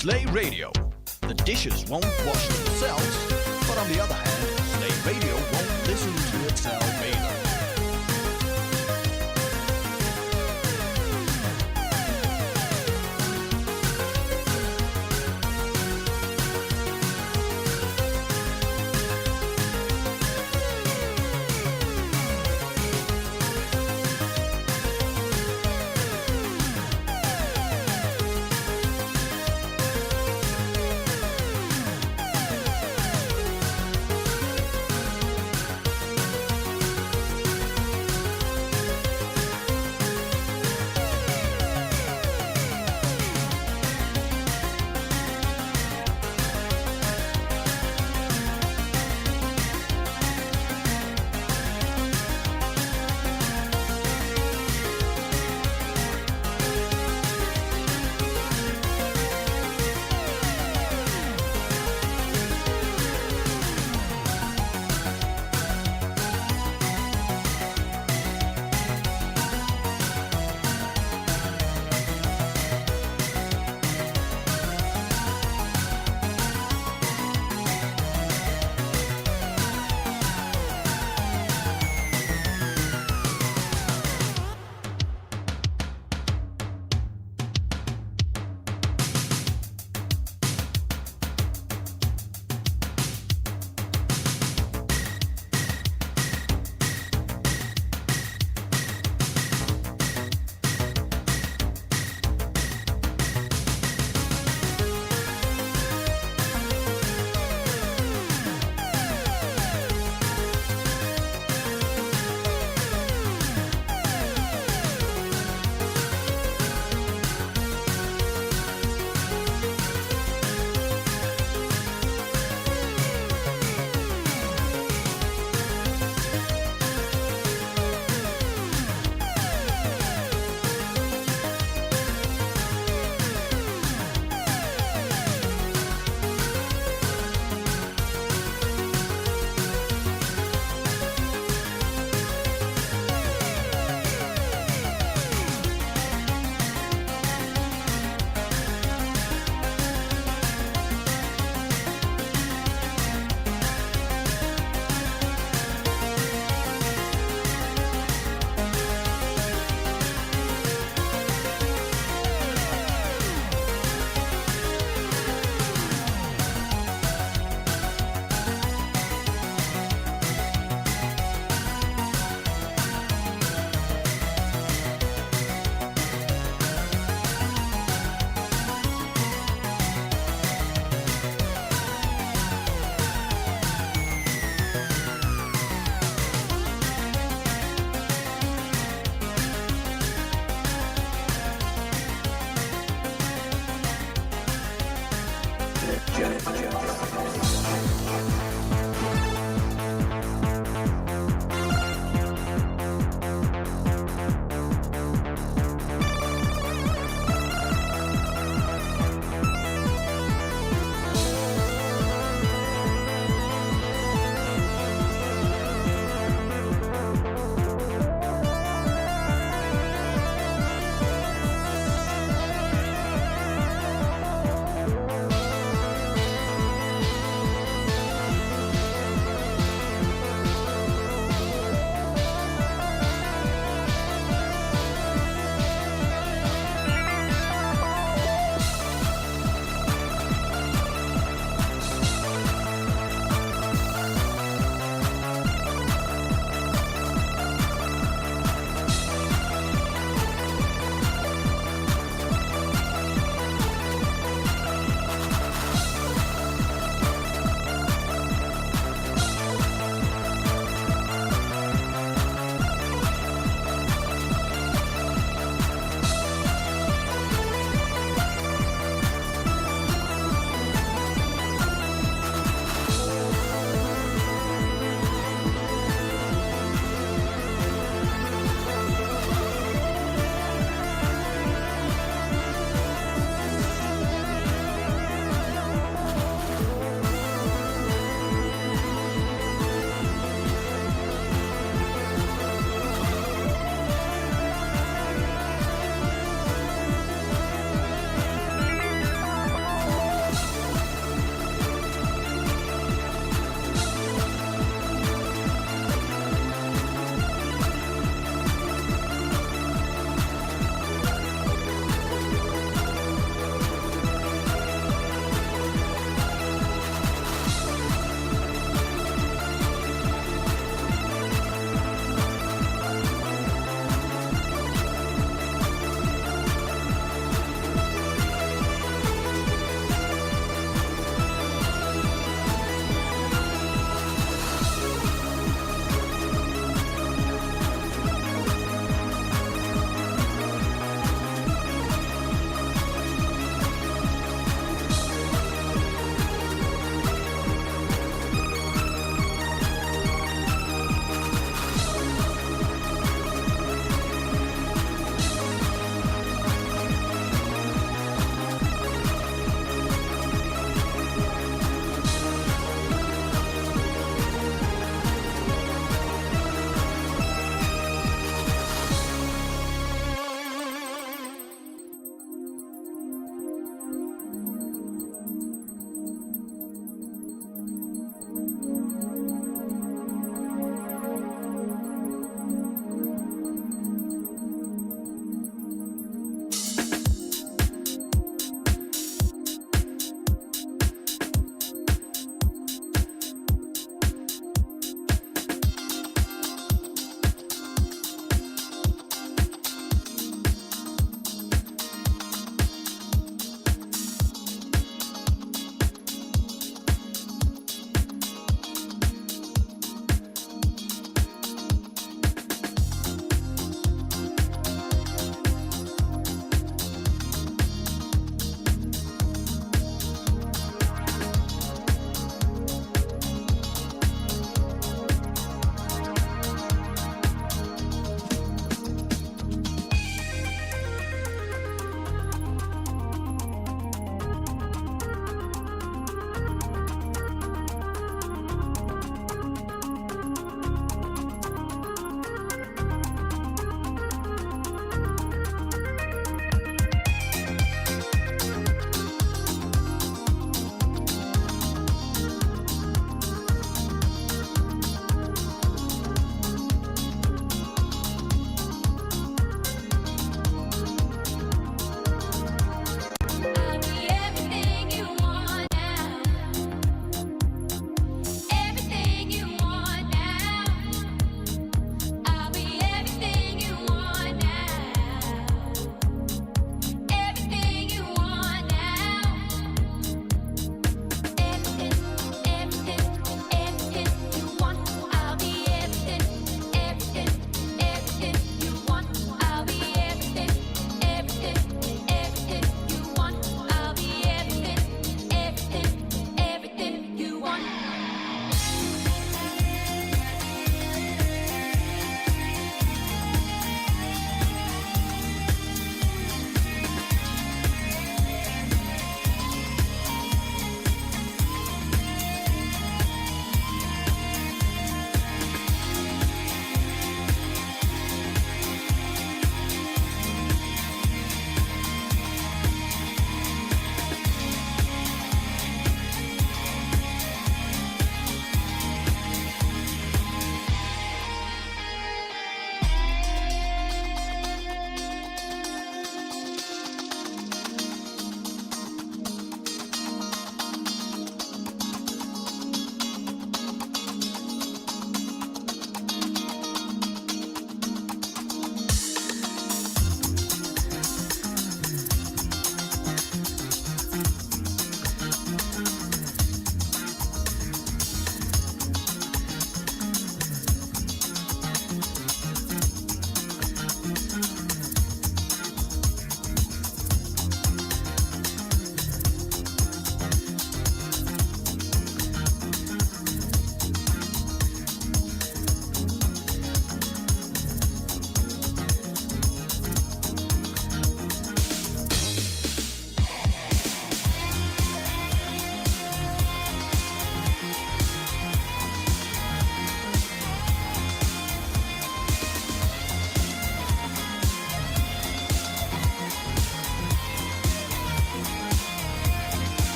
Slay Radio. The dishes won't wash themselves, but on the other hand, Slay Radio won't listen to itself either.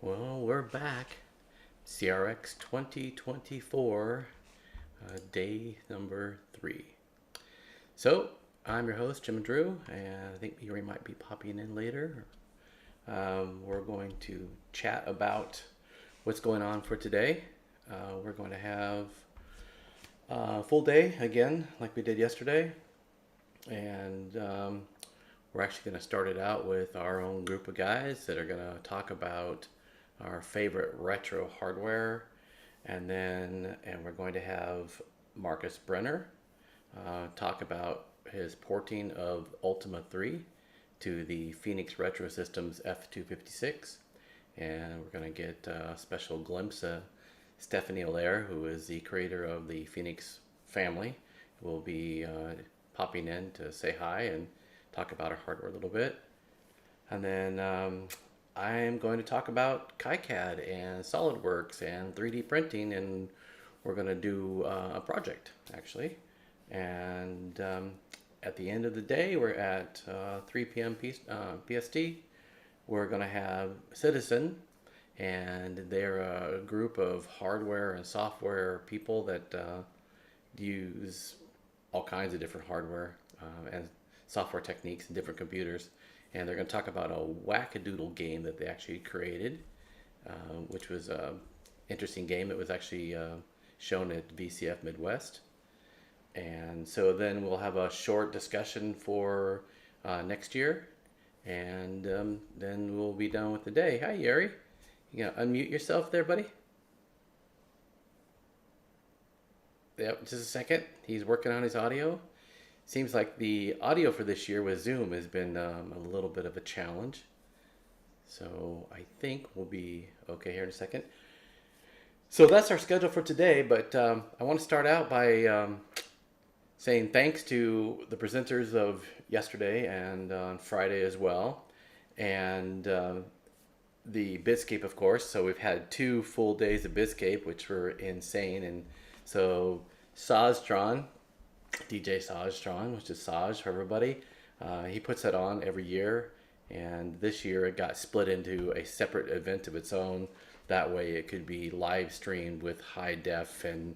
Well, we're back. CRX 2024, day number 3. So, I'm your host, Jim Drew, and I think Yuri might be popping in later. We're going to chat about what's going on for today. We're going to have a full day again, like we did yesterday, and we're actually going to start it out with our own group of guys that are going to talk about our favorite retro hardware, and we're going to have Marcus Brenner talk about his porting of Ultima 3 to the Phoenix Retro Systems F256, and we're going to get a special glimpse of Stephanie Aair, who is the creator of the Phoenix family, will be popping in to say hi and talk about our hardware a little bit. And then I'm going to talk about KiCad and SolidWorks and 3D printing, and we're going to do a project actually. And at the end of the day, we're at 3 p.m. PST. We're going to have Citizen, and they're a group of hardware and software people that use all kinds of different hardware and software techniques and different computers. And they're going to talk about a Wackadoodle game that they actually created, which was an interesting game. It was actually shown at VCF Midwest. And so then we'll have a short discussion for next year, and then we'll be done with the day. Hi, Yuri. You gonna unmute yourself there, buddy? Yep, just a second. He's working on his audio. Seems like the audio for this year with Zoom has been a little bit of a challenge. So I think we'll be okay here in a second. So that's our schedule for today, but I want to start out by saying thanks to the presenters of yesterday and on Friday as well, and the Bitscape, of course. So we've had 2 full days of Bitscape, which were insane. And so Sajtron, DJ Sajtron, which is Saj for everybody, he puts that on every year. And this year it got split into a separate event of its own. That way it could be live streamed with high def and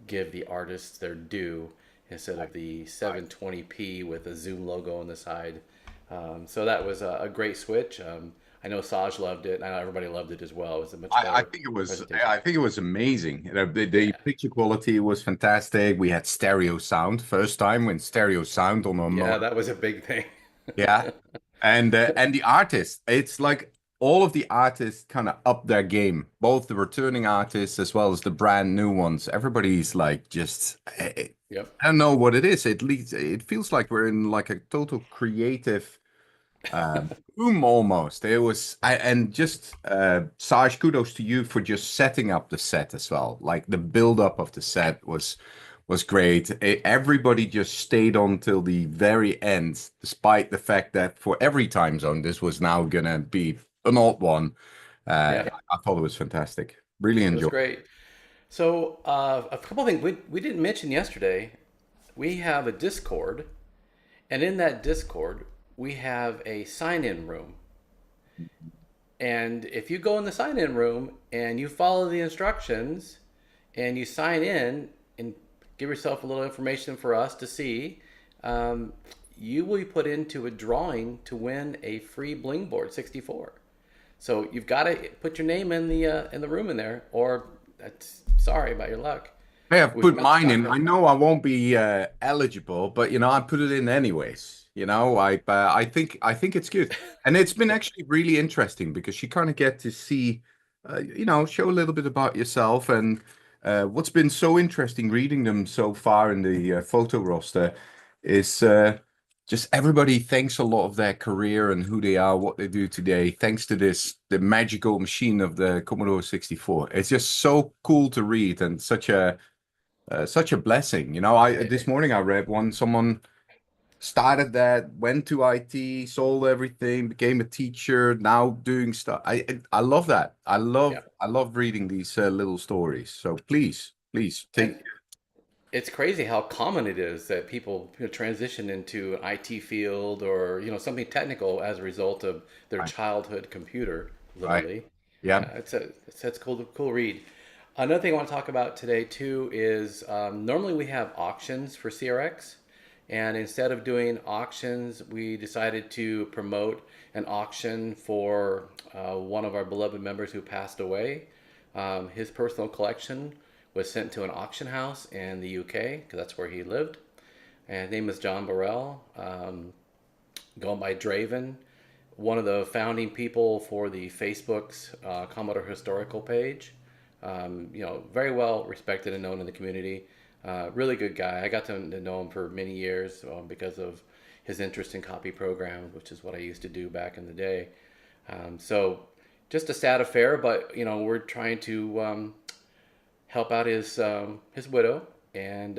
give the artists their due instead of the 720p with a Zoom logo on the side. So that was a great switch. I know Saj loved it. I know everybody loved it as well. It was a much I better think it was presentation. I think it was amazing. The Yeah, picture quality was fantastic. We had stereo sound, first time when stereo sound on a yeah, that was a big thing. yeah. And the artists, it's like all of the artists kind of up their game, both the returning artists as well as the brand new ones. Everybody's like just Yep. I don't know what it is. At least it feels like we're in like a total creative boom almost. It was and just Saj, kudos to you for just setting up the set as well. Like the build up of the set was great. Everybody just stayed on till the very end, despite the fact that for every time zone this was now gonna be an odd one. Yeah, I thought it was fantastic. Really it was enjoyed. great. So a couple of things we didn't mention yesterday. We have a Discord, and in that Discord we have a sign-in room. And if you go in the sign-in room and you follow the instructions and you sign in and give yourself a little information for us to see, um, you will be put into a drawing to win a free Blingboard 64. So you've got to put your name in the room in there, or that's sorry about your luck. I have We've put got mine got in. I know I won't be eligible, but I put it in anyways. I think it's good, and it's been actually really interesting because you kind of get to see, show a little bit about yourself. And what's been so interesting reading them so far in the photo roster is just everybody thanks a lot of their career and who they are, what they do today, thanks to the magical machine of the Commodore 64. It's just so cool to read and such a blessing. I this morning I read one, someone started that, went to IT, sold everything, became a teacher, now doing stuff. I love that. yeah. I love reading these little stories. So please And take. it's crazy how common it is that people transition into an IT field or something technical as a result of their Right, childhood computer, right. literally. Yeah. It's cool read. Another thing I want to talk about today too is normally we have auctions for CRX, and instead of doing auctions, we decided to promote an auction for one of our beloved members who passed away. His personal collection was sent to an auction house in the UK because that's where he lived. And his name is John Burrell, going by Draven, one of the founding people for the Facebook's Commodore historical page. Very well respected and known in the community. Really good guy. I got to know him for many years because of his interest in copy programs, which is what I used to do back in the day. So just a sad affair, but we're trying to help out his widow and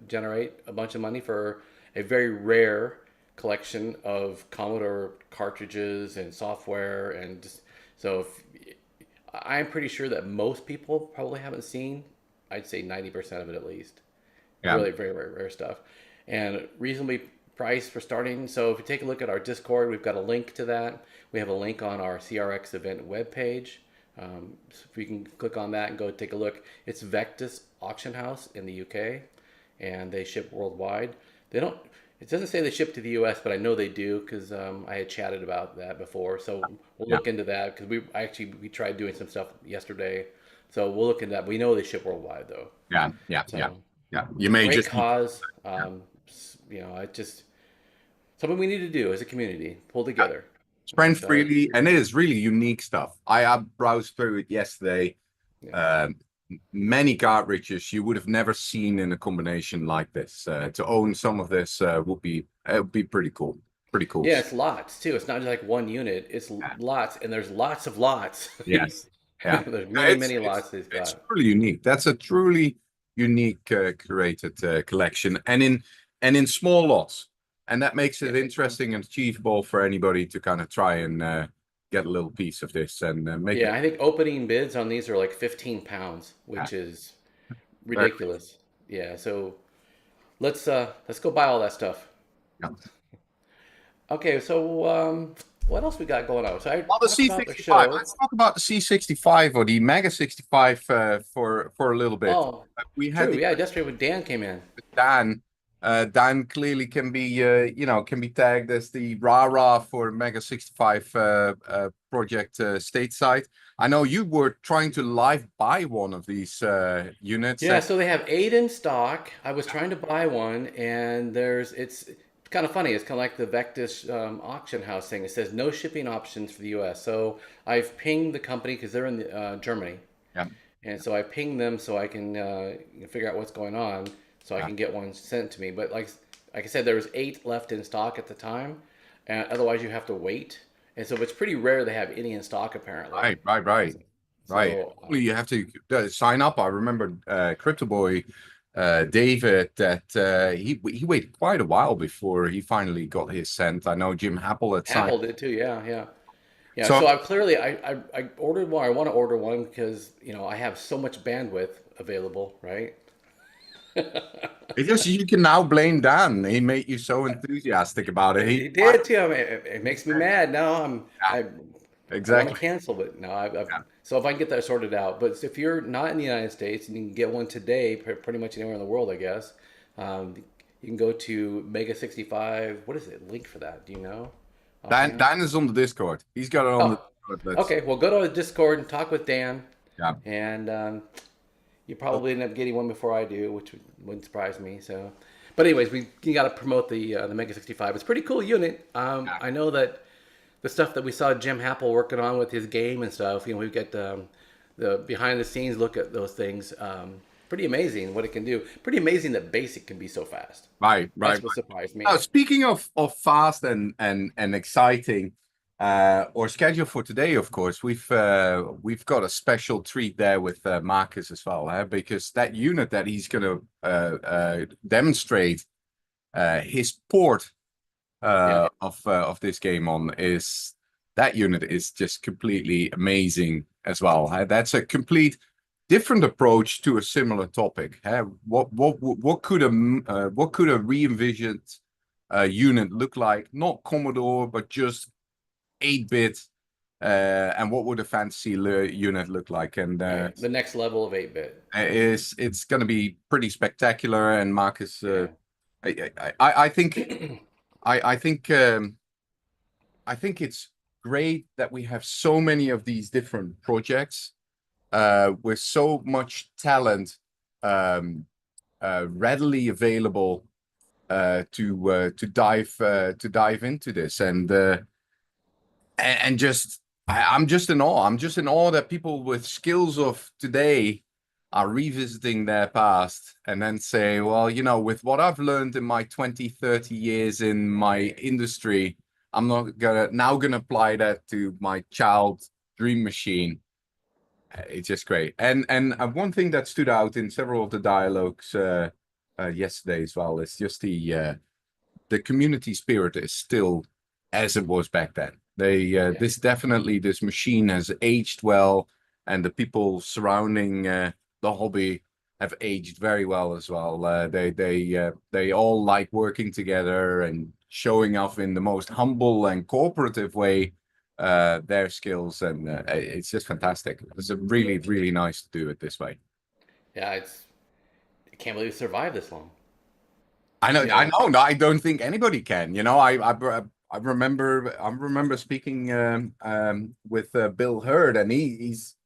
generate a bunch of money for a very rare collection of Commodore cartridges and software, and just so I'm pretty sure that most people probably haven't seen. I'd say 90% of it at least. Yeah. Really very, very rare stuff, and reasonably priced for starting. So if you take a look at our Discord, we've got a link to that. We have a link on our CRX event webpage. So if you can click on that and go take a look, it's Vectis Auction House in the UK, and they ship worldwide. They don't. It doesn't say they ship to the US, but I know they do because I had chatted about that before. So we'll look into that because we tried doing some stuff yesterday. So we'll look into that. We know they ship worldwide though. Yeah. So, You may great just cause. It's just something we need to do as a community, pull together. spread freely, and it is really unique stuff. I browsed through it yesterday. Yeah. Many cartridges you would have never seen in a combination like this. To own some of this would be pretty cool. Pretty cool. Yeah, it's lots too. It's not just like one unit. It's lots, and there's lots of lots. Yes. Yeah. There's many lots he's got. It's truly unique. That's a truly unique curated collection, and in small lots, and that makes it interesting and achievable for anybody to kind of try and get a little piece of this and make it. I think opening bids on these are like 15 pounds, which is ridiculous. Yeah, so let's go buy all that stuff. Yeah. Okay, so what else we got going on? So Well, the C65. Let's talk about the C65 or the Mega 65 for a little bit. Oh, we had true. Yesterday when Dan came in. Dan. Dan clearly can be tagged as the rah-rah for Mega 65 project stateside. I know you were trying to live buy one of these units. Yeah, so they have 8 in stock. I was trying to buy one, and it's kind of funny. It's kind of like the Vectis auction house thing. It says no shipping options for the U.S. So I've pinged the company because they're in Germany. Yeah. And so I pinged them so I can figure out what's going on, so I can get one sent to me. But like I said, there was 8 left in stock at the time, and otherwise you have to wait. And so it's pretty rare they have any in stock apparently. Right. So, You have to sign up. I remember Crypto Boy David that he waited quite a while before he finally got his sent. I know Jim Happel had signed. Apple did too. Yeah. So I ordered one. I want to order one because I have so much bandwidth available, right? Because you can now blame Dan. He made you so enthusiastic about it. He did too. I mean, it makes me mad. Now I want to cancel, but no. So if I can get that sorted out. But if you're not in the United States and you can get one today, pretty much anywhere in the world, I guess, you can go to Mega 65. What is it? Link for that? Do you know? Dan is on the Discord. He's got it on the Discord. Okay, well, go to the Discord and talk with Dan. Yeah. And you probably end up getting one before I do, which wouldn't surprise me. So, but anyways, you got to promote the Mega 65. It's a pretty cool unit. I know that the stuff that we saw Jim Happel working on with his game and stuff. We've got the behind the scenes look at those things. Pretty amazing what it can do. Pretty amazing that BASIC can be so fast. Right. That's what surprised me. Now, speaking of fast and exciting, or schedule for today, of course, we've got a special treat there with Marcus as well, because that unit that he's going to demonstrate his port of this game on that unit is just completely amazing as well. That's a complete different approach to a similar topic. What could a re-envisioned unit look like? Not Commodore, but just 8-bit and what would a fantasy unit look like? And Right. The next level of 8-bit. it's going to be pretty spectacular. And Marcus, Yeah. I think I think I think it's great that we have so many of these different projects with so much talent readily available to dive into this. And just I'm just in awe. I'm just in awe that people with skills of today are revisiting their past and then say, well, you know, with what I've learned in my 20, 30 years in my industry, I'm not gonna apply that to my child dream machine. It's just great. And one thing that stood out in several of the dialogues yesterday as well is just the community spirit is still as it was back then. This machine has aged well, and the people surrounding the hobby have aged very well as well. They all like working together and showing off in the most humble and cooperative way their skills, and it's just fantastic. It's really, really nice to do it this way. Yeah, I can't believe it survived this long. I know, You know? I know. No, I don't think anybody can. You know, I remember speaking with Bill Hurd, and he's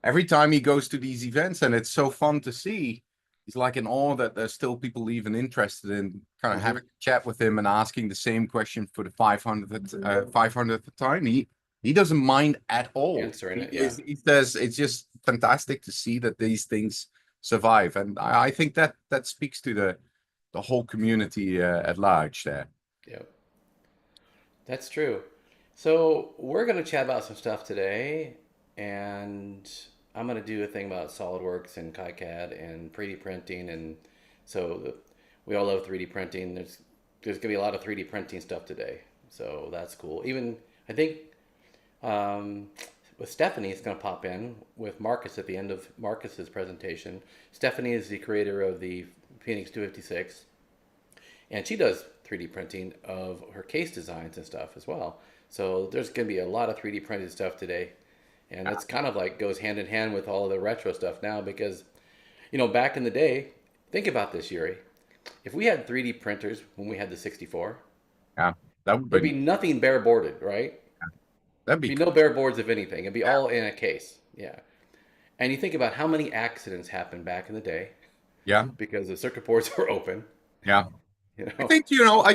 every time he goes to these events, and it's so fun to see. He's like in awe that there's still people even interested in kind of having a chat with him and asking the same question for the 500th time. He doesn't mind at all. Answering it, yeah. He says it's just fantastic to see that these things survive, and I think that speaks to the whole community at large there. Yep. That's true. So we're going to chat about some stuff today, and I'm going to do a thing about SolidWorks and KiCad and 3D printing, and so we all love 3D printing. There's going to be a lot of 3D printing stuff today, so that's cool. Even I think with Stephanie is going to pop in with Marcus at the end of Marcus's presentation. Stephanie is the creator of the Phoenix 256, and she does 3D printing of her case designs and stuff as well. So there's going to be a lot of 3D printed stuff today, and it's kind of like goes hand in hand with all of the retro stuff now, because, you know, back in the day, think about this, Yuri. If we had 3D printers when we had the 64, yeah, there'd be nothing bare boarded, right? That'd be no bare boards of anything. It'd be all in a case. Yeah. And you think about how many accidents happened back in the day. Yeah. Because the circuit boards were open. Yeah. You know? I think,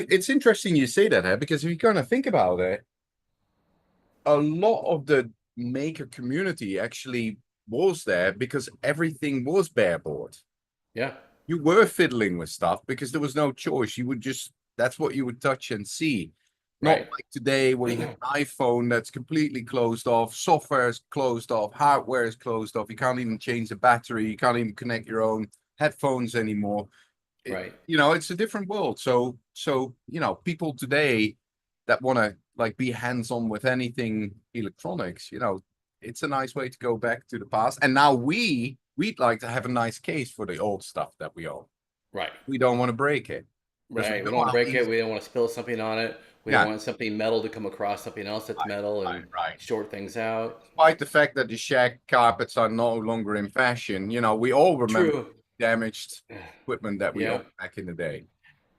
it's interesting you say that, because if you kind of think about it, a lot of the maker community actually was there because everything was bare board. Yeah. You were fiddling with stuff because there was no choice. That's what you would touch and see. Not like today where you have an iPhone that's completely closed off, software is closed off, hardware is closed off. You can't even change the battery. You can't even connect your own headphones anymore. Right. It's a different world. So people today that want to like be hands-on with anything electronics, it's a nice way to go back to the past. And now we'd like to have a nice case for the old stuff that we own. Right. We don't want to break it. Right. We don't want to break it. We don't want to spill something on it. We don't want something metal to come across something else that's metal and short things out. Despite the fact that the shag carpets are no longer in fashion, we all remember damaged equipment that we owned back in the day.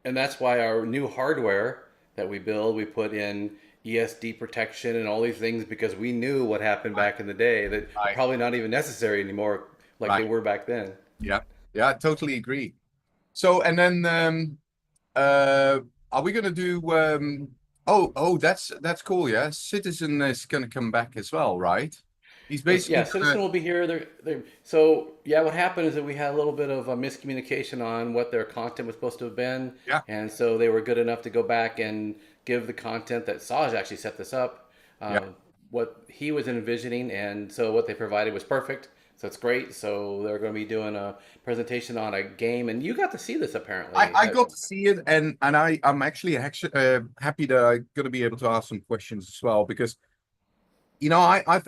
And that's why our new hardware that we build, we put in ESD protection and all these things, because we knew what happened back in the day that probably not even necessary anymore like they were back then. Yeah. Yeah, I totally agree. So, and then are we going to do that's cool. Yeah, Citizen is going to come back as well, right? He's basically Citizen will be here. So what happened is that we had a little bit of a miscommunication on what their content was supposed to have been. Yeah. And so they were good enough to go back and give the content that Saj actually set this up, what he was envisioning, and so what they provided was perfect. So it's great. So they're going to be doing a presentation on a game, and you got to see this apparently. I got to see it, and I'm actually happy that I'm going to be able to ask some questions as well, because I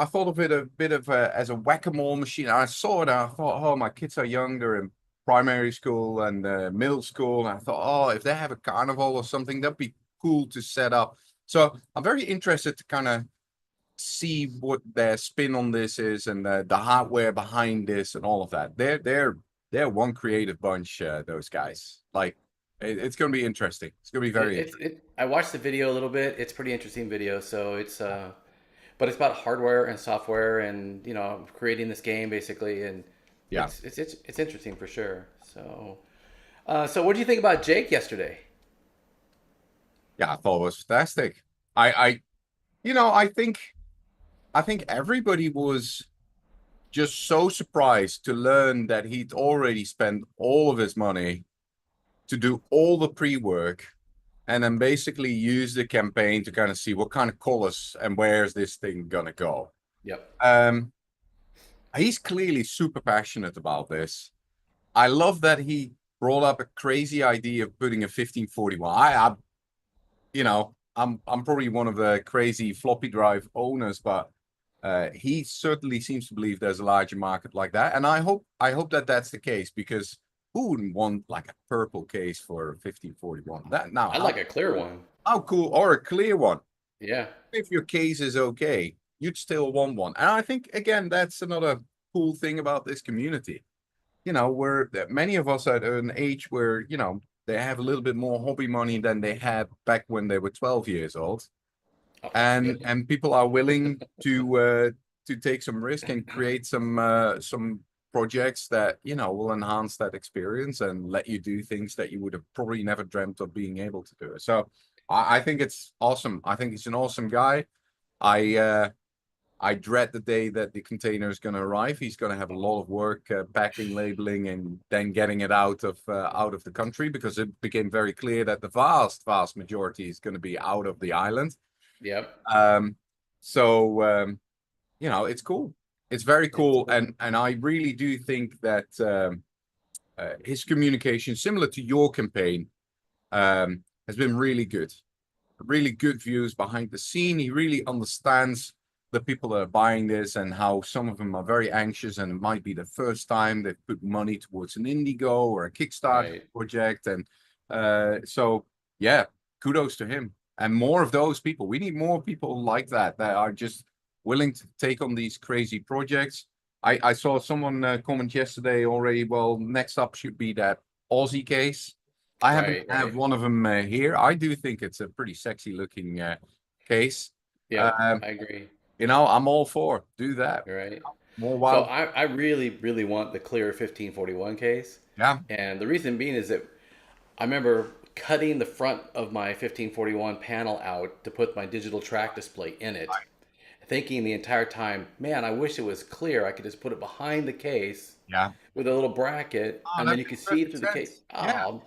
thought of it a bit of as a whack-a-mole machine. I saw it, and I thought, oh, my kids are young, they're in primary school and middle school, and I thought, oh, if they have a carnival or something, that'd be cool to set up. So I'm very interested to kind of see what their spin on this is and the hardware behind this and all of that. They're one creative bunch, those guys. Like, it's going to be interesting. It's going to be very interesting. I watched the video a little bit. It's pretty interesting video. So but it's about hardware and software and creating this game basically, and Yeah. it's interesting for sure. So so what do you think about Jake yesterday? Yeah, I thought it was fantastic. I think everybody was just so surprised to learn that he'd already spent all of his money to do all the pre-work and then basically use the campaign to kind of see what kind of colors and where's this thing gonna go. Yep. He's clearly super passionate about this. I love that he brought up a crazy idea of putting a 1541. I'm probably one of the crazy floppy drive owners, but he certainly seems to believe there's a larger market like that, and I hope that that's the case, because who wouldn't want like a purple case for 1541? That now, I'd like a clear one. how cool, or a clear one. Yeah. If your case is okay, you'd still want one, and I think again that's another cool thing about this community. Where many of us are at an age where they have a little bit more hobby money than they had back when they were 12 years old. Oh, And people are willing to take some risk and create some projects that will enhance that experience and let you do things that you would have probably never dreamt of being able to do. So I think it's awesome. I think he's an awesome guy. I dread the day that the container is going to arrive. He's going to have a lot of work packing, labeling, and then getting it out of the country, because it became very clear that the vast majority is going to be out of the island. Yep. So it's cool. It's very cool, and I really do think that his communication, similar to your campaign, has been really good. Really good views behind the scene. He really understands the people that are buying this and how some of them are very anxious, and it might be the first time they've put money towards an Indigo or a Kickstarter project, and so yeah, kudos to him. And more of those people. We need more people like that are just willing to take on these crazy projects. I saw someone comment yesterday already, well, next up should be that Aussie case. I haven't have one of them here. I do think it's a pretty sexy looking case. Yeah, I agree. I'm all for do that. Right. More wild. So I really, really want the clear 1541 case. Yeah. And the reason being is that I remember cutting the front of my 1541 panel out to put my digital track display in it, thinking the entire time, man, I wish it was clear. I could just put it behind the case with a little bracket, and then you could see through the case. Oh,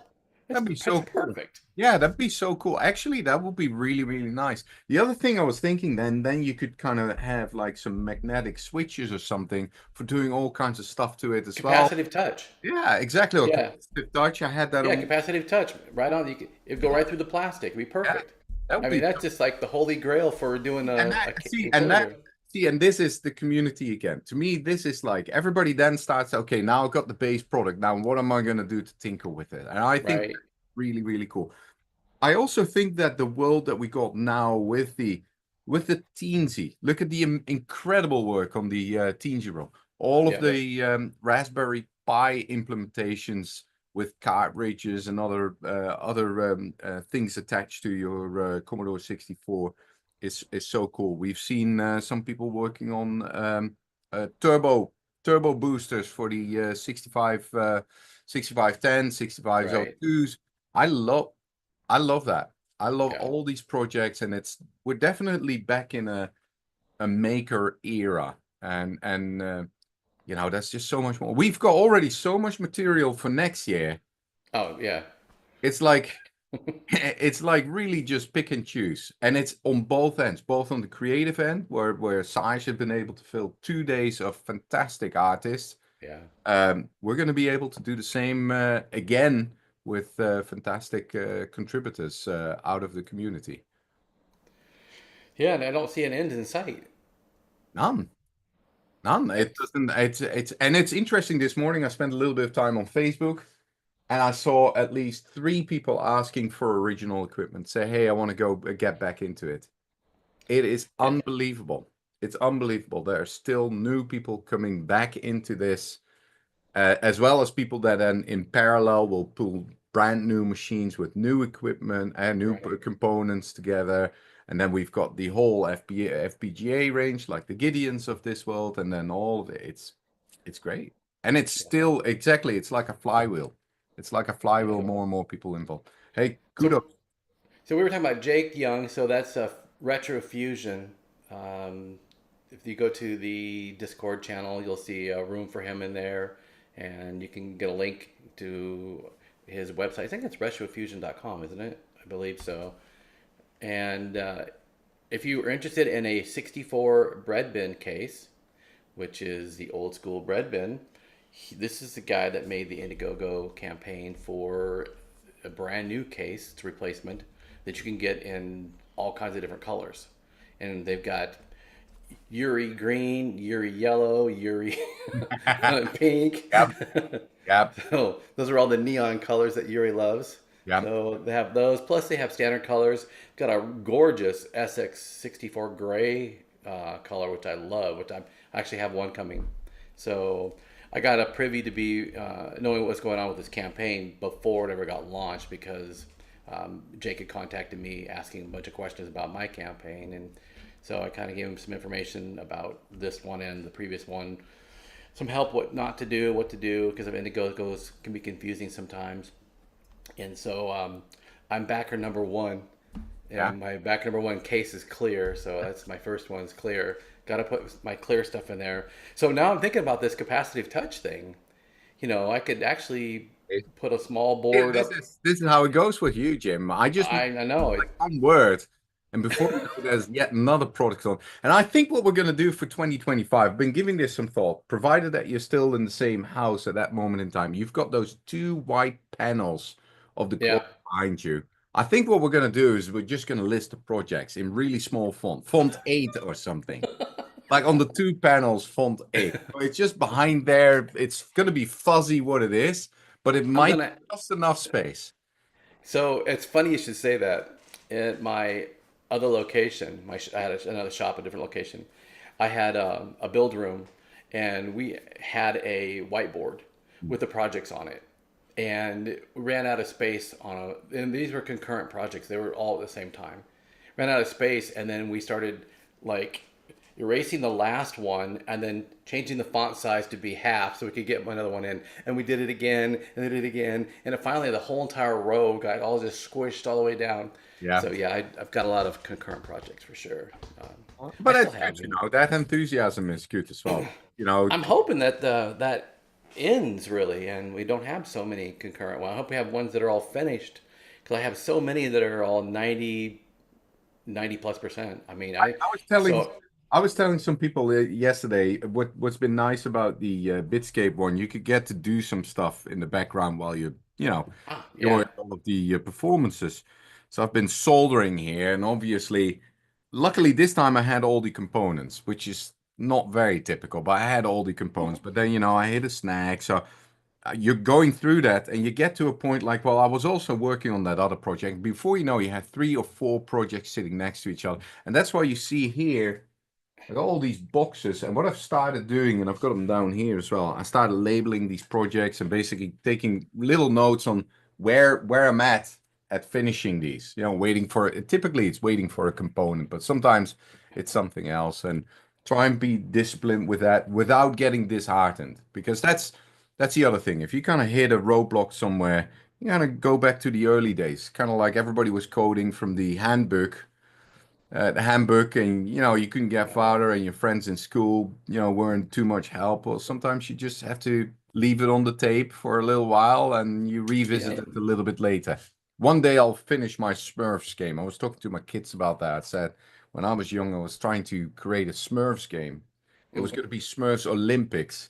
that'd be so cool. Perfect. Yeah, that'd be so cool. Actually, that would be really, really nice. The other thing I was thinking, then you could kind of have like some magnetic switches or something for doing all kinds of stuff to it as well. Capacitive touch. Yeah, exactly. Yeah. Capacitive touch. I had that on. Capacitive touch. Right on. It'd go right through the plastic. It'd be perfect. Yeah, that's just like the holy grail for doing a and this is the community again. To me, this is like everybody then starts, okay, now I've got the base product. Now what am I going to do to tinker with it? And I think that's really, really cool. I also think that the world that we got now with the Teensy, look at the incredible work on the Teensy roll. All of the Raspberry Pi implementations with cartridges and other things attached to your Commodore 64 is so cool. We've seen some people working on turbo boosters for the 6510, 6502s. I love that. I love all these projects, and we're definitely back in a maker era, and that's just so much more. We've got already so much material for next year. Oh yeah. It's like really just pick and choose, and it's on both ends, both on the creative end where Sage has been able to fill 2 days of fantastic artists. Yeah. We're going to be able to do the same again with fantastic contributors out of the community. Yeah, and I don't see an end in sight. None. It doesn't. It's interesting. This morning, I spent a little bit of time on Facebook, and I saw at least 3 people asking for original equipment. Say, hey, I want to go get back into it. It is unbelievable. it's unbelievable. There are still new people coming back into this, as well as people that then in parallel will pull brand new machines with new equipment and new Right. components together. And then we've got the whole FPGA range, like the Gideons of this world, and then all of it. It's great. And it's Yeah. still exactly, it's like a flywheel. It's like a flywheel, Yeah. more and more people involved. Hey, kudos. So so we were talking about Jake Young. So that's a Retrofusion. Um, if you go to the Discord channel, you'll see a room for him in there, and you can get a link to his website. I think it's retrofusion.com, isn't it? I believe so. And if you are interested in a 64 bread bin case, which is the old school bread bin, this is the guy that made the Indiegogo campaign for a brand new case, it's a replacement that you can get in all kinds of different colors. And they've got Yuri green, Yuri yellow, Yuri pink. Yep, yep, So those are all the neon colors that Yuri loves. yep. So they have those. Plus they have standard colors. Got a gorgeous SX64 gray color, which I love. I actually have one coming. So I got a privy to be knowing what's going on with this campaign before it ever got launched because Jake had contacted me asking a bunch of questions about my campaign, and so I kind of gave him some information about this one and the previous one, some help what not to do, what to do, because of Indiegogo's can be confusing sometimes. And so I'm backer number one, Yeah. and my backer number one case is clear, so that's my first one's clear. Got to put my clear stuff in there. So now I'm thinking about this capacitive touch thing. You know, I could actually put a small Yeah, board this up. is this is how it goes with you, Jim. I just I know it. like one word, and before you know, there's yet another product on. And I think what we're going to do for 2025, I've been giving this some thought, provided that you're still in the same house at that moment in time. You've got those two white panels of the Yeah. clock behind you. I think what we're going to do is we're just going to list the projects in really small font 8 or something. Like on the two panels, font 8. So it's just behind there. It's going to be fuzzy what it is, but it I'm might be gonna. just enough space. So it's funny you should say that. At my other location, I had another shop, a different location. I had a build room, and we had a whiteboard with the projects on it, and we ran out of space on a. And these were concurrent projects; they were all at the same time. Ran out of space, and then we started like erasing the last one and then changing the font size to be half so we could get another one in. And we did it again and did it again. And finally, the whole entire row got all just squished all the way down. Yeah. So yeah, I've got a lot of concurrent projects for sure. I But still that's have good, you them. know, that enthusiasm is good as well. You know, I'm hoping that that ends really, and we don't have so many concurrent ones. I hope we have ones that are all finished, because I have so many that are all 90+%. I mean, I was telling so I was telling some people yesterday what's been nice about the Bitscape one, you could get to do some stuff in the background while you enjoy yeah, all of the performances. So I've been soldering here, and obviously, luckily this time I had all the components, which is not very typical, but I had all the components. But then, I hit a snag, so you're going through that and you get to a point like, well, I was also working on that other project. Before you know, you have 3 or 4 projects sitting next to each other. And that's why you see here, I got all these boxes. And what I've started doing, and I've got them down here as well, I started labeling these projects and basically taking little notes on where I'm at finishing these, waiting for it. Typically it's waiting for a component, but sometimes it's something else. And try and be disciplined with that without getting disheartened, because that's the other thing. If you kind of hit a roadblock somewhere, you kind of go back to the early days, kind of like everybody was coding from the handbook, and you couldn't get farther, and your friends in school, weren't too much help. Well, sometimes you just have to leave it on the tape for a little while, and you revisit yeah. it a little bit later. One day I'll finish my Smurfs game. I was talking to my kids about that. I said when I was young, I was trying to create a Smurfs game. It was going to be Smurfs Olympics.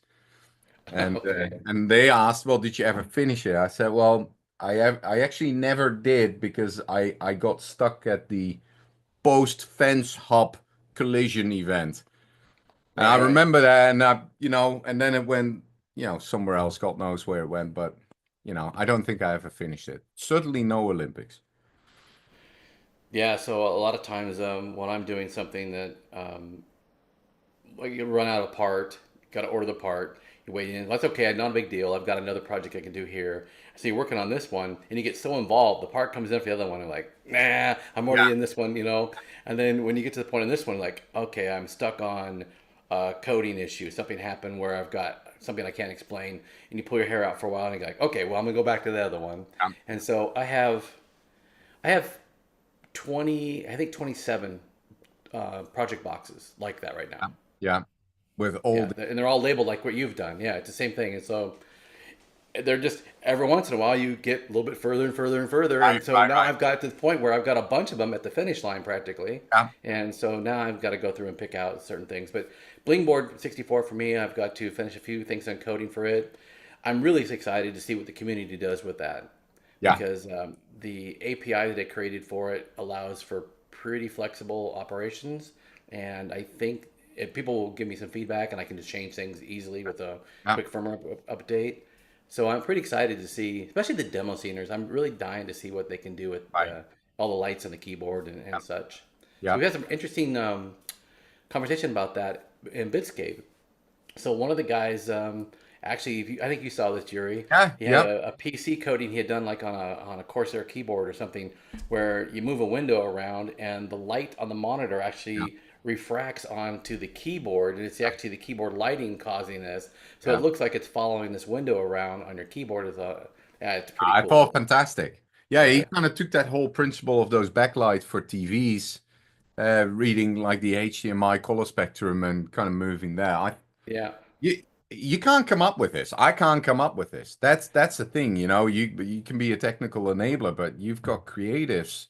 And Okay. they asked, well, did you ever finish it? I said, well, I actually never did, because I got stuck at the post fence hop collision event. And I Right. remember that, and and then it went, somewhere else. God knows where it went, but I don't think I ever finished it. Certainly no Olympics. Yeah, so a lot of times when I'm doing something that like you run out of part, got to order the part. You wait in. That's okay. Not a big deal. I've got another project I can do here. So you're working on this one, and you get so involved. The part comes in for the other one, and like, nah, I'm already Yeah. in this one, you know. And then when you get to the point in this one, like, okay, I'm stuck on a coding issue. Something happened where I've got something I can't explain, and you pull your hair out for a while, and you're like, okay, well, I'm gonna go back to the other one. And so I have 20, I think 27 project boxes like that right now. Yeah. With all Yeah, the and they're all labeled like what you've done. Yeah, it's the same thing. And so they're just every once in a while you get a little bit further and further and further. right, And so right, now right. I've got to the point where I've got a bunch of them at the finish line practically. Yeah. And so now I've got to go through and pick out certain things. But Blingboard 64 for me, I've got to finish a few things on coding for it. I'm really excited to see what the community does with that Yeah. because the API that it created for it allows for pretty flexible operations. And I think if people will give me some feedback and I can just change things easily with a Yeah. quick firmware update. So I'm pretty excited to see, especially the demo sceners. I'm really dying to see what they can do with Right. all the lights on the keyboard and such. So Yeah. we had some interesting conversation about that in Bitscape. So one of the guys, actually, if you, I think you saw this, Jury. Yeah. He had Yeah. a PC coding he had done like on a Corsair keyboard or something, where you move a window around and the light on the monitor actually refracts onto the keyboard, and it's actually the keyboard lighting causing this. So Yeah. it looks like it's following this window around on your keyboard. Yeah, it's pretty I thought cool. fantastic. Yeah, he Yeah, kind of took that whole principle of those backlights for TVs, reading like the HDMI color spectrum and kind of moving there. yeah. You you can't come up with this. I can't come up with this. That's the thing, you know. You can be a technical enabler, but you've got creatives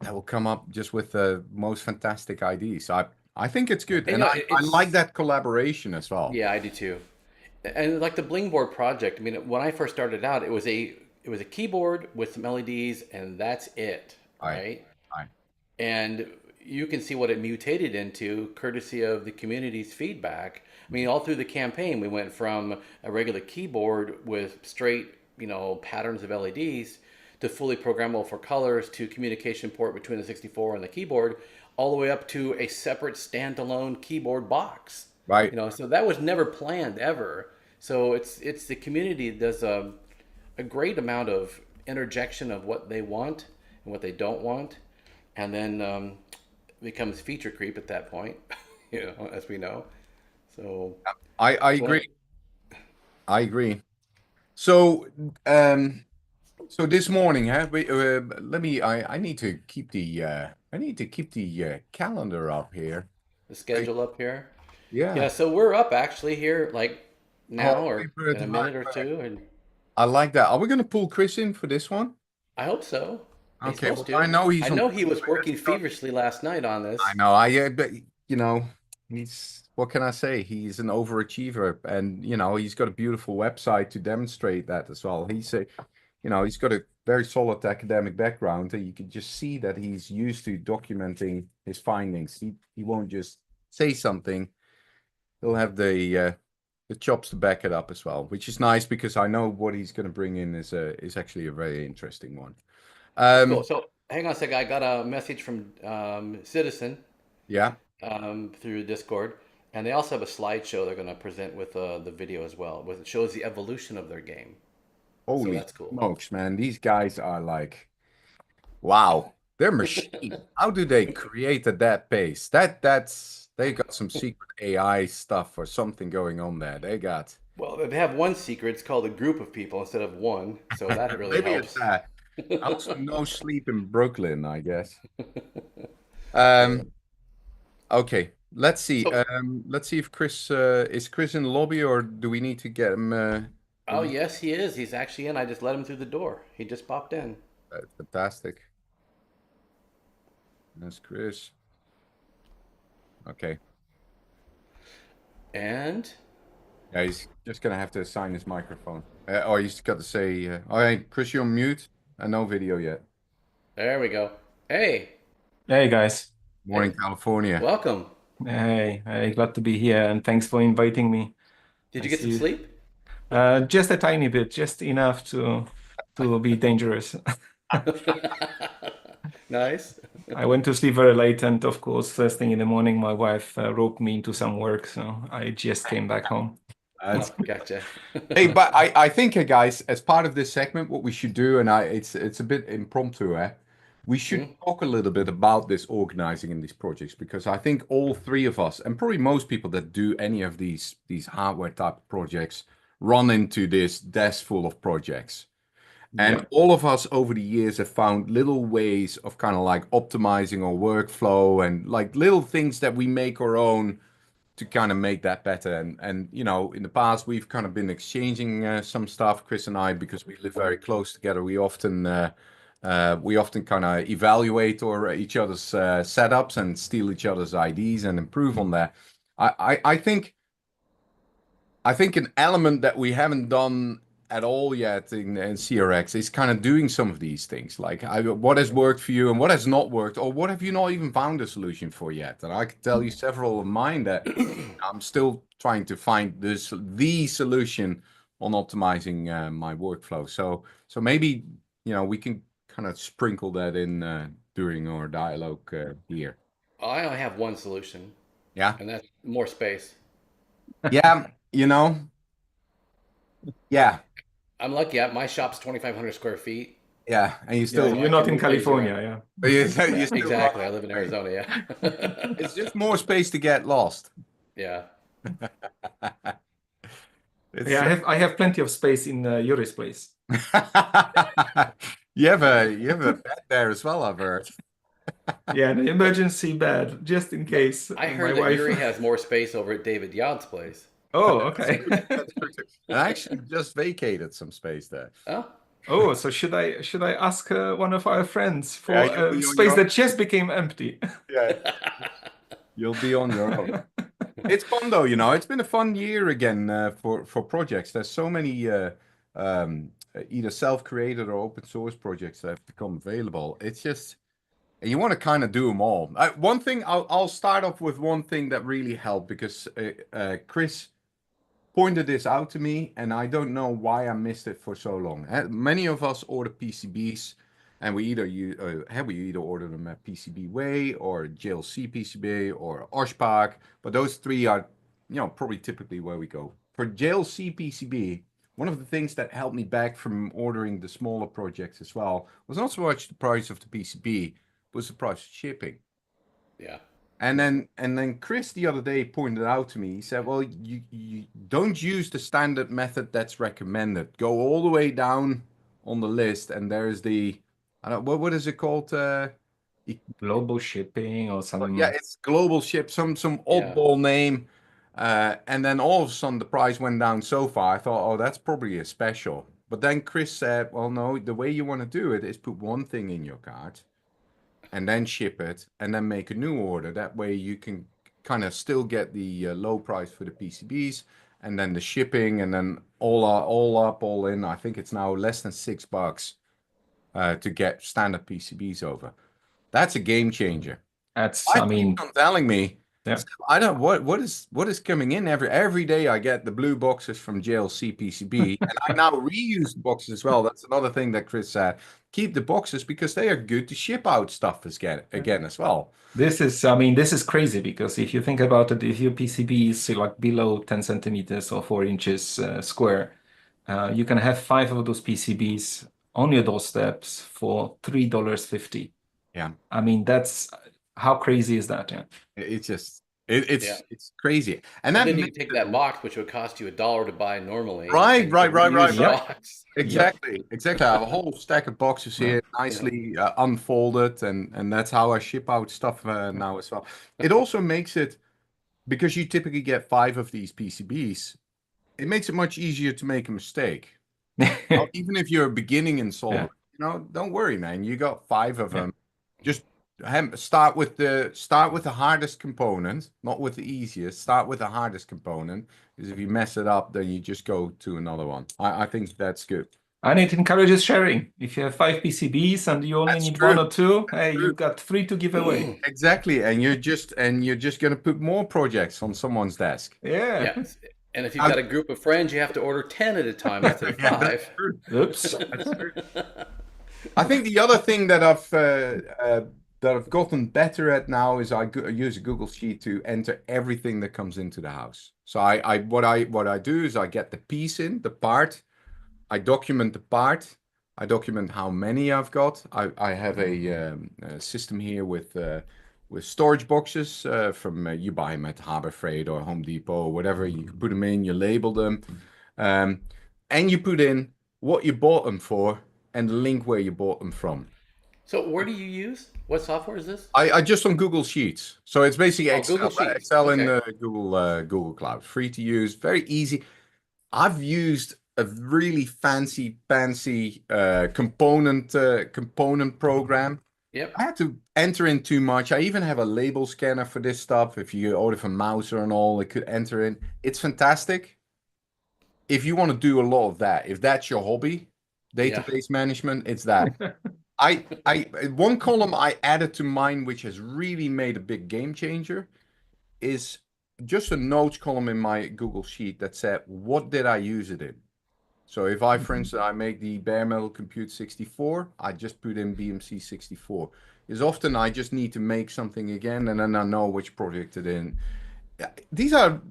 that will come up just with the most fantastic ideas. I think it's good, And and you know, I like it's that collaboration as well. yeah, I do too. And like the Blingboard project, I mean, when I first started out, it was a keyboard with some LEDs, and that's it, Right, right? right. And you can see what it mutated into, courtesy of the community's feedback. I mean, all through the campaign, we went from a regular keyboard with straight, patterns of LEDs to fully programmable for colors to communication port between the 64 and the keyboard, all the way up to a separate standalone keyboard box. Right. So that was never planned ever. So it's the community that does a great amount of interjection of what they want and what they don't want, and then becomes feature creep at that point, as we know. So I it's one of, agree. I agree. So, so this morning, let me. I need to keep the. I need to keep the calendar up here. the I, schedule up here. yeah. Yeah, so we're up actually here like Oh, now or paper in a time. minute or two, and I like that. Are we going to pull Chris in for this one? I hope so. He's Okay. supposed Well, I to. know I he's on. know he was working feverishly last night on I this. know. But you know, he's. What can I say? He's an overachiever, and he's got a beautiful website to demonstrate that as well. He's got a very solid academic background, and you can just see that he's used to documenting his findings. He won't just say something; he'll have the chops to back it up as well, which is nice because I know what he's going to bring in is actually a very interesting one. It's cool. Um, So hang on a second. I got a message from Citizen yeah, through Discord, and they also have a slideshow they're going to present with the video as well. It shows the evolution of their game. So holy that's cool. smokes, man! These guys are like, wow, they're machines. How do they create at that pace? That's they got some secret AI stuff or something going on there. They got Well, they have one secret. It's called a group of people instead of one. So that really maybe it's helps. also no sleep in Brooklyn, I guess. So, Um, okay, let's see. so, Let's see if Chris is Chris in the lobby, or do we need to get him? oh, yes, he is. He's actually in. I just let him through the door. He just popped in. Fantastic. That's Chris. Okay. And Yeah, he's just gonna have to assign his microphone. Oh, he's got to say, all right, Chris, you're on mute and no video yet. there we go. Hey, Hey guys. Morning, hey, California. welcome. Hey, glad to be here and thanks for inviting me. Did I you get some see sleep? just a tiny bit, just enough to be dangerous. Nice. I went to sleep very late, and of course, first thing in the morning, my wife roped me into some work, so I just came back home. Oh, gotcha. Hey, but I think, guys, as part of this segment, what we should do, and it's a bit impromptu, we should talk a little bit about this organizing in these projects, because I think all three of us, and probably most people that do any of these hardware type of projects, run into this desk full of projects. And all of us over the years have found little ways of kind of like optimizing our workflow and like little things that we make our own to kind of make that better. And you know, in the past, we've kind of been exchanging some stuff, Chris and I, because we live very close together. We often kind of evaluate each other's setups and steal each other's IDs and improve on that. I think an element that we haven't done at all yet in CRX is kind of doing some of these things, like what has worked for you and what has not worked, or what have you not even found a solution for yet. And I can tell you several of mine that I'm still trying to find the solution on optimizing my workflow. So maybe, you know, we can kind of sprinkle that in during our dialogue here. I only have one solution. Yeah. And that's more space. Yeah, you know. Yeah. I'm lucky. My shop's 2,500 square feet. Yeah, and you still You're not in California, yeah. you still Exactly. I live in Arizona, yeah. It's just more space to get lost. Yeah. Yeah, I have plenty of space in Yuri's place. You have a bed there as well, I've heard. Yeah, an emergency bed, just in case. I heard that Yuri has more space over at David Yod's place. Oh, okay. That's true too. I actually just vacated some space there. Oh, Oh, so should I ask one of our friends for Yeah, you'll be on space your that just became empty? Yeah, you'll be on your own. It's fun though, you know. It's been a fun year again for projects. There's so many either self-created or open source projects that have become available. It's just, and you want to kind of do them all. One thing, I'll start off with one thing that really helped, because Chris pointed this out to me, and I don't know why I missed it for so long. Many of us order PCBs, and we either order them at PCBWay or JLC PCB or Oshpak, but those three are, you know, probably typically where we go. For JLC PCB, one of the things that held me back from ordering the smaller projects as well was not so much the price of the PCB, but was the price of shipping. yeah. And then Chris the other day pointed out to me, he said, well, you don't use the standard method that's recommended. Go all the way down on the list, and there's the, I don't know, what is it called? Global shipping or something. Yeah, it's global ship, some oddball name. And then all of a sudden the price went down so far. I thought, oh, that's probably a special. But then Chris said, well, no, the way you want to do it is put one thing in your cart and then ship it and then make a new order. That way you can kind of still get the low price for the PCBs and then the shipping, and then all in. I think it's now less than $6 to get standard PCBs over. That's a game changer. I mean, I'm telling me, yeah. I don't what is coming in every day. I get the blue boxes from JLC PCB, and I now reuse the boxes as well. That's another thing that Chris said. Keep the boxes because they are good to ship out stuff again as well. This is crazy, because if you think about it, if your PCB is like below 10 centimeters or 4 inches square, you can have 5 of those PCBs on your doorsteps for $3.50. Yeah, I mean, that's how crazy is that? Yeah, it's just it's crazy. And then you can take that box, which would cost you $1 to buy normally. Right. Yep. Exactly. I have a whole stack of boxes here, nicely unfolded, and that's how I ship out stuff now as well. It also makes it, because you typically get 5 of these PCBs, it makes it much easier to make a mistake. Even if you're a beginning installer, don't worry, man. You got 5 of them. Just start with the hardest component, not with the easiest. Start with the hardest component, because if you mess it up, then you just go to another one. I think that's good. And it encourages sharing. If you have 5 PCBs and you only need 1 or 2, hey, you've got 3 to give away. Exactly, and you're just going to put more projects on someone's desk. Yeah. Yes. And if you've got a group of friends, you have to order 10 at a time instead of 5. Oops. That's true. I think the other thing that I've gotten better at now is I use a Google Sheet to enter everything that comes into the house. So what I do is I get the piece in, the part, I document the part, I document how many I've got. I have a system here with storage boxes from you buy them at Harbor Freight or Home Depot or whatever. You can put them in, you label them, and you put in what you bought them for and the link where you bought them from. So where do you use? What software is this? I just on Google Sheets. So it's basically Oh, Excel, Google Sheets. Excel in Okay. Google Cloud. Free to use, very easy. I've used a really fancy component program. Yep. I had to enter in too much. I even have a label scanner for this stuff. If you order from Mouser and all, it could enter in. It's fantastic. If you want to do a lot of that, if that's your hobby, database management, it's that. I one column I added to mine, which has really made a big game changer, is just a notes column in my Google Sheet that said, what did I use it in? So if I, for instance, I make the bare metal compute 64, I just put in BMC 64. Is often I just need to make something again, and then I know which project it in. These are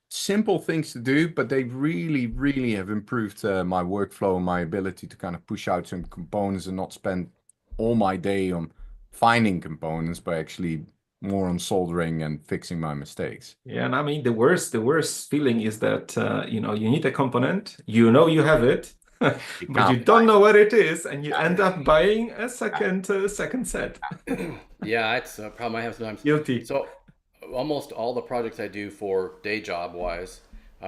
simple things to do, but they really have improved my workflow and my ability to kind of push out some components and not spend all my day on finding components, but actually more on soldering and fixing my mistakes. Yeah, and I mean the worst feeling is that you need a component, you have it, but you don't know what it is, and you end up buying a second set. Yeah, it's a problem I have sometimes. Guilty. So almost all the projects I do for day job wise,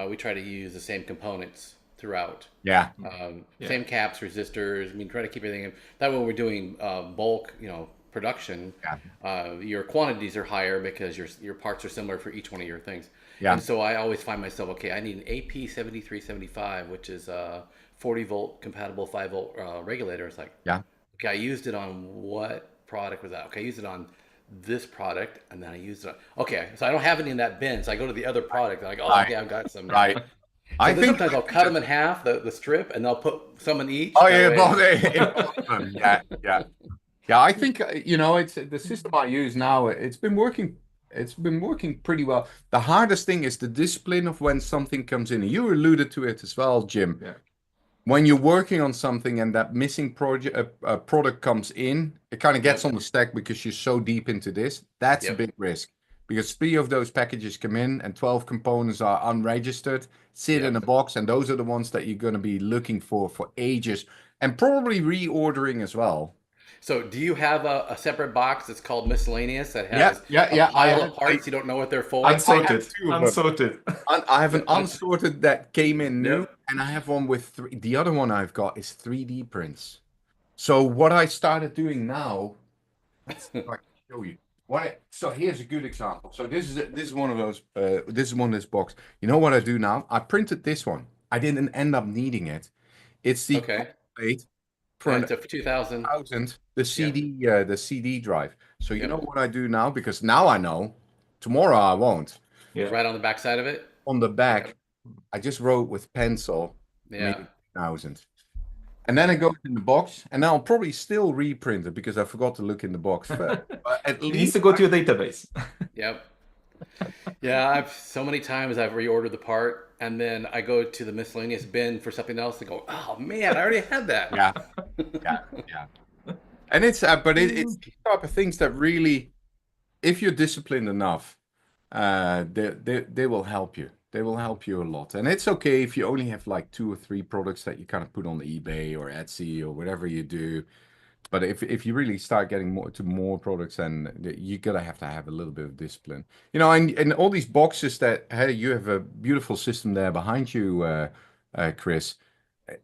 we try to use the same components throughout. Yeah. Same caps, resistors. I mean, try to keep everything in. That way, when we're doing bulk, production, your quantities are higher because your parts are similar for each one of your things. Yeah. And so I always find myself, okay, I need an AP7375, which is a 40 volt compatible 5 volt regulator. It's like, okay, I used it on what product was that? Okay, I used it on this product, and then I used it. Okay, so I don't have any in that bin, so I go to the other product. I'm like, oh, okay, I've got some. Right. So sometimes I'll cut them in half, the strip, and I'll put some in each. Oh yeah, yeah. I think it's the system I use now. It's been working. It's been working pretty well. The hardest thing is the discipline of when something comes in. You alluded to it as well, Jim. Yeah. When you're working on something and that missing product comes in, it kind of gets on the stack because you're so deep into this. That's a big risk because 3 of those packages come in and 12 components are unregistered, sit in a box, and those are the ones that you're going to be looking for ages and probably reordering as well. So do you have a separate box that's called miscellaneous that has a pile of parts you don't know what they're for? Unsorted. I have an unsorted that came in new, and I have one with 3. The other one I've got is 3D prints. So what I started doing now, let's see if I can show you. So here's a good example. So this is one of those. This is one of this box. You know what I do now? I printed this one. I didn't end up needing it. It's the plate for it's a 2000. The CD drive. So you know what I do now, because now I know. Tomorrow I won't. Yeah. Right on the back side of it. On the back, I just wrote with pencil. Maybe 1000. And then it goes in the box, and I'll probably still reprint it because I forgot to look in the box. But at least it needs to go to your database. Yep. Yeah, so many times I've reordered the part, and then I go to the miscellaneous bin for something else and go, oh man, I already had that. Yeah. And it's these type of things that really, if you're disciplined enough, they will help you. They will help you a lot. And it's okay if you only have like 2 or 3 products that you kind of put on eBay or Etsy or whatever you do. But if you really start getting more products, then you're gonna have to have a little bit of discipline. And all these boxes that, hey, you have a beautiful system there behind you, Chris.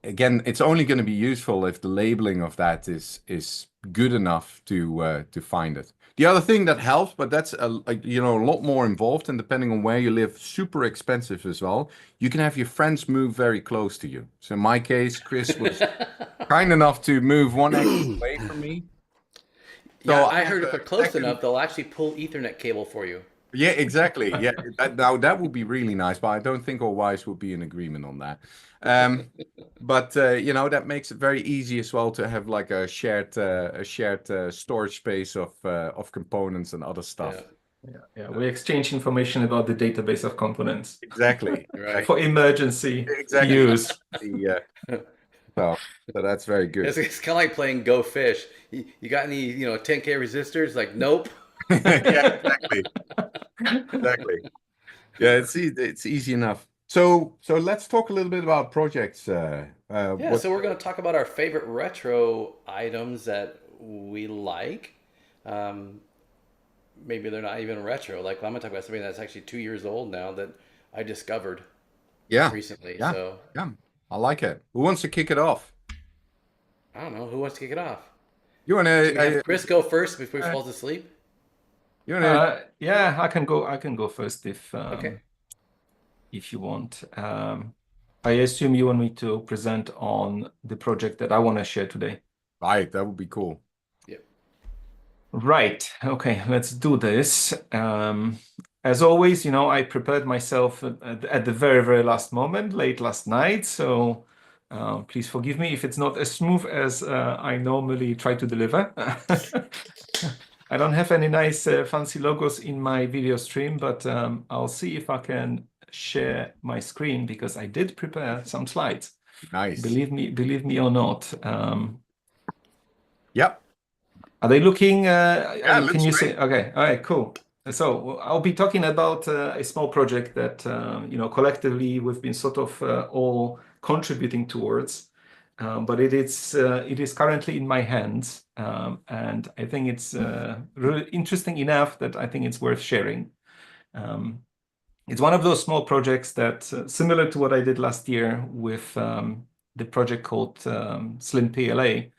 Again, it's only going to be useful if the labeling of that is good enough to find it. The other thing that helps, but that's a lot more involved, and depending on where you live, super expensive as well. You can have your friends move very close to you. So in my case, Chris was kind enough to move 1 exit away from me. So I heard if they're close enough, they'll actually pull Ethernet cable for you. Yeah, exactly. Yeah, now that would be really nice, but I don't think all wires would be in agreement on that. But that makes it very easy as well to have like a shared storage space of components and other stuff. Yeah. We exchange information about the database of components Exactly. Right. for emergency Exactly. use. So that's very good. It's kind of like playing Go Fish. You got any 10K resistors? Like, nope. Yeah, exactly. Yeah, it's easy enough. So let's talk a little bit about projects. Yeah, so we're going to talk about our favorite retro items that we like. Maybe they're not even retro. Like, I'm going to talk about something that's actually 2 years old now that I discovered recently. Yeah, So yeah, I like it. Who wants to kick it off? I don't know. Who wants to kick it off? You want Should we have to? Chris go first before he falls asleep? You want to? Yeah, I can go first Okay. if you want. I assume you want me to present on the project that I want to share today. Right, that would be cool. Yep. Right. Okay, let's do this. As always, I prepared myself at the very, very last moment, late last night. So please forgive me if it's not as smooth as I normally try to deliver. I don't have any nice fancy logos in my video stream, but I'll see if I can share my screen because I did prepare some slides. Nice. Believe me or not. Yep. Are they looking? Can you see? Okay. All right. Cool. So I'll be talking about a small project that collectively we've been sort of all contributing towards, but it is currently in my hands, and I think it's really interesting enough that I think it's worth sharing. It's one of those small projects that, similar to what I did last year with the project called Slim PLA.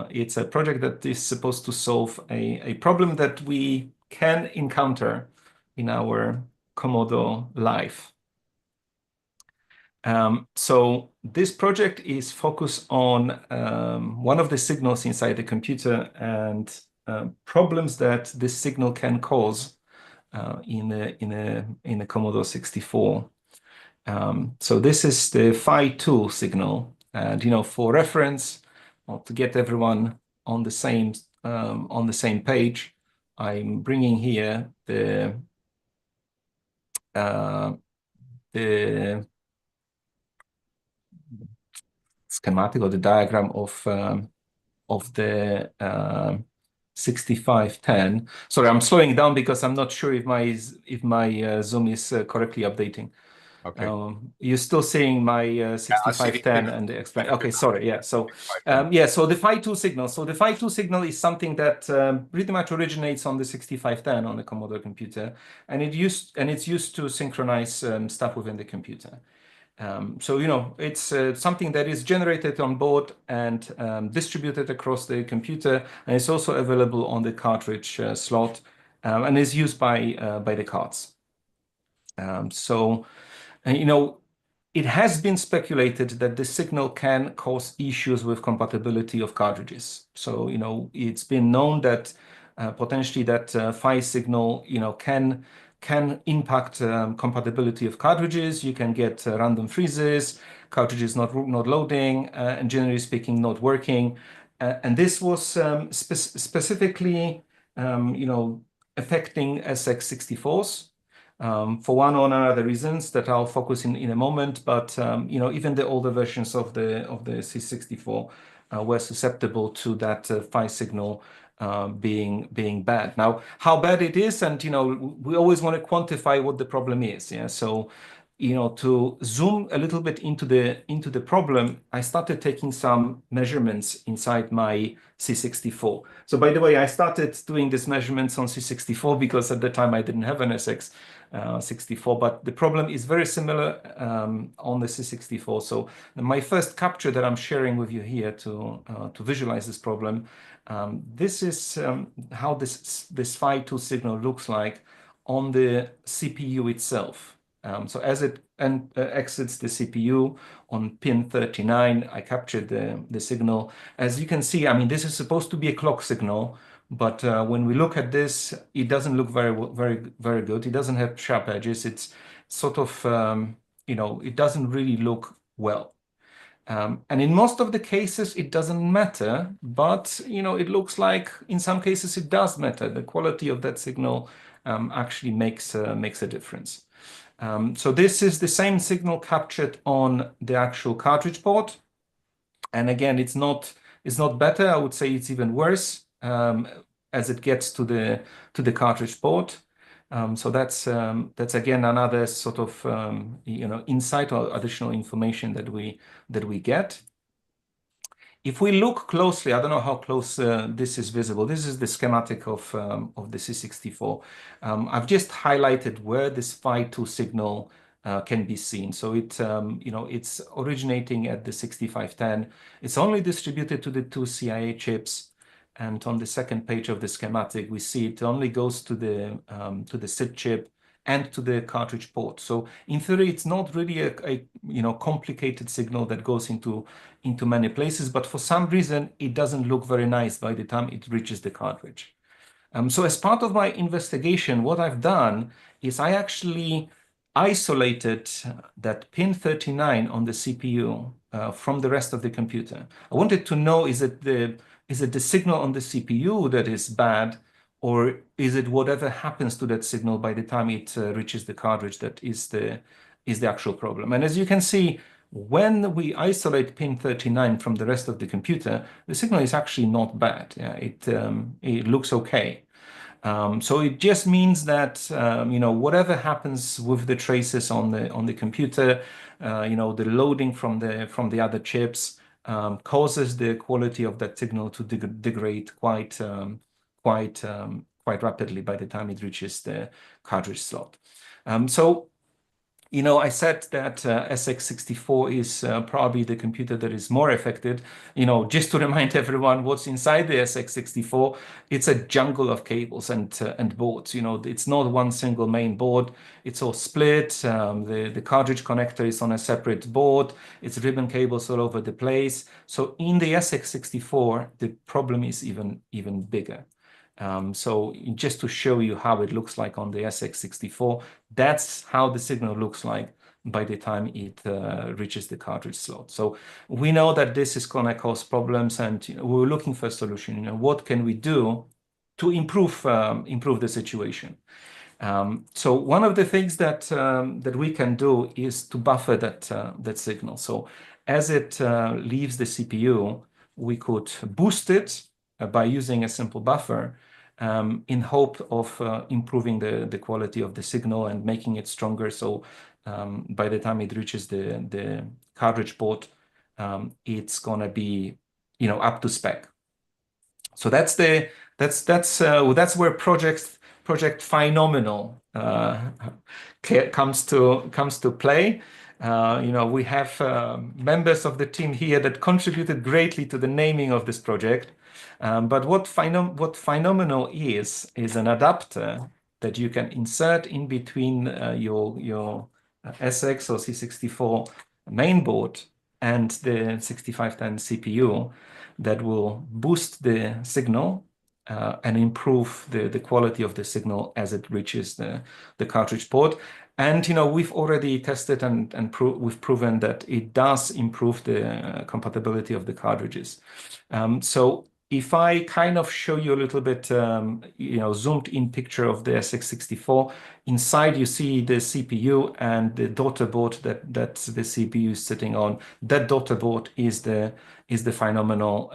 It's a project that is supposed to solve a problem that we can encounter in our Commodore life. So this project is focused on one of the signals inside the computer and problems that this signal can cause in a Commodore 64. So this is the Phi2 signal, and for reference, or to get everyone on the same page, I'm bringing here the schematic or the diagram of the 6510. Sorry, I'm slowing down because I'm not sure if my Zoom is correctly updating. Okay. You're still seeing my 6510 and the explain. Okay, sorry. Yeah. So so the Phi2 signal. So the Phi2 signal is something that pretty much originates on the 6510 on the Commodore computer, and it's used to synchronize stuff within the computer. So it's something that is generated on board and distributed across the computer, and it's also available on the cartridge slot, and is used by the cards. It has been speculated that the signal can cause issues with compatibility of cartridges. So, it's been known that potentially that Phi signal, can impact compatibility of cartridges. You can get random freezes, cartridges not loading, and generally speaking, not working. And this was specifically, affecting SX64s. For one or another reasons that I'll focus in a moment, but even the older versions of the C64 were susceptible to that Phi signal being bad. Now, how bad it is, and we always want to quantify what the problem is. Yeah, so to zoom a little bit into the problem, I started taking some measurements inside my C64. So by the way, I started doing these measurements on C64 because at the time I didn't have an SX64, but the problem is very similar on the C64. So my first capture that I'm sharing with you here to visualize this problem, this is how this Phi2 signal looks like on the CPU itself. So as it exits the CPU on pin 39, I captured the signal. As you can see, I mean, this is supposed to be a clock signal, But when we look at this, it doesn't look very good. It doesn't have sharp edges. It's sort of, it doesn't really look well. And in most of the cases, it doesn't matter, but it looks like in some cases it does matter. The quality of that signal actually makes a difference. So this is the same signal captured on the actual cartridge port, and again, it's not better. I would say it's even worse as it gets to the cartridge port. So that's again another sort of insight or additional information that we get. If we look closely, I don't know how close this is visible. This is the schematic of the C64. I've just highlighted where this Phi2 signal can be seen. So it's originating at the 6510. It's only distributed to the two CIA chips. And on the second page of the schematic, we see it only goes to the SID chip and to the cartridge port. So in theory, it's not really a complicated signal that goes into many places, but for some reason, it doesn't look very nice by the time it reaches the cartridge. So as part of my investigation, what I've done is I actually isolated that pin 39 on the CPU from the rest of the computer. I wanted to know, is it the signal on the CPU that is bad, or is it whatever happens to that signal by the time it reaches the cartridge that is the actual problem? And as you can see, when we isolate pin 39 from the rest of the computer, the signal is actually not bad. Yeah, it looks okay. So it just means that whatever happens with the traces on the computer, the loading from the other chips causes the quality of that signal to degrade quite rapidly by the time it reaches the cartridge slot. I said that SX64 is probably the computer that is more affected. Just to remind everyone what's inside the SX64, it's a jungle of cables and boards. It's not one single main board. It's all split. The cartridge connector is on a separate board. It's ribbon cables all over the place. So in the SX64, the problem is even bigger. So just to show you how it looks like on the SX64, that's how the signal looks like by the time it reaches the cartridge slot. So we know that this is going to cause problems, and we're looking for a solution. What can we do to improve the situation? So one of the things that we can do is to buffer that signal. So as it leaves the CPU, we could boost it by using a simple buffer in hope of improving the quality of the signal and making it stronger. So by the time it reaches the cartridge port, it's gonna be up to spec. So that's where Project Phenomenal comes to play. We have members of the team here that contributed greatly to the naming of this project. But what Phenomenal is an adapter that you can insert in between your SX or C64 mainboard and the 6510 CPU that will boost the signal and improve the quality of the signal as it reaches the cartridge port. And we've already tested and we've proven that it does improve the compatibility of the cartridges. So if I kind of show you a little bit, zoomed in picture of the SX64, inside you see the CPU and the daughter board that the CPU is sitting on. That daughter board is the Phenomenal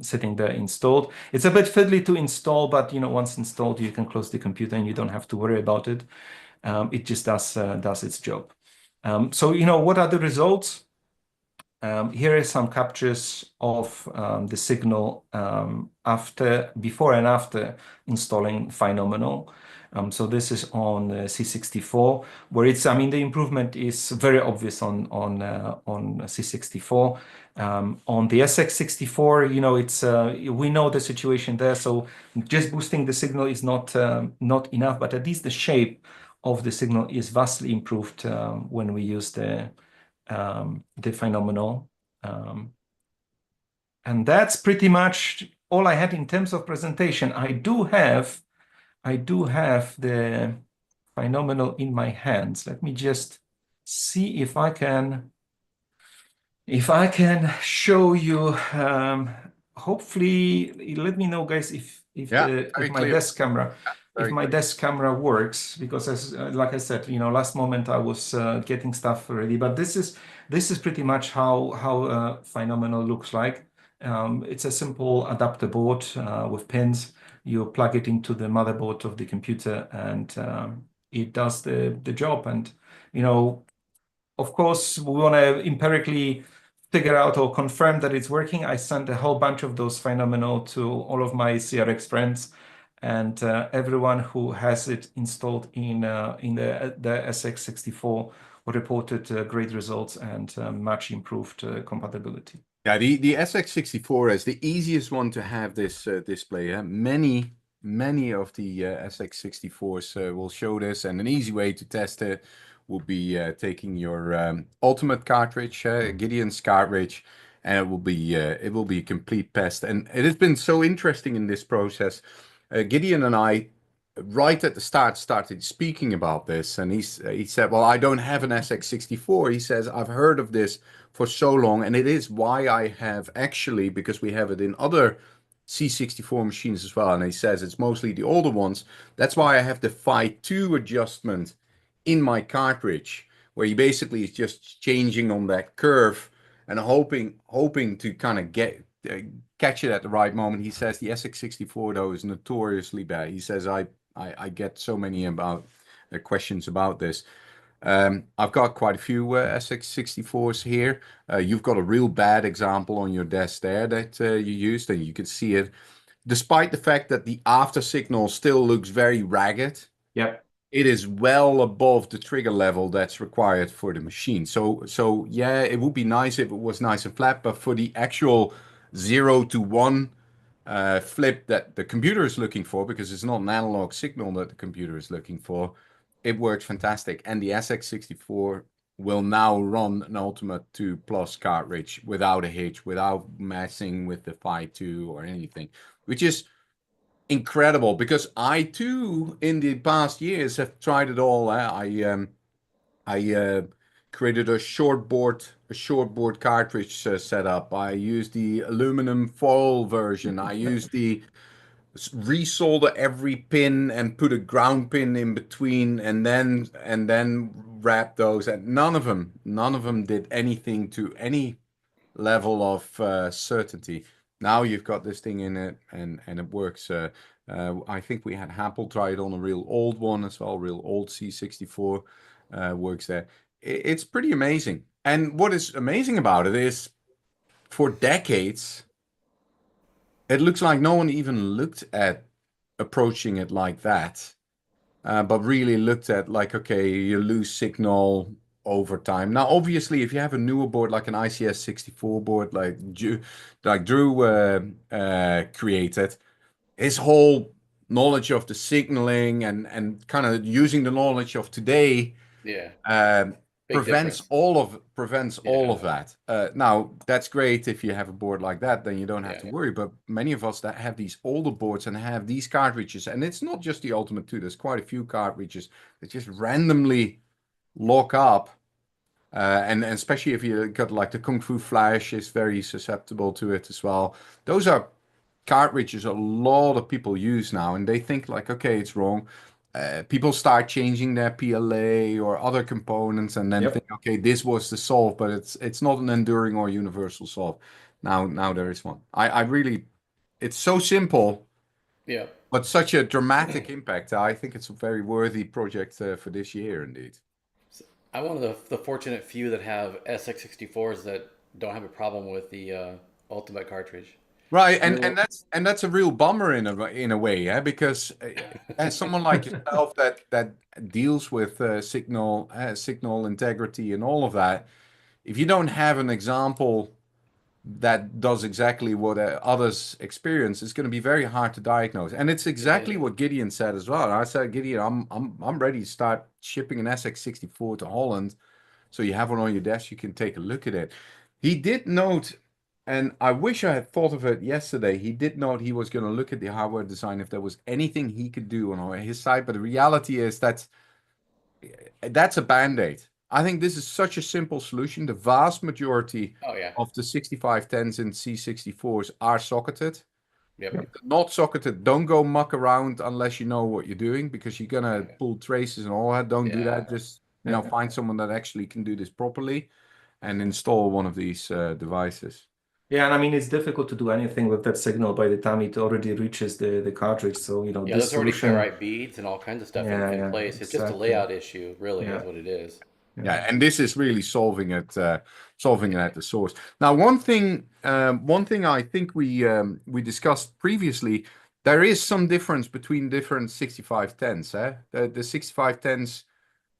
sitting there installed. It's a bit fiddly to install, but once installed, you can close the computer and you don't have to worry about it. It just does its job. So what are the results? Here are some captures of the signal before and after installing Phenomenal. So this is on C64, where the improvement is very obvious on C64. On the SX64, we know the situation there. So just boosting the signal is not enough, but at least the shape of the signal is vastly improved when we use the Phenomenal. And that's pretty much all I had in terms of presentation. I do have the phenomenal in my hands. Let me just see if I can show you. Hopefully, let me know, guys, if Yeah, if very my clear. desk camera Very clear. desk camera works, because as like I said, last moment I was getting stuff ready. But this is pretty much how phenomenal looks like. It's a simple adapter board with pins. You plug it into the motherboard of the computer, and it does the job. And of course, we want to empirically figure out or confirm that it's working. I sent a whole bunch of those phenomenal to all of my CRX friends, and everyone who has it installed in the SX64 reported great results and much improved compatibility. Yeah, the SX64 is the easiest one to have this display. Many of the SX64s will show this, and an easy way to test it will be taking your Ultimate cartridge, Gideon's cartridge, and it will be a complete test. And it has been so interesting in this process. Gideon and I, right at the start, started speaking about this, and he said, "Well, I don't have an SX64." He says, "I've heard of this for so long, and it is why I have actually, because we have it in other C64 machines as well." And he says it's mostly the older ones. That's why I have the Phi 2 adjustment in my cartridge, where he basically is just changing on that curve and hoping to kind of catch it at the right moment. He says the SX64 though is notoriously bad. He says I get so many about questions about this. I've got quite a few SX64s here. You've got a real bad example on your desk there that you used, and you can see it. Despite the fact that the after signal still looks very ragged, Yep. it is well above the trigger level that's required for the machine. So yeah, it would be nice if it was nice and flat, but for the actual 0 to 1 flip that the computer is looking for, because it's not an analog signal that the computer is looking for, it works fantastic. And the SX64 will now run an Ultima 2 Plus cartridge without a hitch, without messing with the Phi 2 or anything, which is incredible, because I too in the past years have tried it all. I created a shortboard cartridge setup. I used the aluminum foil version. I used the resolder every pin and put a ground pin in between, and then wrap those. And none of them did anything to any level of certainty. Now you've got this thing in it, and it works. I think we had Apple try it on a real old one as well, real old C64 works there. It's pretty amazing. And what is amazing about it is, for decades, it looks like no one even looked at approaching it like that, but really looked at like, okay, you lose signal over time. Now, obviously, if you have a newer board like an ICS 64 board, like Drew created, his whole knowledge of the signaling and kind of using the knowledge of today Yeah. Big prevents difference. all of that. Now, that's great if you have a board like that, then you don't have to worry. But many of us that have these older boards and have these cartridges, and it's not just the Ultimate 2, there's quite a few cartridges that just randomly lock up. And especially if you got like the Kung Fu Flash is very susceptible to it as well. Those are cartridges a lot of people use now, and they think like, okay, it's wrong. People start changing their PLA or other components, and then think, okay, this was the solve, but it's not an enduring or universal solve. Now there is one. I really, it's so simple, Yeah. but such a dramatic impact. I think it's a very worthy project for this year, indeed. I'm one of the fortunate few that have SX64s that don't have a problem with the Ultimate cartridge. Right, and that's a real bummer in a way, yeah, because as someone like yourself that deals with signal integrity and all of that, if you don't have an example that does exactly what others experience, it's going to be very hard to diagnose. And it's exactly what Gideon said as well. I said, Gideon, I'm ready to start shipping an SX64 to Holland, so you have one on your desk, you can take a look at it. He did note, And I wish I had thought of it yesterday. He did note he was going to look at the hardware design if there was anything he could do on his side. But the reality is that's a band-aid. I think this is such a simple solution. The vast majority Oh yeah. of the 6510s and C64s are socketed. Yep. If they're not socketed, don't go muck around unless you know what you're doing, because you're gonna pull traces and all that. Don't do that. Just find someone that actually can do this properly and install one of these devices. Yeah, and I mean, it's difficult to do anything with that signal by the time it already reaches the cartridge. So, Yeah, this there's already solution, ferrite beads and all kinds of stuff in place. It's just a layout issue, really, is what it is. Yeah, and this is really solving it at the source. Now, one thing I think we discussed previously, there is some difference between different 6510s. The 6510s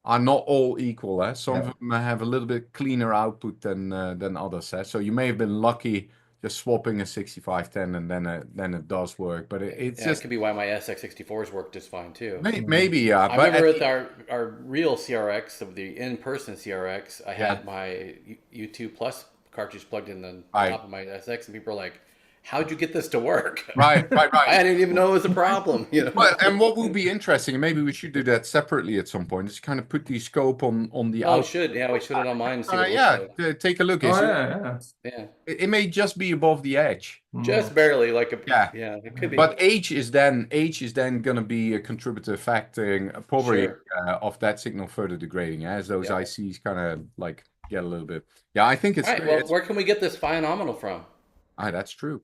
are not all equal. Some of them have a little bit cleaner output than others. So you may have been lucky just swapping a 6510 and then it does work. But it's just it could be why my SX64s work just fine too. maybe yeah. I remember with our real CRX, of the in-person CRX, I had my U2 Plus cartridge plugged in the top of my SX, and people are like, how'd you get this to work? Right. I didn't even know it was a problem. Well, and what would be interesting, and maybe we should do that separately at some point, is kind of put the scope on the we should it on mine and see what it looks like. take a look. It may just be above the edge. Just barely, like it could be. But age is then going to be a contributor factor probably of that signal further degrading as those ICs kind of like get a little bit. Yeah, I think it's right. Well, where can we get this phenomenal from? That's true.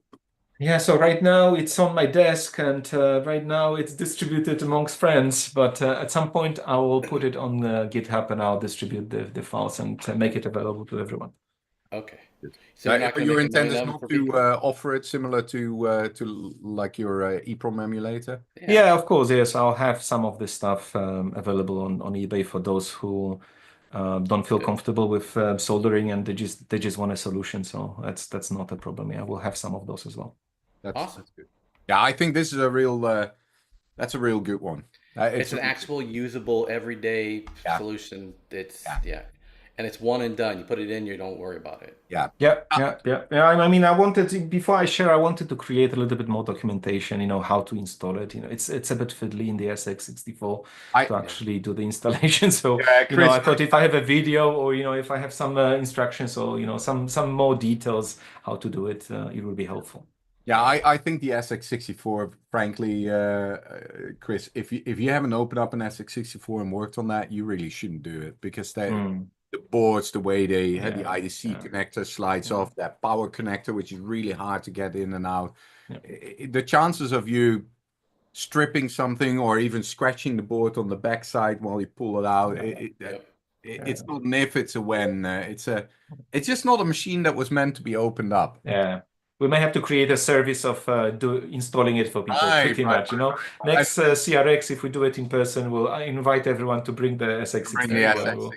Yeah, so right now it's on my desk, and right now it's distributed amongst friends. But at some point I will put it on GitHub and I'll distribute the files and make it available to everyone. Okay. So your intent is not to offer it similar to like your EEPROM emulator? Yeah, of course. Yes, I'll have some of this stuff available on eBay for those who don't feel comfortable with soldering and they just want a solution. So that's not a problem. Yeah, we'll have some of those as well. That's awesome. That's good. Yeah, I think this is a real that's a real good one. It's an actual usable everyday solution. It's and it's one and done. You put it in, you don't worry about it. Yeah. I mean, I wanted before I share, I wanted to create a little bit more documentation. How to install it. It's a bit fiddly in the SX64 to actually do the installation. So I thought if I have a video or if I have some instructions or some more details how to do it, it will be helpful. Yeah, I think the SX64, frankly, Chris, if you haven't opened up an SX64 and worked on that, you really shouldn't do it, because the boards, the way they had the IDC connector slides off, that power connector, which is really hard to get in and out. The chances of you stripping something or even scratching the board on the backside while you pull it out, it's not an if, it's a when. It's just not a machine that was meant to be opened up. Yeah. We may have to create a service of installing it for people, pretty much. Next CRX, if we do it in person, we'll invite everyone to bring the SX64.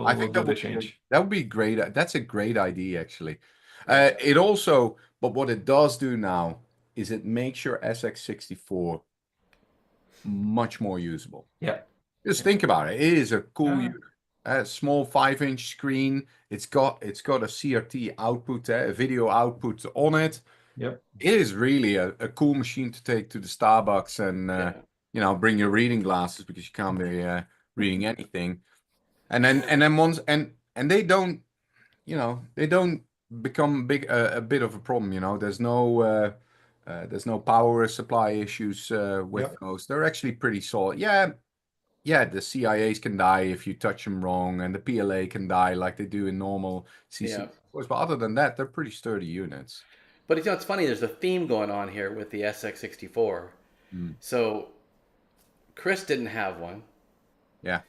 I think that would be great. That's a great idea, actually. It also, but what it does do now is it makes your SX64 much more usable. Yeah. Just think about it. It is a cool unit. A small 5-inch screen. It's got a CRT output, a video output on it. Yep. It is really a cool machine to take to the Starbucks and bring your reading glasses, because you can't be reading anything. And then once and they don't become a bit of a problem. There's no power supply issues with those. They're actually pretty solid. Yeah, the CIAs can die if you touch them wrong, and the PLA can die like they do in normal CC. But other than that, they're pretty sturdy units. But it's funny, there's a theme going on here with the SX64. So Chris didn't have one. Yeah.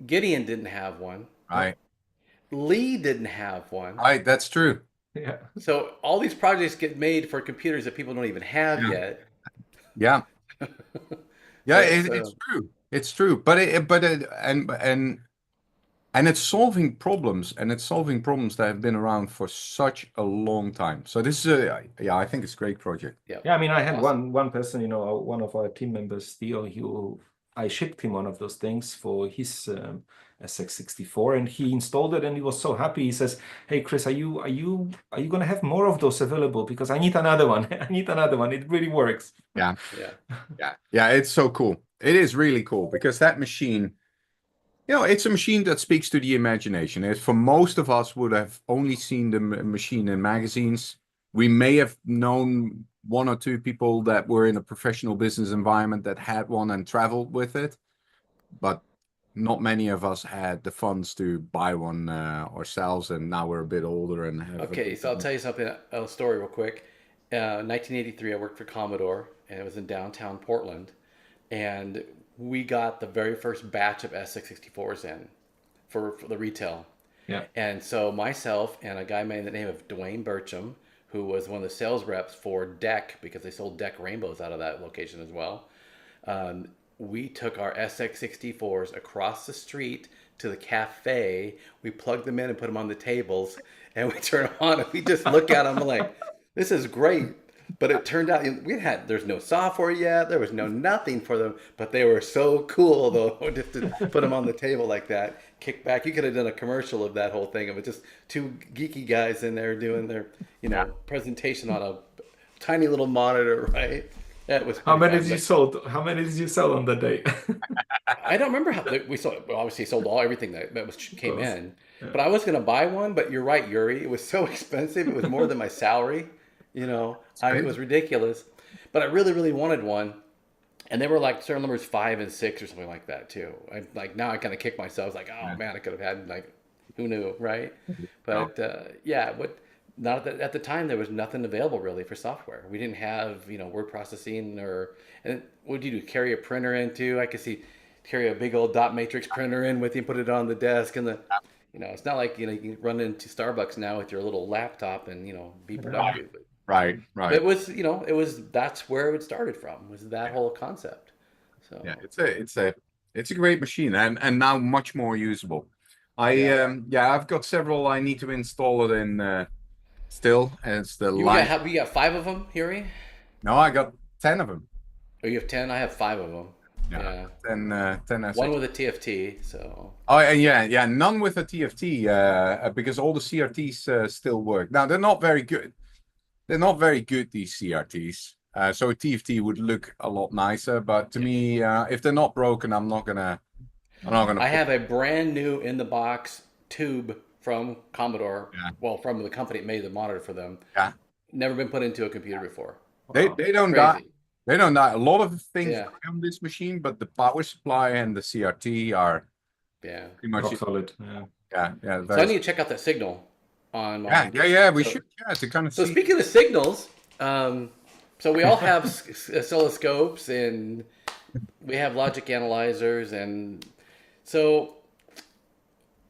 Gideon didn't have one. Right. Lee didn't have one. Right, that's true. Yeah. So all these projects get made for computers that people don't even have yet. Yeah. Yeah, it's true. It's true, but it's solving problems, and it's solving problems that have been around for such a long time. So this is I think it's a great project. Yeah. I mean, I had one person, one of our team members, Theo, I shipped him one of those things for his SX64, and he installed it, and he was so happy. He says, "Hey, Chris, are you going to have more of those available? Because I need another one. I need another one. It really works." Yeah. Yeah. Yeah. It's so cool. It is really cool because that machine, it's a machine that speaks to the imagination. For most of us would have only seen the machine in magazines. We may have known one or two people that were in a professional business environment that had one and traveled with it, but not many of us had the funds to buy one ourselves. And now we're a bit older and have. Okay, so I'll tell you something, a story real quick. 1983, I worked for Commodore, and it was in downtown Portland, and we got the very first batch of SX64s in for the retail. Yeah. And so myself and a guy by the name of Dwayne Burcham, who was one of the sales reps for DEC, because they sold DEC Rainbows out of that location as well, we took our SX64s across the street to the cafe. We plugged them in and put them on the tables, and we turn them on, and we just look at them like, this is great. But it turned out there's no software yet. There was nothing for them, but they were so cool though, just to put them on the table like that, kick back. You could have done a commercial of that whole thing. It was just two geeky guys in there doing their, presentation on a tiny little monitor, right? That was How many fun, did you sold? How many did you sell on that day? I don't remember how we sold. We obviously sold everything that came in. Yeah. But I was going to buy one. But you're right, Yuri. It was so expensive. It was more than my salary. It was ridiculous. But I really, really wanted one. And they were like certain numbers 5 and 6 or something like that too. Now I kind of kick myself. I was like, oh man, I could have had who knew, right? But not at the time there was nothing available really for software. We didn't have word processing and what do you do? Carry a printer into? I could carry a big old dot matrix printer in with you, put it on the desk, and it's not like you can run into Starbucks now with your little laptop and be productive. Right. But it was that's where it started from, was that whole concept. So yeah, it's a great machine and now much more usable. I've got several I need to install it in. Still, it's the you got 5 of them, Yuri? No, I got 10 of them. Oh, you have 10? I have 5 of them. Yeah. 10 one with a TFT, so. Oh, yeah. None with a TFT, because all the CRTs still work. Now, they're not very good. They're not very good, these CRTs. So a TFT would look a lot nicer, but to me, if they're not broken, I'm not gonna. I have a brand new in the box tube from Commodore, from the company that made the monitor for them. Yeah. Never been put into a computer before. They don't die. They don't die. A lot of things on this machine, but the power supply and the CRT are pretty much solid. Yeah. So I need to check out that signal on my. We should to kind of. So speaking of signals, so we all have oscilloscopes and we have logic analyzers, and so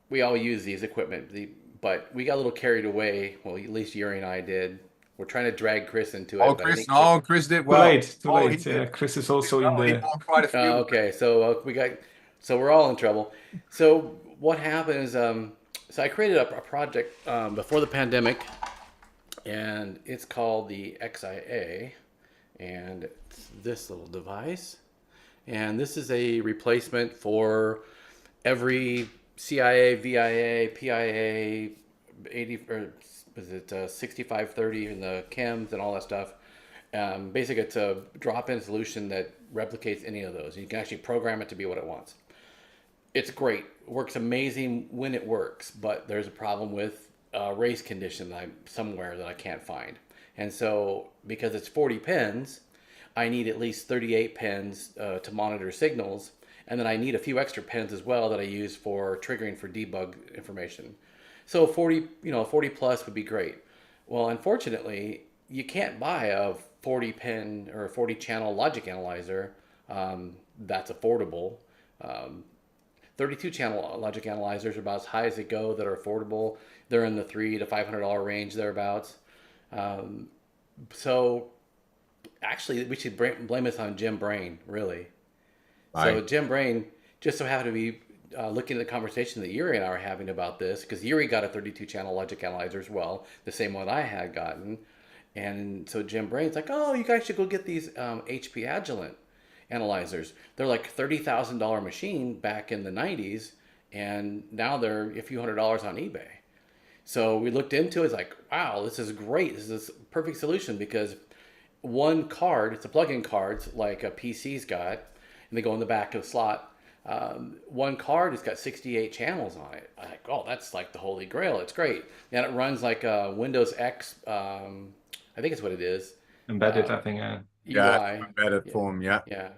we all use these equipment, but we got a little carried away. Well, at least Yuri and I did. We're trying to drag Chris into it. Chris did well. Too late. Yeah, Chris is also in the. Quite a few. Okay, so we're all in trouble. So what happened is, so I created a project before the pandemic, and it's called the XIA, and it's this little device, and this is a replacement for every CIA, VIA, PIA, 80 or was it 6530 and the chems and all that stuff. Basically, it's a drop-in solution that replicates any of those. You can actually program it to be what it wants. It's great. It works amazing when it works, but there's a problem with a race condition somewhere that I can't find. And so, because it's 40 pins, I need at least 38 pins to monitor signals. And then I need a few extra pins as well that I use for triggering for debug information. So 40 plus would be great. Well, unfortunately, you can't buy a 40 pin or a 40 channel logic analyzer that's affordable. 32 channel logic analyzers are about as high as they go that are affordable. They're in the $300 to $500 range thereabouts. So actually, we should blame this on Jim Brain, really. So Jim Brain just so happened to be looking at the conversation that Yuri and I were having about this, because Yuri got a 32-channel logic analyzer as well, the same one I had gotten. And so Jim Brain's like, oh, you guys should go get these HP Agilent analyzers. They're like $30,000 machine back in the 90s, and now they're a few $100s on eBay. So we looked into it. It's like, wow, this is great. This is a perfect solution because one card, it's a plug-in cards like a PC's got, and they go in the back of the slot. One card has got 68 channels on it. I'm like, oh, that's like the holy grail. It's great. And it runs like a Windows X, I think it's what it is. Embedded, I think. Yeah, UI. embedded form, yeah. Yeah.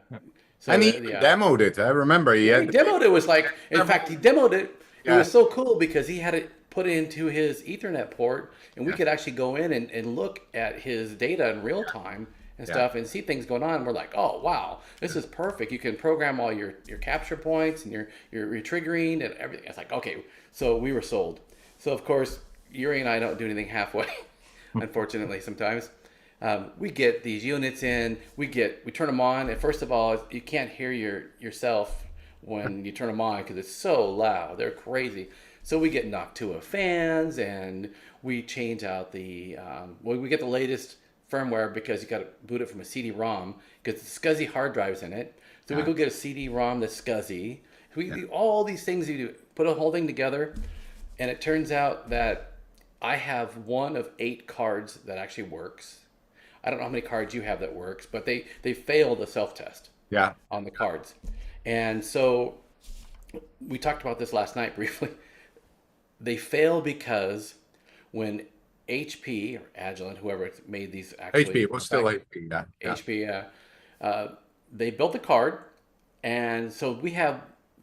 So And he even demoed it. I remember he yeah, had he demoed it. It was like, in fact, he demoed it. It Yeah. was so cool because he had it put into his Ethernet port, and we could actually go in and look at his data in real time and stuff and see things going on. We're like, oh, wow, this is perfect. You can program all your capture points and your triggering and everything. It's like, okay, so we were sold. So, of course, Yuri and I don't do anything halfway, unfortunately, sometimes. We get these units in, we turn them on, and first of all, you can't hear yourself when you turn them on because it's so loud. They're crazy. So we get Noctua fans, and we change out the, we get the latest firmware because you got to boot it from a CD-ROM because the SCSI hard drive's in it. So we go get a CD-ROM that's SCSI. We do all these things. You do put a whole thing together, and it turns out that I have one of 8 cards that actually works. I don't know how many cards you have that works, but they failed the self-test on the cards. And so we talked about this last night briefly. They fail because when HP or Agilent, whoever made these actually... HP, it was still HP, yeah. HP, they built the card, and so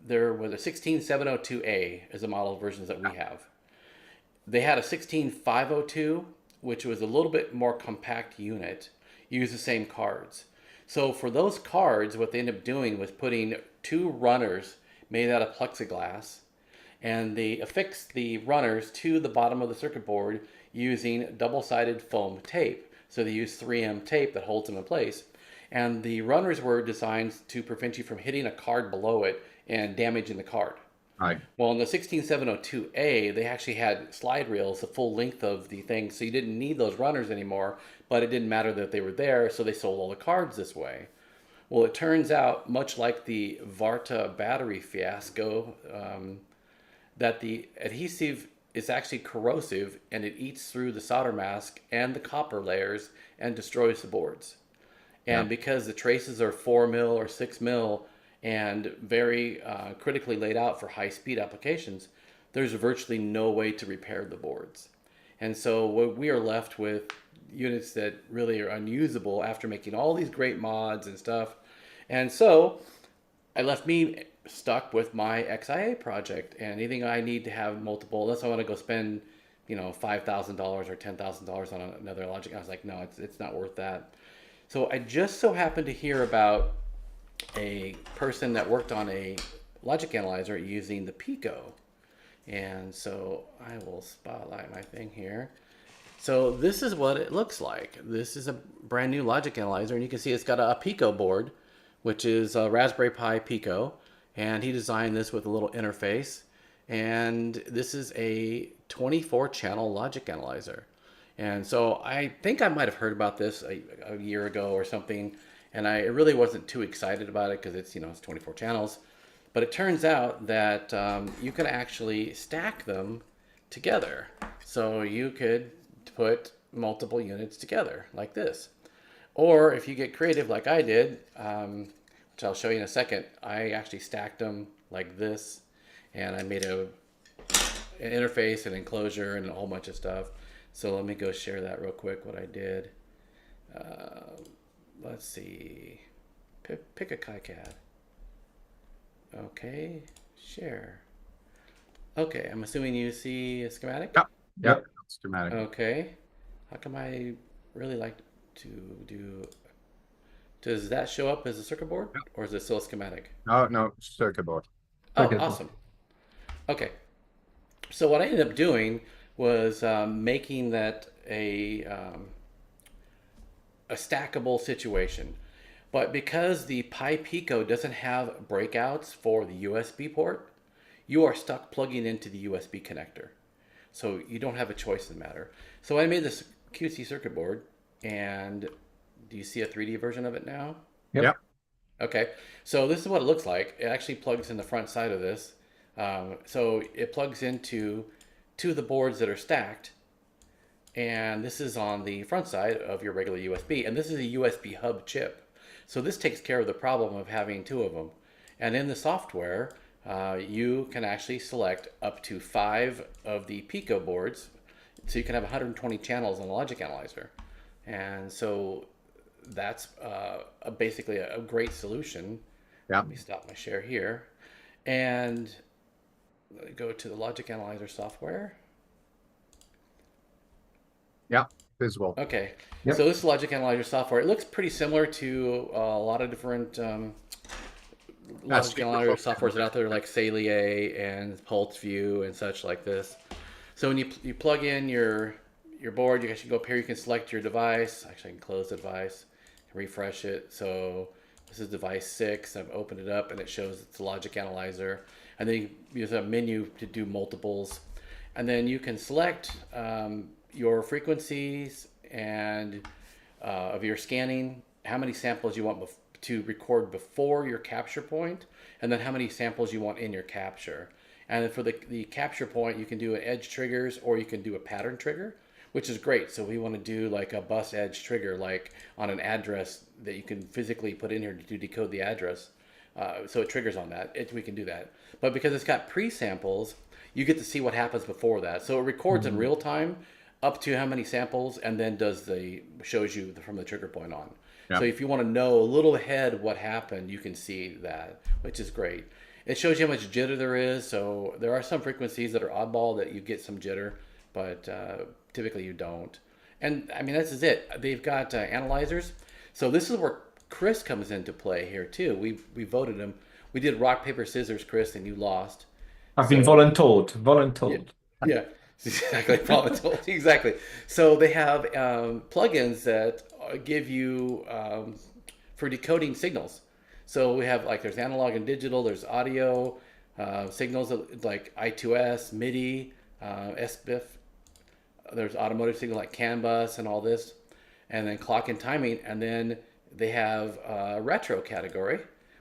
there was a 16702A as the model versions that we have. They had a 16502, which was a little bit more compact unit, used the same cards. So for those cards, what they ended up doing was putting 2 runners made out of plexiglass, and they affixed the runners to the bottom of the circuit board using double-sided foam tape. So they use 3M tape that holds them in place. And the runners were designed to prevent you from hitting a card below it and damaging the card. Right. Well, in the 16702A, they actually had slide rails the full length of the thing, so you didn't need those runners anymore, but it didn't matter that they were there, so they sold all the cards this way. Well, it turns out, much like the Varta battery fiasco, that the adhesive is actually corrosive, and it eats through the solder mask and the copper layers and destroys the boards. And because the traces are 4 mil or 6 mil, and very critically laid out for high-speed applications, there's virtually no way to repair the boards. And so we are left with units that really are unusable after making all these great mods and stuff. And so I left me stuck with my XIA project, and anything I need to have multiple, unless I want to go spend, $5,000 or $10,000 on another logic. I was like, no, it's not worth that. So I just so happened to hear about a person that worked on a logic analyzer using the Pico. And so I will spotlight my thing here. So this is what it looks like. This is a brand new logic analyzer, and you can see it's got a Pico board, which is a Raspberry Pi Pico. And he designed this with a little interface. And this is a 24-channel logic analyzer. And so I think I might have heard about this a year ago or something. And I really wasn't too excited about it because it's 24 channels. But it turns out that you can actually stack them together. So you could put multiple units together like this. Or if you get creative like I did, which I'll show you in a second, I actually stacked them like this. And I made an interface, an enclosure, and a whole bunch of stuff. So let me go share that real quick, what I did. Let's see, pick a KiCad. Okay, share. Okay, I'm assuming you see a schematic? Yep. Schematic. Okay, how come I really like to do, does that show up as a circuit board or is it still a schematic? No, circuit board. Oh, awesome. Okay, so what I ended up doing was making that a stackable situation. But because the Pi Pico doesn't have breakouts for the USB port, you are stuck plugging into the USB connector. So you don't have a choice in the matter. So I made this QC circuit board, and do you see a 3D version of it now? Yep. Okay, so this is what it looks like. It actually plugs in the front side of this. So it plugs into two of the boards that are stacked, and this is on the front side of your regular USB, and this is a USB hub chip. So this takes care of the problem of having two of them. And in the software, you can actually select up to 5 of the Pico boards, so you can have 120 channels on the logic analyzer. And so that's basically a great solution. Yeah. Let me stop my share here. And go to the logic analyzer software. Yeah, visible. Okay, Yep. so this logic analyzer software, it looks pretty similar to a lot of different logic analyzer softwares that are out there, like Salier and Pulse View and such like this. So when you plug in your board, you actually go up here, you can select your device. Actually, I can close the device, refresh it. So this is device 6. I've opened it up and it shows it's a logic analyzer. And then you use a menu to do multiples. And then you can select your frequencies and of your scanning, how many samples you want to record before your capture point, and then how many samples you want in your capture. And for the capture point, you can do an edge triggers or you can do a pattern trigger, which is great. So we want to do like a bus edge trigger, like on an address that you can physically put in here to decode the address. So it triggers on that. We can do that. But because it's got pre-samples, you get to see what happens before that. So it records in real time up to how many samples, and then shows you from the trigger point on. Yeah. So if you want to know a little ahead what happened, you can see that, which is great. It shows you how much jitter there is. So there are some frequencies that are oddball that you get some jitter, but typically you don't. And I mean, this is it. They've got analyzers. So this is where Chris comes into play here too. We voted him. We did rock, paper, scissors, Chris, and you lost. I've been voluntold. Yeah, exactly. Exactly. So they have plugins that give you for decoding signals. So we have there's analog and digital, there's audio signals like I2S, MIDI, SBIF. There's automotive signal like CAN bus and all this, and then clock and timing, and then they have a retro category,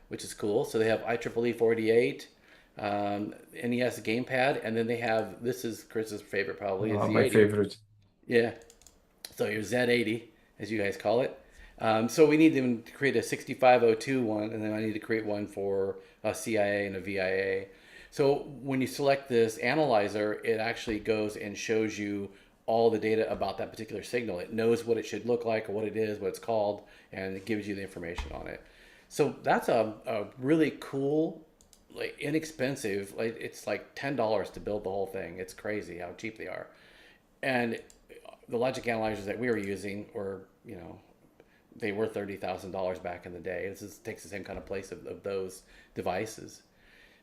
which is cool. So they have IEEE 488. NES gamepad, and then they have, this is Chris's favorite probably, is the My 80. favorite. Yeah, so your Z80 as you guys call it. So we need to create a 6502 one, and then I need to create one for a CIA and a VIA. So when you select this analyzer, it actually goes and shows you all the data about that particular signal. It knows what it should look like or what it is, what it's called, and it gives you the information on it. So that's a really cool, inexpensive, it's like $10 to build the whole thing. It's crazy how cheap they are. And the logic analyzers that we were using were, they were $30,000 back in the day. This takes the same kind of place of those devices.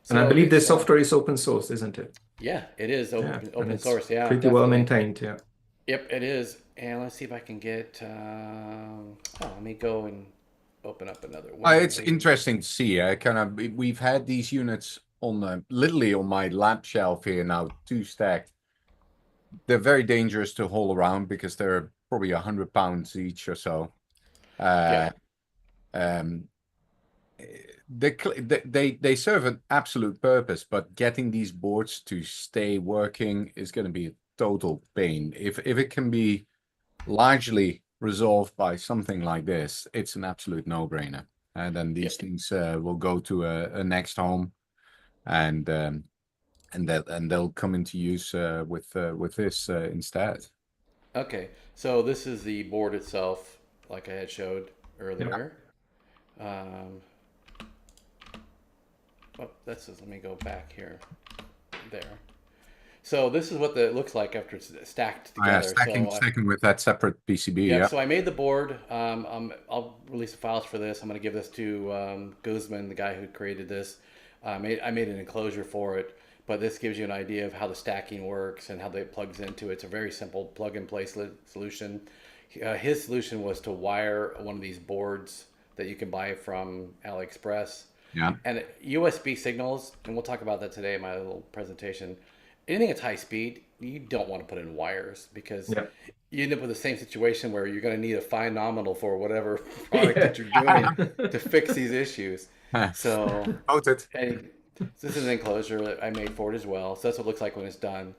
And I believe the software is open source, isn't it? Yeah, it is open it's source. Yeah, pretty well maintained. Yeah. Yep, it is. And let's see if I can get. Let me go and open up another one. It's interesting to see. We've had these units on literally on my lab shelf here now, 2 stacked. They're very dangerous to haul around because they're probably 100 pounds each or so. They serve an absolute purpose, but getting these boards to stay working is going to be a total pain. If it can be largely resolved by something like this, it's an absolute no-brainer. And then these things will go to a next home, and they'll come into use with this instead. Okay, so this is the board itself, like I had showed earlier. Let me go back here. There. So this is what it looks like after it's stacked together. Stacking with that separate PCB. Yeah. So I made the board. I'll release the files for this. I'm going to give this to Guzman, the guy who created this. I made an enclosure for it, but this gives you an idea of how the stacking works and how it plugs into it. It's a very simple plug-and-play solution. His solution was to wire one of these boards that you can buy from AliExpress. Yeah. And USB signals, and we'll talk about that today in my little presentation. Anything that's high speed, you don't want to put in wires because you end up with the same situation where you're going to need a fine nominal for whatever product that you're doing to fix these issues. So So this is an enclosure that I made for it as well. So that's what it looks like when it's done.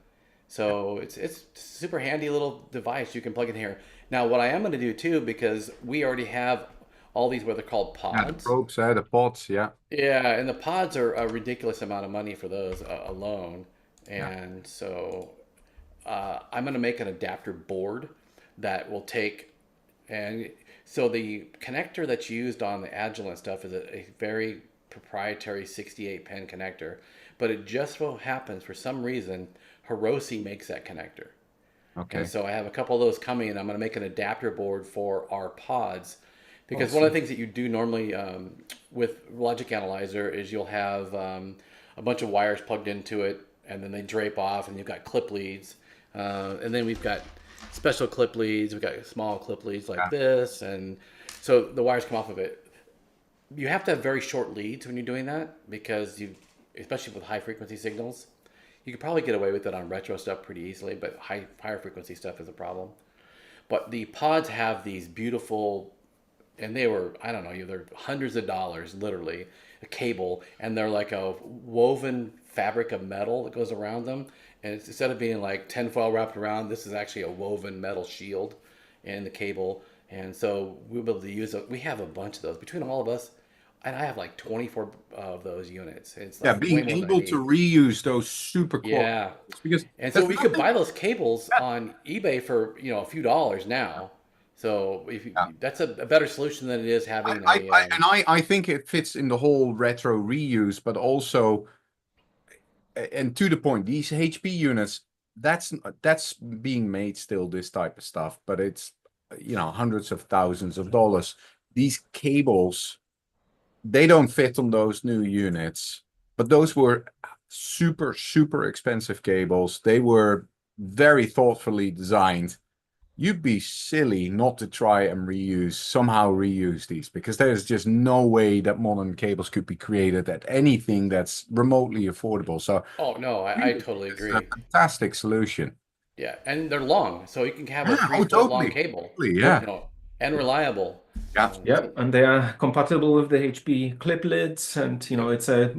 So it's super handy little device you can plug in here. Now what I am going to do too, because we already have all these what they're called Yeah, the pods. probes, the pods, yeah. Yeah, and the pods are a ridiculous amount of money for those alone. Yeah. And so I'm going to make an adapter board that will take, and so the connector that's used on the Agilent stuff is a very proprietary 68 pin connector, but it just so happens for some reason Hiroshi makes that connector. Okay. And so I have a couple of those coming, and I'm going to make an adapter board for our pods. Because one of the things that you do normally with Logic Analyzer is you'll have a bunch of wires plugged into it, and then they drape off, and you've got clip leads. And then we've got special clip leads. We've got small clip leads like this. And so the wires come off of it. You have to have very short leads when you're doing that because especially with high frequency signals, you could probably get away with it on retro stuff pretty easily, but higher frequency stuff is a problem. But the pods have these beautiful, and they were, I don't know, they're hundreds of dollars, literally, a cable, and they're like a woven fabric of metal that goes around them. And it's, instead of being like tinfoil wrapped around, this is actually a woven metal shield in the cable. And so we'll be able to use it. We have a bunch of those between all of us. And I have like 24 of those units. It's like being able to reuse those super quality. Because and so we could buy those cables on eBay for a few dollars now. So if that's a better solution than it is having I think it fits in the whole retro reuse, but also, and to the point, these HP units, that's being made still, this type of stuff, but it's hundreds of thousands of dollars. These cables, they don't fit on those new units, but those were super, super expensive cables. They were very thoughtfully designed. You'd be silly not to try and somehow reuse these, because there's just no way that modern cables could be created at anything that's remotely affordable. So, oh no, I totally agree. It's a fantastic solution. Yeah, and they're long, so you can have a 3-foot long cable. Totally, yeah. And reliable. Yeah, and they are compatible with the HP clip lids, and it's a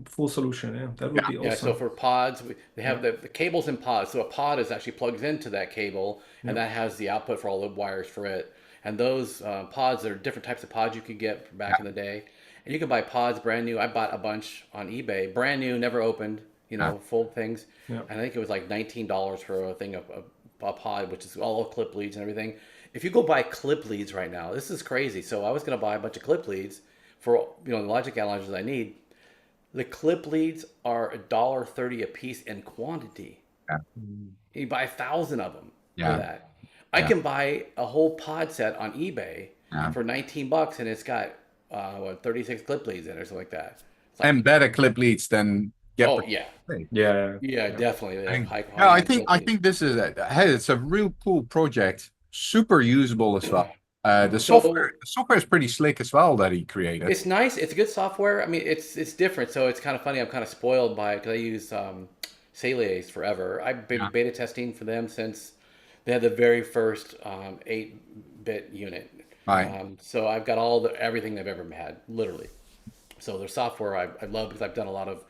full solution. Yeah, that would be awesome. Yeah, so for pods, they have the cables in pods. So a pod is actually plugs into that cable, and that has the output for all the wires for it. And those pods are different types of pods you could get back in the day. And you can buy pods brand new. I bought a bunch on eBay, brand new, never opened, full things. Yeah. And I think it was like $19 for a thing of a pod, which is all clip leads and everything. If you go buy clip leads right now, this is crazy. So I was going to buy a bunch of clip leads for the logic analyzers I need. The clip leads are $1.30 a piece in quantity. Yeah. You buy 1,000 of them for that. I can buy a whole pod set on eBay for $19, and it's got 36 clip leads in it or something like that. Like, and better clip leads than definitely. I think this is it's a real cool project. Super usable as well. The software is pretty slick as well that he created. It's nice. It's good software. I mean, it's different. So it's kind of funny. I'm kind of spoiled by it because I use Saliace forever. I've been beta testing for them since they had the very first 8-bit unit. Right. So I've got everything they've ever had, literally. So their software I love because I've done a lot of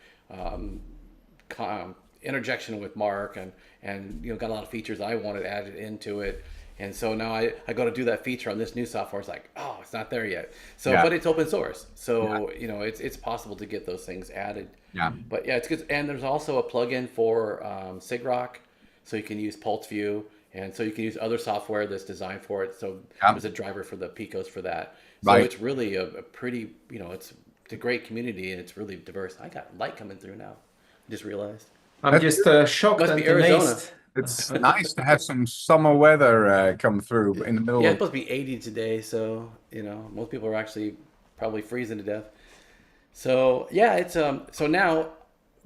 interjection with Mark and got a lot of features I wanted added into it. And so now I go to do that feature on this new software. It's like, it's not there yet. So, but it's open source. So, it's possible to get those things added. Yeah. But yeah, it's good. And there's also a plugin for SIGROC. So you can use PulseView. And so you can use other software that's designed for it. So there's a driver for the Picos for that. So it's really a pretty, it's a great community and it's really diverse. I got light coming through now. I just realized. I'm just shocked and amazed. It's nice to have some summer weather come through in the middle. Yeah, it's supposed to be 80 today, so most people are actually probably freezing to death. So yeah, it's so now,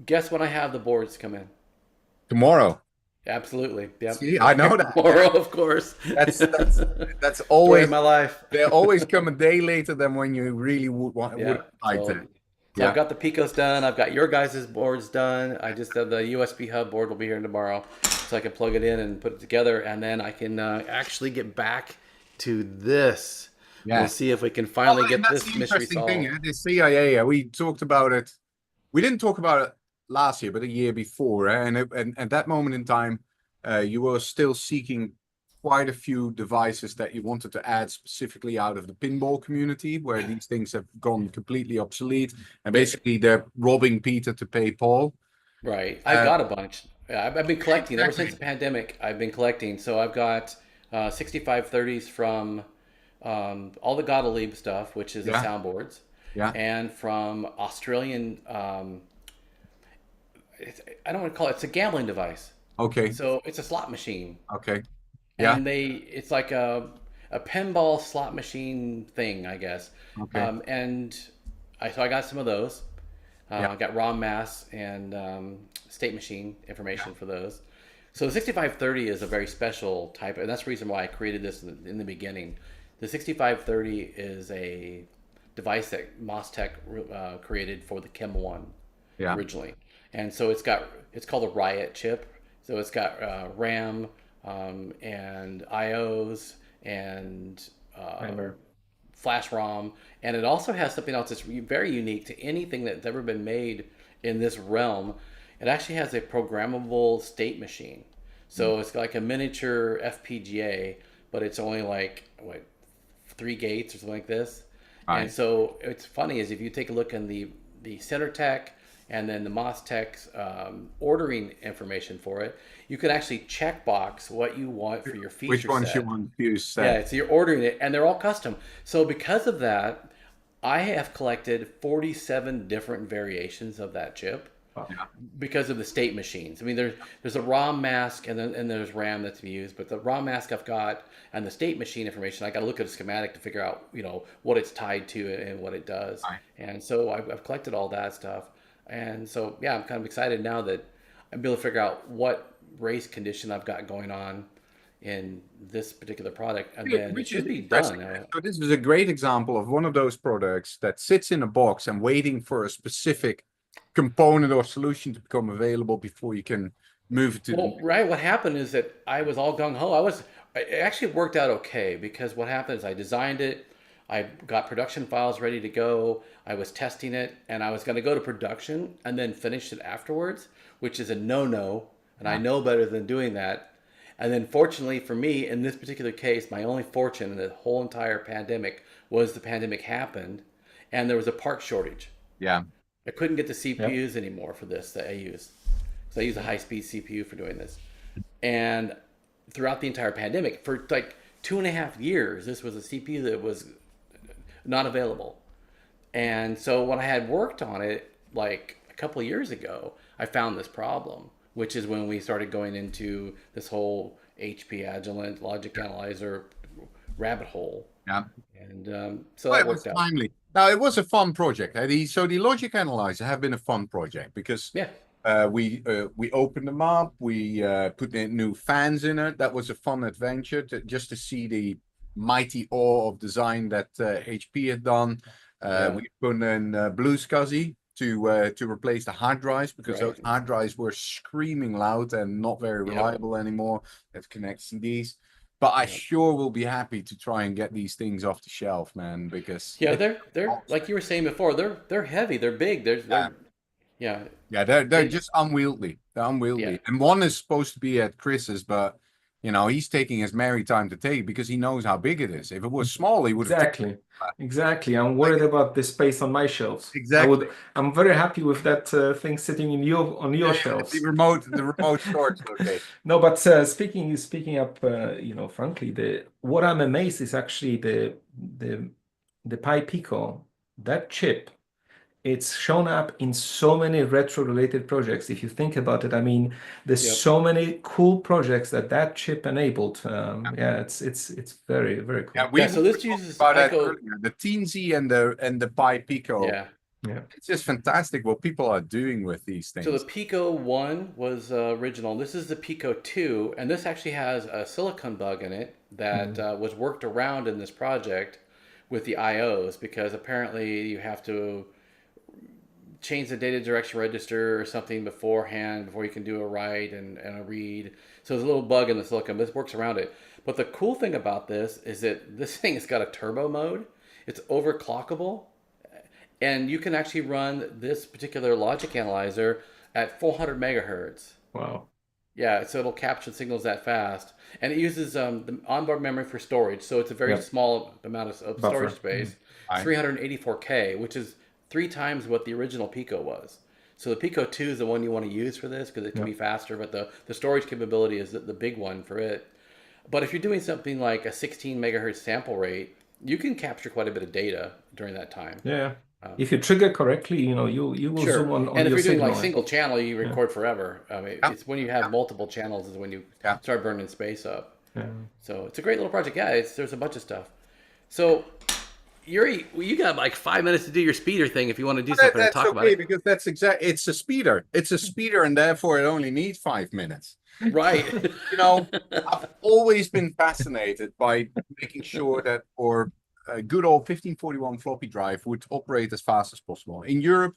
guess when I have the boards come in? Tomorrow. Absolutely. Yep. See, I know that. Tomorrow, of course. That's always my life. They always come a day later than when you really would like to. So I've got the Picos done. I've got your guys' boards done. I just have the USB hub board will be here tomorrow. So I can plug it in and put it together. And then I can actually get back to this. Yeah. We'll see if we can finally get this mystery solved. Thing, the CIA, we talked about it we didn't talk about it last year, but a year before, and at that moment in time, you were still seeking quite a few devices that you wanted to add specifically out of the pinball community, where these things have gone completely obsolete, and basically they're robbing Peter to pay Paul. Right. I've got a bunch. I've been collecting ever Exactly. since the pandemic. I've been collecting. So I've got 6530s from all the Gottlieb stuff, which is the Yeah. soundboards, Yeah. and from Australian. I don't want to call it. It's a gambling device. Okay. So it's a slot machine, Okay. Yeah. and it's like a pinball slot machine thing, I guess. Okay. And I got some of those. Yeah. I got ROM mass and state machine information for those. So the 6530 is a very special type, and that's the reason why I created this in the beginning. The 6530 is a device that MOSTech created for the Chem 1 Yeah. originally. And so it's called a RIOT chip. So it's got RAM and IOs and Timer. flash ROM, and it also has something else that's very unique to anything that's ever been made in this realm. It actually has a programmable state machine. So it's like a miniature FPGA, but it's only like 3 gates or something like this. And Right. so it's funny is if you take a look in the Center Tech and then the MOSTech's ordering information for it, you can actually checkbox what you want for your feature Which ones set. you want to use? Yeah, so you're ordering it, and they're all custom. So because of that, I have collected 47 different variations of that chip Yeah. because of the state machines. I mean, there's a ROM mask and there's RAM that's used, but the ROM mask I've got and the state machine information, I got to look at a schematic to figure out what it's tied to and what it does. Right. And so I've collected all that stuff, and so yeah, I'm kind of excited now that I'm able to figure out what race condition I've got going on in this particular product, and then it Which is should be interesting. done. So this is a great example of one of those products that sits in a box and waiting for a specific component or solution to become available before you can move it to Well, right. What happened is that I was all gung ho. It actually worked out okay because what happened is I designed it, I got production files ready to go, I was testing it, and I was going to go to production and then finish it afterwards, which is a no-no, and I know better than doing that. And then fortunately for me, in this particular case, my only fortune in the whole entire pandemic was the pandemic happened, and there was a part shortage. Yeah. I couldn't get the CPUs anymore for this that I use. So I use a high-speed CPU for doing this. And throughout the entire pandemic, for like 2.5 years, this was a CPU that was not available. And so when I had worked on it, like a couple of years ago, I found this problem, which is when we started going into this whole HP Agilent logic analyzer rabbit hole. Yeah. And so Well, that it was worked out. timely. Now it was a fun project. So the logic analyzer have been a fun project because Yeah. we opened them up. We put in new fans in it. That was a fun adventure just to see the mighty awe of design that HP had done. We put in Blue SCSI to replace the hard drives because those hard drives were screaming loud and not very reliable anymore. Let's connect CDs. But I sure will be happy to try and get these things off the shelf, man, because they're like you were saying before, they're heavy, they're big, they're just unwieldy. They're unwieldy. Yeah. And one is supposed to be at Chris's, but he's taking his merry time to take because he knows how big it is. If it was small, he would have Exactly. I'm worried about the space on my shelves. Exactly. I'm very happy with that thing sitting on your shelves. The remote storage location. No, but speaking up, frankly, what I'm amazed is actually the Pi Pico, that chip. It's shown up in so many retro-related projects. If you think about it, I mean, there's so many cool projects that chip enabled. It's very, very cool. So this uses about that Pico. earlier. The Teensy and the Pi Pico. Yeah. It's just fantastic what people are doing with these things. So the Pico 1 was original. This is the Pico 2, and this actually has a silicon bug in it that was worked around in this project with the IOs because apparently you have to change the data direction register or something beforehand before you can do a write and a read. So there's a little bug in the silicon, but this works around it. But the cool thing about this is that this thing has got a turbo mode. It's overclockable. and you can actually run this particular logic analyzer at 400 megahertz. Wow. Yeah, so it'll capture signals that fast, and it uses the onboard memory for storage. So it's a very Yep. small amount of Buffer. storage space. Right. 384K, which is 3 times what the original Pico was. So the Pico 2 is the one you want to use for this because it can be faster, but the storage capability is the big one for it. But if you're doing something like a 16 megahertz sample rate, you can capture quite a bit of data during that time. Yeah. If you trigger correctly, you will Sure. zoom on And if your you're doing signal. like single channel, you record forever. I mean, Yeah. it's when you have multiple channels is when you Yeah. start burning space up. Yeah. So it's a great little project. Yeah, there's a bunch of stuff. So Yuri, you got like 5 minutes to do your speeder thing if you want to do something and That's talk about okay it. because that's exactly. It's a speeder. It's a speeder, and therefore it only needs 5 minutes. Right. You know, I've always been fascinated by making sure that a good old 1541 floppy drive would operate as fast as possible. In Europe,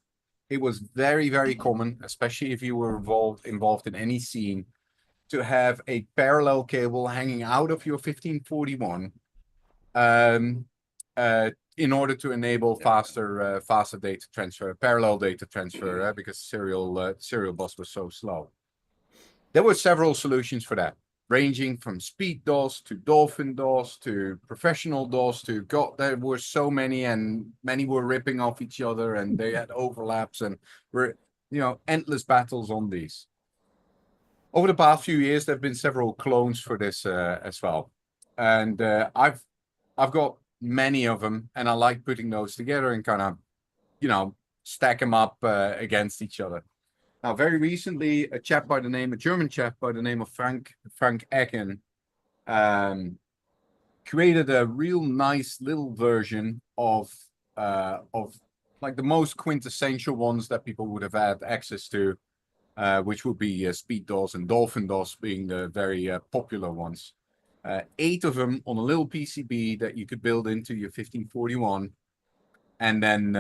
it was very, very common, especially if you were involved in any scene, to have a parallel cable hanging out of your 1541 in order to enable faster data transfer, parallel data transfer, because serial bus was so slow. There were several solutions for that, ranging from speed DOS to Dolphin DOS to professional DOS to God. There were so many, and many were ripping off each other, and they had overlaps, and were endless battles on these. Over the past few years, there have been several clones for this as well, and I've got many of them, and I like putting those together and kind of stack them up against each other. Now, very recently, a German chap by the name of Frank Ecken, created a real nice little version of like the most quintessential ones that people would have had access to, which would be Speed DOS and Dolphin DOS being the very popular ones. 8 of them on a little PCB that you could build into your 1541. And then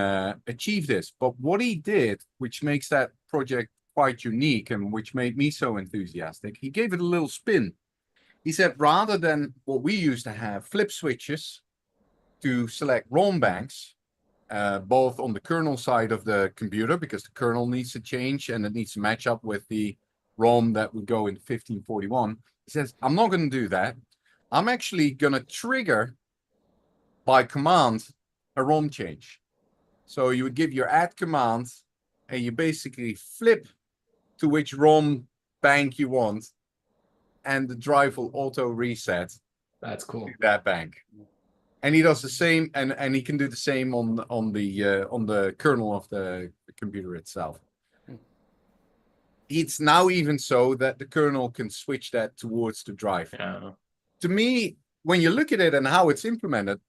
achieve this. But what he did, which makes that project quite unique and which made me so enthusiastic, he gave it a little spin. He said, rather than what we used to have, flip switches to select ROM banks, both on the kernel side of the computer, because the kernel needs to change and it needs to match up with the ROM that would go in 1541. He says, I'm not going to do that. I'm actually going to trigger by command a ROM change. So you would give your add command and you basically flip to which ROM bank you want, and the drive will auto reset. That's cool. To that bank. And he does the same, and he can do the same on the kernel of the computer itself. It's now even so that the kernel can switch that towards the drive. Yeah. To me, when you look at it and how it's implemented,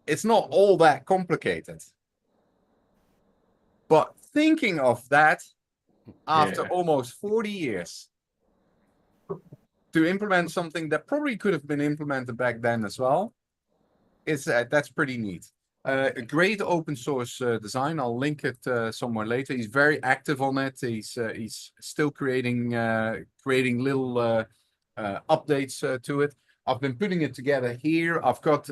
it's not all that complicated. But thinking of that after almost 40 years to implement something that probably could have been implemented back then as well, that's pretty neat. A great open source design. I'll link it somewhere later. He's very active on it. He's still creating little updates to it. I've been putting it together here. I've got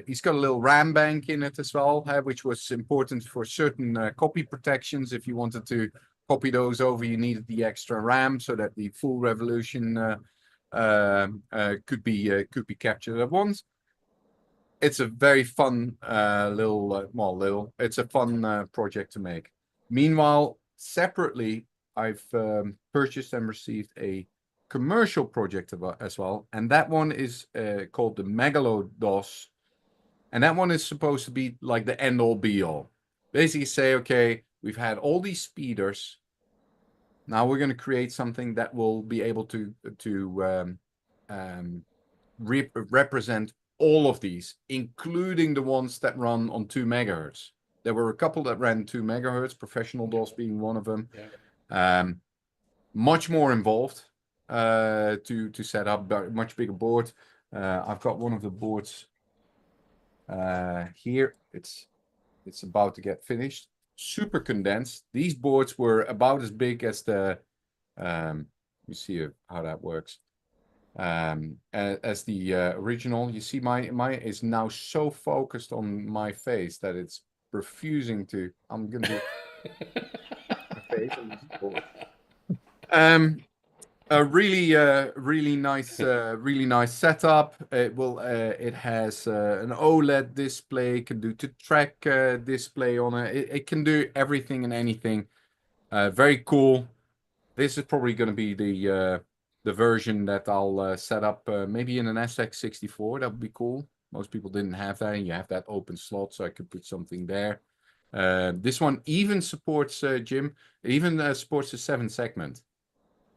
he's got a little RAM bank in it as well, which was important for certain copy protections. If you wanted to copy those over, you needed the extra RAM so that the full revolution could be captured at once. It's a very fun it's a fun project to make. Meanwhile, separately, I've purchased and received a commercial project as well, and that one is called the Megalo DOS, and that one is supposed to be like the end-all be-all. Basically say, okay, we've had all these speeders, now we're going to create something that will be able to represent all of these, including the ones that run on 2 megahertz. There were a couple that ran 2 megahertz, professional DOS being one of them. Yeah. Much more involved to set up, much bigger board. I've got one of the boards here. It's about to get finished. Super condensed. These boards were about as big as the you see how that works. as the original. You see, my is now so focused on my face that it's refusing to. I'm gonna do my face. A really nice setup. It has an OLED display, can do to track display on it. It can do everything and anything. Very cool. This is probably going to be the version that I'll set up maybe in an SX64. That would be cool. Most people didn't have that, and you have that open slot, so I could put something there. This one even supports Jim. It even supports a 7-segment.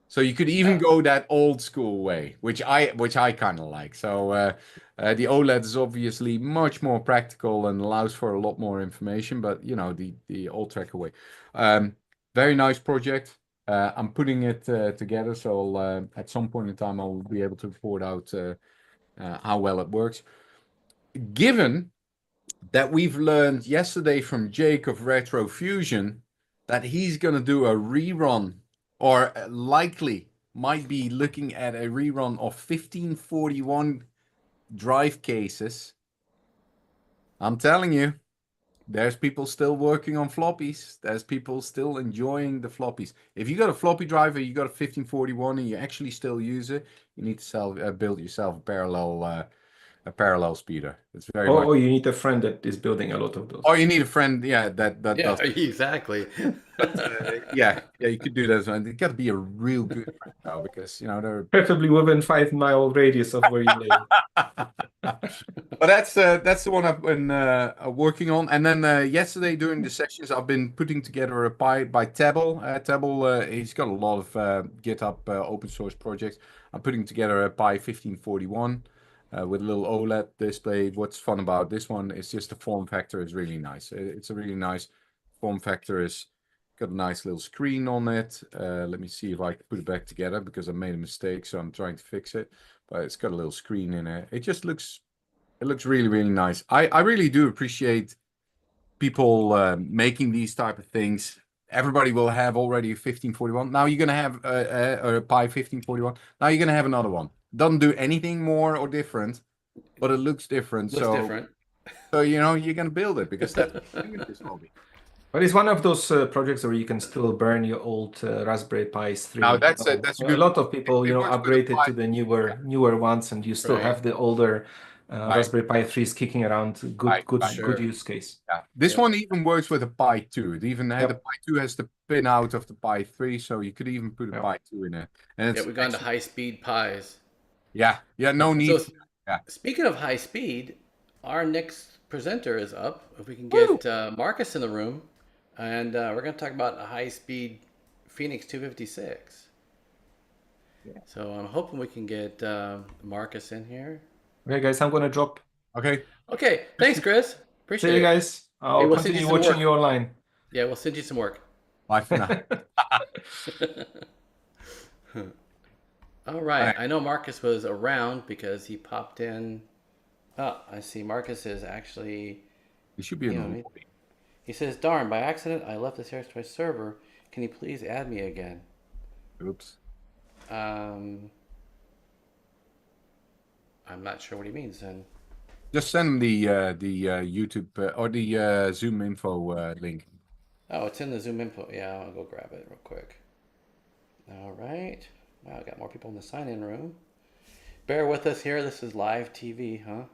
So you could even go that old school way, which I kind of like. So the OLED is obviously much more practical and allows for a lot more information, but you know, the old tracker way. Very nice project. I'm putting it together, so at some point in time I'll be able to report out how well it works. Given that we've learned yesterday from Jake of Retrofusion that he's going to do a rerun, or likely might be looking at a rerun of 1541 drive cases. I'm telling you, there's people still working on floppies. There's people still enjoying the floppies. If you got a floppy drive, you got a 1541 and you actually still use it, you need to build yourself a parallel speeder. It's very much. Oh, you need a friend that is building a lot of those. Oh, you need a friend, yeah, that Yeah, does. exactly. Yeah, you could do that. And it got to be a real good friend now, because you know they're. Preferably within 5-mile radius of where you live. But that's the one I've been working on. And then yesterday during the sessions, I've been putting together a Pi by Table. Table, he's got a lot of GitHub open source projects. I'm putting together a Pi 1541 with a little OLED display. What's fun about this one is just the form factor is really nice. It's a really nice form factor. It's got a nice little screen on it. Let me see if I can put it back together, because I made a mistake, so I'm trying to fix it. But it's got a little screen in it. It just looks really, really nice. I really do appreciate people making these type of things. Everybody will have already a 1541. Now you're going to have a Pi 1541. Now you're going to have another one. Doesn't do anything more or different, but it looks different. Looks different. So, you know, you're going to build it, because that's the thing with this hobby. But it's one of those projects where you can still burn your old Raspberry Pis 3. Now that's a good. A lot of people, It works with upgraded Pi. to the newer ones, and you still have the older Raspberry Pi 3s kicking around. Good use case. Yeah, this one even works with a Pi 2. It even had the Pi 2 has the pin out of the Pi 3, so you could even put a Pi 2 in it. And we've gone to high-speed Pis. Yeah, no need. So, speaking of high speed, our next presenter is up. If we can get Marcus in the room, and we're going to talk about a high-speed Phoenix 256. Yeah. So I'm hoping we can get Marcus in here. Okay, guys, I'm going to drop. Okay. Thanks, Chris. Appreciate it. See you guys. I'll continue watching you online. Yeah, we'll send you some work. Bye for now. All right. I know Marcus was around because he popped in. Oh, I see. Marcus is actually. He should be in the lobby. He says, "Darn, by accident, I left the CRX server. Can you please add me again?" Oops. I'm not sure what he means then. Just send him the YouTube or the Zoom info link. Oh, it's in the Zoom info. Yeah, I'll go grab it real quick. All right. Wow, I got more people in the sign-in room. Bear with us here. This is live TV, huh?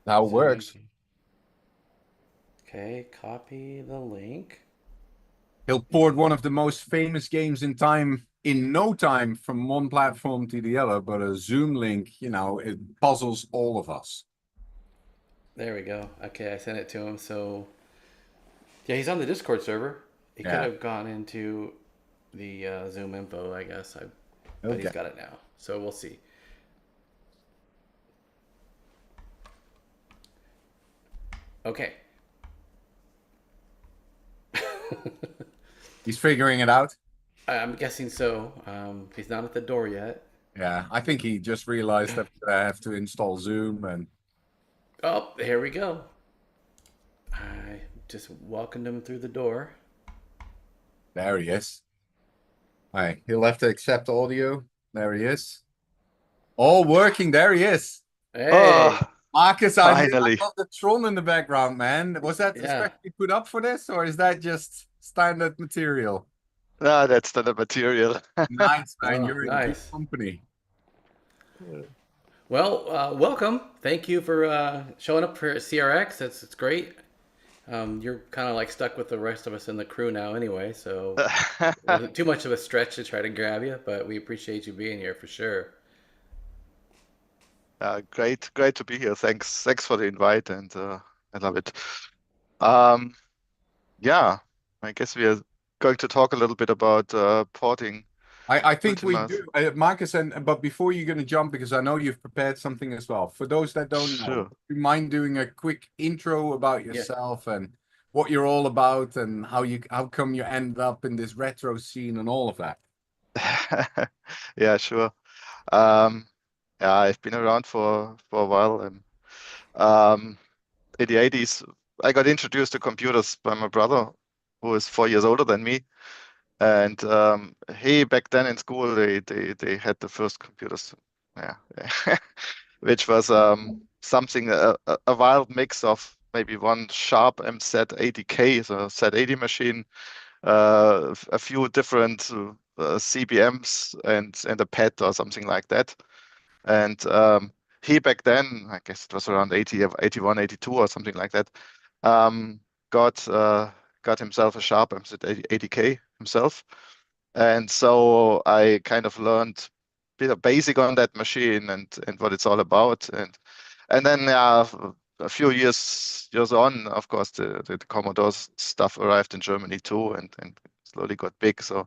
How it works. Okay, copy the link. He'll port one of the most famous games in no time from one platform to the other, but a Zoom link, it puzzles all of us. There we go. Okay, I sent it to him. So, yeah, he's on the Discord server. He could have gone into the Zoom info, I guess. But he's got it now. So we'll see. Okay. He's figuring it out? I'm guessing so. He's not at the door yet. Yeah, I think he just realized that I have to install Zoom and... Oh, here we go. I just welcomed him through the door. There he is. All right, he'll have to accept audio. There he is. All working. There he is. Hey, Oh, Marcus, I finally. love the Tron in the background, man. Was that yeah. especially put up for this, or is that just standard material? Ah, that's the material. Nice, man. Oh, You're in good nice. company. Well, welcome. Thank you for showing up for CRX. It's great. You're kind of like stuck with the rest of us in the crew now anyway, so it wasn't too much of a stretch to try to grab you, but we appreciate you being here for sure. Great to be here. Thanks for the invite, and I love it. Um, yeah, I guess we are going to talk a little bit about porting I think we Ultimas. do, Marcus, but before you're going to jump, because I know you've prepared something as well. For those that don't know, Sure. do you mind doing a quick intro about Yeah. yourself and what you're all about and how come you ended up in this retro scene and all of that? Yeah, sure. Yeah, I've been around for a while, and in the 80s, I got introduced to computers by my brother, who is 4 years older than me. And he back then in school they had the first computers, yeah, which was something a wild mix of maybe one Sharp MZ80K, so Z80 machine, a few different CBMs and a PET or something like that. And he back then, I guess it was around 80, 81, 82 or something like that, um, got got himself a Sharp MZ80K himself. And so I kind of learned a bit of basic on that machine and what it's all about. And then a few years on, of course, the Commodore stuff arrived in Germany too, and slowly got big. So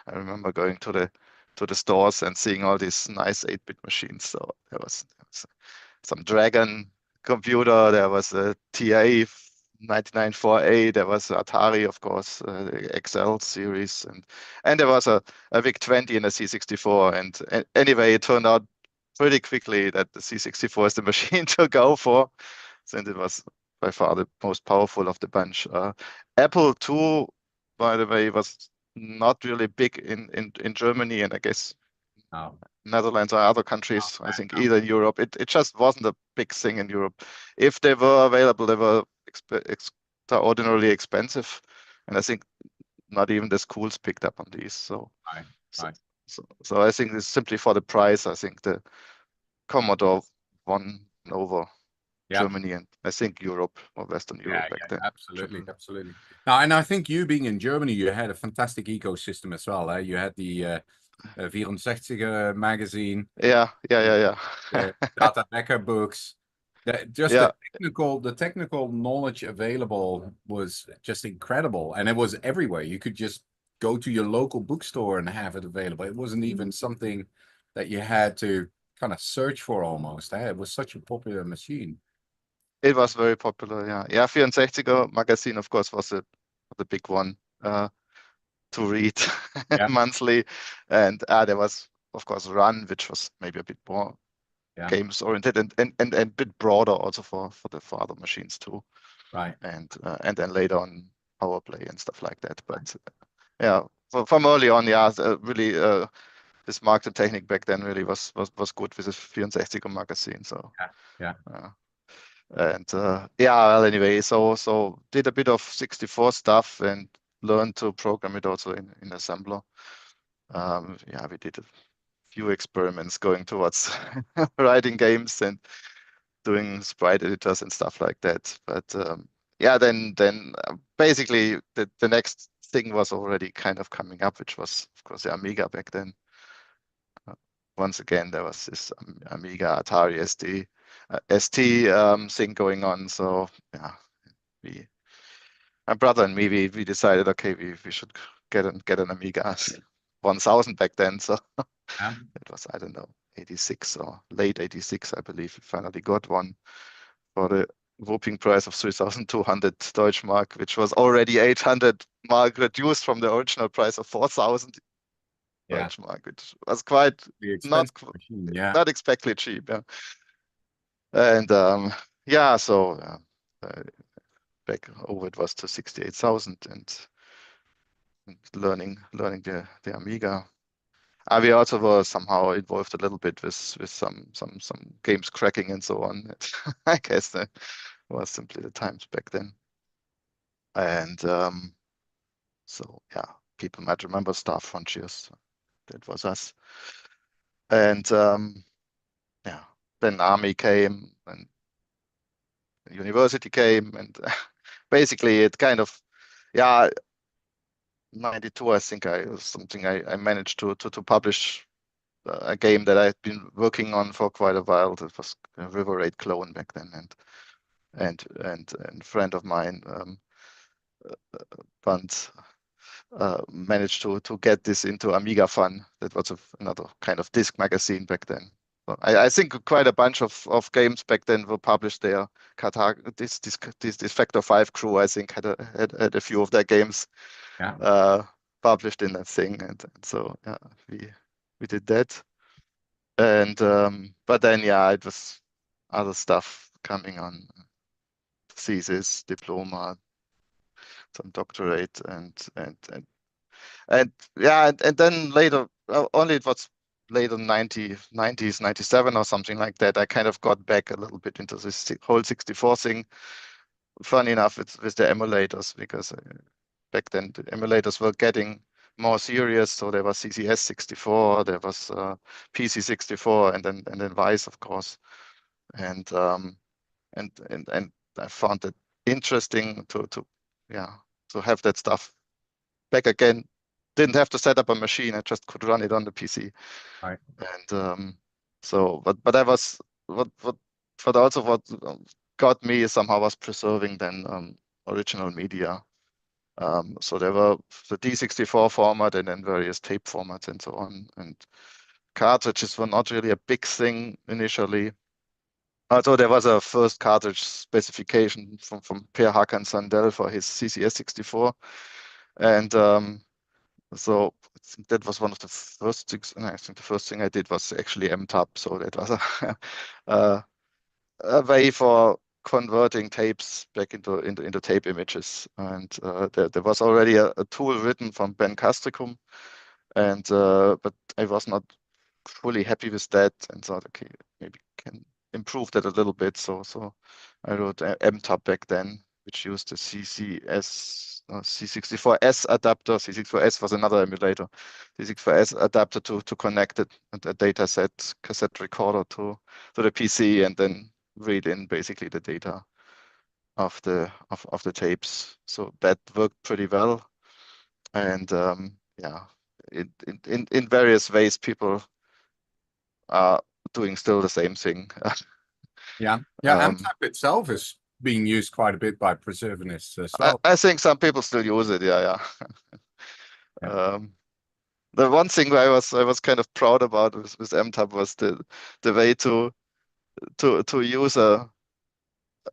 I remember going to the stores and seeing all these nice 8-bit machines. So there was some Dragon computer, there was a TA 994A, there was Atari, of course, the XL series, and there was a VIC-20 and a C64. And anyway, it turned out pretty quickly that the C64 is the machine to go for, since it was by far the most powerful of the bunch. Apple II, by the way, was not really big in Germany, and I guess Oh, Netherlands or other countries, I man, think no. either in Europe. It just wasn't a big thing in Europe. If they were available, they were extraordinarily expensive, and I think not even the schools picked up on these. So, Right, so, right. so I think it's simply for the price. I think the Commodore won over Yeah. Germany and I think Europe or Western Europe back then. Absolutely, absolutely. Now, and I think you being in Germany, you had a fantastic ecosystem as well. You had the 64 magazine, Yeah. Data Becker books. Just Yeah. the technical knowledge available was just incredible, and it was everywhere. You could just go to your local bookstore and have it available. It wasn't even something that you had to kind of search for almost. It was such a popular machine. It was very popular, yeah. Yeah, 64 magazine, of course, was the big one to read Yeah. monthly. And there was, of course, Run, which was maybe a bit more games oriented and a bit broader also for other machines too. Right. And then later on Power Play and stuff like that. But yeah, from early on, yeah, really this Markt Technik back then really was good with the 64 magazine. So yeah. And well, anyway, so did a bit of 64 stuff and learned to program it also in assembler. We did a few experiments going towards writing games and doing sprite editors and stuff like that. But then basically the next thing was already kind of coming up, which was of course the Amiga back then. Once again, there was this Amiga Atari ST thing going on. So yeah, my brother and me, we decided, okay, we should get an Amiga 1000 back then. So it was, I don't know, 86 or late 86, I believe. We finally got one for the whooping price of 3,200 Deutschmark, which was already 800 mark reduced from the original price of 4,000 Deutschmark, which was quite not exactly cheap. Yeah. And so back over it was to 68,000 and learning the Amiga. we also were somehow involved a little bit with some games cracking and so on. I guess that was simply the times back then. And so yeah, people might remember Star Frontiers. That was us. And yeah, then Army came and university came, and basically it kind of, yeah, 92, I think I managed to publish a game that I'd been working on for quite a while. That was a River Raid clone back then, and friend of mine, Bunt, managed to get this into Amiga Fun. That was another kind of disc magazine back then. So I think quite a bunch of games back then were published there. This Factor 5 crew, I think, had a few of their games published in that thing, and so yeah, we did that. And but then yeah, it was other stuff coming on, thesis, diploma, some doctorate, and yeah, and then later, only it was later 90s, 97 or something like that, I kind of got back a little bit into this whole 64 thing. Funny enough, it's with the emulators, because back then the emulators were getting more serious. So there was CCS 64, there was PC 64, and then Vice, of course. And I found it interesting to have that stuff back again. Didn't have to set up a machine; I just could run it on the PC. Right. And so, but I was what also what got me somehow was preserving then original media. So there were the D64 format and then various tape formats and so on. And cartridges were not really a big thing initially. Although there was a first cartridge specification from Per Hakan Sandell for his CCS 64. And so I think that was one of the first things. And I think the first thing I did was actually MTAP. So that was a way for converting tapes back into tape images. And there was already a tool written from Ben Castricum, and but I was not fully happy with that, and thought, okay, maybe can improve that a little bit. So I wrote MTAP back then, which used the C64S adapter. C64S was another emulator. C64S adapter to connect it, a data set cassette recorder to the PC, and then read in basically the data of the tapes. So that worked pretty well. And yeah, in various ways, people are doing still the same thing. Yeah. MTAP itself is being used quite a bit by preservationists as well. I think some people still use it. Yeah. The one thing I was kind of proud about with MTAP was the way to use the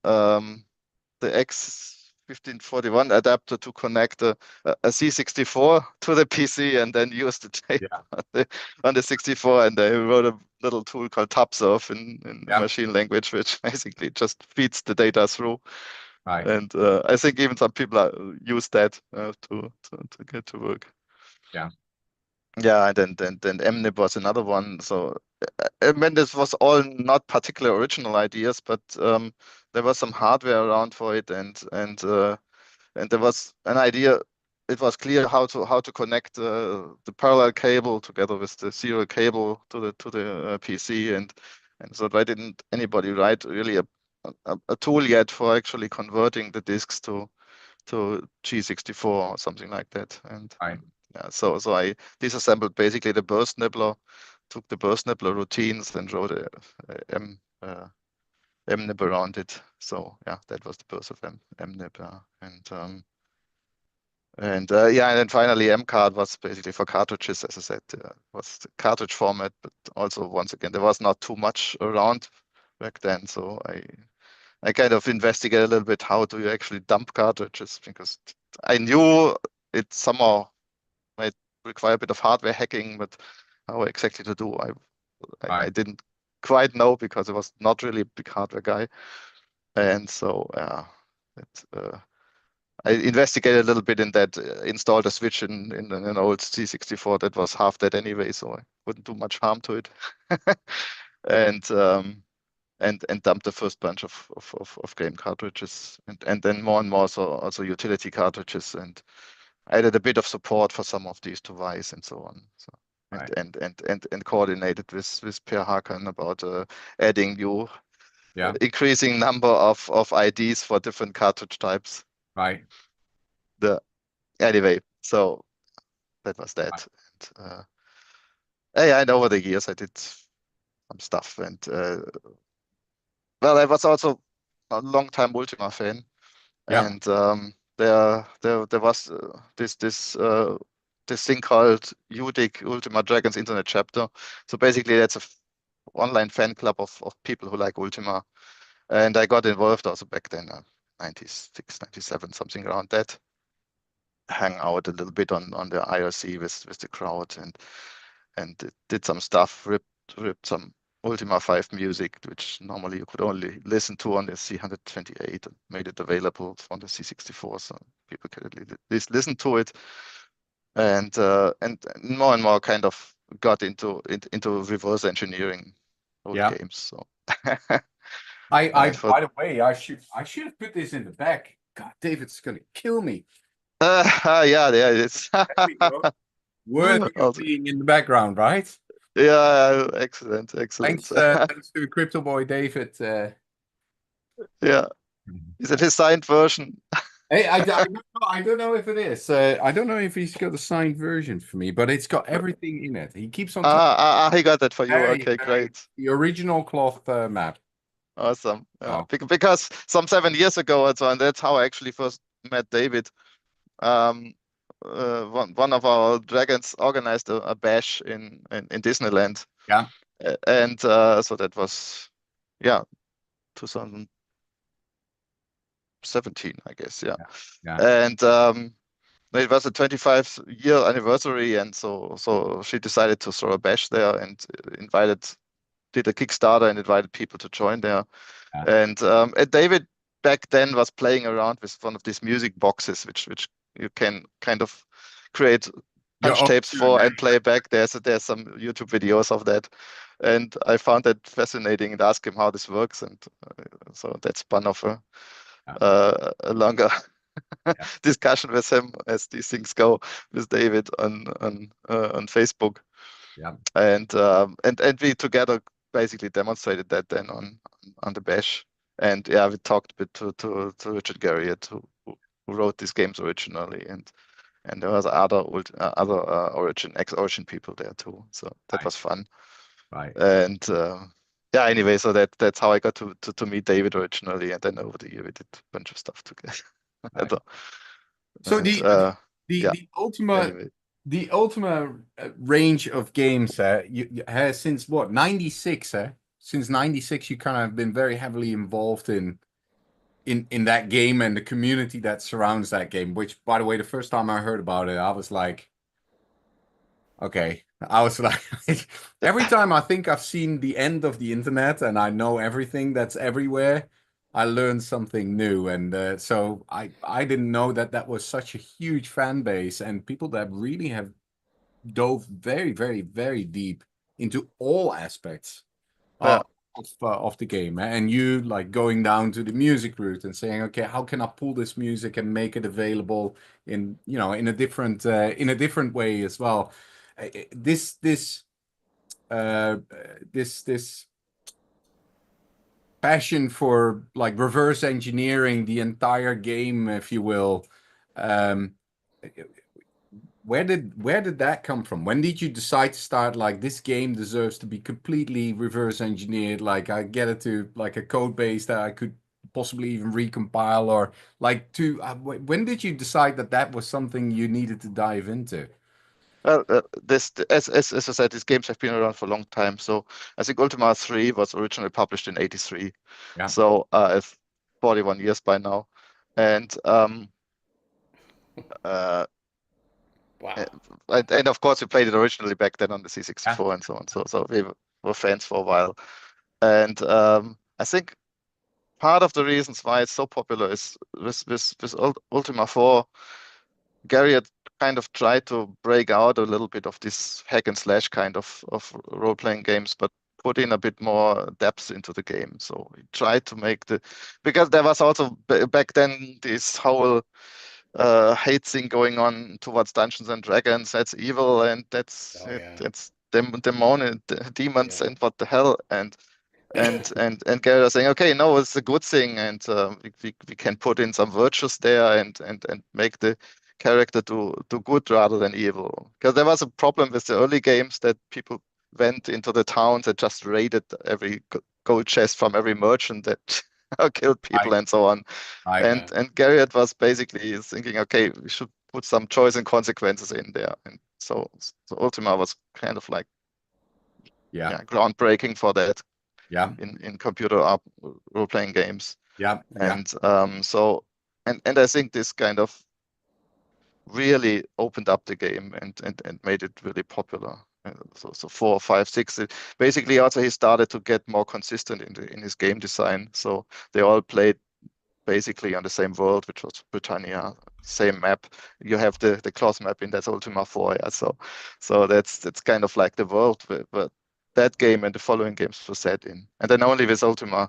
X1541 adapter to connect a C64 to the PC and then use the tape on the 64. And they wrote a little tool called TabSurf in machine language, which basically just feeds the data through. Right. And I think even some people use that to get to work. Yeah. Yeah, and then MNIP was another one. So I mean, this was all not particular original ideas, but there was some hardware around for it, and there was an idea. It was clear how to connect the parallel cable together with the serial cable to the PC, and so why didn't anybody write really a tool yet for actually converting the disks to G64 or something like that? And yeah, so I disassembled basically the burst nibbler, took the burst nibbler routines and wrote a mnib around it. So yeah, that was the birth of mnib. And then finally MCARD was basically for cartridges, as I said, was the cartridge format, but also once again there was not too much around back then. So I kind of investigated a little bit how do you actually dump cartridges, because I knew it somehow might require a bit of hardware hacking, but how exactly to do, I didn't quite know, because I was not really a big hardware guy. And so I investigated a little bit in that, installed a switch in an old C64 that was half that anyway, so I wouldn't do much harm to it. and dumped the first bunch of game cartridges, and then more and more so also utility cartridges, and added a bit of support for some of these devices and so on. So Right. and coordinated with Per Hakan about adding new, Yeah. increasing number of IDs for different cartridge types. Right. Anyway, so that was that. And over the years I did some stuff, and well, I was also a long time Ultima fan, Yeah. and there was this thing called UDIC, Ultima Dragons Internet Chapter. So basically, that's a online fan club of people who like Ultima, and I got involved also back then, 96, 97, something around that. Hang out a little bit on the IRC with the crowd, and did some stuff, ripped some Ultima 5 music, which normally you could only listen to on the C128, and made it available on the C64, so people could at least listen to it. And more and more kind of got into reverse engineering old games. So I thought, by the way, I should have put this in the back. God, David's gonna kill me. yeah, it's worthy of being in the background, right? Yeah, excellent. Thanks to Crypto Boy David. Yeah, is it his signed version? Hey, I don't know if it is. I don't know if he's got a signed version for me, but it's got everything in it. He keeps on. He got that for you. Okay, great. The original cloth map. Awesome. Because some 7 years ago, and that's how I actually first met David. One of our dragons organized a bash in Disneyland. Yeah. And so that was 2017, I guess. Yeah. And it was a 25-year anniversary, and so she decided to throw a bash there and did a Kickstarter and invited people to join there. And David back then was playing around with one of these music boxes, which you can kind of create punch tapes for and play back. There's some YouTube videos of that, and I found that fascinating and asked him how this works, and so that spun off a longer discussion with him, as these things go, with David on Facebook. Yeah. And we together basically demonstrated that then on the bash. And we talked a bit to Richard Garriott, who wrote these games originally, and there was other ex-Origin people there too. So that was fun. Right. And anyway, so that's how I got to meet David originally, and then over the year we did a bunch of stuff together. Right. So the Ultima. Anyway. The Ultima range of games you has since what, 96? Since 96, you kind of been very heavily involved in that game and the community that surrounds that game. Which, by the way, the first time I heard about it, I was like, okay. I was like, every time I think I've seen the end of the internet and I know everything that's everywhere, I learned something new. And so I didn't know that was such a huge fan base and people that really have dove very, very, very deep into all aspects of the game. And you like going down to the music route and saying, okay, how can I pull this music and make it available in a different way as well. This passion for like reverse engineering the entire game, if you will. Where did that come from? When did you decide to start like this game deserves to be completely reverse engineered? Like I get it to like a code base that I could possibly even recompile, or like when did you decide that was something you needed to dive into? Well, as I said, these games have been around for a long time. So I think Ultima 3 was originally published in '83. Yeah. So it's 41 years by now, and wow. And of course we played it originally back then on the C64 and so on. So we were fans for a while, and I think part of the reasons why it's so popular is with Ultima 4, Gary had kind of tried to break out a little bit of this hack and slash kind of role-playing games, but put in a bit more depth into the game. So he tried to make because there was also back then this whole hate thing going on towards Dungeons and Dragons. That's evil, and that's demons, and what the hell, and Gary was saying, okay, no, it's a good thing, and we can put in some virtues there and make the character do good rather than evil. Because there was a problem with the early games that people went into the towns and just raided every gold chest from every merchant that killed people and so on. And Garrett was basically thinking, okay, we should put some choice and consequences in there. And so Ultima was kind of like groundbreaking for that. In computer role-playing games. And and I think this kind of really opened up the game and made it really popular. So 4, 5, 6. Basically, also he started to get more consistent in his game design. So they all played basically on the same world, which was Britannia, same map. You have the cloth map in that Ultima 4. Yeah. So that's kind of like the world where that game and the following games were set in. And then only with Ultima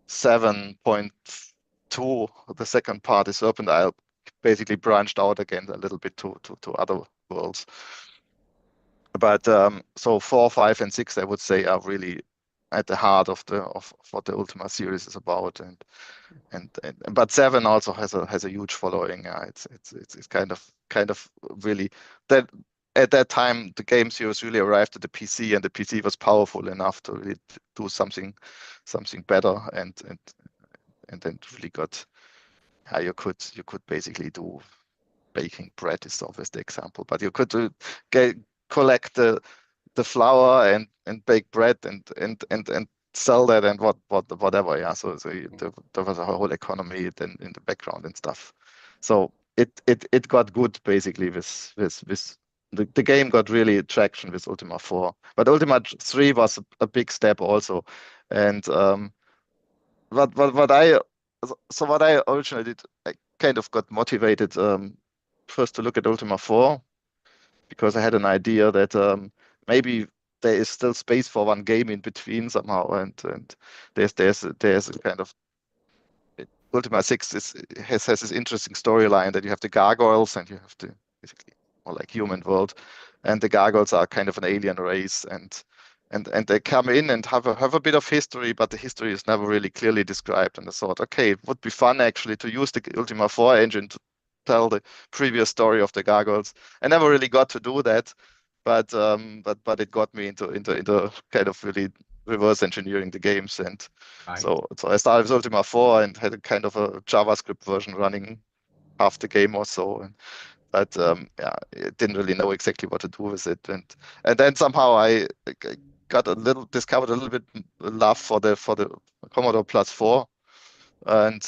7.2, the second part is Serpent Isle, basically branched out again a little bit to other worlds. But so 4, 5, and 6, I would say, are really at the heart of what the Ultima series is about. But 7 also has a huge following. It's kind of really that. At that time, the game series really arrived at the PC, and the PC was powerful enough to really do something better, and then really got. You could basically do baking bread is always the example, but you could collect the flour and bake bread and sell that and whatever. Yeah, so there was a whole economy then in the background and stuff. So it got good basically with the game got really traction with Ultima 4, but Ultima 3 was a big step also. And what I originally did, I kind of got motivated first to look at Ultima 4 because I had an idea that maybe there is still space for one game in between somehow, and there's a kind of Ultima 6 has this interesting storyline that you have the gargoyles and you have the basically more like human world, and the gargoyles are kind of an alien race, and they come in and have a bit of history, but the history is never really clearly described. And I thought, okay, it would be fun actually to use the Ultima 4 engine to tell the previous story of the gargoyles. I never really got to do that, but it got me into kind of really reverse engineering the games. And so I started with Ultima 4 and had a kind of a JavaScript version running half the game or so. But it didn't really know exactly what to do with it, and then somehow I discovered a little bit love for the Commodore Plus 4 and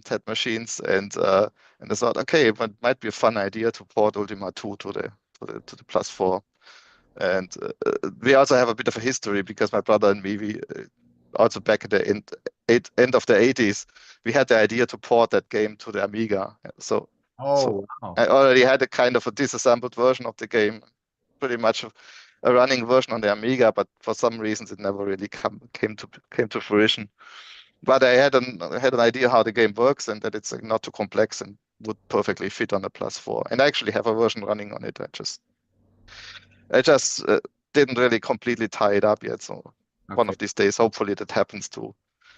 TED machines, and I thought, okay, it might be a fun idea to port Ultima 2 to the Plus 4. And we also have a bit of a history because my brother and me, we also back at the end of the 80s, we had the idea to port that game to the Amiga. So I already had a kind of a disassembled version of the game, pretty much a running version on the Amiga, but for some reasons it never really came to fruition. But I had an idea how the game works and that it's not too complex and would perfectly fit on the Plus 4. And I actually have a version running on it. I just didn't really completely tie it up yet. So one of these days, hopefully that happens too.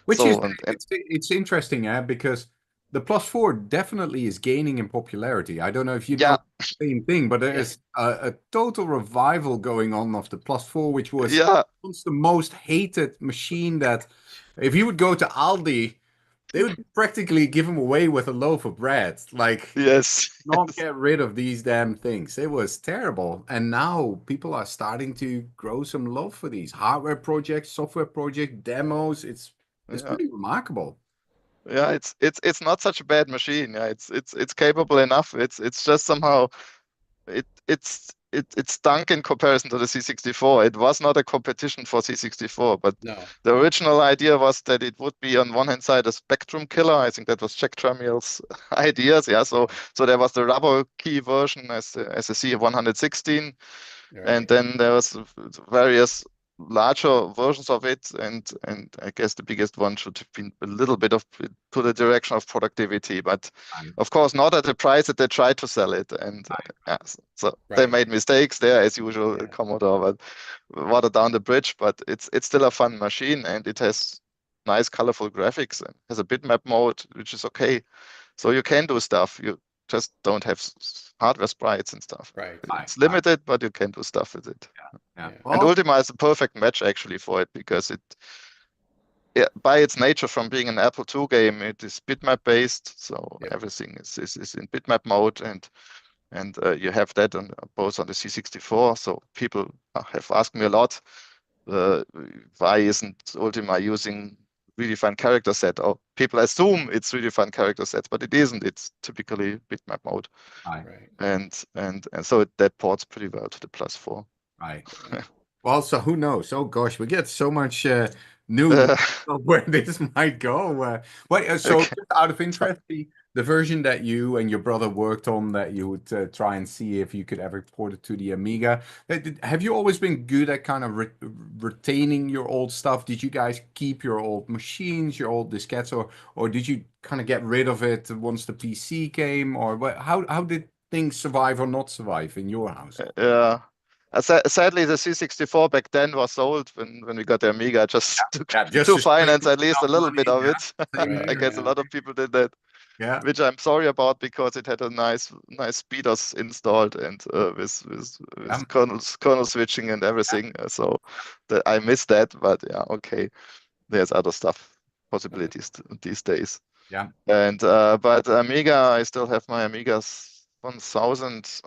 It's interesting, because the Plus 4 definitely is gaining in popularity. I don't know if you know the same thing, but there is a total revival going on of the Plus 4, which was once the most hated machine that if you would go to Aldi, they would practically give them away with a loaf of bread. Like, not get rid of these damn things. It was terrible. And now people are starting to grow some love for these hardware projects, software projects, demos. It's pretty remarkable. Yeah, it's not such a bad machine. Yeah, it's capable enough. It's just somehow it's it stunk in comparison to the C64. It was not a competition for C64, but No. the original idea was that it would be on one hand side a spectrum killer. I think that was Jack Tramiel's ideas. Yeah, so there was the rubber key version as a C116, and then there was various larger versions of it, and I guess the biggest one should have been a little bit of to the direction of productivity, but of course not at the price that they tried to sell it. And yeah, so they made mistakes there as usual, Commodore, but water down the bridge. But it's still a fun machine, and it has nice colorful graphics and has a bitmap mode, which is okay. So you can do stuff. You just don't have hardware sprites and stuff. It's limited, but you can do stuff with it. Yeah. And Ultima is a perfect match actually for it, because by its nature, from being an Apple II game, it is bitmap based, so everything is in bitmap mode, and you have that on both on the C64. So people have asked me a lot, why isn't Ultima using redefined character set? Or people assume it's redefined character sets, but it isn't. It's typically bitmap mode. And so that ports pretty well to the +4. Well, so who knows? Oh gosh, we get so much news of where this might go. So just out of interest, the version that you and your brother worked on, that you would try and see if you could ever port it to the Amiga, have you always been good at kind of retaining your old stuff? Did you guys keep your old machines, your old diskettes, or did you kind of get rid of it once the PC came? Or how did things survive or not survive in your house? Yeah. Sadly, the C64 back then was sold when we got the Amiga, just to finance at least a little bit of it. I guess a lot of people did that. Yeah. Which I'm sorry about, because it had a nice speeders installed, and with kernel switching and everything. So I missed that, but yeah, okay. There's other stuff possibilities these days. Yeah. And but Amiga, I still have my Amigas 1000.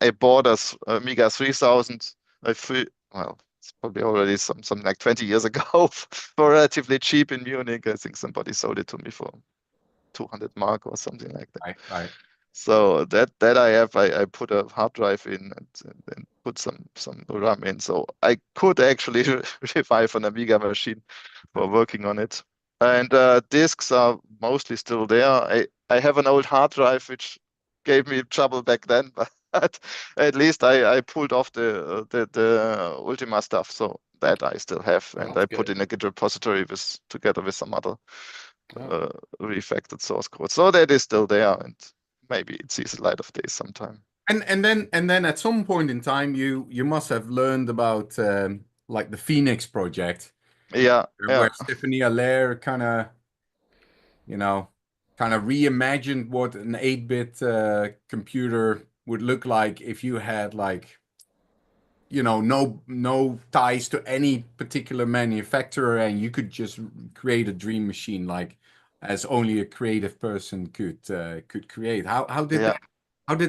I bought a Amiga 3000. It's probably already something like 20 years ago for relatively cheap in Munich. I think somebody sold it to me for 200 mark or something like that. Right. So that I have, I put a hard drive in and put some RAM in. So I could actually revive an Amiga machine for working on it. And discs are mostly still there. I have an old hard drive which gave me trouble back then, but at least I pulled off the Ultima stuff, so that I still have, and I put in a Git repository together with some other refactored source code. So that is still there, and maybe it sees the light of day sometime. And then at some point in time, you must have learned about like the Phoenix project. Yeah. Where Stephanie Aair kind of reimagined what an 8-bit computer would look like if you had no ties to any particular manufacturer, and you could just create a dream machine as only a creative person could create. How did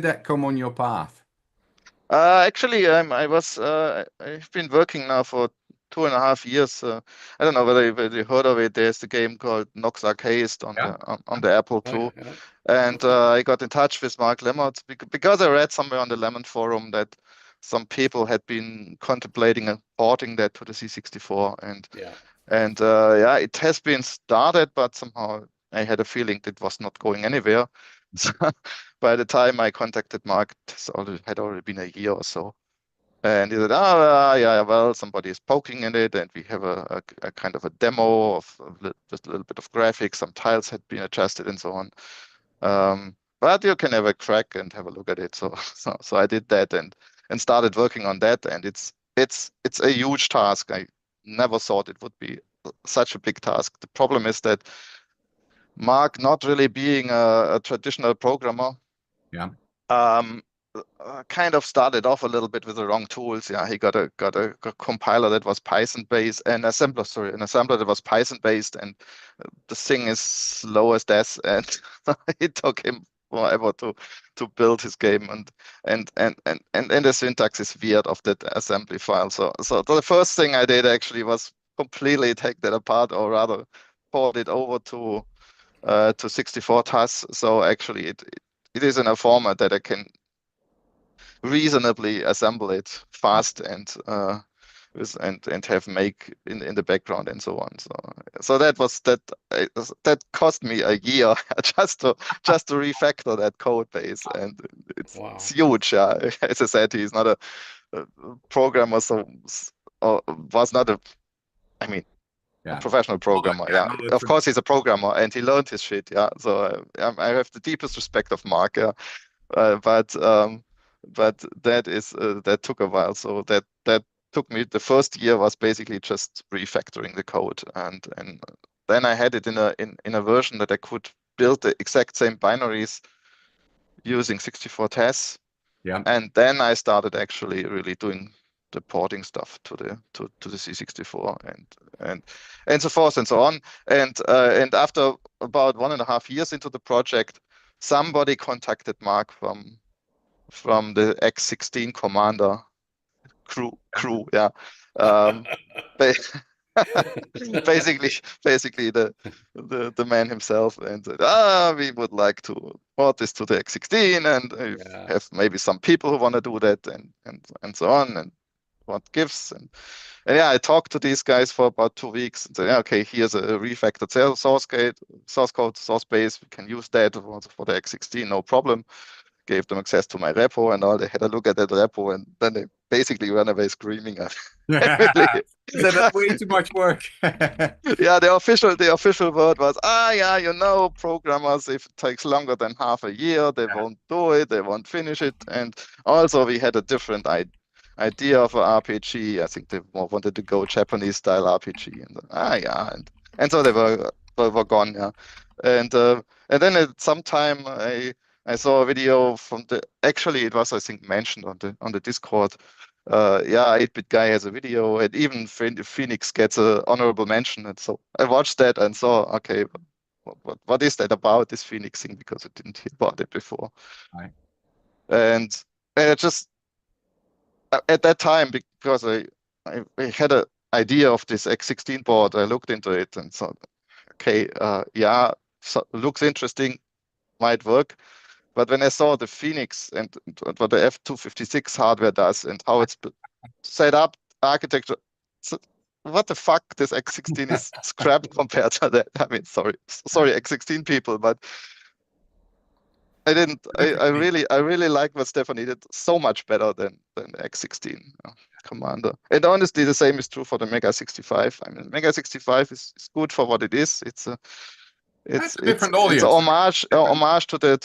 that come on your path? Actually, I've been working now for 2.5 years. I don't know whether you heard of it. There's the game called Nox Arcade on the Apple II. And I got in touch with Mark Lemmert because I read somewhere on the Lemon forum that some people had been contemplating porting that to the C64. And it has been started, but somehow I had a feeling it was not going anywhere. So by the time I contacted Mark, it had already been a year or so. And he said, somebody is poking in it, and we have a kind of a demo of just a little bit of graphics. Some tiles had been adjusted and so on. But you can have a crack and have a look at it. So I did that and started working on that. And it's a huge task. I never thought it would be such a big task. The problem is that Mark, not really being a traditional programmer, kind of started off a little bit with the wrong tools. Yeah, he got a compiler that was Python based, an assembler that was Python based, and the thing is slow as death, and it took him forever to build his game, and the syntax is weird of that assembly file. So the first thing I did actually was completely take that apart, or rather port it over to 64 TAS. So actually it is in a format that I can reasonably assemble it fast and have make in the background and so on. So that cost me a year just to refactor that code base, and it's huge. Yeah, as I said, he's not a programmer, so was not a professional programmer. Yeah, of course he's a programmer and he learned his shit. Yeah, so I have the deepest respect of Mark. Yeah, but that took a while. So that took me, the first year was basically just refactoring the code, and then I had it in a version that I could build the exact same binaries using 64 tests. Yeah. And then I started actually really doing the porting stuff to the C64 and so forth and so on. And after about 1.5 years into the project, somebody contacted Mark from the X16 Commander crew. Yeah. Basically the man himself, and said, we would like to port this to the X16, and have maybe some people who want to do that, and so on, and what gives, and yeah, I talked to these guys for about 2 weeks and said, okay, here's a refactored source code, source base, we can use that for the X16, no problem. Gave them access to my repo and all. They had a look at that repo, and then they basically ran away screaming at That's way too much work. Yeah, the official word was, yeah, programmers, if it takes longer than half a year, they won't do it, they won't finish it. And also we had a different idea of an RPG. I think they more wanted to go Japanese style RPG, and so they were gone. Yeah, and then at some time I saw a video from actually it was, I think, mentioned on the Discord. 8-bit guy has a video, and even Phoenix gets an honorable mention. And so I watched that and saw, okay, what is that about, this Phoenix thing? Because I didn't hear about it before. Right. And it just at that time, because I had an idea of this X16 board, I looked into it and thought, okay, so looks interesting, might work. But when I saw the Phoenix and what the F256 hardware does and how it's set up, architecture, so what the fuck, this X16 is scrap compared to that. I mean, sorry X16 people, but I really like what Stephanie did so much better than X16 Commander. And honestly, the same is true for the Mega 65. I mean, Mega 65 is good for what it is. It's a different audience. It's a homage to the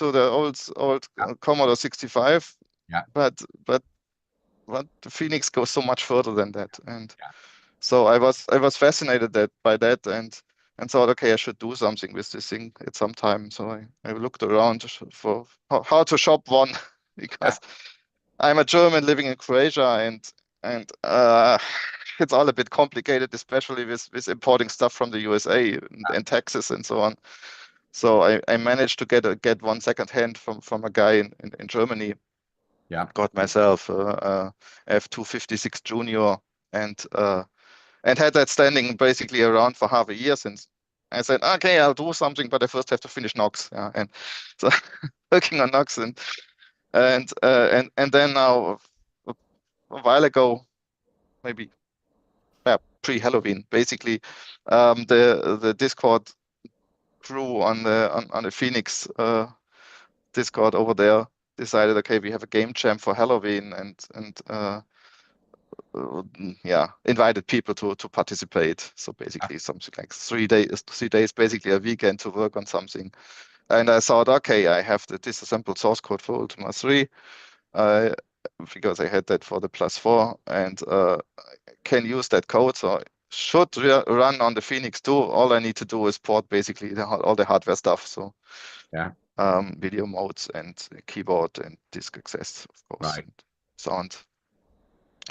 old Commodore 65. Yeah. But the Phoenix goes so much further than that, and so I was fascinated by that, and thought, okay, I should do something with this thing at some time. So I looked around for how to shop one because I'm a German living in Croatia, and it's all a bit complicated, especially with importing stuff from the USA and taxes and so on. So I managed to get one secondhand from a guy in Germany. Yeah. Got myself a F256 Junior and had that standing basically around for half a year since. I said, okay, I'll do something, but I first have to finish Nox. Yeah, and so working on Nox and then now a while ago, maybe pre-Halloween, basically, the Discord crew on the Phoenix Discord over there decided, okay, we have a game jam for Halloween, and invited people to participate. So basically something like 3 days, basically a weekend to work on something. And I thought, okay, I have the disassembled source code for Ultima 3 because I had that for the +4, and I can use that code. So I should run on the Phoenix too. All I need to do is port basically all the hardware stuff. So video modes and keyboard and disk access, of course, and sound.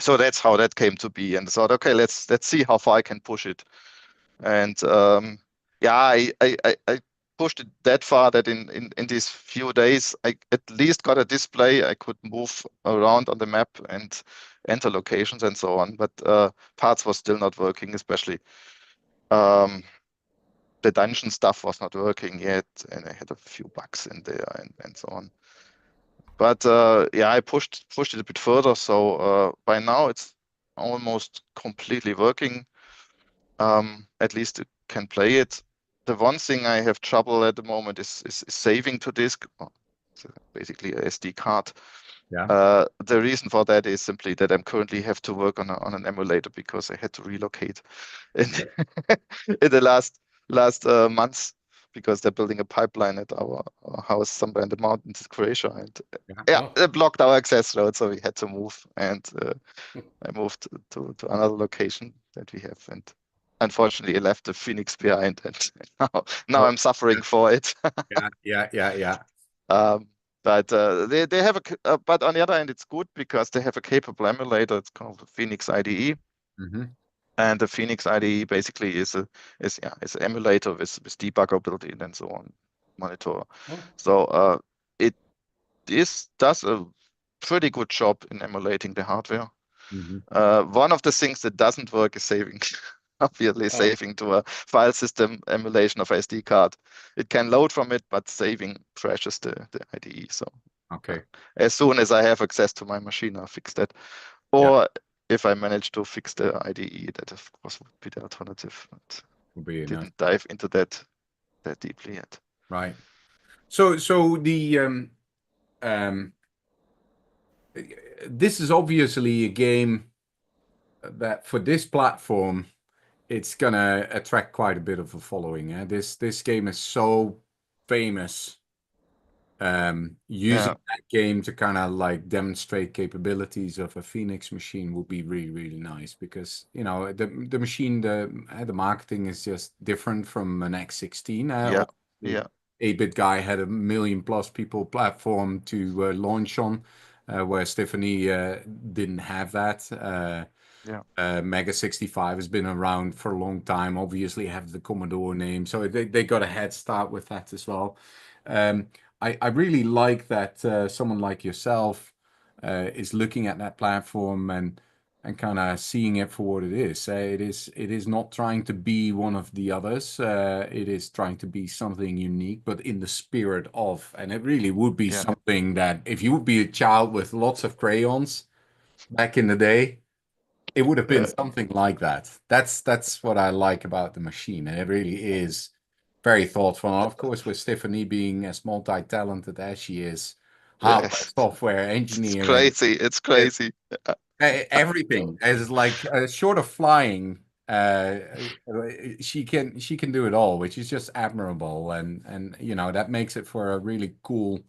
So that's how that came to be, and I thought, okay, let's see how far I can push it. And I pushed it that far that in these few days I at least got a display. I could move around on the map and enter locations and so on, but parts was still not working, especially the dungeon stuff was not working yet, and I had a few bugs in there and so on. But yeah, I pushed it a bit further. So by now it's almost completely working. At least it can play it. The one thing I have trouble at the moment is saving to disk. So basically a SD card. Yeah. The reason for that is simply that I'm currently have to work on an emulator because I had to relocate in, in the last months because they're building a pipeline at our house somewhere in the mountains in Croatia, and Oh. they blocked our access road, so we had to move, and I moved to another location that we have, and unfortunately I left the Phoenix behind, and now I'm suffering for it. Yeah. But they have but on the other hand, it's good because they have a capable emulator. It's called the Phoenix IDE, and the Phoenix IDE basically is an emulator with debugger built in and so on, monitor. Oh. So it does a pretty good job in emulating the hardware. One of the things that doesn't work is saving. Obviously, saving to a file system emulation of SD card. It can load from it, but saving crashes the IDE. So as soon as I have access to my machine, I'll fix that. Or if I manage to fix the IDE, that of course would be the alternative. But didn't dive into that deeply yet. Right. So the this is obviously a game that for this platform, it's gonna attract quite a bit of a following. This game is so famous. Using that game to kind of like demonstrate capabilities of a Phoenix machine would be really, really nice because the machine, the marketing is just different from an X16. 8-bit guy had 1 million+ people platform to launch on, where Stephanie didn't have that. Mega 65 has been around for a long time, obviously have the Commodore name, so they got a head start with that as well. I really like that someone like yourself is looking at that platform and kind of seeing it for what it is. It is not trying to be one of the others. It is trying to be something unique, but in the spirit of. And it really would be something that if you would be a child with lots of crayons back in the day, it would have been something like that. That's what I like about the machine, and it really is very thoughtful. And of course, with Stephanie being as multi-talented as she is, hardware, software, engineering, it's crazy. Everything is like short of flying. She can do it all, which is just admirable, and that makes it for a really cool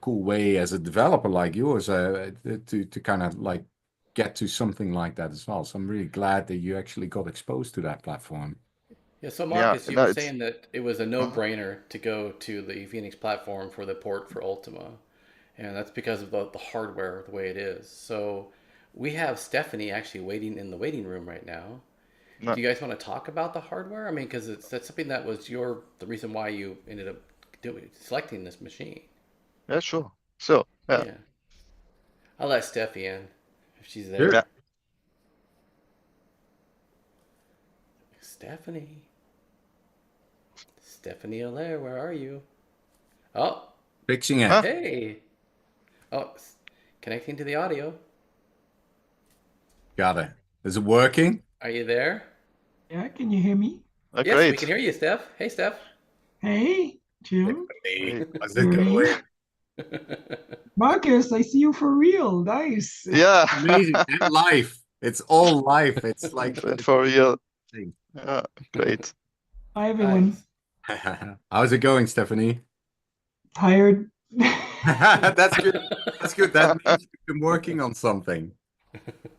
way as a developer like yours to kind of like get to something like that as well. So I'm really glad that you actually got exposed to that platform. Yeah, so Marcus, you were saying that it was a no-brainer to go to the Phoenix platform for the port for Ultima, and that's because of the hardware, the way it is. So we have Stephanie actually waiting in the waiting room right now. Do you guys want to talk about the hardware? I mean, because that's something that was the reason why you ended up selecting this machine. Yeah, sure. So yeah. I'll let Steffi in if she's there. Yeah. Stephanie Aair, where are you? Oh, fixing it. Hey. Oh, connecting to the audio. Got it. Is it working? Are you there? Yeah, can you hear me? Yes, great. We can hear you, Steph. Hey, Steph. Hey, Jim. Hey, how's it going? Marcus, I see you for real. Nice. Yeah. Amazing. And life. It's all life. It's like and for real. Yeah, great. Hi, everyone. How's it going, Stephanie? Tired. That's good. That's good. That means you've been working on something.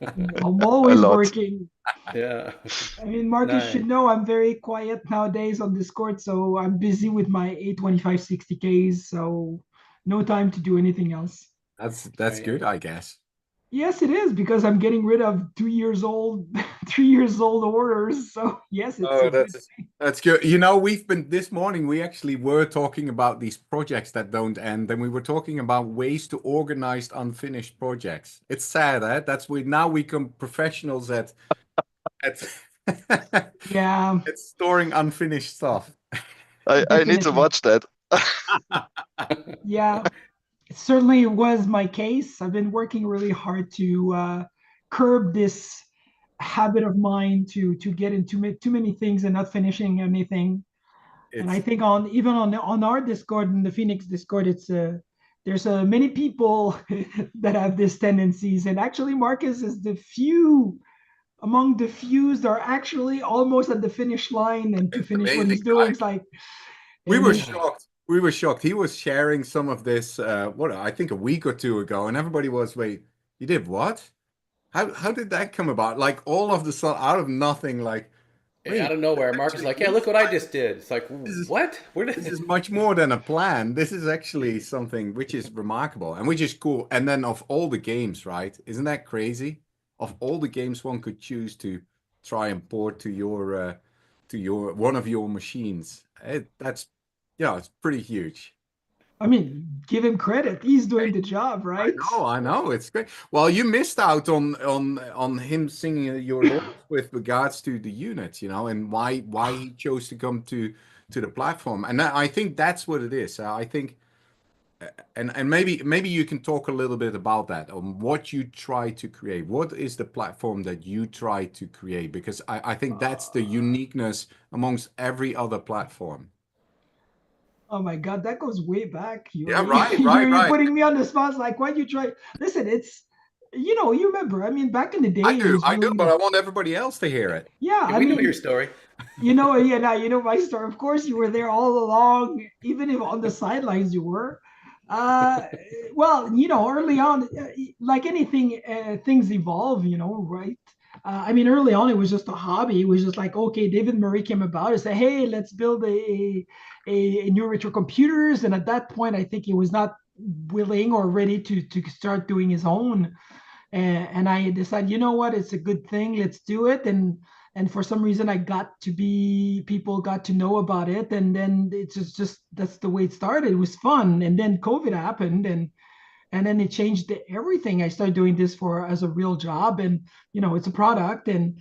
I'm always working. Yeah. I mean, Marcus should know I'm very quiet nowadays on Discord, so I'm busy with my 825 60Ks, so no time to do anything else. That's good, I guess. Yes, it is, because I'm getting rid of 2 years old, 3 years old orders. So yes, that's good. This morning we actually were talking about these projects that don't end, and we were talking about ways to organize unfinished projects. It's sad, eh? Now we become professionals at yeah, at storing unfinished stuff. I need to watch that. Yeah. it certainly was my case. I've been working really hard to curb this habit of mine to get into too many things and not finishing anything. And I It's think on our Discord, in the Phoenix Discord, there's many people that have these tendencies. And actually, Marcus is among the few that are actually almost at the finish line and to finish what amazing. he's doing. It's like, We and were it's, shocked. We were shocked. He was sharing some of this, I think a week or two ago, and everybody was, wait, you did what? How did that come about? Like all of the sudden, out of nothing, like, wait, Out of nowhere, Marcus is like, yeah, look what I just did. It's like, what? Where this did is much more than a plan. This is actually something which is remarkable and which is cool. And then of all the games, right? Isn't that crazy? Of all the games one could choose to try and port to your one of your machines, that's it's pretty huge. I mean, give him credit. He's doing the job, right? I know, it's great. Well, you missed out on him singing your lyrics with regards to the units, and why he chose to come to the platform. And I think that's what it is. I think, and maybe you can talk a little bit about that, on what you try to create. What is the platform that you try to create? Because I think that's the uniqueness amongst every other platform. Oh my God, that goes way back. Yeah, right. You're putting me on the spot. It's like, why'd you try? Listen, you remember. I mean, back in the day, I it do, was really but I want everybody else to hear it. yeah. Yeah, I we know mean, your story. now you know my story. Of course, you were there all along, even if on the sidelines you were. Uh, well, early on, like anything, things evolve. Right? I mean, early on, it was just a hobby. It was just like, okay, David Murray came about and said, hey, let's build a new retro computers. And at that point, I think he was not willing or ready to start doing his own. And I decided, you know what, it's a good thing. Let's do it. And for some reason, people got to know about it. And then it's just that's the way it started. It was fun. And then COVID happened and then it changed everything. I started doing this as a real job, and it's a product, and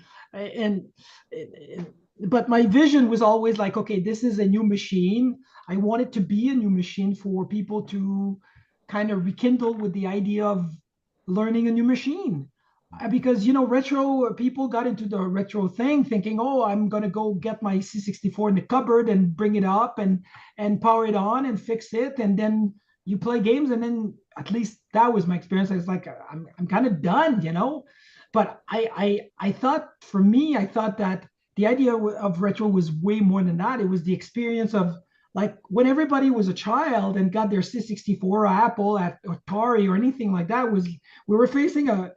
but my vision was always like, okay, this is a new machine. I want it to be a new machine for people to kind of rekindle with the idea of learning a new machine. Because retro people got into the retro thing thinking, oh, I'm gonna go get my C64 in the cupboard and bring it up and power it on and fix it, and then you play games, and then at least that was my experience. I was like, I'm kind of done, But I thought, for me, I thought that the idea of retro was way more than that. It was the experience of, like, when everybody was a child and got their C64 or Apple at Atari or anything like that, we were facing a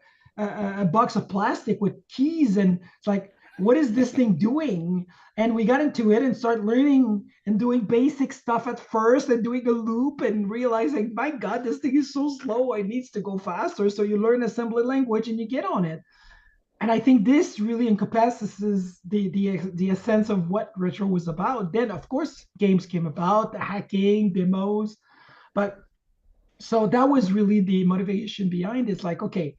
box of plastic with keys, and it's like, what is this thing doing? And we got into it and started learning and doing basic stuff at first and doing a loop and realizing, my God, this thing is so slow, it needs to go faster. So you learn assembly language and you get on it. And I think this really encompasses the essence of what retro was about. Then, of course, games came about, the hacking, demos. But so that was really the motivation behind it. It's like, okay,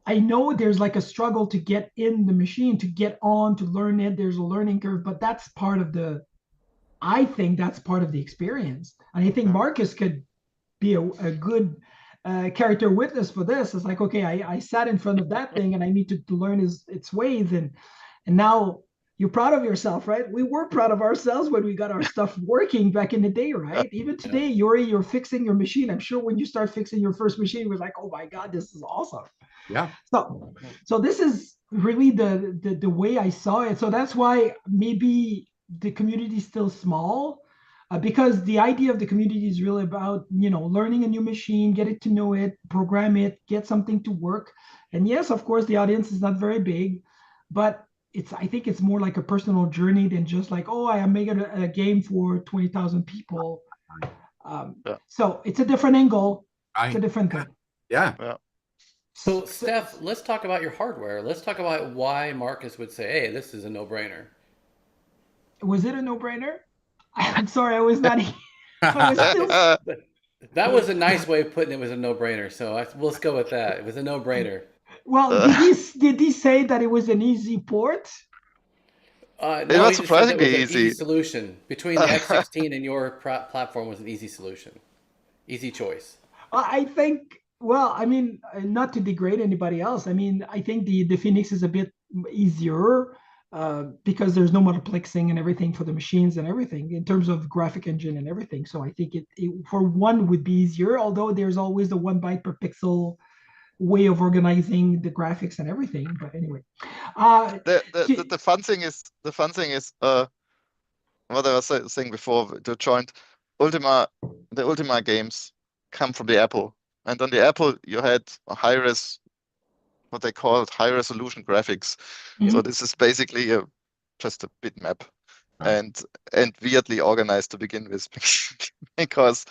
I know there's like a struggle to get in the machine, to get on, to learn it. There's a learning curve, but I think that's part of the experience. And I think Marcus could be a good character witness for this. It's like, okay, I sat in front of that thing and I need to learn its ways. And now you're proud of yourself, right? We were proud of ourselves when we got our stuff working back in the day, right? Even today, you're fixing your machine. I'm sure when you start fixing your first machine, it was like, oh my God, this is awesome. Yeah. So this is really the way I saw it. So that's why maybe the community is still small, because the idea of the community is really about, learning a new machine, get to know it, program it, get something to work. And yes, of course, the audience is not very big, but I think it's more like a personal journey than just like, oh, I am making a game for 20,000 people. So it's a different angle. It's a different thing. Yeah. So, Steph, let's talk about your hardware. Let's talk about why Marcus would say, hey, this is a no-brainer. Was it a no-brainer? I'm sorry, I was not. I was still... That was a nice way of putting it. Was a no-brainer. So let's go with that. It was a no-brainer. Well, did he say that it was an easy port? No, it was surprisingly easy solution. Between the X16 and your platform was an easy solution. Easy choice. I think, well, I mean, not to degrade anybody else. I mean, I think the Phoenix is a bit easier because there's no multiplexing and everything for the machines and everything in terms of graphic engine and everything. So I think it for one would be easier, although there's always the 1 byte per pixel way of organizing the graphics and everything. But anyway, The fun thing is what I was saying before, to joint Ultima, the Ultima games come from the Apple. And on the Apple, you had a what they called high resolution graphics. So this is basically just a bitmap and weirdly organized to begin with because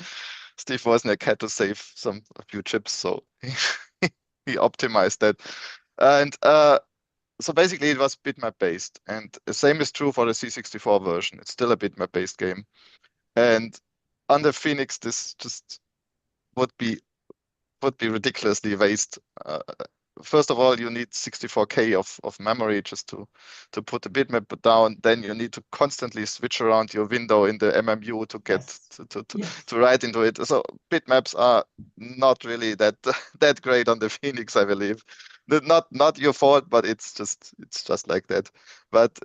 Steve Wozniak had to save a few chips. So he optimized that. And so basically it was bitmap based, and the same is true for the C64 version. It's still a bitmap based game, and on the Phoenix this just would be ridiculously waste. First of all, you need 64K of memory just to put the bitmap down. Then you need to constantly switch around your window in the MMU to get to write into it. So bitmaps are not really that that great on the Phoenix, I believe. Not your fault, but it's just like that. But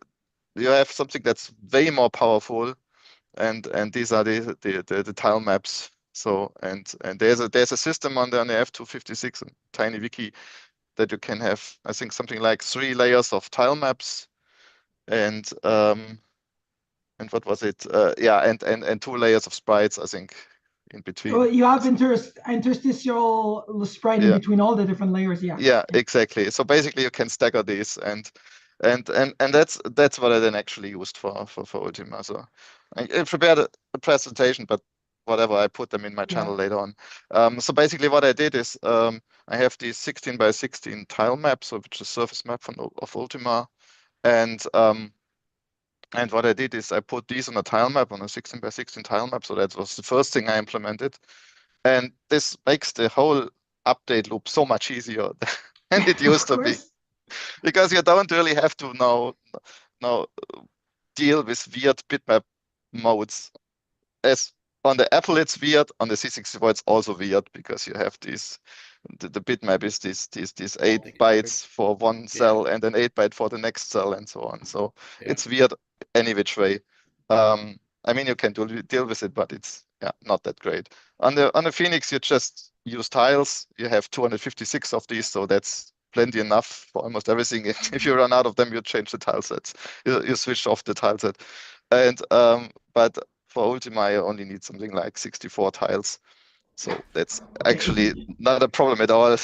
you have something that's way more powerful, and these are the tile maps. So and there's a system on the F256 and Tiny Wiki that you can have, I think, something like 3 layers of tile maps, and what was it? Yeah, and 2 layers of sprites, I think, in between. Oh, you have interstitial sprite in between all the different layers. Yeah, exactly. So basically, you can stagger these, and that's what I then actually used for Ultima. So I prepared a presentation, but whatever, I put them in my channel later on. So basically, what I did is I have these 16 by 16 tile maps, which is surface map of Ultima, and what I did is I put these on a tile map, on a 16 by 16 tile map. So that was the first thing I implemented. And this makes the whole update loop so much easier than it used to be. Because you don't really have to now deal with weird bitmap modes. As on the Apple it's weird, on the C64 it's also weird because you have the bitmap is these 8 bytes for one cell and then 8 byte for the next cell and so on. So it's weird any which way. I mean, you can deal with it, but it's not that great. On the Phoenix, you just use tiles. You have 256 of these, so that's plenty enough for almost everything. If you run out of them, you change the tile sets. You switch off the tile set. And but for Ultima, I only need something like 64 tiles. So that's actually not a problem at all.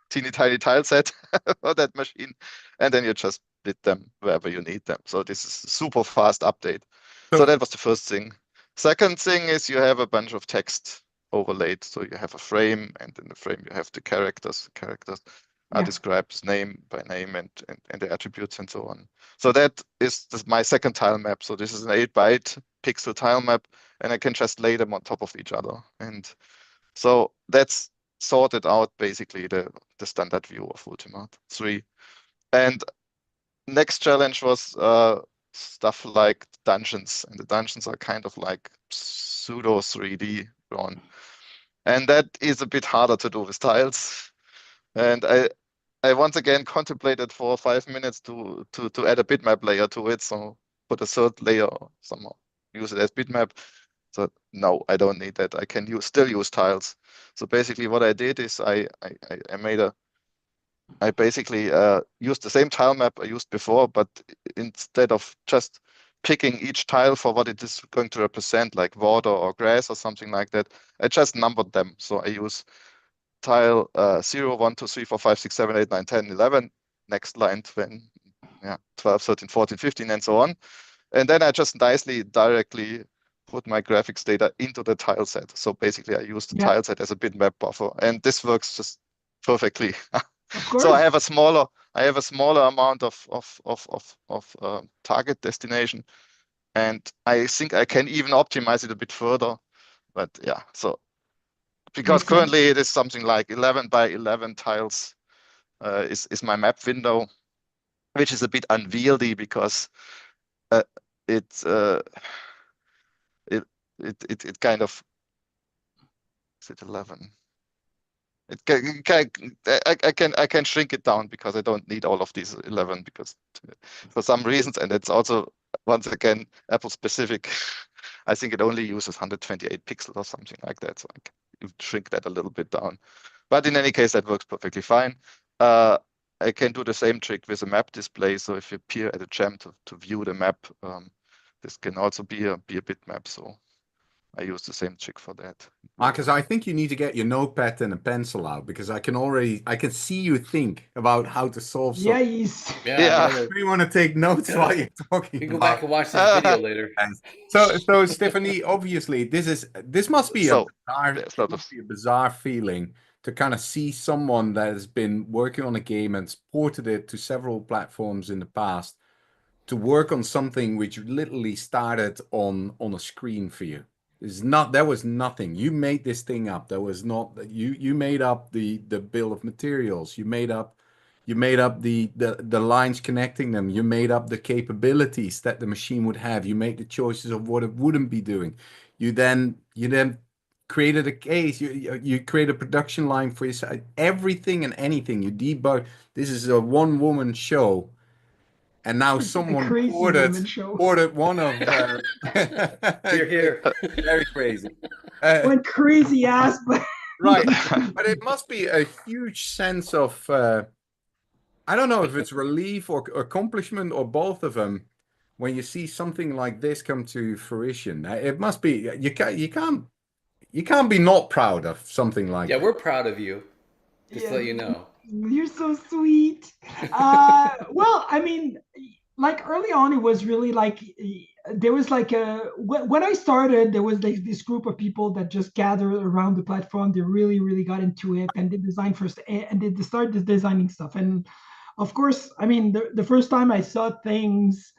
Teeny tiny tile set for that machine. And then you just split them wherever you need them. So this is a super fast update. So that was the first thing. Second thing is you have a bunch of text overlaid. So you have a frame, and in the frame you have the characters. The characters are described name by name and the attributes and so on. So that is my second tile map. So this is an 8 byte pixel tile map, and I can just lay them on top of each other. And so that's sorted out basically the standard view of Ultima 3. And next challenge was stuff like dungeons, and the dungeons are kind of like pseudo 3D drawn, and that is a bit harder to do with tiles. And I once again contemplated for 5 minutes to add a bitmap layer to it, so put a third layer somehow, use it as bitmap. So no, I don't need that. I can still use tiles. So basically what I did is I basically used the same tile map I used before, but instead of just picking each tile for what it is going to represent, like water or grass or something like that, I just numbered them. So I use tile 0, 1, 2, 3, 4, 5, 6, 7, 8, 9, 10, 11, next line 12, 13, 14, 15, and so on. And then I just nicely directly put my graphics data into the tile set. So basically I use the tile set as a bitmap buffer, and this works just perfectly. So I have a smaller amount of target destination, and I think I can even optimize it a bit further. But yeah, so because currently it is something like 11 by 11 tiles is my map window, which is a bit unwieldy because it kind of, is it 11? I can shrink it down because I don't need all of these 11 because for some reasons, and it's also once again Apple specific. I think it only uses 128 pixels or something like that, so I can shrink that a little bit down. But in any case, that works perfectly fine. I can do the same trick with a map display. So if you peer at a gem to view the map, this can also be a bitmap. So I use the same trick for that. Marcus, I think you need to get your notepad and a pencil out because I can see you think about how to solve Yeah, something. he's Yeah. I really want to take notes while you're talking. You can go back and watch this video later. So Stephanie, obviously, this must be So, a bizarre feeling to kind of see someone that has been working on a game and ported it to several platforms in the past to work on something which literally started on a screen for you. There was nothing. You made this thing up. There was not you made up the bill of materials. You made up the lines connecting them. You made up the capabilities that the machine would have. You made the choices of what it wouldn't be doing. You then created a case. You create a production line for yourself. Everything and anything you debug. This is a one-woman show. And now someone ordered one of Here. Very crazy. went crazy ass, but Right. But it must be a huge sense of I don't know if it's relief or accomplishment or both of them when you see something like this come to fruition. It must be you can't be not proud of something like that. We're proud of you. Just to let you know. You're so sweet. Well, I mean, like early on, it was really like there was like when I started, there was like this group of people that just gathered around the platform. They really got into it and did design first, and they started designing stuff. And of course, I mean, the first time I saw things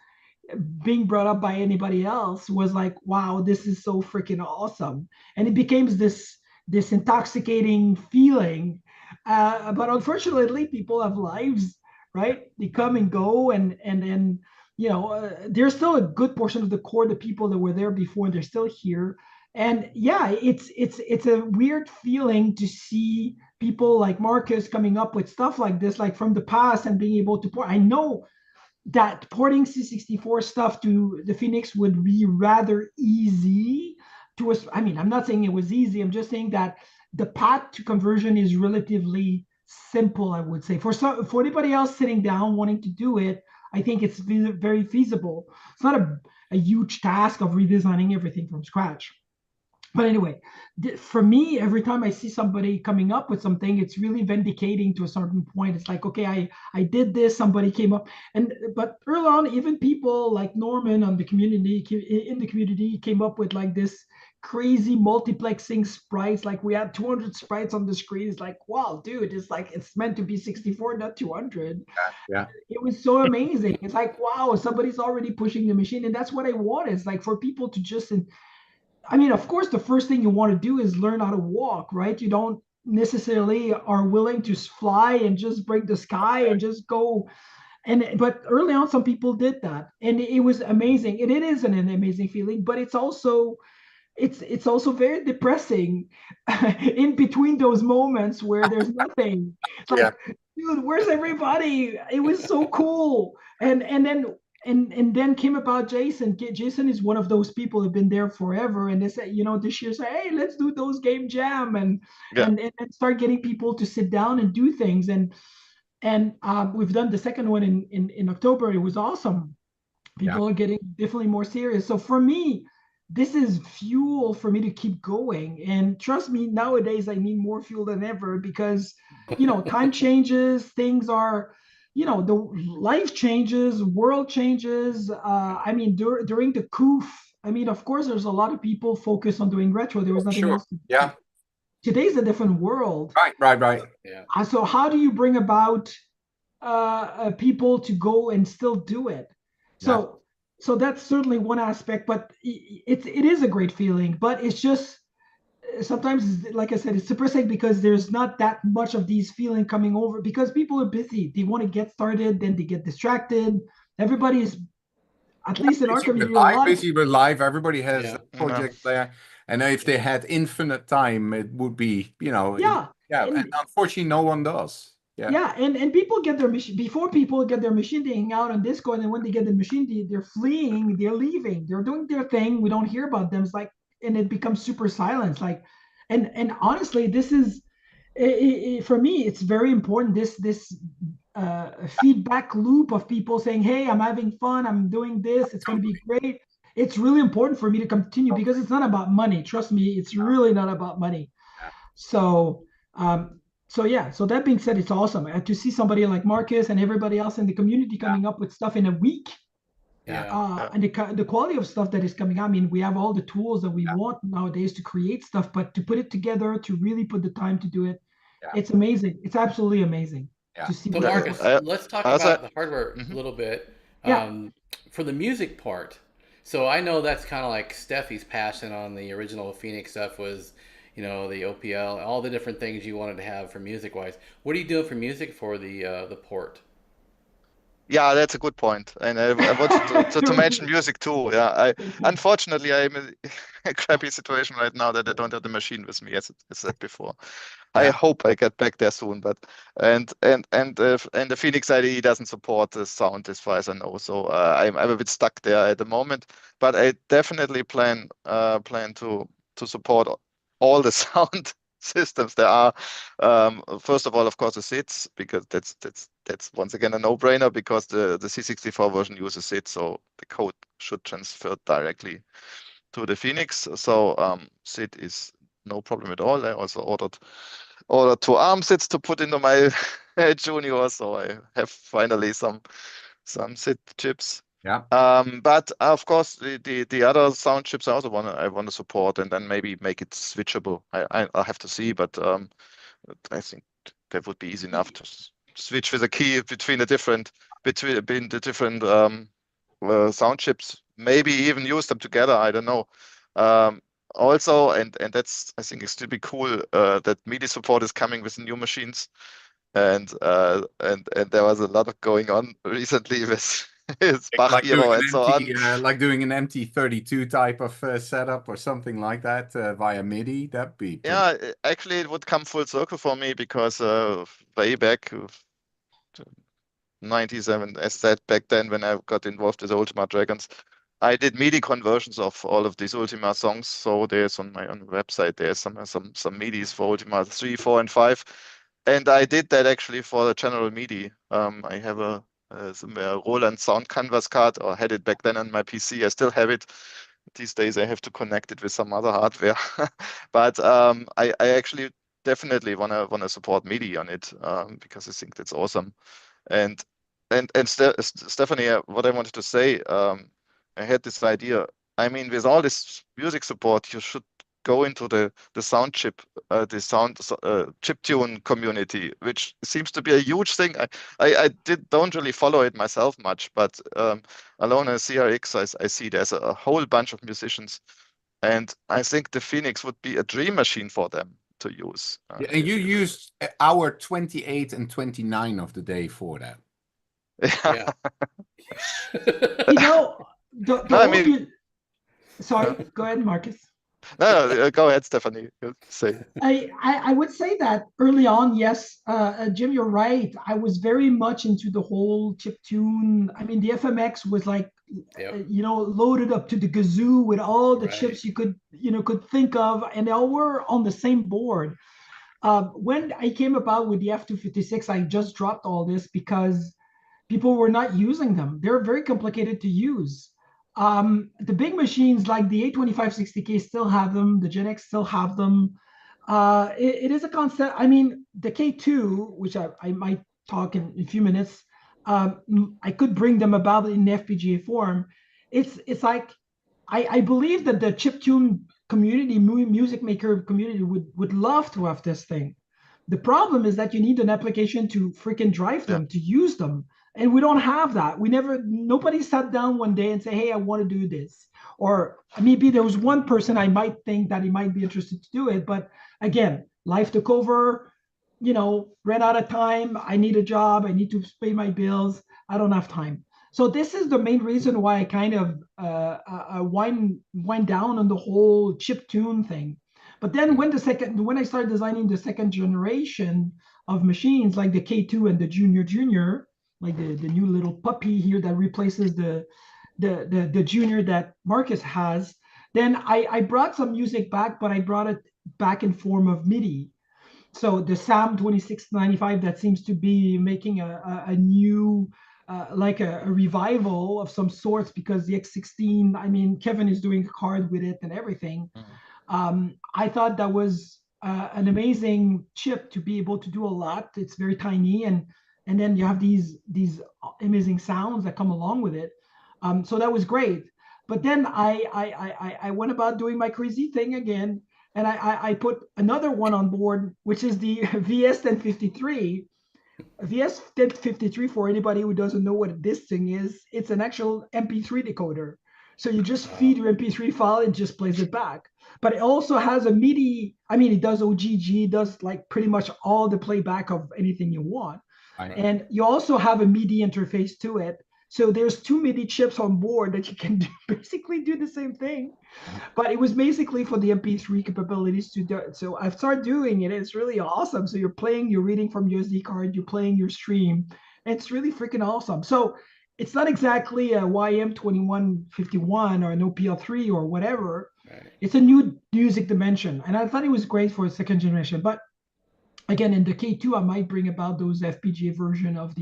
being brought up by anybody else was like, wow, this is so freaking awesome. And it became this intoxicating feeling. But unfortunately, people have lives, right? They come and go, and then there's still a good portion of the core, the people that were there before, they're still here. And yeah, it's a weird feeling to see people like Marcus coming up with stuff like this, like from the past, and being able to port. I know that porting C64 stuff to the Phoenix would be rather easy to us. I mean, I'm not saying it was easy. I'm just saying that the path to conversion is relatively simple, I would say. For anybody else sitting down wanting to do it, I think it's very feasible. It's not a huge task of redesigning everything from scratch. But anyway, for me, every time I see somebody coming up with something, it's really vindicating to a certain point. It's like, okay, I did this, somebody came up. But early on, even people like Norman in the community came up with like this crazy multiplexing sprites. Like we had 200 sprites on the screen. It's like, wow, dude, it's meant to be 64, not 200. Yeah. It was so amazing. It's like, wow, somebody's already pushing the machine. And that's what I want. It's like for people to just... I mean, of course, the first thing you want to do is learn how to walk, right? You don't necessarily are willing to fly and just break the sky and just go. But early on, some people did that, and it was amazing. And it is an amazing feeling, but it's also very depressing in between those moments where there's nothing. It's like, dude, where's everybody? It was so cool. And then came about Jason. Jason is one of those people who've been there forever. And they said, this year, say, hey, let's do those game jam and start getting people to sit down and do things. And we've done the second one in October. It was awesome. People are getting definitely more serious. So for me, this is fuel for me to keep going. And trust me, nowadays I need more fuel than ever because, time changes, things are, the life changes, world changes. I mean, during the COOF, I mean, of course, there's a lot of people focused on doing retro. There was nothing else to do. Yeah. Today's a different world. Right. Yeah. So how do you bring about people to go and still do it? So that's certainly one aspect, but it is a great feeling. But it's just sometimes, like I said, it's depressing because there's not that much of these feeling coming over because people are busy. They want to get started, then they get distracted. Everybody is, at least in our community, busy with life. Everybody has projects there. And if they had infinite time, it would be, Yeah, and unfortunately, no one does. Yeah. Yeah, and people get their machine before people get their machine. They hang out on Discord, and when they get the machine, they're fleeing, they're leaving, they're doing their thing. We don't hear about them. It's like, and it becomes super silence. Like, and honestly, this is for me. It's very important. This feedback loop of people saying, "Hey, I'm having fun. I'm doing this. It's going to be great." It's really important for me to continue because it's not about money. Trust me, it's really not about money. So. So yeah, so that being said, it's awesome to see somebody like Marcus and everybody else in the community coming up with stuff in a week. Yeah. And the quality of stuff that is coming out. I mean, we have all the tools that we want nowadays to create stuff, but to put it together, to really put the time to do it, it's amazing. It's absolutely amazing to see. So Marcus, let's talk about the hardware a little bit. For the music part, so I know that's kind of like Steffi's passion on the original Phoenix stuff was, you know, the OPL, all the different things you wanted to have for music-wise. What are you doing for music for the port? Yeah, that's a good point, and I wanted to mention music too. Yeah, unfortunately I'm in a crappy situation right now that I don't have the machine with me, as I said before. I hope I get back there soon, but and the Phoenix IDE doesn't support the sound as far as I know, so I'm a bit stuck there at the moment. But I definitely plan to support all the sound systems there are. First of all, of course, the SIDs, because that's once again a no-brainer, because the C64 version uses SID, so the code should transfer directly to the Phoenix. So SID is no problem at all. I also ordered 2 ARM SIDs to put into my Junior, so I have finally some SID chips. Yeah. But of course, the other sound chips I also want to support, and then maybe make it switchable. I have to see, but I think that would be easy enough to switch with a key between the different sound chips. Maybe even use them together. I don't know. Also, and that's, I think, extremely cool that MIDI support is coming with new machines, and there was a lot of going on recently with. It's like doing, and so on. Like doing an MT32 type of setup or something like that via MIDI. That'd be actually it would come full circle for me, because way back 97, as said back then, when I got involved with Ultima Dragons, I did MIDI conversions of all of these Ultima songs. So there's on my own website, there's some MIDIs for Ultima 3, 4, and 5, and I did that actually for the general MIDI. I have a Roland Sound Canvas card, or had it back then on my PC. I still have it. These days I have to connect it with some other hardware. But I actually definitely wanna support MIDI on it, because I think that's awesome. And Stephanie, what I wanted to say, I had this idea. I mean, with all this music support, you should go into the sound chip, chip tune community, which seems to be a huge thing. I don't really follow it myself much, but alone in CRX, I see there's a whole bunch of musicians, and I think the Phoenix would be a dream machine for them to use. And you used hour 28 and 29 of the day for that. Yeah. You know, sorry, go ahead, Marcus. No, go ahead, Stephanie. Say. I would say that early on, yes, Jim, you're right. I was very much into the whole chiptune. I mean, the FMX was like, loaded up to the gazoo with all the chips you could think of, and they all were on the same board. When I came about with the F256, I just dropped all this because people were not using them. They're very complicated to use. The big machines like the A2560K still have them. The Gen X still have them. It is a concept. I mean, the K2, which I might talk in a few minutes, I could bring them about in FPGA form. It's like, I believe that the chiptune community, music maker community would love to have this thing. The problem is that you need an application to freaking drive them, to use them. And we don't have that. Nobody sat down one day and say, hey, I want to do this. Or maybe there was one person I might think that he might be interested to do it. But again, life took over, ran out of time. I need a job. I need to pay my bills. I don't have time. So this is the main reason why I kind of wind down on the whole chiptune thing. But then when I started designing the second generation of machines, like the K2 and the Junior, like the new little puppy here that replaces the Junior that Marcus has, then I brought some music back, but I brought it back in form of MIDI. So the SAM 2695 that seems to be making a new like a revival of some sorts, because the X16, I mean, Kevin is doing a card with it and everything. I thought that was an amazing chip to be able to do a lot. It's very tiny, and then you have these amazing sounds that come along with it. So that was great. But then I went about doing my crazy thing again, and I put another one on board, which is the VS1053. VS1053, for anybody who doesn't know what this thing is, it's an actual MP3 decoder. So you just feed your MP3 file, it just plays it back. But it also has a MIDI. I mean, it does OGG, it does like pretty much all the playback of anything you want. Right. And you also have a MIDI interface to it. So there's 2 MIDI chips on board that you can basically do the same thing. But it was basically for the MP3 capabilities to do it. So I've started doing it. It's really awesome. So you're reading from USB card, you're playing your stream. And it's really freaking awesome. So it's not exactly a YM2151 or an OPL3 or whatever. Right. It's a new music dimension. And I thought it was great for a second generation. But again, in the K2, I might bring about those FPGA version of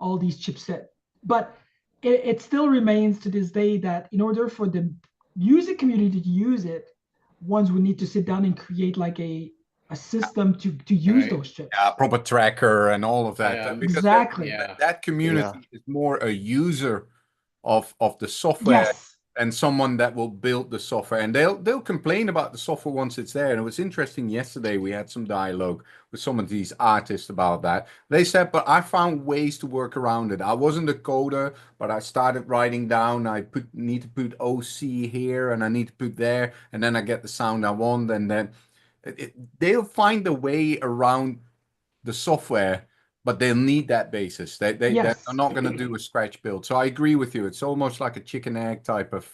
all these chipset. But it still remains to this day that in order for the music community to use it, ones would need to sit down and create like a system to use those chips. Yeah, proper tracker and all of that. Yeah, exactly. That community is more a user of the software and someone that will build the software. And they'll complain about the software once it's there. And it was interesting yesterday, we had some dialogue with some of these artists about that. They said, but I found ways to work around it. I wasn't a coder, but I started writing down, I need to put OC here and I need to put there, and then I get the sound I want. And then they'll find a way around the software, but they'll need that basis. They're not going to do a scratch build. So I agree with you. It's almost like a chicken egg type of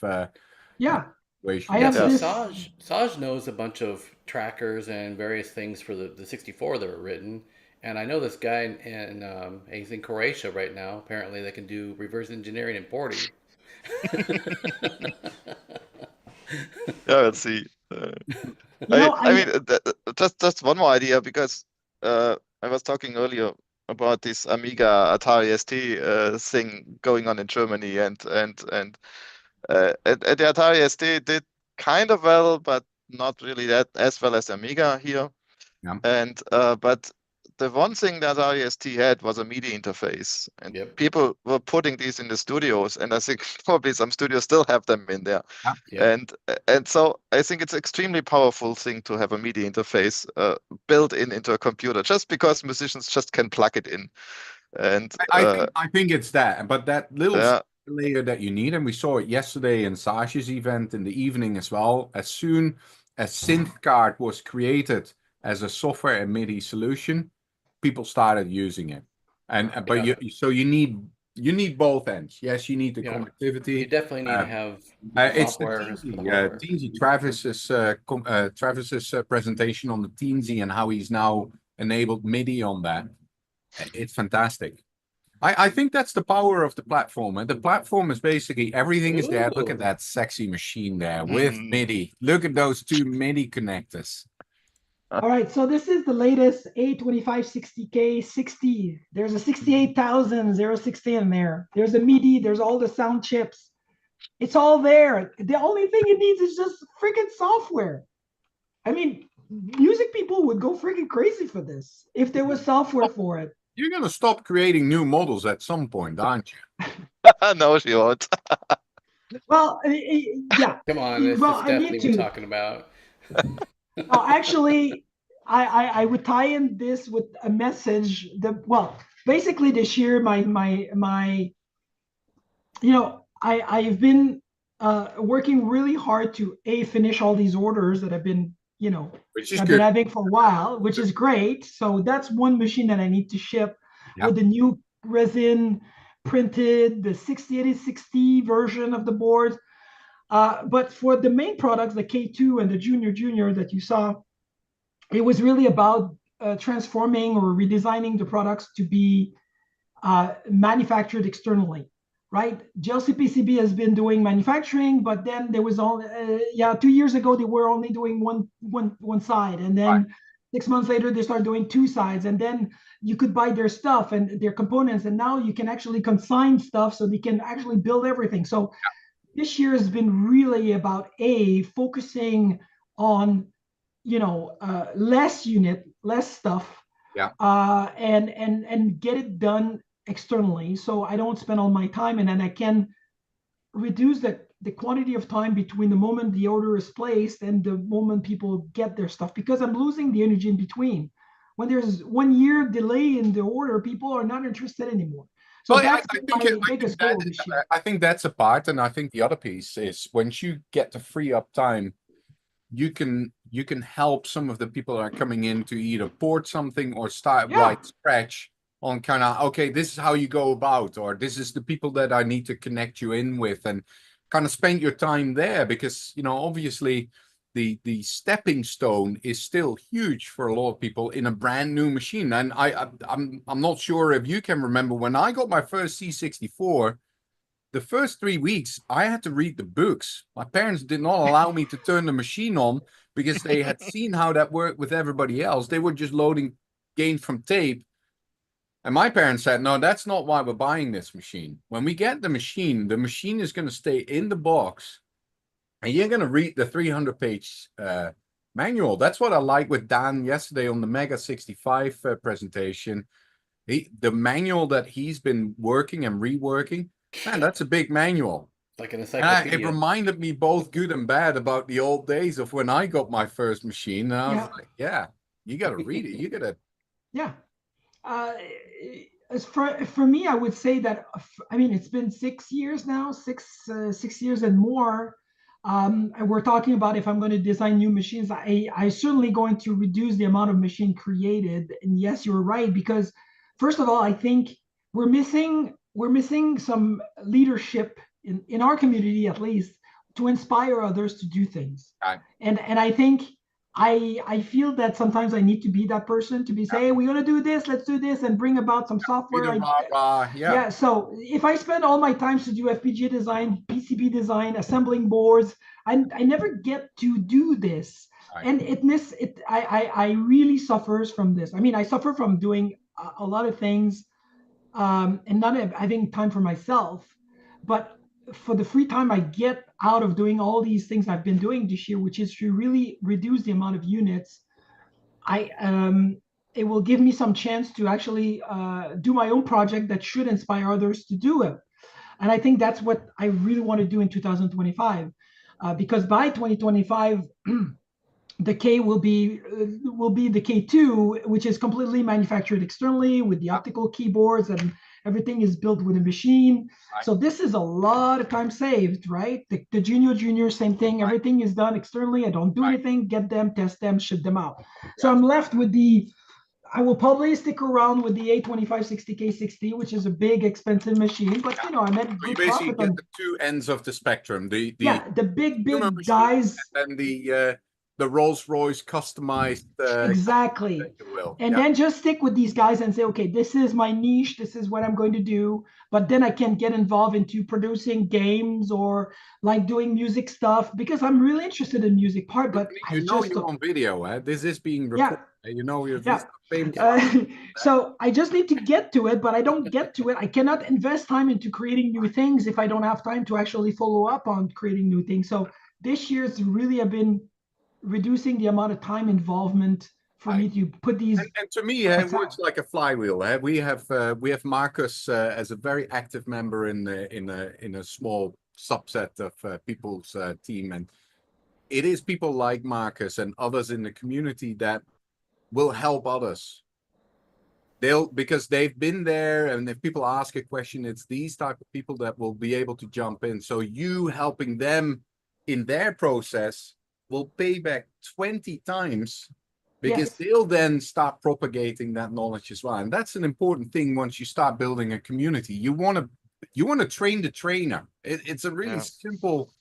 situation. Saj knows a bunch of trackers and various things for the 64 that were written. And I know this guy he's in Croatia right now. Apparently they can do reverse engineering and porting. Let's see. I mean, just one more idea, because I was talking earlier about this Amiga Atari ST thing going on in Germany, and the Atari ST did kind of well, but not really that as well as Amiga here. Yeah. And but the one thing that Atari ST had was a MIDI interface, and people were putting these in the studios, and I think probably some studios still have them in there. And so I think it's an extremely powerful thing to have a MIDI interface built into a computer, just because musicians just can plug it in. And I think it's that, but that little layer that you need, and we saw it yesterday in Saj's event in the evening as well. As soon as SynthCard was created as a software and MIDI solution, people started using it, but you need both ends. Yes, you need the connectivity. You definitely need to have software. It's Teensy Travis's presentation on the Teensy and how he's now enabled MIDI on that. It's fantastic. I think that's the power of the platform. And the platform is basically everything is there. Look at that sexy machine there with MIDI. Look at those 2 MIDI connectors. All right, so this is the latest A2560K 60. There's a 68,060 in there. There's a MIDI, there's all the sound chips. It's all there. The only thing it needs is just freaking software. I mean, music people would go freaking crazy for this if there was software for it. You're going to stop creating new models at some point, aren't you? No, she won't. Well, yeah. Come on, this is definitely what we're talking about. Actually, I would tie in this with a message basically this year, I've been working really hard to finish all these orders that I've been, been having for a while, which is great. So that's one machine that I need to ship with the new resin printed, the 608060 version of the board. But for the main products, the K2 and the Junior that you saw, it was really about transforming or redesigning the products to be manufactured externally, right? JLC PCB has been doing manufacturing, but then there was only 2 years ago they were only doing one side, and then 6 months later they started doing two sides, and then you could buy their stuff and their components, and now you can actually consign stuff so they can actually build everything. So this year has been really about focusing on less unit, less stuff, and get it done externally, so I don't spend all my time, and then I can reduce the quantity of time between the moment the order is placed and the moment people get their stuff, because I'm losing the energy in between. When there's 1 year delay in the order, people are not interested anymore. So that's my biggest goal this year. I think that's a part, and I think the other piece is once you get to free up time, you can help some of the people that are coming in to either port something or start right scratch on kind of, okay, this is how you go about, or this is the people that I need to connect you in with, and kind of spend your time there, because obviously the stepping stone is still huge for a lot of people in a brand new machine. And I'm not sure if you can remember when I got my first C64. The first 3 weeks, I had to read the books. My parents did not allow me to turn the machine on because they had seen how that worked with everybody else. They were just loading games from tape. And my parents said, no, that's not why we're buying this machine. When we get the machine is going to stay in the box, and you're going to read the 300-page manual. That's what I like with Dan yesterday on the Mega 65 presentation. The manual that he's been working and reworking, man, that's a big manual. Like an encyclopedia. It reminded me both good and bad about the old days of when I got my first machine. And I was like, you got to read it. You got to. Yeah. As for me, I would say that, it's been 6 years now, six years and more. And we're talking about if I'm going to design new machines, I certainly going to reduce the amount of machine created. And yes, you're right, because first of all, I think we're missing some leadership in our community, at least, to inspire others to do things. Right. And I think I feel that sometimes I need to be that person to be say, hey, we're going to do this, let's do this, and bring about some software. So if I spend all my time to do FPGA design, PCB design, assembling boards, I never get to do this. Right. And I really suffers from this. I suffer from doing a lot of things and not having time for myself. But for the free time I get out of doing all these things I've been doing this year, which is to really reduce the amount of units, it will give me some chance to actually do my own project that should inspire others to do it. And I think that's what I really want to do in 2025, because by 2025, the K will be the K2, which is completely manufactured externally with the optical keyboards, and everything is built with a machine. Right. So this is a lot of time saved, right? The Junior, same thing. Everything is done externally. I don't do anything, get them, test them, ship them out. So I'm left with I will probably stick around with the A2560K60, which is a big, expensive machine. But, I made good profit on the two ends of the spectrum. The big guys. And the Rolls-Royce customized. Exactly. And then just stick with these guys and say, okay, this is my niche. This is what I'm going to do. But then I can get involved into producing games or like doing music stuff, because I'm really interested in music part. But you're on video. This is being recorded. You're famous. So I just need to get to it, but I don't get to it. I cannot invest time into creating new things if I don't have time to actually follow up on creating new things. So this year's really have been reducing the amount of time involvement for me to put these. And to me, it works like a flywheel. We have Marcus as a very active member in a small subset of people's team, and it is people like Marcus and others in the community that will help others. Because they've been there, and if people ask a question, it's these type of people that will be able to jump in. So you helping them in their process will pay back 20 times, because they'll then start propagating that knowledge as well. And that's an important thing once you start building a community. You want to train the trainer. It's a really simple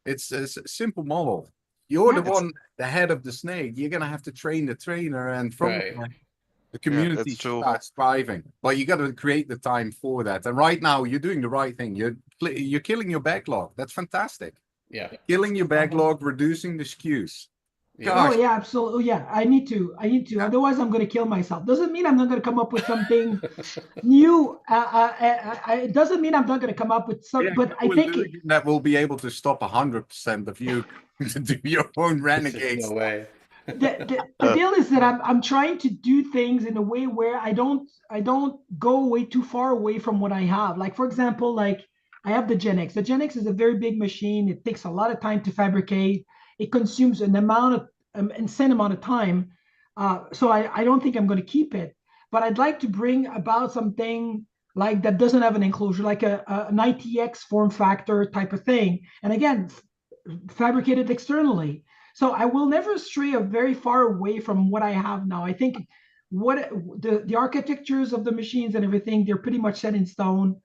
It's a simple model. You're Yeah, the one, the head of the snake. You're gonna have to train the trainer, and from Right. there, the Yeah, community that's true. starts thriving. But you got to create the time for that. And right now, you're doing the right thing. You're killing your backlog. That's fantastic. Yeah. Killing your backlog, reducing the SKUs. Yeah. Oh Gosh, yeah, absolutely. Oh, yeah, I need to. Otherwise, I'm going to kill myself. Doesn't mean I'm not going to come up with something new. It doesn't mean I'm not going to come up with some. yeah, But I no think illusion that will be able to stop 100% of you to do your own renegades. No way. the deal is that I'm trying to do things in a way where I don't go way too far away from what I have. Like for example, like I have the Gen X. The Gen X is a very big machine. It takes a lot of time to fabricate. It consumes an amount of insane amount of time. So I don't think I'm going to keep it. But I'd like to bring about something like that doesn't have an enclosure, like an ITX form factor type of thing. And again, fabricated externally. So I will never stray very far away from what I have now. I think what the architectures of the machines and everything, they're pretty much set in stone.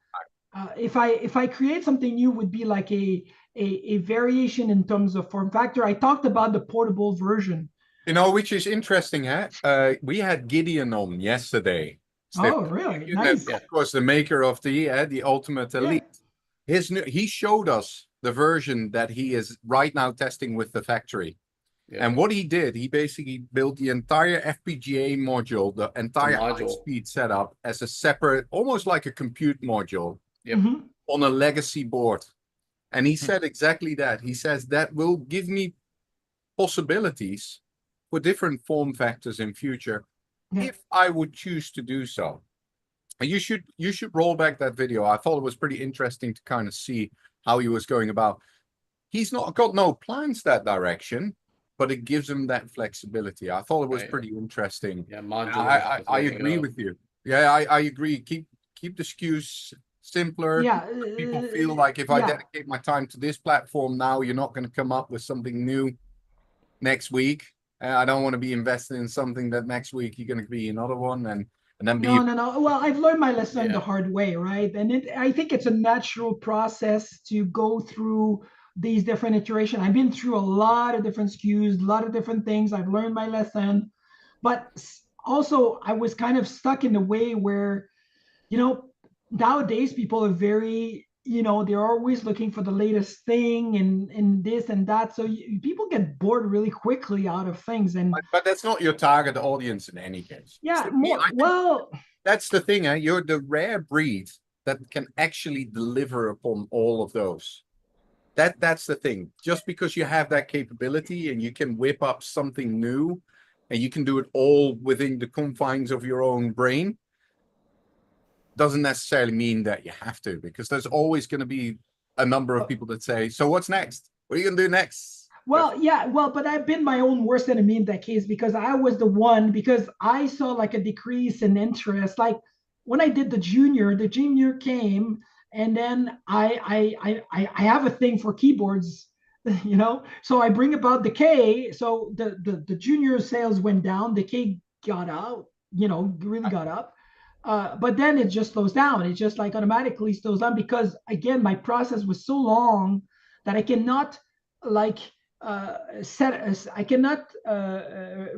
If I create something new, would be like a variation in terms of form factor. I talked about the portable version. You know, which is interesting, huh? We had Gideon on yesterday. Oh, really? Nice. Of course, the maker of the Ultimate Elite. He showed us the version that he is right now testing with the factory. Yeah. And what he did, he basically built the entire FPGA module, the entire high-speed setup as a separate, almost like a compute module on a legacy board. And he said exactly that. He says that will give me possibilities for different form factors in future if I would choose to do so. And you should roll back that video. I thought it was pretty interesting to kind of see how he was going about. He's not got no plans that direction, but it gives him that flexibility. I thought it was pretty interesting. Yeah, modular. I agree with you. Yeah, I agree. Keep the SKUs simpler. Yeah, people feel like if I dedicate my time to this platform now, you're not going to come up with something new next week. I don't want to be invested in something that next week you're going to be another one and then be. No. Well, I've learned my lesson the hard way, right? And I think it's a natural process to go through these different iterations. I've been through a lot of different SKUs, a lot of different things. I've learned my lesson, but also I was kind of stuck in a way where, nowadays people are very, they're always looking for the latest thing and this and that. So people get bored really quickly out of things. But that's not your target audience in any case. Yeah, that's the thing. You're the rare breed that can actually deliver upon all of those. That's the thing. Just because you have that capability and you can whip up something new and you can do it all within the confines of your own brain, doesn't necessarily mean that you have to, because there's always going to be a number of people that say, so what's next? What are you going to do next? But I've been my own worst enemy in that case, because I was the one, because I saw like a decrease in interest. Like when I did the junior came, and then I have a thing for keyboards, so I bring about the K. So the junior sales went down, the K got out, really got up. But then it just slows down. It just like automatically slows down because, again, my process was so long that I cannot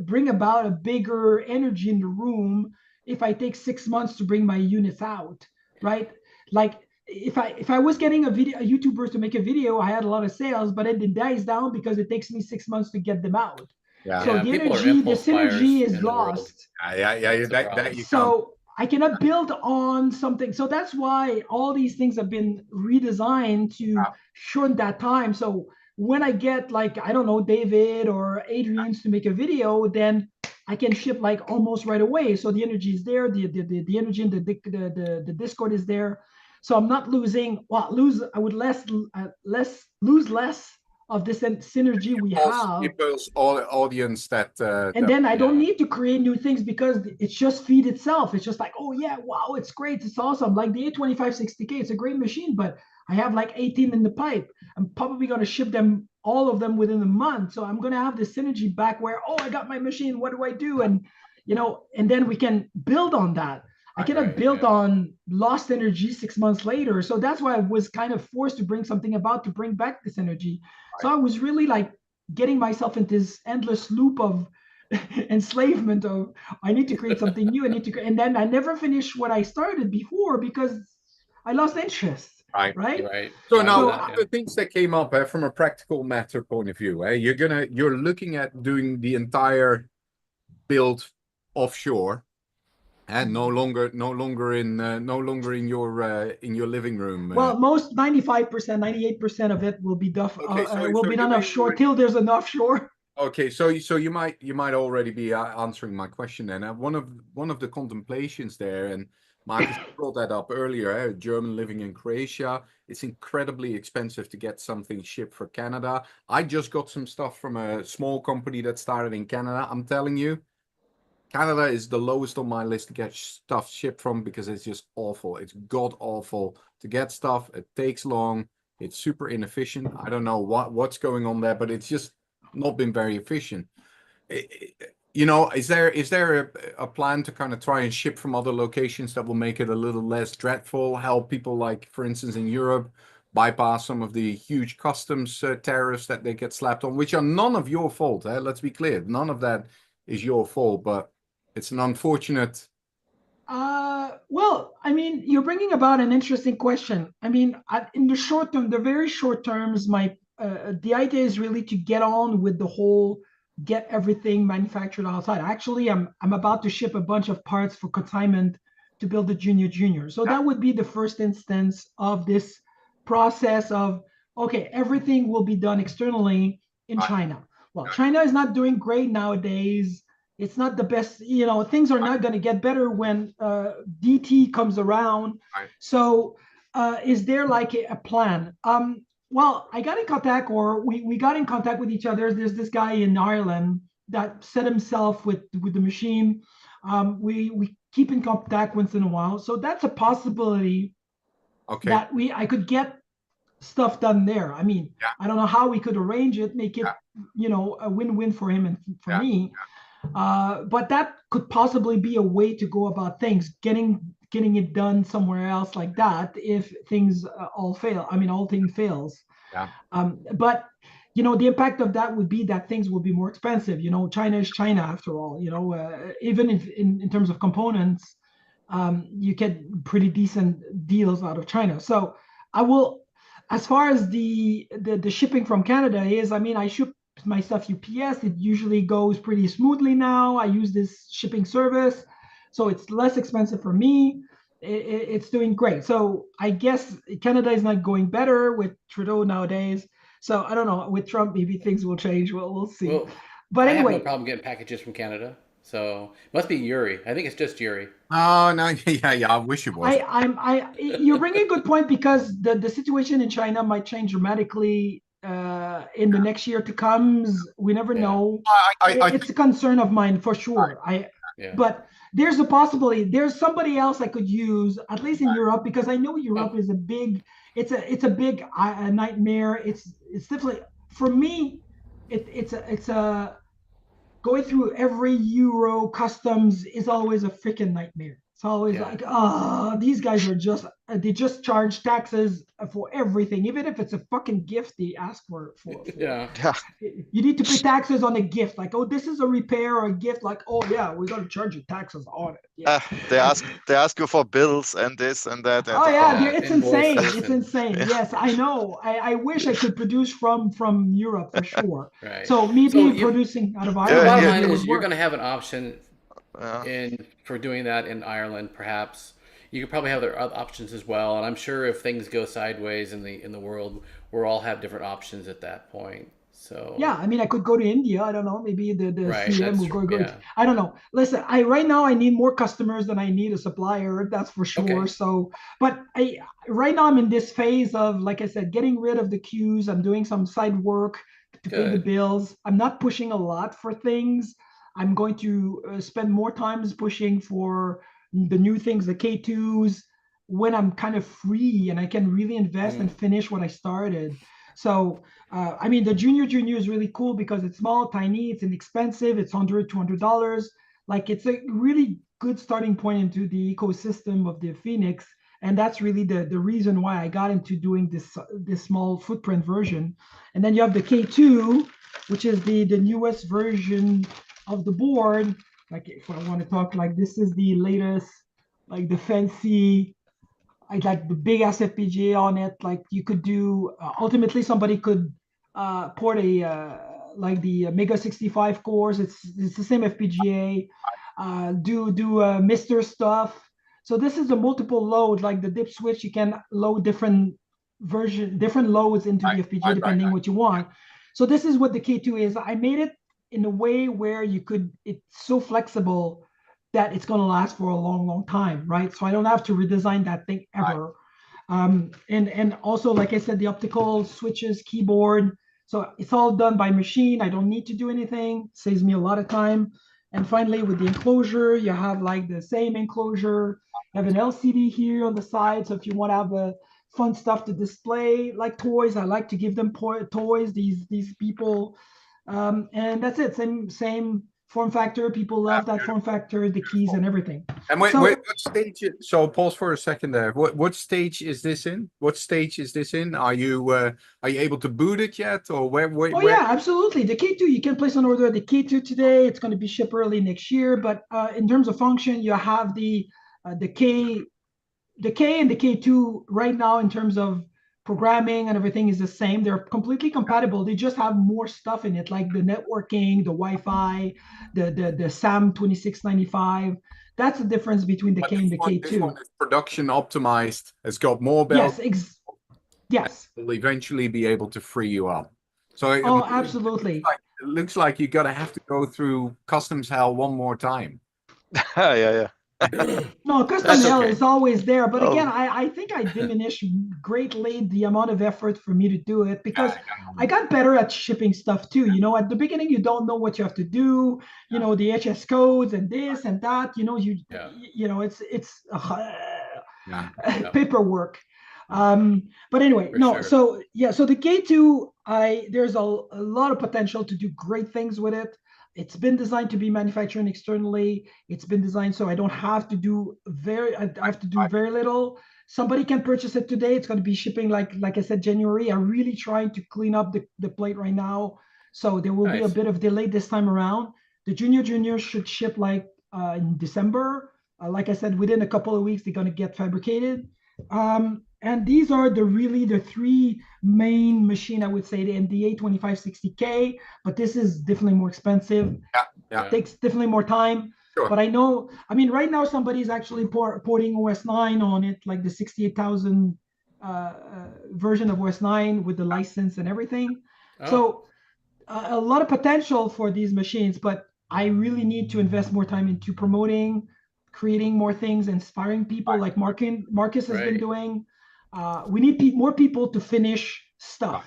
bring about a bigger energy in the room if I take 6 months to bring my units out, right? Like if I was getting a YouTuber to make a video, I had a lot of sales, but it dies down because it takes me 6 months to get them out. Yeah. So the energy, the synergy is lost. So I cannot build on something. So that's why all these things have been redesigned to shorten that time. So when I get I don't know, David or Adrian's to make a video, then I can ship almost right away. So the energy is there, the energy in the Discord is there. So I'm not losing. I would lose less of this synergy we have. People's audience that. And then I don't need to create new things because it's just feed itself. It's just oh yeah, wow, it's great, it's awesome. Like the A2560K, it's a great machine, but I have 18 in the pipe. I'm probably going to ship them, all of them, within a month. So I'm going to have this synergy back where, I got my machine. What do I do? And and then we can build on that. I cannot build on lost energy 6 months later. So that's why I was kind of forced to bring something about to bring back this energy. So I was really like getting myself into this endless loop of enslavement of I need to create something new. I need to, and then I never finished what I started before because I lost interest. Right. Right. So now the things that came up from a practical matter point of view, you're looking at doing the entire build offshore, and no longer in your living room. Well, most 95%, 98% of it will be done offshore till there's an offshore. Okay, so you might already be answering my question then. One of the contemplations there, and Marcus brought that up earlier. German living in Croatia, it's incredibly expensive to get something shipped for Canada. I just got some stuff from a small company that started in Canada. I'm telling you, Canada is the lowest on my list to get stuff shipped from because it's just awful. It's god awful to get stuff. It takes long. It's super inefficient. I don't know what's going on there, but it's just not been very efficient. Is there a plan to kind of try and ship from other locations that will make it a little less dreadful, help people like, for instance, in Europe, bypass some of the huge customs tariffs that they get slapped on, which are none of your fault. Let's be clear. None of that is your fault, but it's an unfortunate. Well, I mean, you're bringing about an interesting question. I mean, in the short term, the very short terms, the idea is really to get on with the whole get everything manufactured outside. Actually, I'm about to ship a bunch of parts for consignment to build the Junior. So that would be the first instance of this process of, okay, everything will be done externally in China. Well, China is not doing great nowadays. It's not the best, things are not going to get better when DT comes around. So is there like a plan? Well, I got in contact, or we got in contact with each other. There's this guy in Ireland that set himself with the machine. We keep in contact once in a while. So that's a possibility that I could get stuff done there. I mean, I don't know how we could arrange it, make it, a win-win for him and for me. But that could possibly be a way to go about things, getting it done somewhere else like that if things all fail. I mean, all things fails. But the impact of that would be that things will be more expensive. China is China after all. Even if in terms of components, you get pretty decent deals out of China. So I will, as far as the shipping from Canada is, I mean, I ship my stuff UPS. It usually goes pretty smoothly now. I use this shipping service, so it's less expensive for me. It's doing great. So I guess Canada is not going better with Trudeau nowadays. So I don't know. With Trump, maybe things will change. We'll see. Well, but anyway, I have no problem getting packages from Canada. So must be Yuri. I think it's just Yuri. Oh no, yeah. I wish it was. You're bringing a good point because the situation in China might change dramatically in the next year to come. We never know. It's a concern of mine for sure. But there's a possibility. There's somebody else I could use, at least in Europe, because I know Europe is a big nightmare. It's definitely, for me, it's a going through every Euro customs is always a freaking nightmare. It's always like, these guys are they just charge taxes for everything, even if it's a fucking gift they ask for. You need to pay taxes on a gift. Like, oh, this is a repair or a gift. Like, oh yeah, we're gonna charge you taxes on it. They ask you for bills and this and that. It's insane. It's insane. Yes, I know. I wish I could produce from Europe for sure. So producing out of Ireland. The bottom line is you're going to have an option for doing that in Ireland, perhaps. You could probably have other options as well, and I'm sure if things go sideways in the world, we'll all have different options at that point. So I mean, I could go to India. I don't know. Maybe the CM will go. I don't know. Listen, right now I need more customers than I need a supplier. That's for sure. So, but right now I'm in this phase of, like I said, getting rid of the queues. I'm doing some side work to pay the bills. I'm not pushing a lot for things. I'm going to spend more time pushing for the new things, the K2s, when I'm kind of free and I can really invest and finish what I started. So, I mean, the Junior is really cool because it's small, tiny, it's inexpensive, it's $100, $200. Like, it's a really good starting point into the ecosystem of the Phoenix. And that's really the reason why I got into doing this small footprint version. And then you have the K2, which is the newest version of the board. Like if I want to talk, like this is the latest, like the fancy, like the big ass FPGA on it. Like you could do, ultimately somebody could port a like the Mega 65 cores. It's the same FPGA. Do Mr. stuff. So this is a multiple load, like the dip switch. You can load different loads into the FPGA depending what you want. So this is what the K2 is. I made it in a way where it's so flexible that it's going to last for a long time, right? So I don't have to redesign that thing ever. And also, like I said, the optical switches, keyboard. So it's all done by machine. I don't need to do anything. Saves me a lot of time. And finally, with the enclosure, you have like the same enclosure. You have an LCD here on the side. So if you want to have a fun stuff to display, like toys, I like to give them toys, these people. And that's it. Same form factor. People love that form factor, the keys and everything. And wait, what stage? So pause for a second there. What stage is this in? What stage is this in? Are you able to boot it yet, or where? Oh yeah, absolutely. The K2 you can place an order. The K2 today, it's going to be shipped early next year. But in terms of function, you have the K and the K2 right now in terms of programming and everything is the same. They're completely compatible. They just have more stuff in it, like the networking, the Wi-Fi, the SAM 2695. That's the difference between the K and the K2. This one is production optimized. It's got more bells. Yes. Will eventually be able to free you up. So absolutely. It looks like you're gonna have to go through customs hell one more time. Yeah. No, custom hell is always there, but again, I think I diminished greatly the amount of effort for me to do it because I got better at shipping stuff too. You know, at the beginning, you don't know what you have to do. You know, the HS codes and this and that. You know, you know, it's paperwork. But anyway, so yeah, so the K2, there's a lot of potential to do great things with it. It's been designed to be manufactured externally. It's been designed so I don't have to do I have to do very little. Somebody can purchase it today. It's going to be shipping like I said, January. I'm really trying to clean up the plate right now. So there will be a bit of delay this time around. The junior should ship like in December. Like I said, within a couple of weeks, they're going to get fabricated. And these are the three main machine, I would say, the MDA 2560K, but this is definitely more expensive. It takes definitely more time. Sure. But I know, I mean, right now somebody's actually porting OS 9 on it, like the 68,000 version of OS 9 with the license and everything. So a lot of potential for these machines, but I really need to invest more time into promoting, creating more things, inspiring people like Marcus has been doing. We need more people to finish stuff.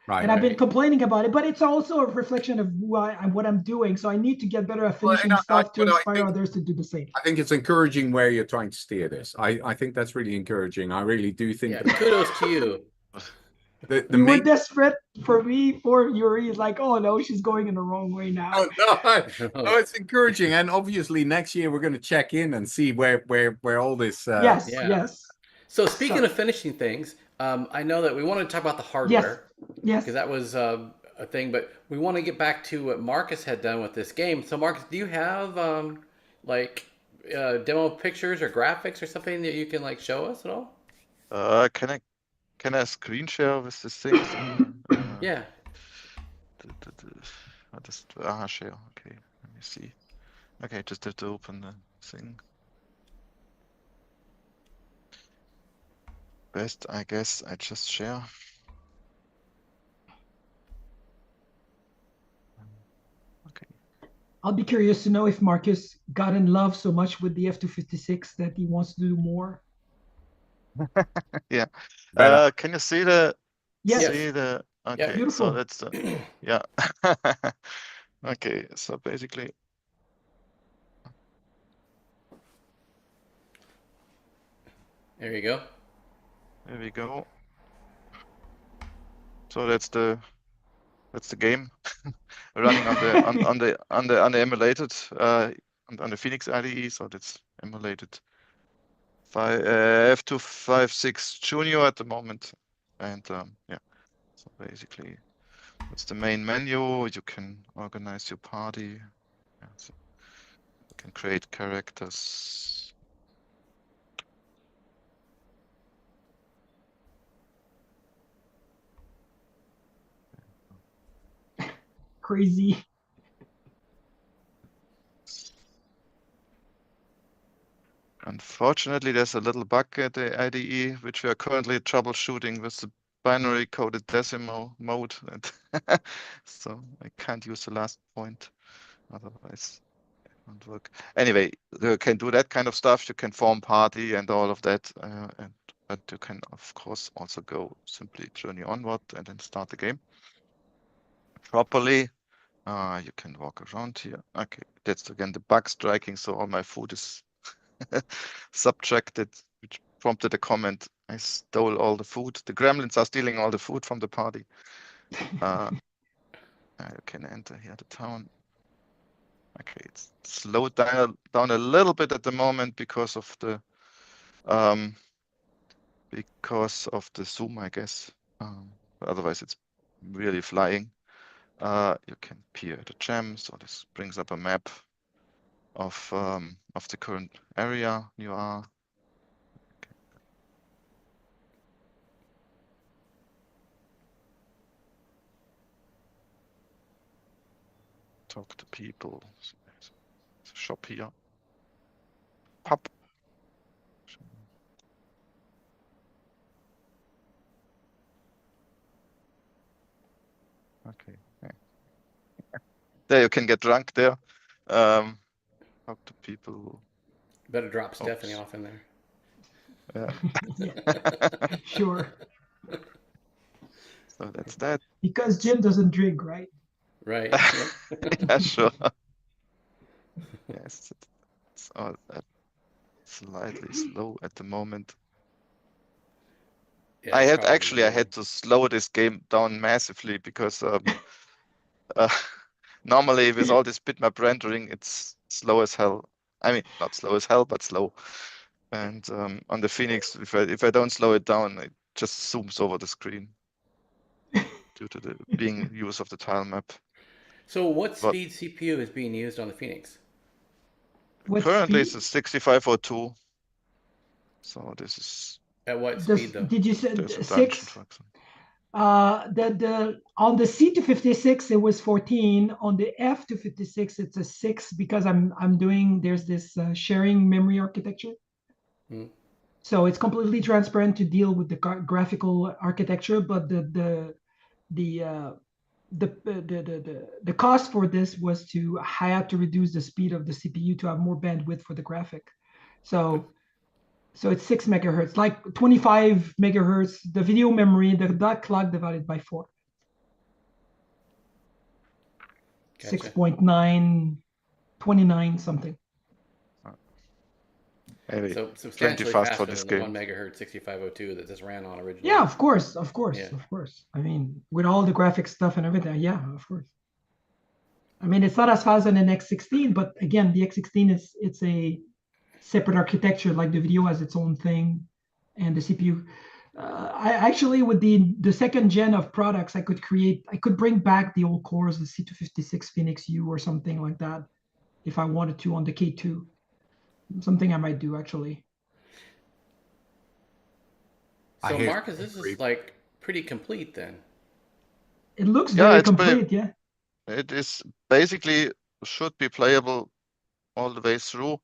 And I've been complaining about it, but it's also a reflection of what I'm doing. So I need to get better at finishing stuff to inspire others to do the same. I think it's encouraging where you're trying to steer this. I think that's really encouraging. I really do think. Yeah, kudos to you. You were desperate for me, for Yuri. Like, oh no, she's going in the wrong way now. No, it's encouraging, and obviously next year we're going to check in and see where all this. Yes. So speaking of finishing things, I know that we want to talk about the hardware. Yes. Because that was a thing, but we want to get back to what Marcus had done with this game. So Marcus, do you have like demo pictures or graphics or something that you can like show us at all? Can I screen share with this thing? Yeah. I'll just share. Okay, let me see. Okay, just have to open the thing. Best, I guess, I just share. Okay. I'll be curious to know if Marcus got in love so much with the F256 that he wants to do more. Yeah. Can you see the? Yes. See the? Okay. Yeah, beautiful. So that's the. Yeah. Okay. So basically. There you go. There we go. So that's the game running on the emulated on the Phoenix IDE, so that's emulated F256 Junior at the moment. And yeah, so basically that's the main menu. You can organize your party. Yeah, so you can create characters. Crazy. Unfortunately, there's a little bug at the IDE, which we are currently troubleshooting with the binary coded decimal mode. So I can't use the last point, otherwise it won't work. Anyway, you can do that kind of stuff. You can form party and all of that. But you can, of course, also go simply journey onward and then start the game properly. You can walk around here. Okay, that's again the bug striking. So all my food is subtracted, which prompted a comment. I stole all the food. The gremlins are stealing all the food from the party. You can enter here the town. Okay, it's slowed down a little bit at the moment because of the zoom, I guess. Otherwise, it's really flying. You can peer the gem, so this brings up a map of the current area you are. Okay. Talk to people. There's a shop here. Pub. Okay. Yeah. There you can get drunk there. Talk to people. Better drop Stephanie off in there. Yeah. Sure. So that's that. Because Jim doesn't drink, right? Right. Yeah, sure. Yes, it's all slightly slow at the moment. Yeah, I it's had to slow this game down massively because normally with all this bitmap rendering, it's slow as hell. I mean, not slow as hell, but slow. And on the Phoenix, if I don't slow it down, it just zooms over the screen due to the being use of the tile map. So what speed CPU is being used on the Phoenix? Currently it's a 6502. So this is at what speed though? Did you say there's a 6? The on the C256 it was 14. On the F256 it's a 6 because I'm doing there's this sharing memory architecture. So it's completely transparent to deal with the graphical architecture, but the cost for this was I had to reduce the speed of the CPU to have more bandwidth for the graphic. So it's 6 megahertz, like 25 megahertz, the video memory, the dot clock divided by 4. Gotcha. 6.9, 29 something. Maybe so substantially fast faster for this than game. the 1 megahertz 6502 that this ran on originally. Yeah, of course. I mean, with all the graphic stuff and everything, yeah, of course. I mean, it's not as fast as an X16, but again, the X16 it's a separate architecture. Like the video has its own thing, and the CPU. I actually, with the second gen of products, I could bring back the old cores, the C256 Phoenix U or something like that, if I wanted to on the K2. Something I might do actually. So Marcus, this is like pretty complete then. It looks very complete, yeah. It is basically should be playable all the way through.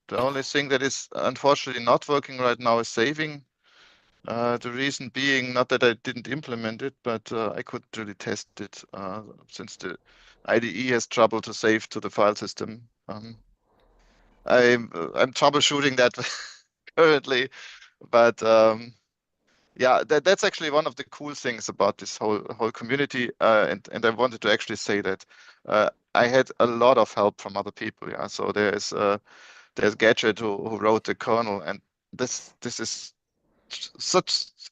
The only thing that is unfortunately not working right now is saving. The reason being not that I didn't implement it, but I couldn't really test it since the IDE has trouble to save to the file system. I'm troubleshooting that currently, but yeah, that's actually one of the cool things about this whole community, and I wanted to actually say that I had a lot of help from other people. Yeah, so there's Gadget who wrote the kernel, and this is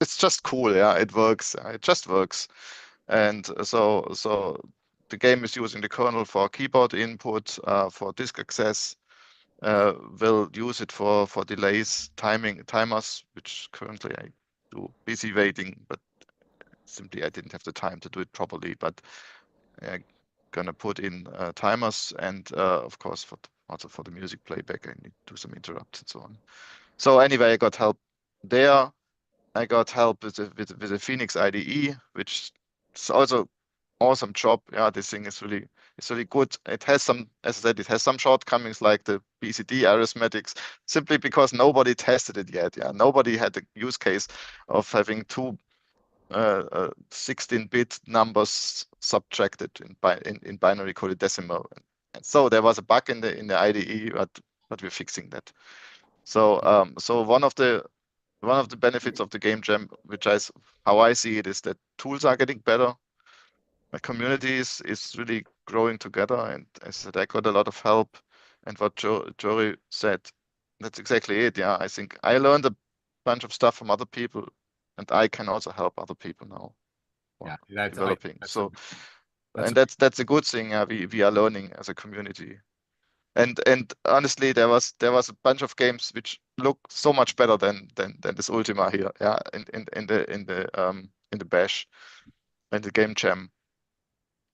it's just cool. Yeah, it works. It just works, and so the game is using the kernel for keyboard input, for disk access, will use it for delays, timers, which currently I do busy waiting, but simply I didn't have the time to do it properly. But I'm gonna put in timers, and of course also for the music playback, I need to do some interrupts and so on. So anyway, I got help there. I got help with the Phoenix IDE, which is also awesome job. Yeah, this thing is really good. It has some, as I said, it has some shortcomings like the BCD arithmetics, simply because nobody tested it yet. Yeah, nobody had a use case of having two 16-bit numbers subtracted in binary coded decimal. And so there was a bug in the IDE, but we're fixing that. So so one of the benefits of the game jam, how I see it, is that tools are getting better. My community is really growing together, and as I said, I got a lot of help. And what Jory said, that's exactly it. Yeah, I think I learned a bunch of stuff from other people, and I can also help other people now. Yeah, that's developing. that's So that's and that's a good thing. We are learning as a community. And honestly, there was a bunch of games which look so much better than this Ultima here. Yeah, in the bash and the game jam,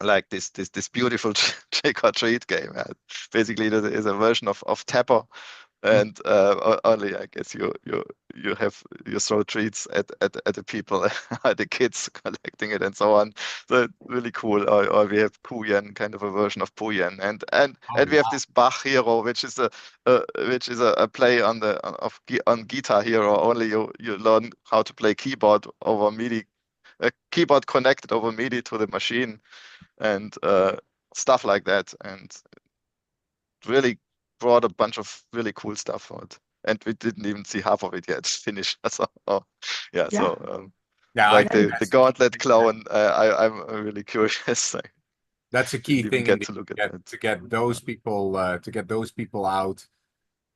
like this beautiful trick or treat game. Basically, that is a version of Tapper, and only I guess you throw treats at the people, the kids collecting it and so on. So really cool. Or we have Puyen, kind of a version of Puyen, and we have this Bach Hero, which is a play on Guitar Hero. Only you learn how to play keyboard over MIDI, keyboard connected over MIDI to the machine, and stuff like that, and really brought a bunch of really cool stuff out. And we didn't even see half of it yet finished. So, yeah. So, like the Gauntlet clone, I'm really curious. That's a key thing get to look at that. to get those people out,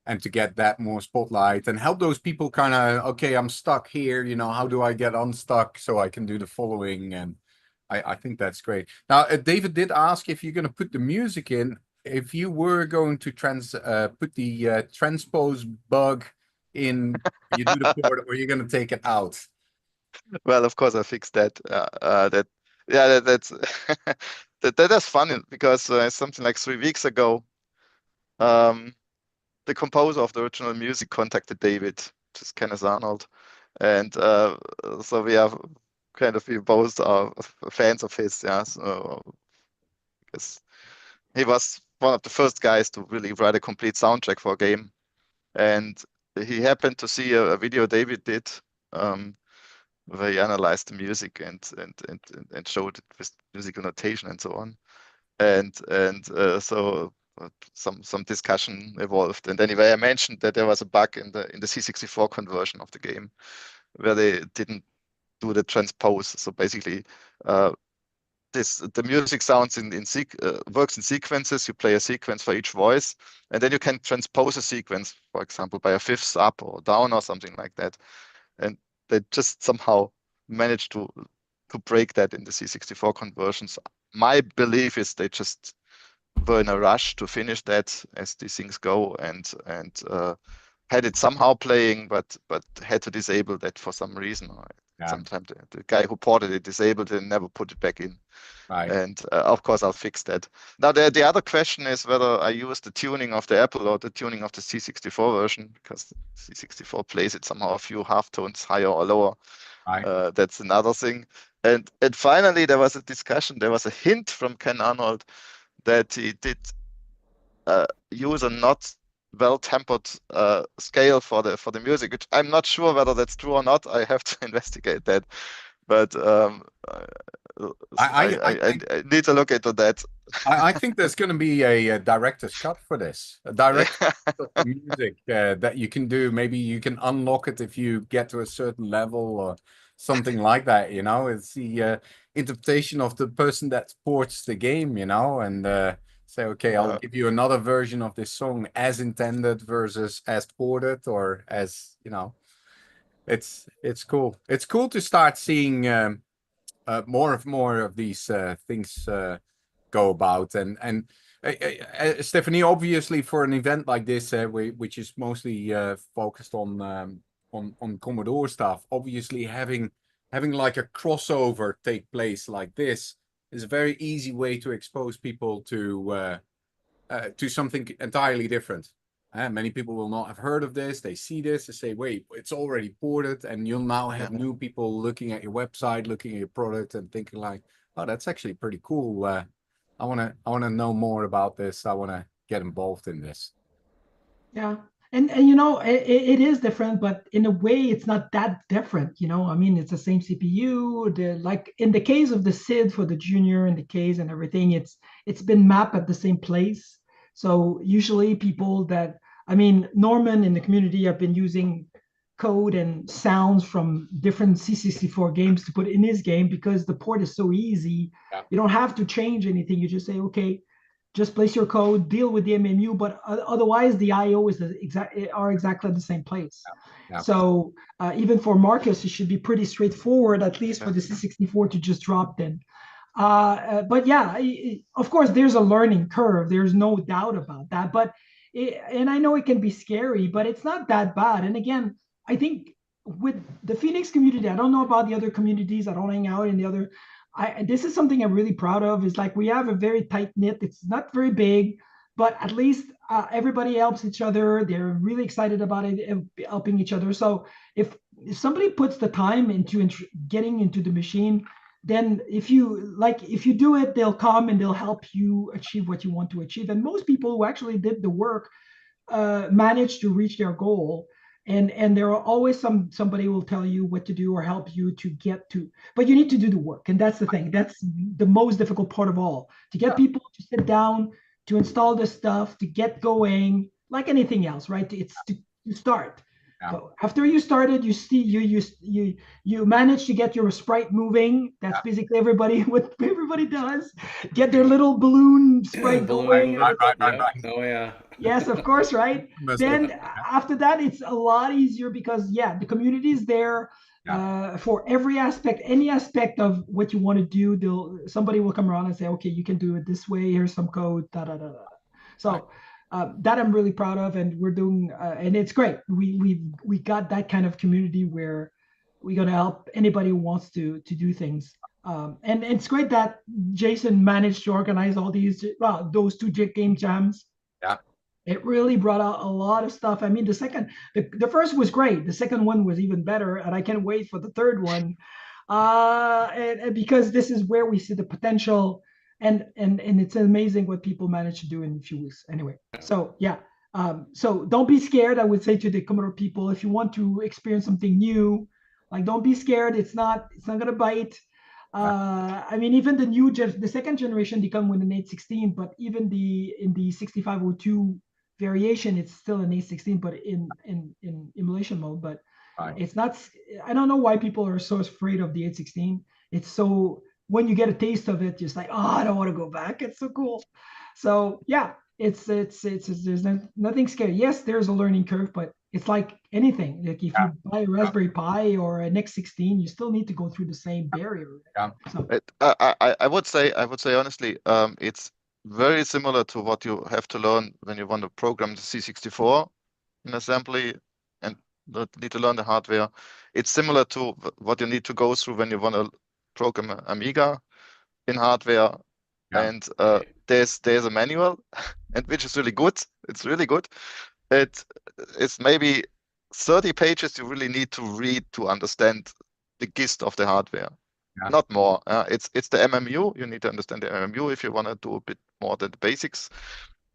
and to get that more spotlight and help those people kind of, okay, I'm stuck here, how do I get unstuck so I can do the following? And I think that's great. Now, David did ask if you're going to put the music in, if you were going to put the transpose bug in, you do the port, or you're going to take it out. Well, of course I fixed that. That's that's funny, because something like 3 weeks ago, the composer of the original music contacted David, which is Kenneth Arnold, and so we both are fans of his. Yeah, so because he was one of the first guys to really write a complete soundtrack for a game, and he happened to see a video David did, where he analyzed the music and showed it with musical notation and so on, and so some discussion evolved. And anyway, I mentioned that there was a bug in the C64 conversion of the game where they didn't do the transpose. So basically, the music sounds works in sequences. You play a sequence for each voice, and then you can transpose a sequence, for example, by a fifth up or down or something like that. And they just somehow managed to break that in the C64 conversions. My belief is they just were in a rush to finish that, as these things go, and had it somehow playing, but had to disable that for some reason. Yeah. Sometimes the guy who ported it disabled it and never put it back in. Right. And of course I'll fix that. Now the other question is whether I use the tuning of the Apple or the tuning of the C64 version, because the C64 plays it somehow a few half tones higher or lower. Right. That's another thing. And finally there was a discussion. There was a hint from Ken Arnold that he did use a not well-tempered scale for the music, which I'm not sure whether that's true or not. I have to investigate that. But I need to look into that. I think there's going to be a director's cut for this. A director's cut of the music that you can do. Maybe you can unlock it if you get to a certain level or something like that. It's the interpretation of the person that ports the game. And say, okay, I'll give you another version of this song as intended versus as ported, or as it's cool. It's cool to start seeing more of these things go about. And Stephanie, obviously for an event like this, which is mostly focused on Commodore stuff, obviously having like a crossover take place like this is a very easy way to expose people to something entirely different. Many people will not have heard of this. They see this, they say, wait, it's already ported, and you'll now have new people looking at your website, looking at your product and thinking like, oh, that's actually pretty cool. I wanna know more about this. I wanna get involved in this. Yeah. And you know, it is different, but in a way it's not that different, you know. I mean, it's the same CPU. Like in the case of the SID for the junior and the case and everything, it's been mapped at the same place. So usually people that, I mean, Norman in the community have been using code and sounds from different C64 games to put in his game because the port is so easy. Yeah. You don't have to change anything. You just say, okay, just place your code, deal with the MMU, but otherwise the IO is exactly the same place. Yeah. So even for Marcus, it should be pretty straightforward, at least for the C64 to just drop in. But yeah, of course, there's a learning curve. There's no doubt about that. But and I know it can be scary, but it's not that bad. And again, I think with the Phoenix community, I don't know about the other communities. I don't hang out in the other. This is something I'm really proud of. Is like we have a very tight knit. It's not very big, but at least everybody helps each other. They're really excited about it, helping each other. So if somebody puts the time into getting into the machine, then if you do it, they'll come and they'll help you achieve what you want to achieve. And most people who actually did the work managed to reach their goal. And there are always somebody who will tell you what to do or help you to get to, but you need to do the work. And that's the thing. That's the most difficult part of all, to get people to sit down, to install the stuff, to get going, like anything else, right? It's to start. Yeah. But after you started, you manage to get your sprite moving. That's basically what everybody does. Get their little balloon sprite going. Right. Oh yeah. Yes, of course, right? Then after that, it's a lot easier because the community is there for every aspect, any aspect of what you want to do. Somebody will come around and say, okay, you can do it this way. Here's some code. So that I'm really proud of, and we're doing, and it's great. We got that kind of community where we're gonna help anybody who wants to do things. And it's great that Jason managed to organize all those two game jams. Yeah. It really brought out a lot of stuff. I mean, the first was great. The second one was even better, and I can't wait for the third one. And because this is where we see the potential, and it's amazing what people manage to do in a few weeks. Anyway, so yeah. So don't be scared. I would say to the Commodore people, if you want to experience something new, like don't be scared. It's not gonna bite. I mean, even the second generation, they come with an 816, but even in the 6502 variation, it's still an 816, but in emulation mode. But it's not. I don't know why people are so afraid of the 816. It's so, when you get a taste of it, just like, oh, I don't want to go back. It's so cool. So yeah, it's there's nothing scary. Yes, there's a learning curve, but it's like anything. Like if you buy a Raspberry Pi or an X16, you still need to go through the same barrier. Yeah. So I would say honestly, it's very similar to what you have to learn when you want to program the C64 in assembly and need to learn the hardware. It's similar to what you need to go through when you want to program an Amiga in hardware. Yeah. And there's a manual, and which is really good. It's really good. It's maybe 30 pages you really need to read to understand the gist of the hardware. Yeah. Not more. It's the MMU. You need to understand the MMU if you want to do a bit more than the basics.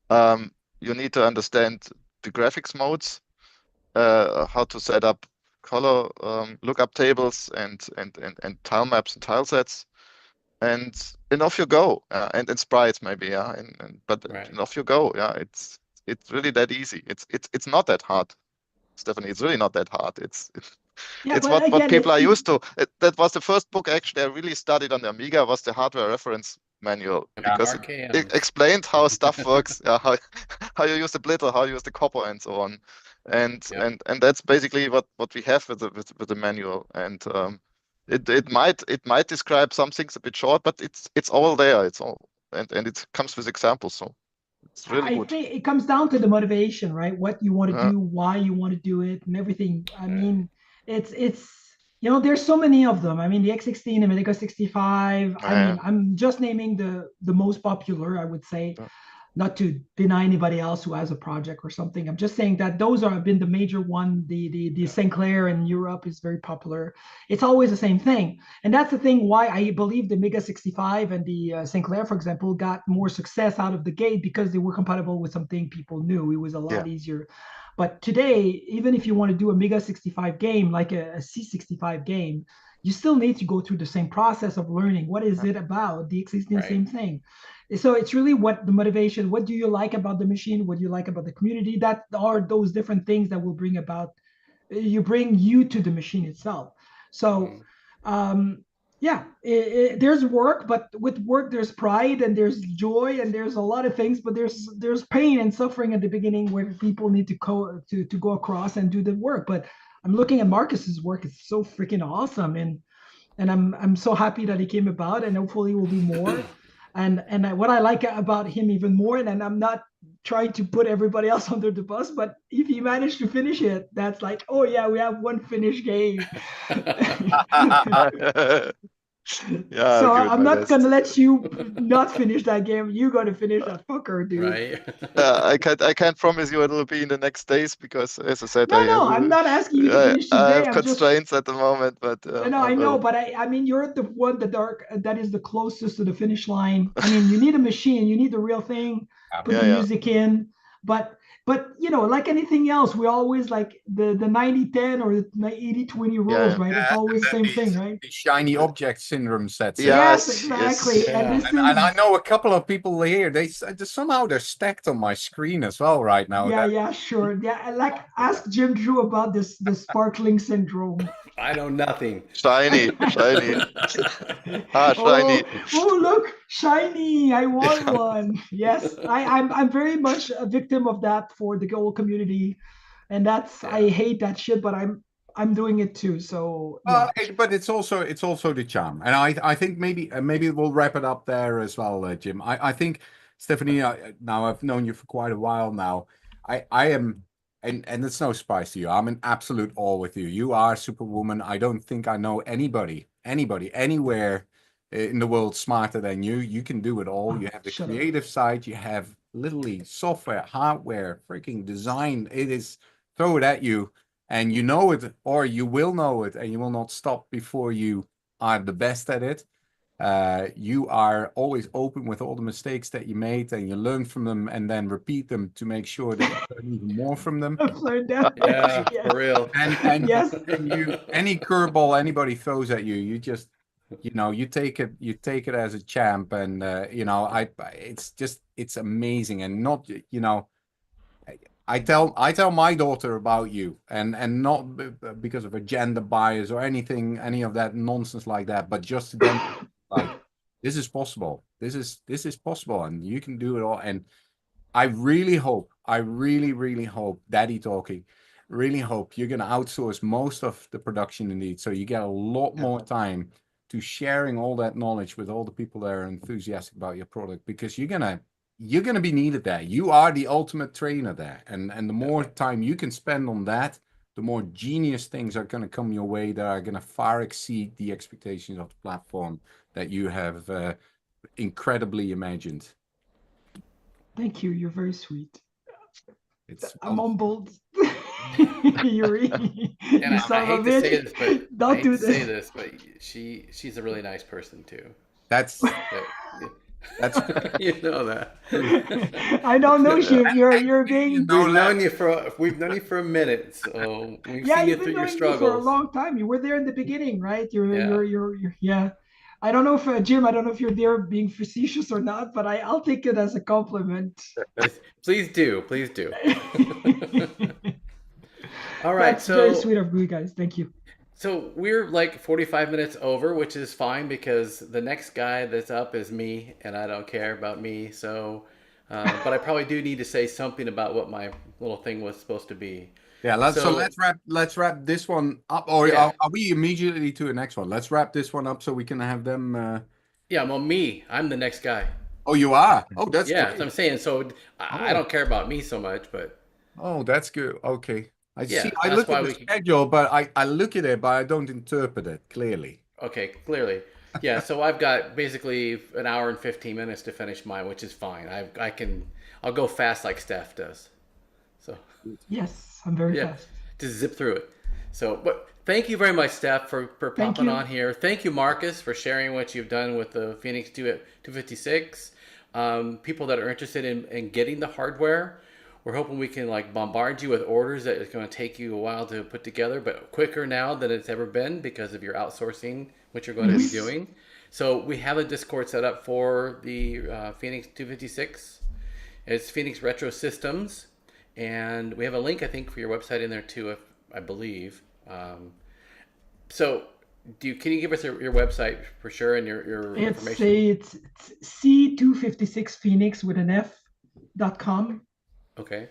You need to understand the graphics modes, how to set up color lookup tables and tile maps and tile sets, and off you go. And sprites maybe, but off you go. Yeah, it's really that easy. It's not that hard, Stephanie. It's really not that hard. It's what people are used to. That was the first book actually I really studied on the Amiga, was the hardware reference manual, because it explained how stuff works, how you use the blitter, how you use the copper, and so on. And that's basically what we have with the manual. And it might describe some things a bit short, but it's all there. It's all and it comes with examples, so it's really I good. think it comes down to the motivation, right? What you want to do, why you want to do it, and everything. I mean, it's there's so many of them. I mean, the X16 and Amiga 65. I mean, I'm just naming the most popular, I would say. Not to deny anybody else who has a project or something. I'm just saying that those have been the major one. The Sinclair in Europe is very popular. It's always the same thing. And that's the thing why I believe the Amiga 65 and the Sinclair, for example, got more success out of the gate because they were compatible with something people knew. It was a lot easier. But today, even if you want to do a Amiga 65 game, like a C65 game, you still need to go through the same process of learning. What is it about? The existing same thing. So it's really what the motivation, what do you like about the machine? What do you like about the community? That are those different things that will bring you to the machine itself. So, there's work, but with work, there's pride and there's joy and there's a lot of things, but there's pain and suffering at the beginning where people need to go across and do the work. But I'm looking at Marcus's work. It's so freaking awesome. And I'm so happy that he came about, and hopefully we'll do more. And what I like about him even more, and I'm not trying to put everybody else under the bus, but if he managed to finish it, that's like, oh yeah, we have one finished game. Yeah, so I'm not gonna let you not finish that game. You gotta finish that fucker, dude. Right. I can't promise you it will be in the next days because, as I said, I'm not asking you to finish today. I have constraints at the moment, but I know, but I mean, you're the one that is the closest to the finish line. I mean, you need a machine, you need the real thing, put the music in, but like anything else, we always like the 90-10 or the 80-20 rules, right? It's always the same thing, right? The shiny object syndrome sets. Yes, exactly. Yes. And I know a couple of people here. Somehow they're stacked on my screen as well right now. Yeah, sure. Yeah, like ask Jim Drew about the sparkling syndrome. I know nothing. Shiny. Shiny. Oh, look, shiny! I want one. Yes, I'm very much a victim of that for the whole community, and I hate that shit. But I'm doing it too. So but it's also the charm, and I think maybe we'll wrap it up there as well, Jim. I think Stephanie. Now I've known you for quite a while now. I am. And it's no surprise to you. I'm in absolute awe with you. You are Superwoman. I don't think I know anybody, anywhere in the world smarter than you. You can do it all. You have the creative side. You have literally software, hardware, freaking design. It is throw it at you, and you know it, or you will know it, and you will not stop before you are the best at it. You are always open with all the mistakes that you made, and you learn from them and then repeat them to make sure that you learn even more from them. I've learned that. Yeah, for real. And yes. And any curveball anybody throws at you, you just, you take it as a champ. And, it's amazing. And not, I tell my daughter about you, and not because of a gender bias or any of that nonsense like that, but just to them. Like, this is possible. This is possible, and you can do it all. And I really hope, really hope, Daddy talking, really hope you're gonna outsource most of the production you need, so you get a lot more time to sharing all that knowledge with all the people that are enthusiastic about your product, because you're gonna be needed there. You are the ultimate trainer there, and the more time you can spend on that, the more genius things are going to come your way that are going to far exceed the expectations of the platform that you have incredibly imagined. Thank you. You're very sweet. I'm humbled. Yuri. And I hate to say this, but don't do this. But she's a really nice person too. That's you know that. I don't know you. You're being. We've known you for a minute, so we've seen you through your struggles for a long time. You were there in the beginning, right? You're I don't know if Jim. I don't know if you're there being facetious or not, but I'll take it as a compliment. Please do. All right. That's very sweet of you guys. Thank you. So we're like 45 minutes over, which is fine because the next guy that's up is me, and I don't care about me. So, but I probably do need to say something about what my little thing was supposed to be. Yeah, let's wrap this one up, or are we immediately to the next one? Let's wrap this one up so we can have them. Yeah, well, I'm the next guy. Oh, you are? Oh, that's Yeah, great. so I'm saying. So I Oh. don't care about me so much, but Oh, that's good. Okay. I see. yeah, I that's look at why the we could. schedule, but I look at it, but I don't interpret it clearly. Okay, clearly. Yeah, so I've got basically an hour and 15 minutes to finish mine, which is fine. I'll go fast like Steph does. So, Yes, I'm very yeah, fast. just zip through it. So, but thank you very much, Steph, for Thank popping you. on here. Thank you, Marcus, for sharing what you've done with the Phoenix 256. People that are interested in getting the hardware, we're hoping we can like bombard you with orders that it's going to take you a while to put together, but quicker now than it's ever been because of your outsourcing, which you're going to be Yes. doing. So we have a Discord set up for the Phoenix 256. It's Phoenix Retro Systems, and we have a link I think for your website in there too, if I believe. So, can you give us your website for sure and your information? It's C256 Phoenix with an F.com. Okay.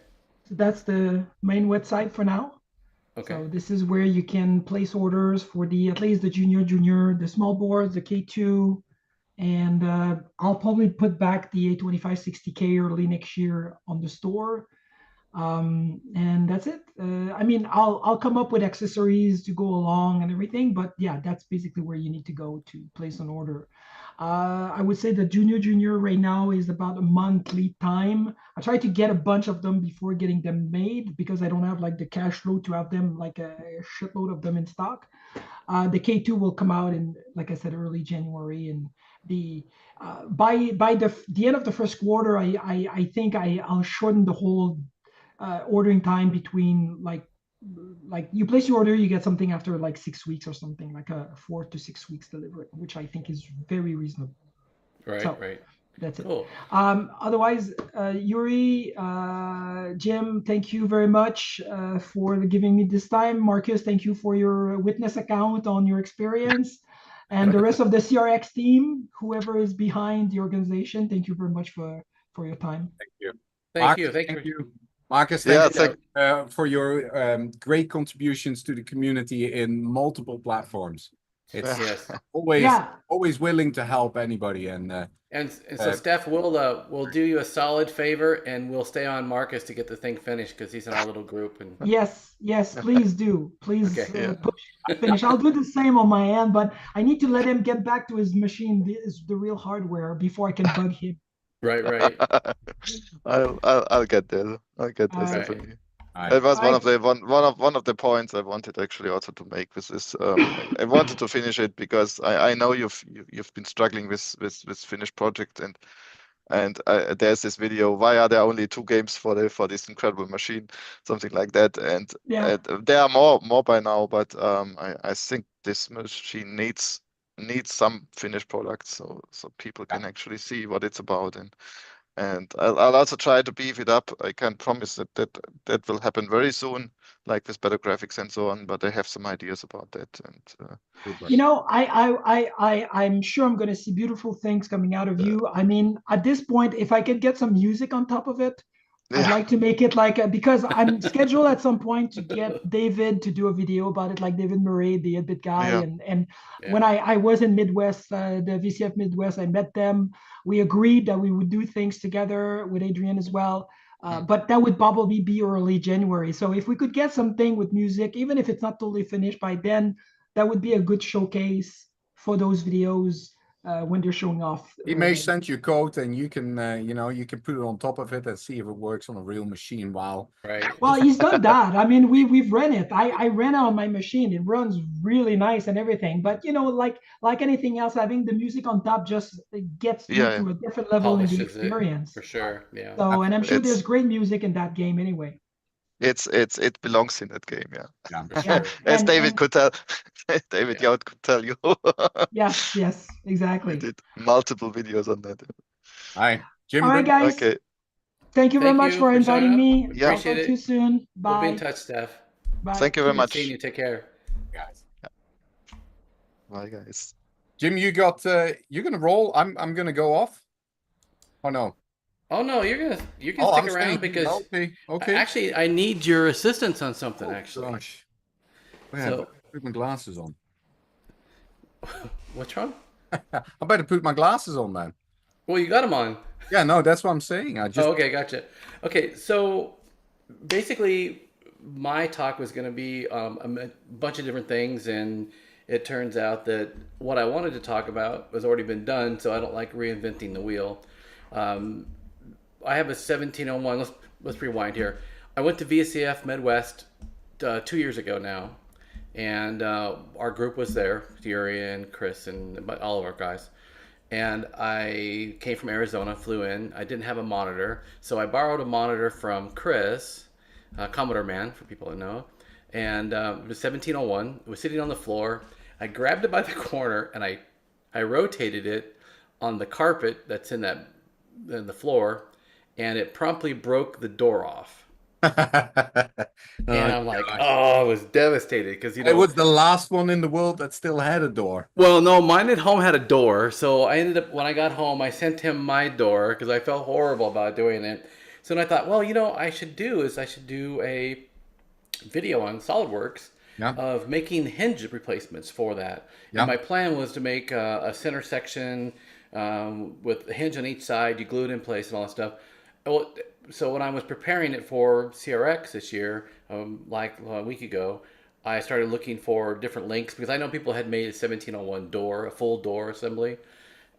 So that's the main website for now. Okay. So this is where you can place orders for at least the junior, the small boards, the K2, and I'll probably put back the A2560K early next year on the store. And that's it. I mean, I'll come up with accessories to go along and everything, but yeah, that's basically where you need to go to place an order. I would say the junior right now is about a month lead time. I try to get a bunch of them before getting them made because I don't have like the cash flow to have them like a shitload of them in stock. The K2 will come out in, like I said, early January, and the by the end of the first quarter, I think I'll shorten the whole ordering time between like you place your order, you get something after like 6 weeks or something, like a 4 to 6 weeks delivery, which I think is very reasonable. Right. So, Right. that's it. Cool. Otherwise, Yuri, Jim, thank you very much for giving me this time. Marcus, thank you for your witness account on your experience. And the rest of the CRX team, whoever is behind the organization, thank you very much for your time. Thank you. Thank Marcus, you. thank you. Marcus, Yeah, thank you for your great contributions to the community in multiple platforms. It's Yes. always willing to help anybody, and so Steph, we'll do you a solid favor, and we'll stay on Marcus to get the thing finished because he's in our little group. And Yes, please do. Please Okay. finish. I'll do the same on my end, but I need to let him get back to his machine, the real hardware, before I can bug him. Right. Right. I'll get there. I'll get there. Alright. Definitely. Alright. That was one of Alright. the one of the points I wanted actually also to make with this. I wanted to finish it because I know you've been struggling with finished project, and there's this video, why are there only 2 games for this incredible machine, something like that, and Yeah. there are more by now, but I think this machine needs some finished products so people can actually see what it's about, and I'll also try to beef it up. I can't promise that will happen very soon, like with better graphics and so on, but I have some ideas about that. And You know, I'm sure I'm going to see beautiful things coming out of you. I mean, at this point, if I could get some music on top of it, I'd yeah, like to make it like because I'm scheduled at some point to get David to do a video about it, like David Murray, the 8-bit guy, Yeah. and Yeah. when I was in Midwest, the VCF Midwest, I met them. We agreed that we would do things together with Adrian as well. But that would probably be early January. So if we could get something with music, even if it's not totally finished by then, that would be a good showcase for those videos when they're showing off. he may send you code, and you can you can put it on top of it and see if it works on a real machine. While Right. Well, he's done that. I mean, we've ran it. I ran it on my machine. It runs really nice and everything. But you know, like anything else, having the music on top just gets you Yeah. to a different level in the Polishes it experience. for sure. Yeah. So, and I'm sure there's It's- great music in that game anyway. it belongs in that game, yeah. yeah, For Yeah. sure. As And- David and- could tell, David Yeah. Yout could tell you. Yes, We exactly. did multiple videos on that. all right, Jim. All right, good- guys. Okay, Thank you very Thank much you for for inviting showing me. Yeah. I'll Appreciate talk to you it. soon. We'll be in Bye. touch, Steph. Bye. thank you very Good much. seeing you. Take care. guys. Bye, guys. Jim, you're gonna roll. I'm gonna go off. Oh no. Oh no, you can Oh, stick I'm around staying. because Okay. actually I need your assistance on something. Oh, actually, gosh. Wait, So- I put my glasses on. what's wrong? I better put my glasses on, man. Well, you got them on. Yeah, no, that's what I'm saying. I just Oh, okay, gotcha. Okay, so basically, my talk was going to be bunch of different things, and it turns out that what I wanted to talk about has already been done, so I don't like reinventing the wheel. Um, I have a 1701. Let's rewind here. I went to VCF Midwest 2 years ago now, and our group was there, Fury and Chris and all of our guys. And I came from Arizona, flew in. I didn't have a monitor, so I borrowed a monitor from Chris, Commodore man for people that know, and it was 1701. It was sitting on the floor. I grabbed it by the corner and I rotated it on the carpet that's in the floor, and it promptly broke the door off. And I'm like, gosh. oh, I was devastated because It was the last one in the world that still had a door. well, no, mine at home had a door, so I ended up when I got home, I sent him my door because I felt horrible about doing it. So then I thought, well, I should do a video on SolidWorks Yeah. of making hinge replacements for that. Yeah. And my plan was to make a center section with a hinge on each side. You glue it in place and all that stuff. Well, so when I was preparing it for CRX this year, like a week ago, I started looking for different links because I know people had made a 1701 door, a full door assembly,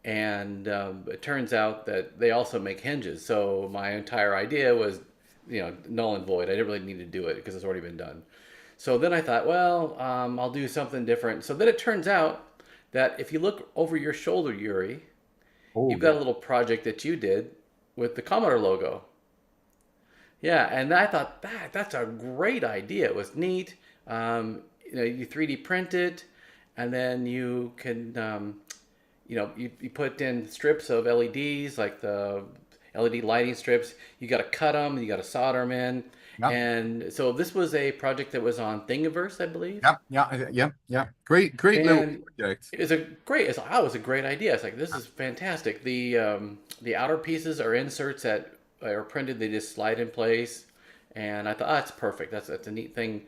and it turns out that they also make hinges. So my entire idea was, null and void. I didn't really need to do it because it's already been done. So then I thought, well, I'll do something different. So then it turns out that if you look over your shoulder, Yuri, Oh, you've got a little project that you did with the Commodore logo. Yeah, and I thought that's a great idea. It was neat. You 3D print it, and then you can, you put in strips of LEDs, like the LED lighting strips. You got to cut them, you got to solder them in. Yeah. And so this was a project that was on Thingiverse, I believe. Yeah. Great little And project. it was a great idea. It's like, this is fantastic. The outer pieces are inserts that are printed. They just slide in place. And I thought, that's perfect. That's a neat thing.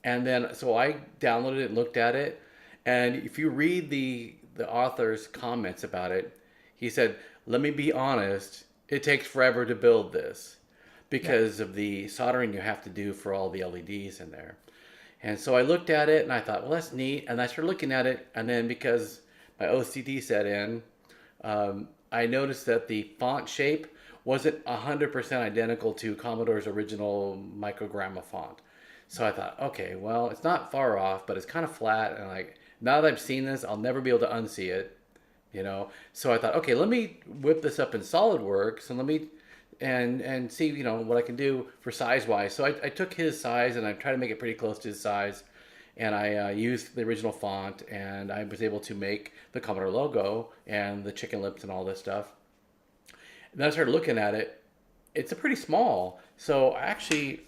And then, so I downloaded it and looked at it. And if you read the author's comments about it, he said, let me be honest, it takes forever to build this because of the soldering you have to do for all the LEDs in there. And so I looked at it and I thought, well, that's neat. And I started looking at it. And then because my OCD set in, I noticed that the font shape wasn't 100% identical to Commodore's original microgramma font. So I thought, okay, well, it's not far off, but it's kind of flat. And like, now that I've seen this, I'll never be able to unsee it, So I thought, okay, let me whip this up in SolidWorks and let me and see what I can do for size wise. So I took his size and I tried to make it pretty close to his size, and I used the original font, and I was able to make the Commodore logo and the chicken lips and all this stuff. And then I started looking at it. It's a pretty small. So actually,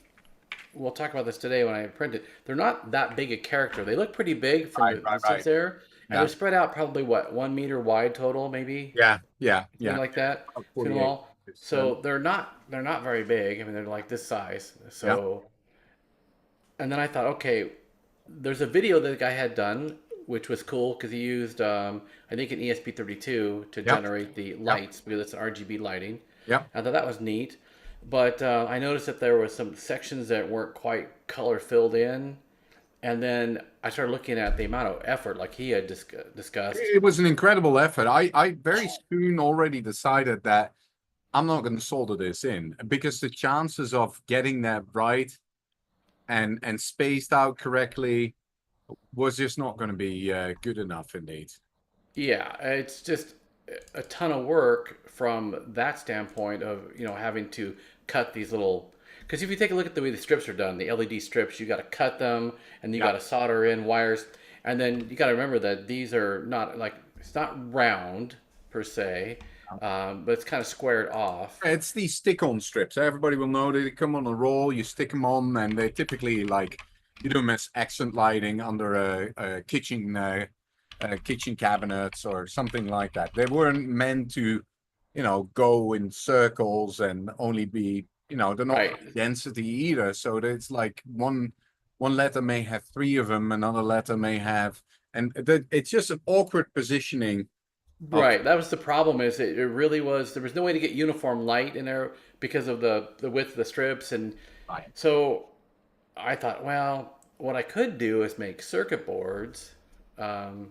we'll talk about this today when I print it. They're not that big a character. They look pretty big from the distance there. And they're spread out probably 1 meter wide total, maybe. Yeah. Something like that. Between them all. So they're not very big. I mean, they're like this size. So, and then I thought, okay, there's a video that the guy had done, which was cool because he used, I think, an ESP32 to generate the lights because it's RGB lighting. Yeah. I thought that was neat. But I noticed that there were some sections that weren't quite color filled in. And then I started looking at the amount of effort, like he had discussed. It was an incredible effort. I very soon already decided that I'm not going to solder this in because the chances of getting that right and spaced out correctly was just not going to be good enough indeed. Yeah, it's just a ton of work from that standpoint of, having to cut these little, because if you take a look at the way the strips are done, the LED strips, you got to cut them and you got to solder in wires. And then you got to remember that these are not it's not round per se, but it's kind of squared off. It's these stick-on strips. Everybody will know they come on a roll. You stick them on, and they typically you do them as accent lighting under a kitchen cabinets or something like that. They weren't meant to, go in circles and only be, they're not density either. So it's like one letter may have 3 of them, another letter may have, and it's just an awkward positioning Right. That was the problem. Is it really was there was no way to get uniform light in there because of the width of the strips, and Right. so I thought, well, what I could do is make circuit boards, and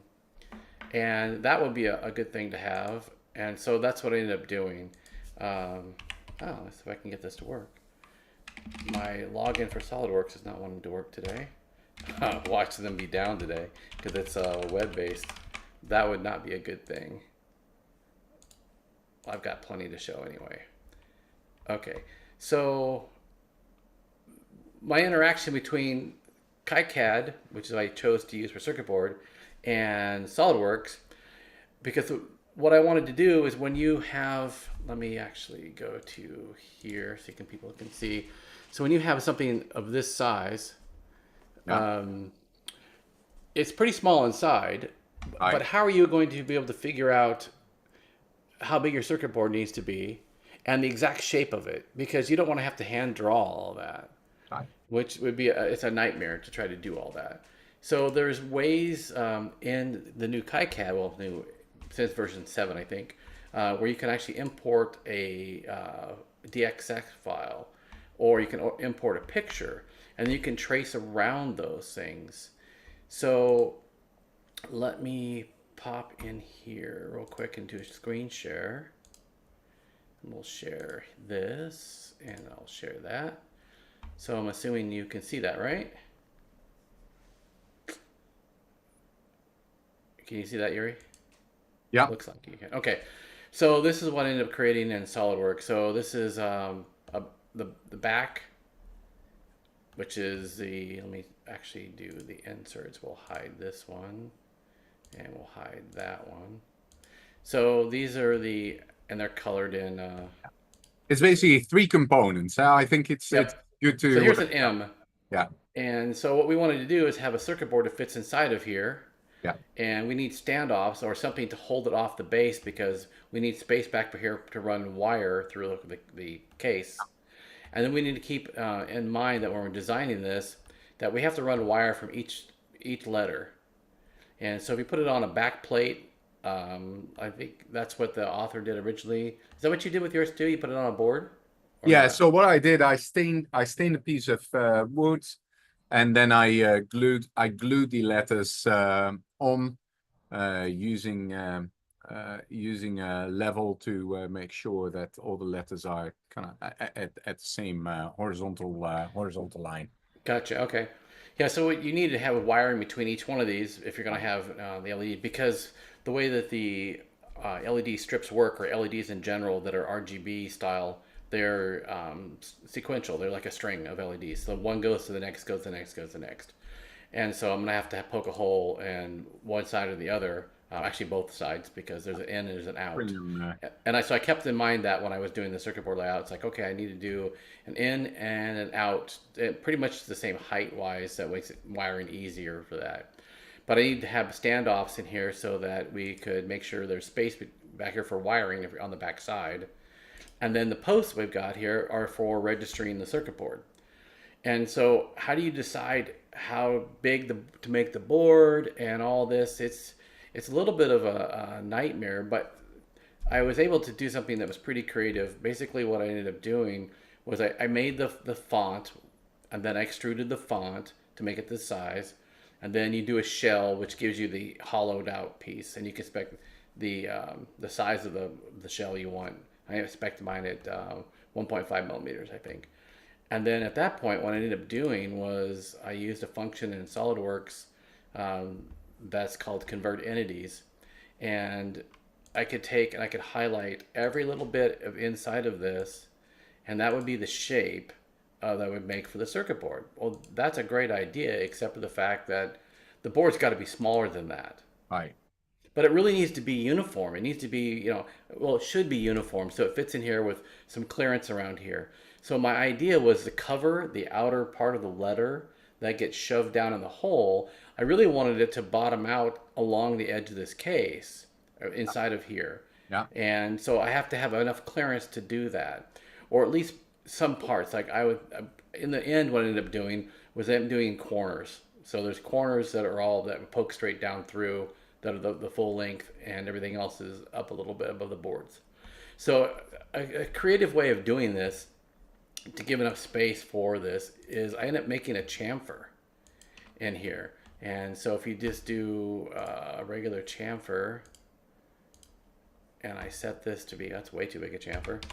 that would be a good thing to have. And so that's what I ended up doing. Let's see if I can get this to work. My login for SolidWorks is not wanting to work today. Watch them be down today because it's web-based. That would not be a good thing. I've got plenty to show anyway. Okay, so my interaction between KiCad, which is what I chose to use for circuit board, and SolidWorks, because what I wanted to do is when you have, let me actually go to here so people can see. So when you have something of this size, it's pretty small inside, but how are you going to be able to figure out how big your circuit board needs to be and the exact shape of it? Because you don't want to have to hand draw all that, which would be, it's a nightmare to try to do all that. So there's ways in the new KiCad, well, new since version 7, I think, where you can actually import a DXX file, or you can import a picture, and you can trace around those things. So let me pop in here real quick and do a screen share. And we'll share this, and I'll share that. So I'm assuming you can see that, right? Can you see that, Yuri? Yeah. Looks like you can. Okay. So this is what I ended up creating in SolidWorks. So this is the back, which is the, let me actually do the inserts. We'll hide this one, and we'll hide that one. So these are the, and they're colored in. It's basically 3 components. I think it's good to. So here's an M. Yeah. And so what we wanted to do is have a circuit board that fits inside of here. Yeah. And we need standoffs or something to hold it off the base because we need space back here to run wire through the case. And then we need to keep in mind that when we're designing this, that we have to run wire from each letter. And so if you put it on a back plate, I think that's what the author did originally. Is that what you did with yours too? You put it on a board? Yeah. Not? So what I did, I stained a piece of wood, and then I glued the letters on using a level to make sure that all the letters are kind of at the same horizontal line. Gotcha. Okay. Yeah. So what you need to have a wiring between each one of these if you're going to have the LED, because the way that the LED strips work, or LEDs in general that are RGB style, they're sequential. They're like a string of LEDs. So one goes to the next, goes to the next, goes to the next. And so I'm going to have to poke a hole in one side or the other, actually both sides, because there's an in and there's an out. And so I kept in mind that when I was doing the circuit board layout, it's like, okay, I need to do an in and an out, pretty much the same height-wise. That makes it wiring easier for that. But I need to have standoffs in here so that we could make sure there's space back here for wiring on the back side. And then the posts we've got here are for registering the circuit board. And so how do you decide how big to make the board and all this? It's a little bit of a nightmare, but I was able to do something that was pretty creative. Basically what I ended up doing was I made the font, and then I extruded the font to make it this size. And then you do a shell, which gives you the hollowed out piece, and you can spec the size of the shell you want. I spec'd mine at 1.5 millimeters, I think. And then at that point, what I ended up doing was I used a function in SolidWorks that's called convert entities. And I could take and I could highlight every little bit of inside of this, and that would be the shape that I would make for the circuit board. Well, that's a great idea, except for the fact that the board's got to be smaller than that. Right. But it really needs to be uniform. It needs to be, well, it should be uniform so it fits in here with some clearance around here. So my idea was to cover the outer part of the letter that gets shoved down in the hole. I really wanted it to bottom out along the edge of this case, inside of here. Yeah. And so I have to have enough clearance to do that, or at least some parts. Like I would, in the end, what I ended up doing was I'm doing corners. So there's corners that are all that poke straight down through that are the full length, and everything else is up a little bit above the boards. So a creative way of doing this to give enough space for this is I end up making a chamfer in here. And so if you just do a regular chamfer, and I set this to be, that's way too big a chamfer.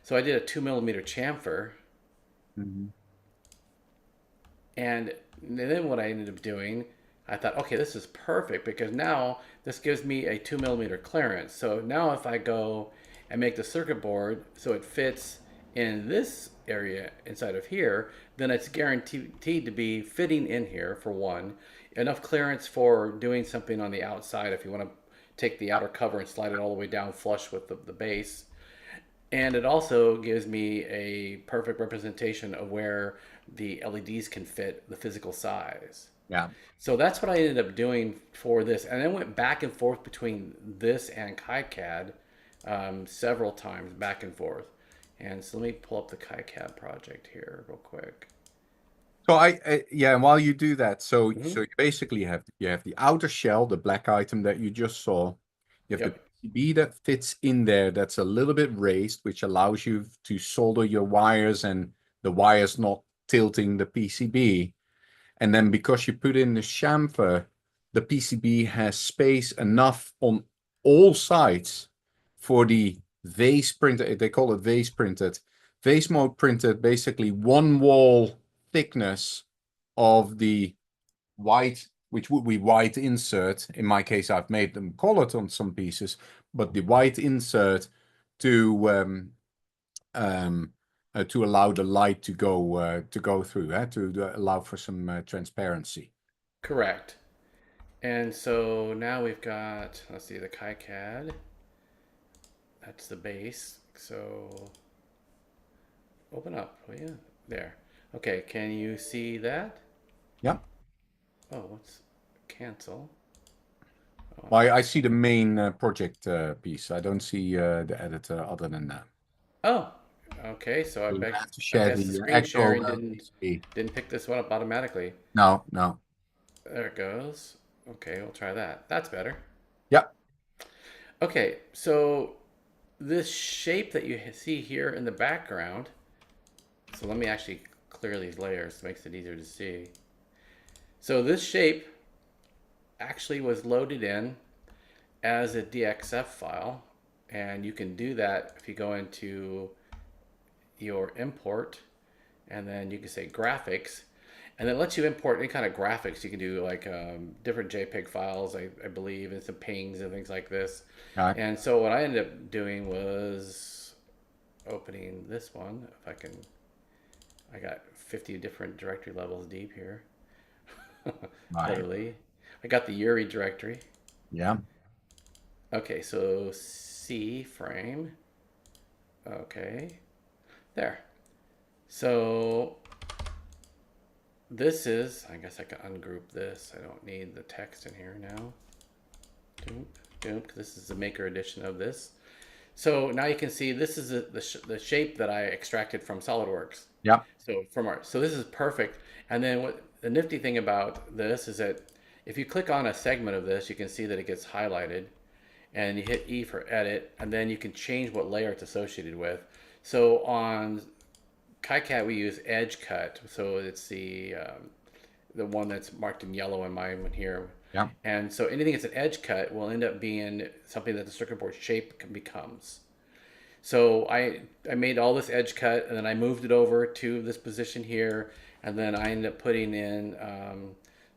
So I did a 2mm chamfer. Mm-hmm. And then what I ended up doing, I thought, okay, this is perfect because now this gives me a 2mm clearance. So now if I go and make the circuit board so it fits in this area inside of here, then it's guaranteed to be fitting in here, for one. Enough clearance for doing something on the outside if you want to take the outer cover and slide it all the way down flush with the base. And it also gives me a perfect representation of where the LEDs can fit the physical size. Yeah. So that's what I ended up doing for this. And I went back and forth between this and KiCad several times, back and forth. And so let me pull up the KiCad project here real quick. So yeah, and while you do that, so you basically have the outer shell, the black item that you just saw. You have the PCB that fits in there that's a little bit raised, which allows you to solder your wires and the wires not tilting the PCB. And then because you put in the chamfer, the PCB has space enough on all sides for the vase printed. They call it vase printed. Vase mode printed, basically one wall thickness of the white, which would be white insert. In my case, I've made them colored on some pieces, but the white insert to allow the light to go through, to allow for some transparency. Correct. And so now we've got, let's see, the KiCad. That's the base. So open up, will you? There. Okay, can you see that? Yeah. Oh, what's cancel? Oh. Well, I see the main project piece. I don't see the editor other than that. Oh, okay. So You I have to share guess the the screen actual sharing didn't pick this one up automatically. No. There it goes. Okay, we'll try that. That's better. Yeah. Okay, so this shape that you see here in the background, so let me actually clear these layers, makes it easier to see. So this shape actually was loaded in as a DXF file, and you can do that if you go into your import, and then you can say graphics, and it lets you import any kind of graphics. You can do like different JPEG files, I believe, and some pings and things like this. Right. And so what I ended up doing was opening this one. If I can, I got 50 different directory levels deep here. Literally. I got the URI directory. Yeah. Okay, so C frame. Okay. There. So this is, I guess I can ungroup this. I don't need the text in here now. This is the maker edition of this. So now you can see this is the shape that I extracted from SolidWorks. Yeah. So this is perfect. And then what the nifty thing about this is that if you click on a segment of this, you can see that it gets highlighted, and you hit E for edit, and then you can change what layer it's associated with. So on KiCad, we use edge cut. So it's the one that's marked in yellow in my one here. Yeah. And so anything that's an edge cut will end up being something that the circuit board shape becomes. So I made all this edge cut, and then I moved it over to this position here, and then I ended up putting in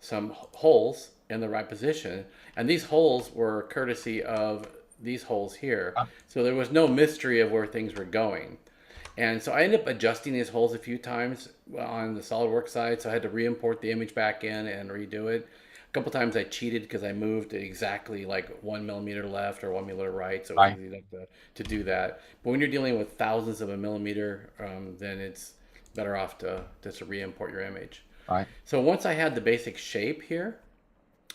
some holes in the right position. And these holes were courtesy of these holes here. So there was no mystery of where things were going. And so I ended up adjusting these holes a few times on the SolidWorks side. So I had to re-import the image back in and redo it. A couple times I cheated because I moved it exactly like 1 millimeter left or 1 millimeter right. So it was easy to do that. But when you're dealing with thousands of a millimeter, then it's better off to just re-import your image. Right. So once I had the basic shape here,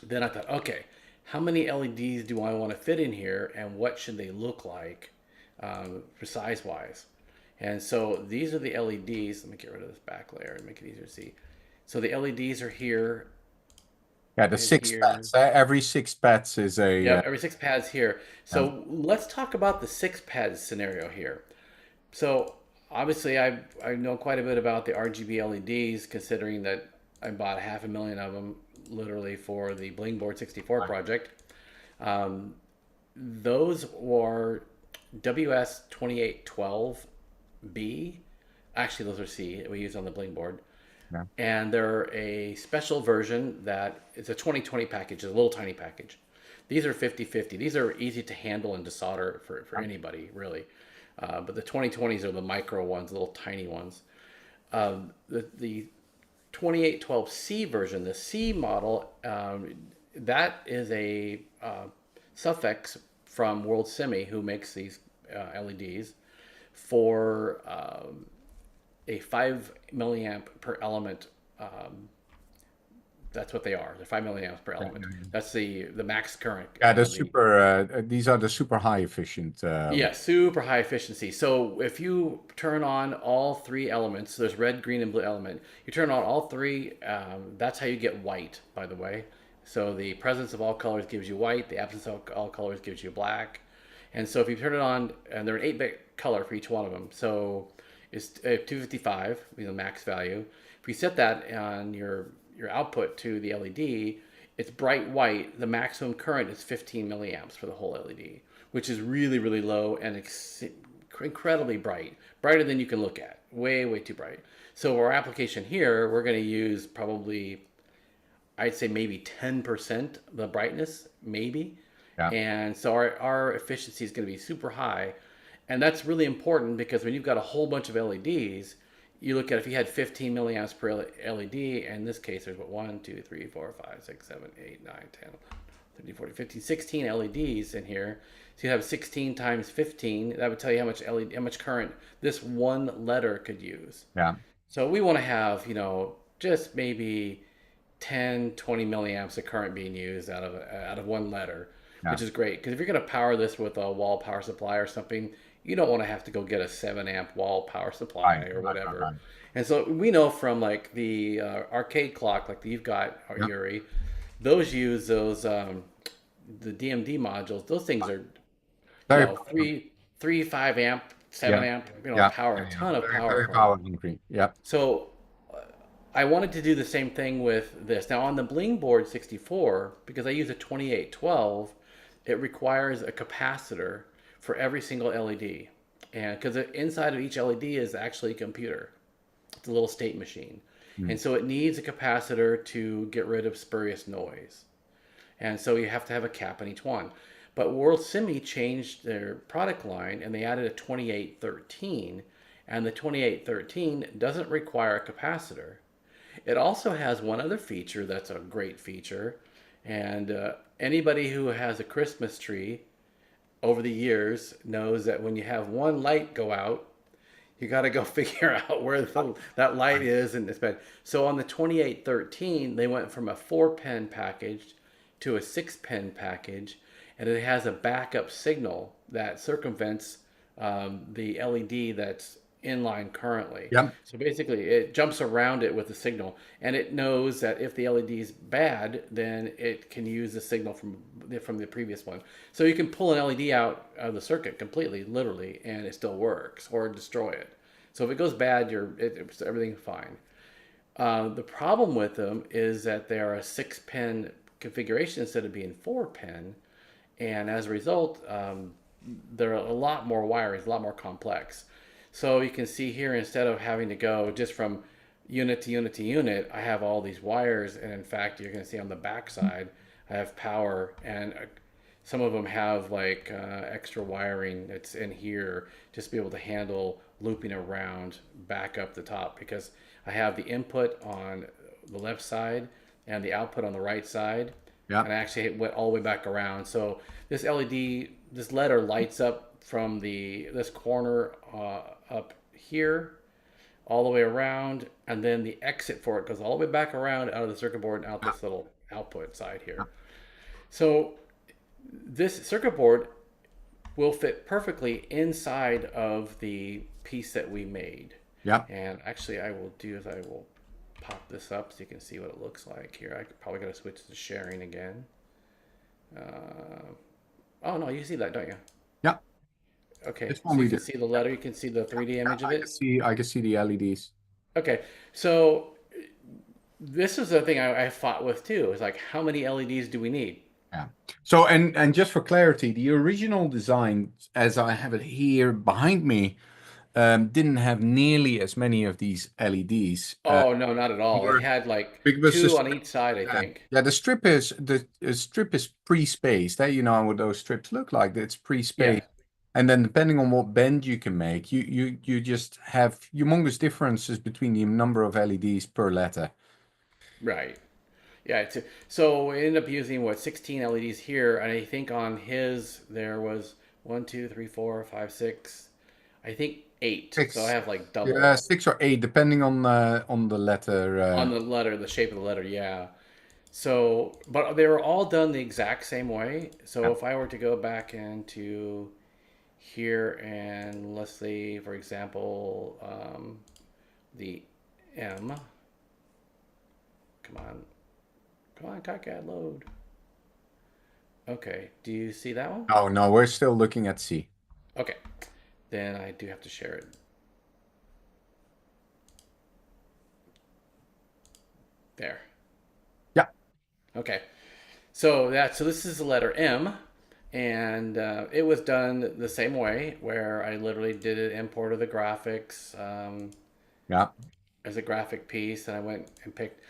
then I thought, okay, how many LEDs do I want to fit in here, and what should they look like size-wise? And so these are the LEDs. Let me get rid of this back layer and make it easier to see. So the LEDs are here Yeah, the in 6 here. pads. Every 6 pads is a. Yep, every 6 pads here. So let's talk about the 6 pad scenario here. So obviously, I know quite a bit about the RGB LEDs, considering that I bought 500,000 of them literally for the Blingboard 64 project. Those were WS2812B. Actually, those are C that we use on the Blingboard. Yeah. And they're a special version that it's a 2020 package, a little tiny package. These are 50/50. These are easy to handle and to solder for anybody, really. But the 2020s are the micro ones, little tiny ones. The 2812C version, the C model, that is a suffix from World Semi, who makes these LEDs, for a 5 milliamp per element. That's what they are. They're 5 milliamps per element. That's the max current. Yeah, the super. These are the super high efficient. Yeah, super high efficiency. So if you turn on all 3 elements, there's red, green, and blue element. You turn on all 3. That's how you get white, by the way. So the presence of all colors gives you white. The absence of all colors gives you black. And so if you turn it on, and they're an 8-bit color for each one of them. So it's 255, the max value. If you set that on your output to the LED, it's bright white. The maximum current is 15 milliamps for the whole LED, which is really, really low and incredibly bright. Brighter than you can look at. Way, way too bright. So our application here, we're going to use probably, I'd say maybe 10% the brightness, maybe. Yeah. And so our efficiency is going to be super high. And that's really important because when you've got a whole bunch of LEDs, you look at if you had 15 milliamps per LED, and in this case there's 1, 2, 3, 4, 5, 6, 7, 8, 9, 10, 13, 14, 15, 16 LEDs in here. So you have 16 times 15. That would tell you how much current this one letter could use. Yeah. So we want to have, just maybe 10, 20 milliamps of current being used out of one letter, which is great. Because if you're going to power this with a wall power supply or something, you don't want to have to go get a 7-amp wall power supply or whatever. Right. And so we know from like the arcade clock, like you've got, Yuri, those use those the DMD modules. Those things are 3, 5 amp, 7 amp, power, a ton of power. Very power hungry. Yeah. So I wanted to do the same thing with this. Now on the Blingboard 64, because I use a 2812, it requires a capacitor for every single LED. And because inside of each LED is actually a computer. It's a little state machine. And so it needs a capacitor to get rid of spurious noise. And so you have to have a cap in each one. But World Semi changed their product line and they added a 2813. And the 2813 doesn't require a capacitor. It also has one other feature that's a great feature. And anybody who has a Christmas tree over the years knows that when you have one light go out, you got to go figure out where that light is. And it's bad. So on the 2813, they went from a 4-pin package to a 6-pin package, and it has a backup signal that circumvents the LED that's inline currently. Yep. So basically it jumps around it with the signal, and it knows that if the LED is bad, then it can use the signal from the previous one. So you can pull an LED out of the circuit completely, literally, and it still works, or destroy it. So if it goes bad, everything's fine. The problem with them is that they are a 6-pin configuration instead of being 4-pin, and as a result, they're a lot more wires, a lot more complex. So you can see here, instead of having to go just from unit to unit to unit, I have all these wires. And in fact, you're going to see on the back side, I have power, and some of them have like extra wiring that's in here just to be able to handle looping around back up the top, because I have the input on the left side and the output on the right side. Yeah. And I actually went all the way back around. So this LED, this letter lights up from this corner up here all the way around, and then the exit for it goes all the way back around out of the circuit board and out this little output side here. So this circuit board will fit perfectly inside of the piece that we made. Yeah. And actually I will do is I will pop this up so you can see what it looks like here. I probably got to switch to sharing again. Oh no, you see that, don't you? Yeah, Okay, this one so you we can do. see the letter, you can see the 3D image of it. I can see the LEDs. Okay, so this is the thing I fought with too. Is like, how many LEDs do we need? Yeah. So and just for clarity, the original design, as I have it here behind me, didn't have nearly as many of these LEDs. Oh no, not at all. It Were- had like because two on each side, I yeah, think. yeah, the strip is pre-spaced. You know what those strips look like. It's Yeah, pre-spaced. And then depending on what bend you can make, you just have humongous differences between the number of LEDs per letter. right. Yeah, so we ended up using what 16 LEDs here, and I think on his there was one, two, three, four, five, six. I think eight. So I Six, have like double yeah, 6 or 8, depending on the letter. on the letter, the shape of the letter. Yeah. So, but they were all done the exact same way. So Yeah. if I were to go back into here and let's say, for example, the M. Come on. Come on, KitKat, load. Okay, do you see that one? Oh no, we're still looking at C. Okay, then I do have to share it. There. Yeah. Okay, so this is the letter M, and it was done the same way, where I literally did an import of the graphics Yeah. as a graphic piece, and I went and picked.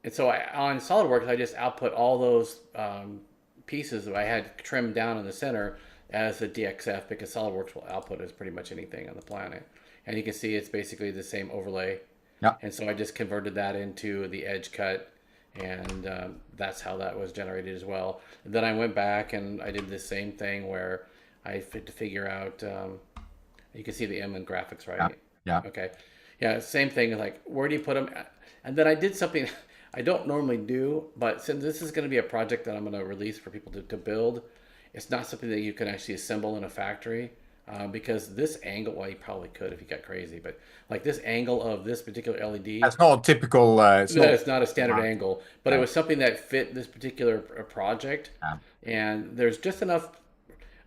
And so on SolidWorks, I just output all those pieces that I had trimmed down in the center as a DXF, because SolidWorks will output as pretty much anything on the planet. And you can see it's basically the same overlay. Yeah. And so I just converted that into the edge cut, and that's how that was generated as well. And then I went back and I did the same thing where I had to figure out, you can see the M in graphics, right? Yeah. Okay. Yeah, same thing, like where do you put them? And then I did something I don't normally do, but since this is going to be a project that I'm going to release for people to build, it's not something that you can actually assemble in a factory, because this angle, well, you probably could if you got crazy, but like this angle of this particular LED, That's not a typical. it's not a standard angle, but it Right. was something that fit this particular project. Yeah. And there's just enough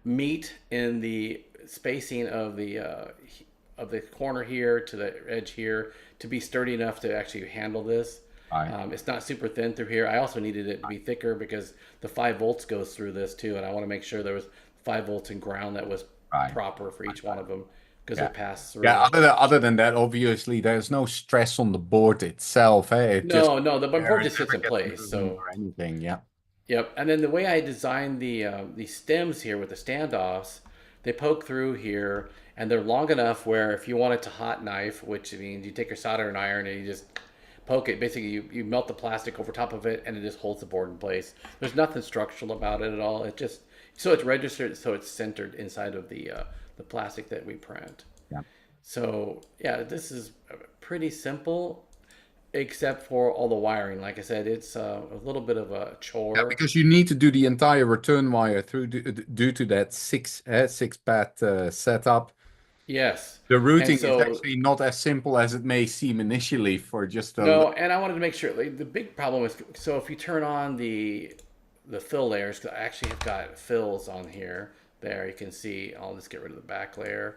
meat in the spacing of the corner here to the edge here to be sturdy enough to actually handle this. Right. It's not super thin through here. I also needed it to be thicker because the 5 volts goes through this too, and I want to make sure there was 5 volts in ground that was Right. proper for each one of them, because Yeah. it passed through. Yeah, other than that, obviously, there's no stress on the board itself. It just No, the board just sits in never gets place. moving So or anything. Yeah. yep, and then the way I designed the stems here with the standoffs, they poke through here, and they're long enough where if you want it to hot knife, which means you take your soldering iron and you just poke it, basically you melt the plastic over top of it, and it just holds the board in place. There's nothing structural about it at all. It just so it's registered, so it's centered inside of the plastic that we print. Yeah. So yeah, this is pretty simple, except for all the wiring. Like I said, it's a little bit of a chore. Yeah, because you need to do the entire return wire through due to that six pad setup. Yes. The routing And so- is actually not as simple as it may seem initially for just a No, and I wanted to make sure. Like, the big problem is, so if you turn on the fill layers, 'cause I actually have got fills on here. There, you can see. I'll just get rid of the back layer.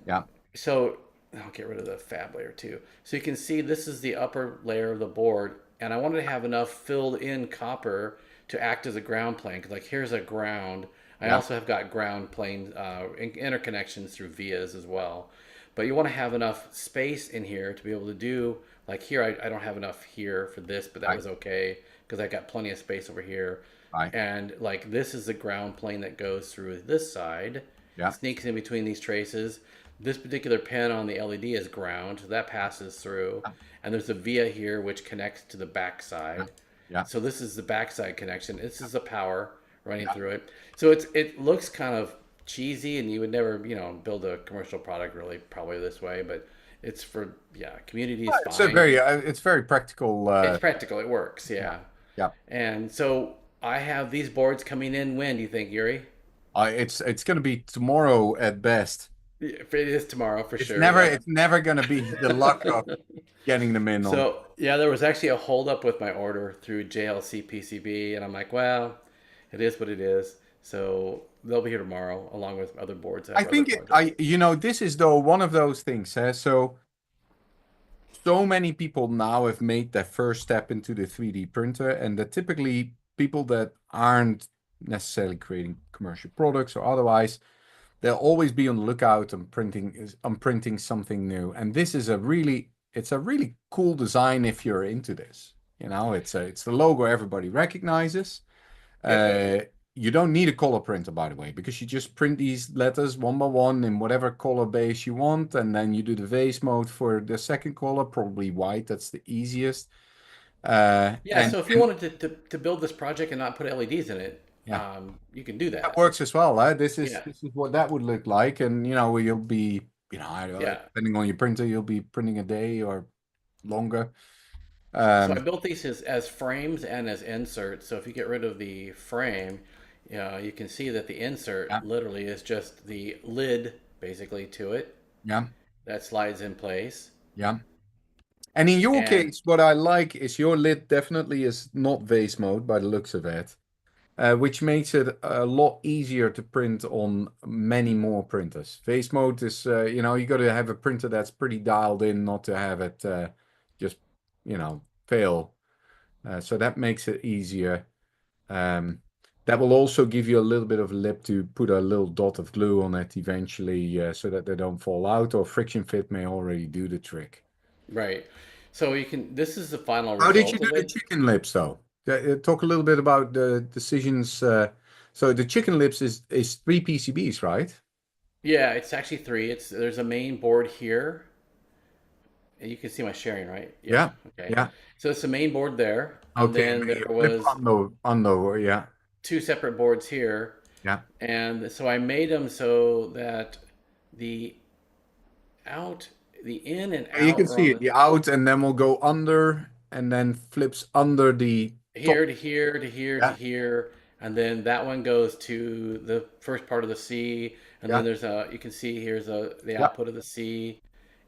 Yeah. So I'll get rid of the fab layer too. So you can see this is the upper layer of the board, and I wanted to have enough filled in copper to act as a ground plane. 'Cause like here's a ground. I Yeah. also have got ground plane interconnections through vias as well. But you want to have enough space in here to be able to do, like here, I don't have enough here for this, but that Right. was okay because I got plenty of space over here. Right. And like this is the ground plane that goes through this side, Yeah. sneaks in between these traces. This particular pin on the LED is ground, so that passes through. And there's a via here which connects to the backside. Yeah. So this is the backside connection. This is the power running through it. So it looks kind of cheesy, and you would never, build a commercial product really probably this way, but it's for community is It's fine. it's very practical. It's practical. It works. Yeah. Yeah. And so I have these boards coming in when, do you think, Yuri? It's going to be tomorrow at best. If it is tomorrow for It's sure. never Yeah. it's never gonna be the luck of getting them in on. So yeah, there was actually a holdup with my order through JLC PCB, and I'm like, well, it is what it is. So they'll be here tomorrow, along with other boards. I I have for other think projects. this is though one of those things, eh? So many people now have made their first step into the 3D printer, and they're typically people that aren't necessarily creating commercial products or otherwise. They'll always be on the lookout on printing something new. And this is it's a really cool design if you're into this. It's the logo everybody recognizes. You don't need a color printer, by the way, because you just print these letters one by one in whatever color base you want, and then you do the vase mode for the second color, probably white. That's the easiest. Yeah. So if you wanted to build this project and not put LEDs in it, Yeah, you can do that that. works as well. This is Yeah. what that would look like, and you'll be Yeah. depending on your printer, you'll be printing a day or longer. So I built these as frames and as inserts. So if you get rid of the frame, you can see that the Yeah, insert literally is just the lid basically to it yeah, that slides in place. yeah. And in your And case, what I like is your lid definitely is not vase mode by the looks of it, which makes it a lot easier to print on many more printers. Vase mode is, you got to have a printer that's pretty dialed in, not to have it just, fail. So that makes it easier. That will also give you a little bit of lip to put a little dot of glue on it eventually, so that they don't fall out, or friction fit may already do the trick. right. So this is the final How did you result do of the it. chicken lips though? Talk a little bit about the decisions. So the chicken lips is 3 PCBs, right? Yeah, it's actually three. There's a main board here. And you can see my sharing, right? Yeah. Yeah, Okay. yeah. So it's the main board there. And Okay, then but there you flip was under, yeah, two separate boards here. yeah. And so I made them so that the the in and You out can are see on it, the out, and then we'll go under, and then flips under the top. here to here to here to Yeah, here. And then that one goes to the first part of the C. And yeah, then you can see here's the yeah, output of the C,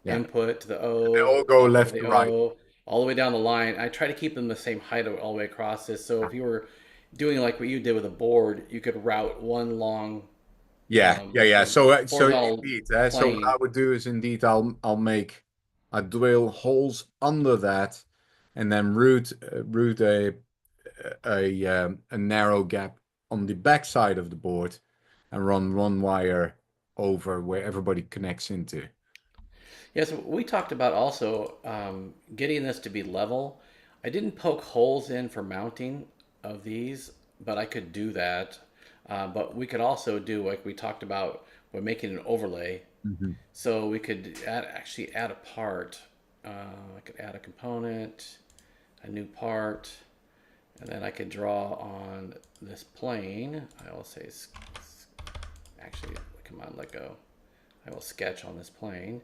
yeah. input to the They O, all go output of left the to right. O, all the way down the line. I try to keep them the same height all the way across this. So if you were doing like what you did with a board, you could route one long Yeah, yeah, yeah. So horizontal indeed, so what I plane. would do is indeed I drill holes under that, and then route a narrow gap on the back side of the board, and run one wire over where everybody connects into. Yes, we talked about also getting this to be level. I didn't poke holes in for mounting of these, but I could do that. But we could also do like we talked about, we're making an overlay. Mhm. So we could actually add a part. I could add a component, a new part, and then I could draw on this plane. I will say, actually, come on, let go. I will sketch on this plane.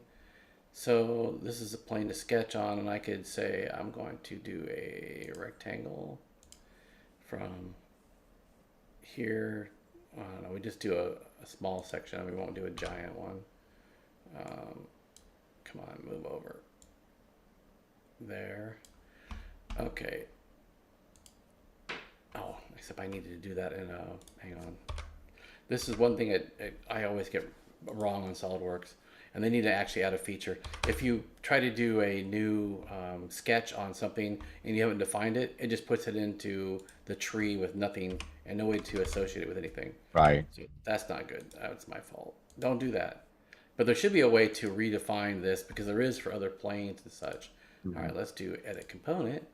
So this is a plane to sketch on, and I could say I'm going to do a rectangle from here. No, we just do a small section. We won't do a giant one. Come on, move over. There. Okay. Oh, except I needed to do that in a, hang on. This is one thing I always get wrong on SolidWorks, and they need to actually add a feature. If you try to do a new sketch on something and you haven't defined it, it just puts it into the tree with nothing and no way to associate it with anything. Right. So that's not good. That's my fault. Don't do that. But there should be a way to redefine this, because there is for other planes and such. All right, let's do edit component,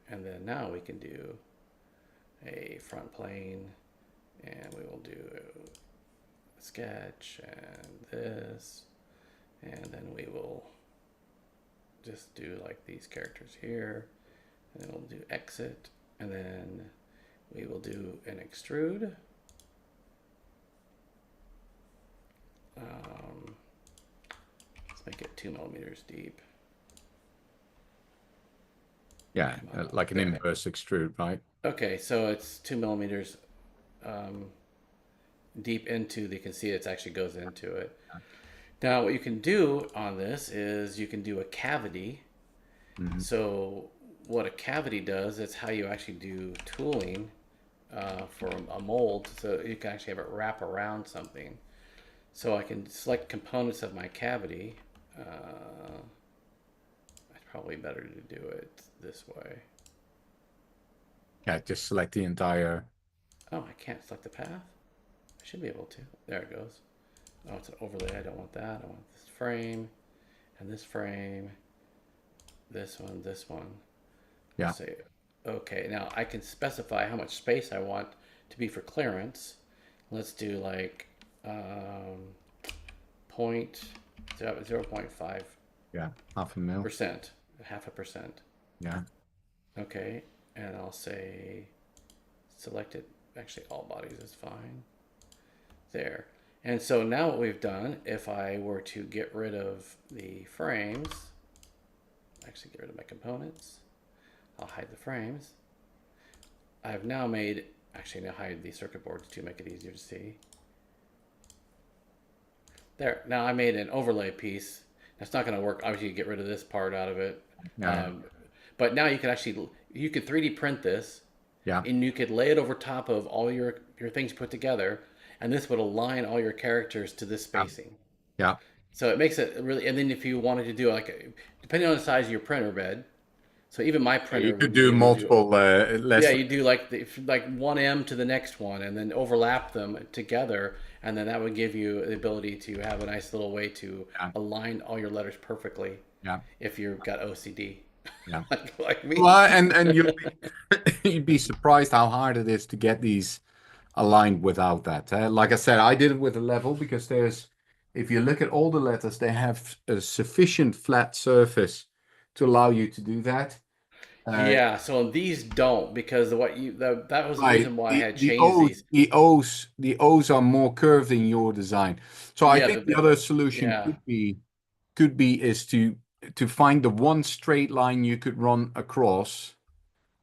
and then now we can do a front plane, and we will do a sketch and this, and then we will just do like these characters here, and then we'll do exit, and then we will do an extrude. Let's make it 2 millimeters deep. Yeah, like an inverse extrude, right? Okay, so it's 2 millimeters deep into you can see it actually goes into it. Now, what you can do on this is you can do a cavity. Mhm. So what a cavity does, is how you actually do tooling for a mold. So you can actually have it wrap around something. So I can select components of my cavity. It's probably better to do it this way. Yeah, just select the entire. Oh, I can't select the path? I should be able to. There it goes. Oh, it's an overlay. I don't want that. I want this frame and this frame. This one. Yeah. Say, okay, now I can specify how much space I want to be for clearance. Let's do like 0.5%. Yeah, half a mil. Half a percent. Yeah. Okay, and I'll say selected. Actually, all bodies is fine. There. And so now what we've done, if I were to get rid of the frames, actually get rid of my components, I'll hide the frames. I've now made, actually now hide the circuit boards to make it easier to see. There, now I made an overlay piece. That's not going to work. Obviously, you get rid of this part out of it. Yeah. But now you can actually, you could 3D print this. Yeah. And you could lay it over top of all your things put together. And this would align all your characters to this spacing. Yeah. So it makes it really, and then if you wanted to do like, depending on the size of your printer bed, so even my printer You could would be do able to multiple less. yeah, you do like like 1M to the next one, and then overlap them together, and then that would give you the ability to have a nice little way to align all your letters perfectly. Yeah. If you've got OCD. Yeah. like me. Well, and you'd be surprised how hard it is to get these aligned without that. Like I said, I did it with a level because if you look at all the letters, they have a sufficient flat surface to allow you to do that. Yeah, so these don't, because that was the Right. reason why I had The changed these. The O's are more curved in your design. So I think the other solution yeah. could be is to find the one straight line you could run across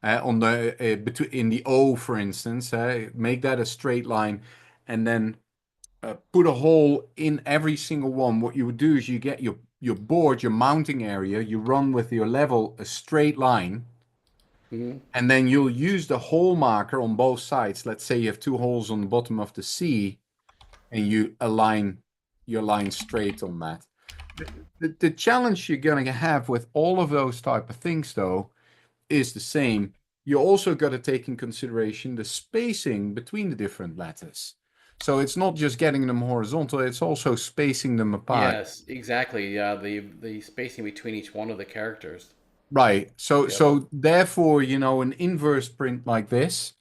on the between in the O, for instance. Make that a straight line, and then put a hole in every single one. What you would do is you get your board, your mounting area, you run with your level a straight line. Mhm. And then you'll use the hole marker on both sides. Let's say you have two holes on the bottom of the C, and you align your line straight on that. The challenge you're going to have with all of those type of things, though, is the same. You also got to take in consideration the spacing between the different letters. So it's not just getting them horizontal, it's also spacing them apart. Yes, exactly. Yeah, the spacing between each one of the characters. Right. So Yep. so therefore, an inverse print like this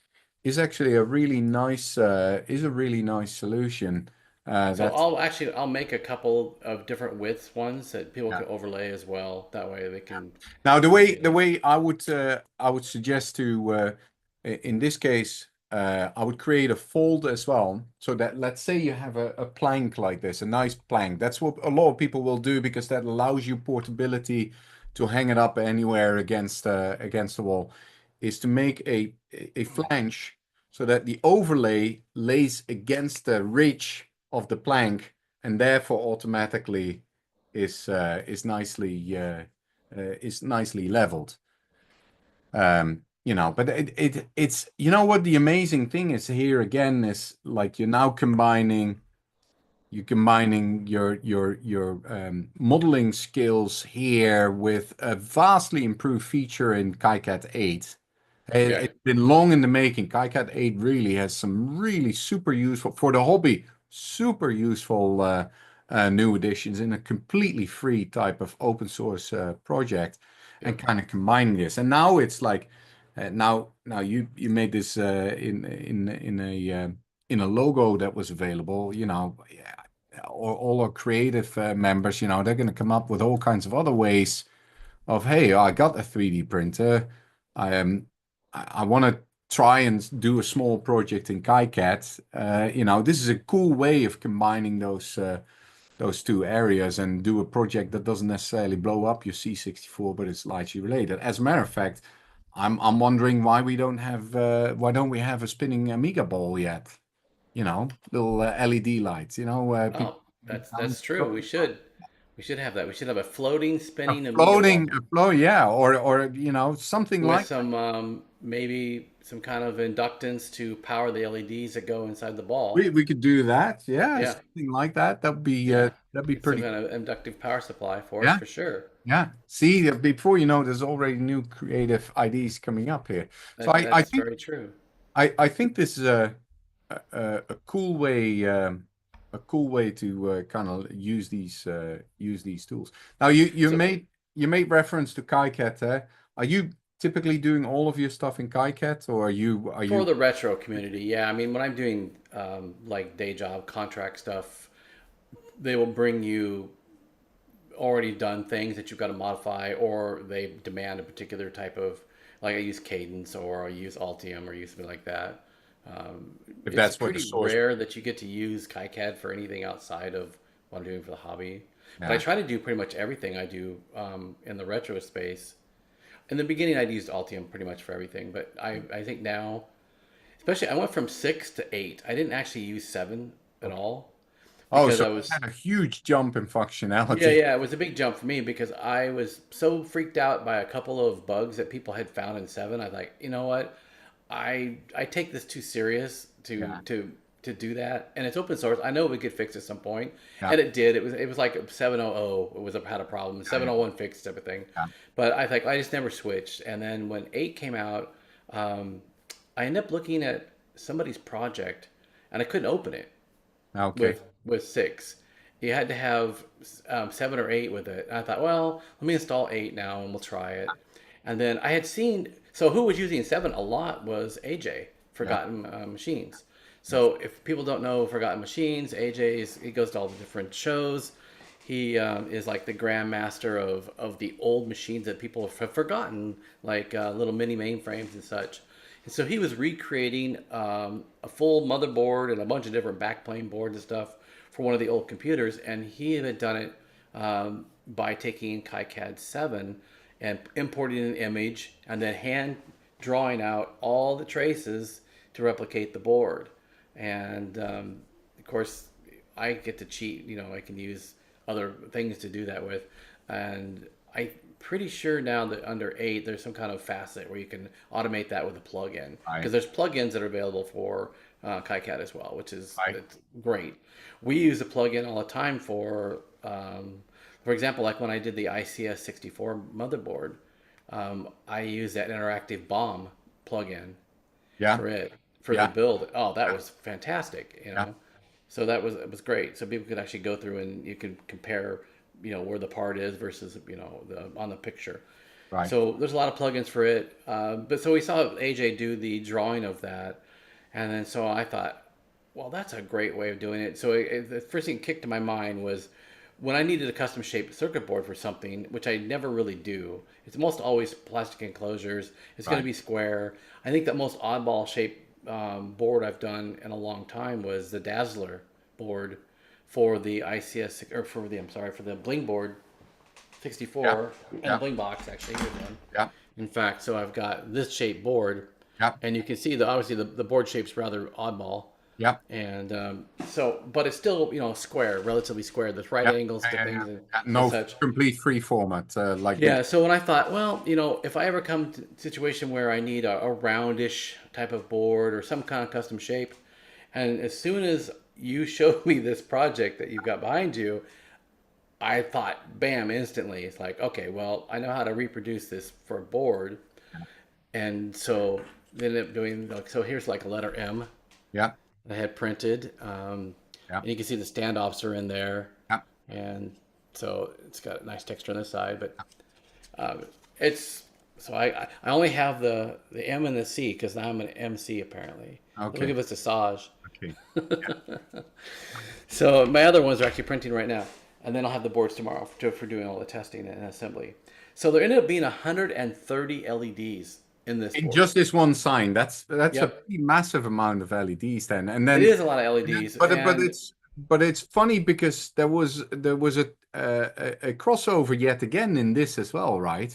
is actually a really nice solution. So I'll make a couple of different width ones that people can overlay as well. That way they can. Now the way I would suggest to in this case I would create a fold as well, so that let's say you have a plank like this, a nice plank. That's what a lot of people will do because that allows you portability to hang it up anywhere against the wall, is to make a flange so that the overlay lays against the ridge of the plank and therefore automatically is nicely leveled. But it's what the amazing thing is here again is like you're now combining your modeling skills here with a vastly improved feature in KiCad 8. It's been long in the making. KiCad 8 really has some really super useful, for the hobby, super useful new additions in a completely free type of open source project, and kind of combining this. And now it's like, now you made this in a logo that was available. All our creative members, they're going to come up with all kinds of other ways of, hey, I got a 3D printer. I want to try and do a small project in KiCad. This is a cool way of combining those two areas and do a project that doesn't necessarily blow up your C64, but it's lightly related. As a matter of fact, I'm wondering why don't we have a spinning Amiga ball yet? Little LED lights. That's true. We should have that. We should have a floating, spinning A flow, yeah, or something with like some maybe some kind of inductance to power the LEDs that go inside the ball. we could do that, yeah, Yeah. something like that. That'd be Yeah. that'd be Some pretty. kind of inductive power supply for us Yeah. for sure. Yeah. See, before you know, there's already new creative ideas coming up here. So I That's think very true. I think this is a cool way to kind of use these tools. Now you So- made reference to KiCad there. Are you typically doing all of your stuff in KiCad, or are you For the retro community, yeah. I mean, when I'm doing like day job contract stuff, they will bring you already done things that you've got to modify, or they demand a particular type of, like I use Cadence or I use Altium or use something like that. If It's that's what the pretty source- rare that you get to use KiCad for anything outside of what I'm doing for the hobby. But I Yeah. try to do pretty much everything I do in the retro space. In the beginning, I'd used Altium pretty much for everything, but I think now, especially, I went from 6 to 8. I didn't actually use 7 at all. Oh, because so I was it had a huge jump in functionality. yeah, it was a big jump for me because I was so freaked out by a couple of bugs that people had found in 7. I was like, you know what, I take this too serious to do that, and it's open source. I know we could fix at some point, and it did. It was like 7.00 had a problem. 7.01 fixed everything, but I think I just never switched. And then when 8 came out, I ended up looking at somebody's project, and I couldn't open it. Okay. With 6, you had to have 7 or 8 with it. And I thought, well, let me install 8 now and we'll try it. And then I had seen, so who was using 7 a lot was AJ, Forgotten Machines. So if people don't know Forgotten Machines, he goes to all the different shows. He is like the grandmaster of the old machines that people have forgotten, like little mini mainframes and such. And so he was recreating a full motherboard and a bunch of different backplane boards and stuff for one of the old computers. And he had done it by taking KiCad 7 and importing an image and then hand drawing out all the traces to replicate the board. And of course, I get to cheat. I can use other things to do that with. And I'm pretty sure now that under 8, there's some kind of facet where you can automate that with a plugin. Because there's plugins that are available for KiCad as well, which is it's great. We use a plugin all the time for example, like when I did the ICS 64 motherboard, I used that interactive bomb plugin for it. The build. Oh, that was fantastic, So it was great. So people could actually go through and you can compare, where the part is versus, on the picture. Right. So there's a lot of plugins for it. But so we saw AJ do the drawing of that. And then so I thought, well, that's a great way of doing it. So the first thing that kicked to my mind was when I needed a custom shaped circuit board for something, which I never really do. It's almost always plastic enclosures. It's going to be square. I think the most oddball shaped board I've done in a long time was the Dazzler board for the ICS or for the Bling board 64 and the Bling box actually. Here's one. Yeah. In fact, so I've got this shaped board, and you can see obviously the board shape's rather oddball. Yeah. And but it's still square, relatively square. There's right angles to things and no such. complete free format like this. So when I thought, well, if I ever come to a situation where I need a roundish type of board or some kind of custom shape, and as soon as you showed me this project that you've got behind you, I thought, bam, instantly, it's like, okay, well, I know how to reproduce this for a board. And so they ended up doing, so here's like a letter M. Yeah. I had printed, and you can see the standoffs are in there, and so it's got a nice texture on this side. But it's so I only have the M and the C because now I'm an MC apparently. Okay. Look at this Asajj. Okay. So my other ones are actually printing right now, and then I'll have the boards tomorrow for doing all the testing and assembly. So there ended up being 130 LEDs. In board. Just this one sign, that's a pretty massive amount of LEDs then, and then it is a lot of LEDs. But it's funny because there was a crossover yet again in this as well, right?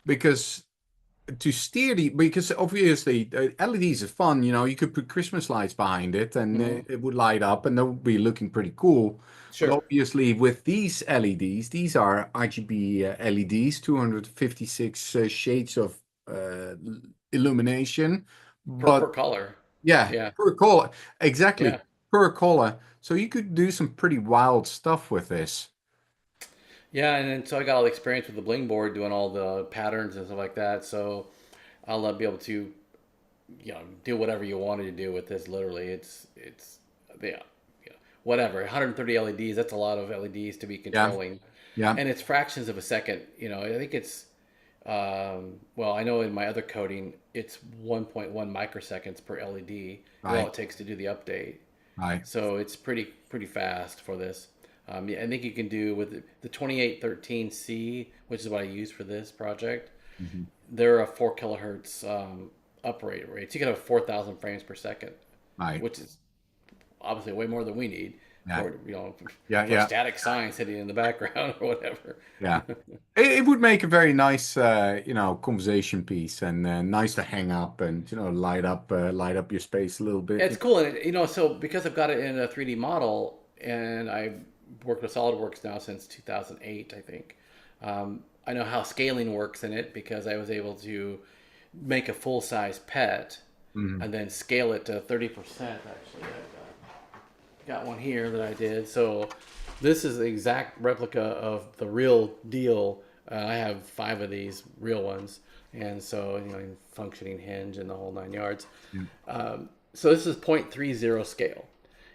Because to steer because obviously LEDs are fun. You could put Christmas lights behind it and it would light up and that would be looking pretty cool. But Sure. obviously with these LEDs, these are RGB LEDs, 256 shades of illumination. Per But color. yeah, Yeah. per color, exactly, Yeah. per color. So you could do some pretty wild stuff with this. Yeah, and then so I got all the experience with the bling board doing all the patterns and stuff like that. So I'll be able to, do whatever you wanted to do with this. Literally, yeah, whatever. 130 LEDs. That's a lot of LEDs to be Yeah, controlling, yeah. and it's fractions of a second. I think it's well, I know in my other coding it's 1.1 microseconds per LED. All Right, it takes to do the update. right. So it's pretty fast for this. Yeah, I think you can do with the 2813C, which is what I use for this project. Mhm. They're a 4 kilohertz uprate rate. So you can have 4,000 frames per second, Right. which is obviously way more than we need Yeah, for yeah, for yeah. static science hitting in the background or whatever. Yeah. It would make a very nice, conversation piece and nice to hang up and, light up your space a little bit. It's cool, and so because I've got it in a 3D model, and I've worked with SolidWorks now since 2008, I think. I know how scaling works in it because I was able to make a full size pet Mhm. and then scale it to 30%. Actually, I got one here that I did. So this is the exact replica of the real deal. I have 5 of these real ones, and so functioning hinge and the whole 9 yards. Yeah. So this is 0.30 scale.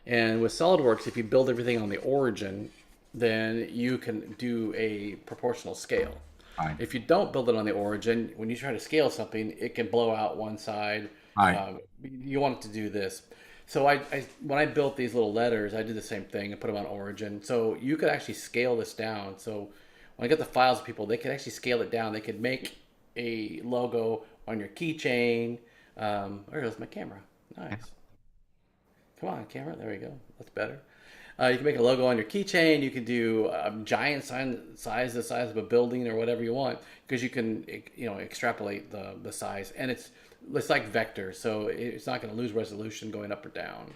And with SolidWorks, if you build everything on the origin, then you can do a proportional scale. Right. If you don't build it on the origin, when you try to scale something, it can blow out one side. Right. You want it to do this. So when I built these little letters, I did the same thing and put them on origin. So you could actually scale this down. So when I get the files of people, they could actually scale it down. They could make a logo on your keychain. There goes my camera. Nice. Come on, camera. There we go. That's better. You can make a logo on your keychain. You can do a giant size, the size of a building or whatever you want, because you can, extrapolate the size, and it's like vector, so it's not going to lose resolution going up or down.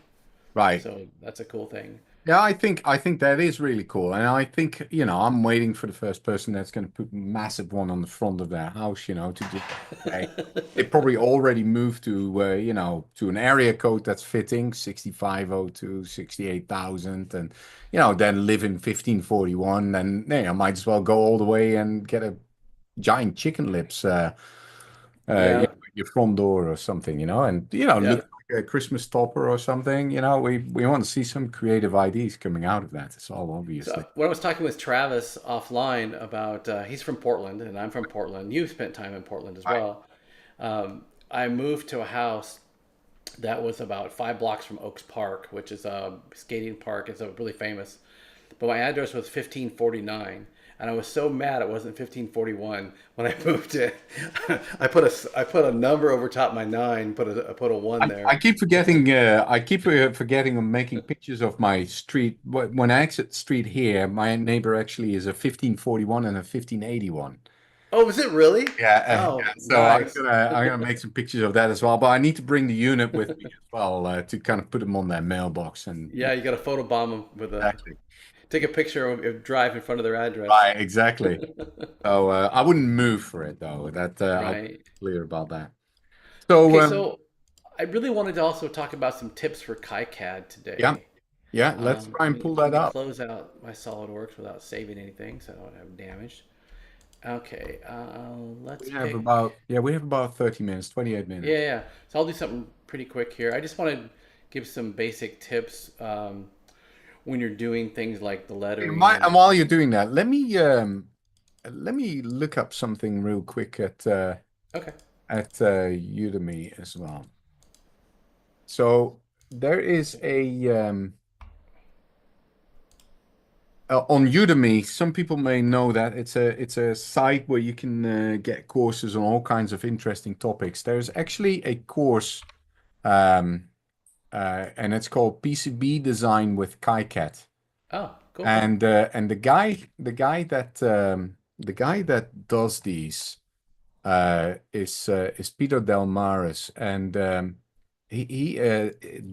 Right. So that's a cool thing. Yeah, I think that is really cool. And I think, I'm waiting for the first person that's going to put a massive one on the front of their house, to just they probably already moved to an area code that's fitting 6502, 68,000 and then live in 1541 and might as well go all the way and get a giant chicken lips Yeah. your front door or something, and Yeah. look like a Christmas topper or something. We want to see some creative ideas coming out of that. It's all obviously. So when I was talking with Travis offline about, he's from Portland and I'm from Portland. You've spent time in Portland as Right. well. I moved to a house that was about 5 blocks from Oaks Park, which is a skating park. It's a really famous. But my address was 1549, and I was so mad it wasn't 1541 when I moved it. I put a number over top of my 9, I put a 1 there. I keep forgetting. I keep forgetting on making pictures of my street. When I exit the street here, my neighbor actually is a 1541 and a 1581. Oh, was it really? Yeah, Oh, so nice. I'm gonna make some pictures of that as well. But I need to bring the unit with me as well to kind of put them on their mailbox and Yeah, you got to photobomb them with exactly. take a picture of drive in front of their address. Right, exactly. So I wouldn't move for it though. That I'll be Right. clear about that. So Okay, so I really wanted to also talk about some tips for KiCad yeah, today. yeah. Let's try and pull Let that me up. close out my SolidWorks without saving anything, so I don't have damaged. Okay, let's pick. We have about 30 minutes, 28 minutes. Yeah. So I'll do something pretty quick here. I just want to give some basic tips when you're doing things like the lettering. And while you're doing that, let me look up something real quick at Okay. Udemy as well. So there is a on Udemy, some people may know that it's a site where you can get courses on all kinds of interesting topics. There's actually a course, and it's called PCB Design with KiCad. Oh, cool. And the guy that does these is Peter Delmaris, and he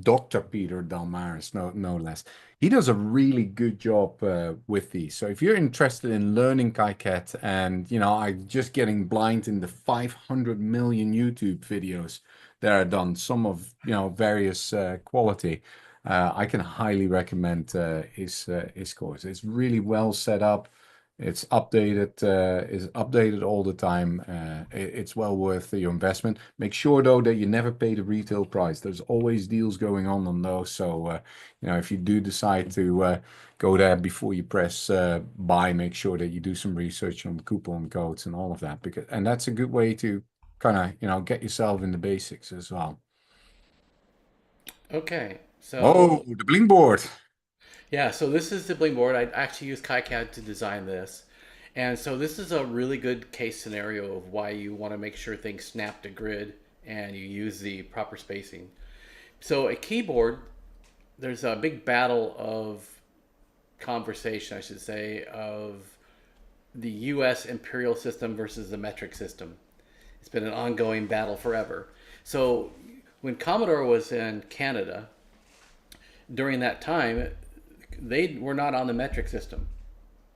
Dr. Peter Delmaris, no less. He does a really good job with these. So if you're interested in learning KiCad, and I'm just getting blind in the 500 million YouTube videos that are done, some of various quality. I can highly recommend his course. It's really well set up. It's updated. Is updated all the time. It's well worth your investment. Make sure though that you never pay the retail price. There's always deals going on those. So if you do decide to go there before you press buy, make sure that you do some research on the coupon codes and all of that. And that's a good way to kind of get yourself in the basics as well. Okay, so Oh, the bling board. yeah, so this is the bling board. I actually used KiCad to design this. And so this is a really good case scenario of why you want to make sure things snap to grid and you use the proper spacing. So a keyboard, there's a big battle of conversation, I should say, of the US imperial system versus the metric system. It's been an ongoing battle forever. So when Commodore was in Canada, during that time, they were not on the metric system.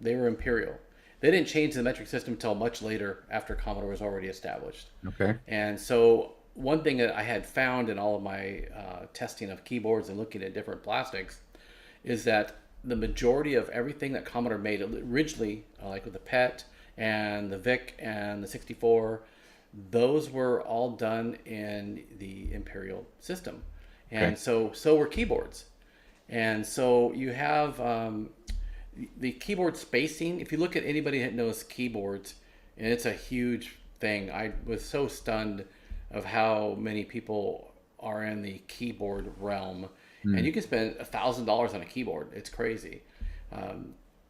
They were imperial. They didn't change the metric system until much later after Commodore was already established. Okay. And so one thing that I had found in all of my testing of keyboards and looking at different plastics is that the majority of everything that Commodore made originally, like with the PET and the VIC and the 64, those were all done in the imperial system. And so were keyboards. And so you have the keyboard spacing. If you look at anybody that knows keyboards, and it's a huge thing. I was so stunned of how many people are in the keyboard realm. And you can spend $1,000 on a keyboard. It's crazy.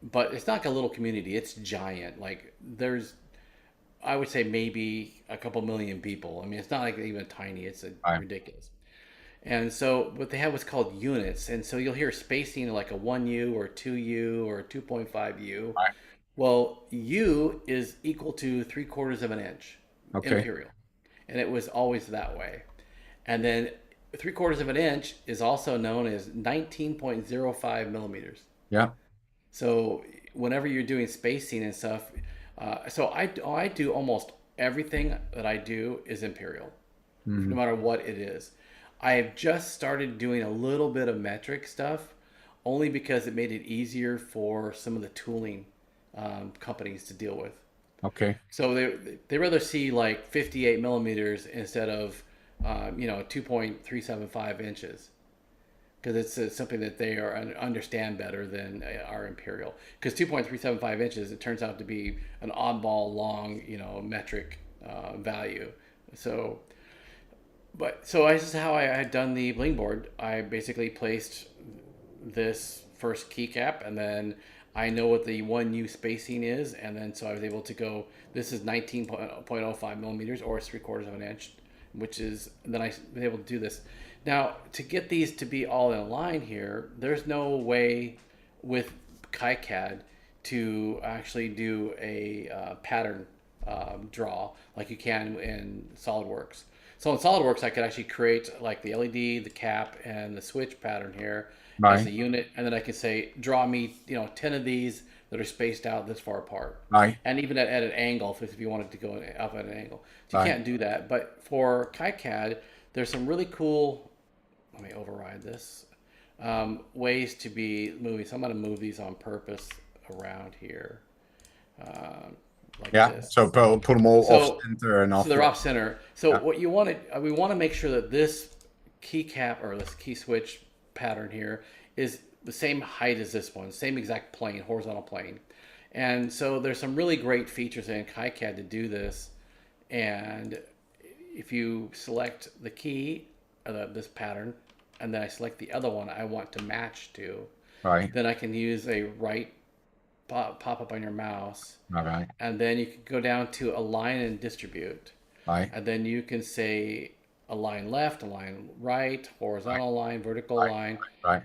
But it's not like a little community. It's giant. Like there's, I would say maybe a couple million people. I mean, it's not like even tiny. It's ridiculous. And so what they have what's called units. And so you'll hear spacing like a 1U or 2U or 2.5U. Right. Well, U is equal to 3/4 of an inch, imperial. And it was always that way. And then 3/4 of an inch is also known as 19.05 millimeters. Yeah. So whenever you're doing spacing and stuff, so I do almost everything that I do is imperial, no matter what it is. I have just started doing a little bit of metric stuff, only because it made it easier for some of the tooling companies to deal with. Okay. So they rather see like 58 millimeters instead of 2.375 inches, because it's something that they understand better than our imperial. Because 2.375 inches, it turns out to be an oddball long metric value. So this is how I had done the bling board. I basically placed this first keycap, and then I know what the 1U spacing is, and then so I was able to go, this is 19.05 millimeters, or 3/4 of an inch, which is, then I was able to do this. Now, to get these to be all in line here, there's no way with KiCad to actually do a pattern draw like you can in SolidWorks. So in SolidWorks, I could actually create like the LED, the cap, and the switch pattern here as a unit, and then I could say, draw me 10 of these that are spaced out this far apart, and even at an angle if you wanted to go up at an angle. So you can't do that. But for KiCad, there's some really cool, let me override this, ways to be moving. So I'm going to move these on purpose around here. Like this. So put them all off center and off. So they're off center. So what you want to, we want to make sure that this keycap or this key switch pattern here is the same height as this one, same exact plane, horizontal plane. And so there's some really great features in KiCad to do this. And if you select the key, this pattern, and then I select the other one I want to match to, then I can use a right pop up on your mouse. And then you can go down to align and distribute. And then you can say align left, align right, horizontal line, vertical line.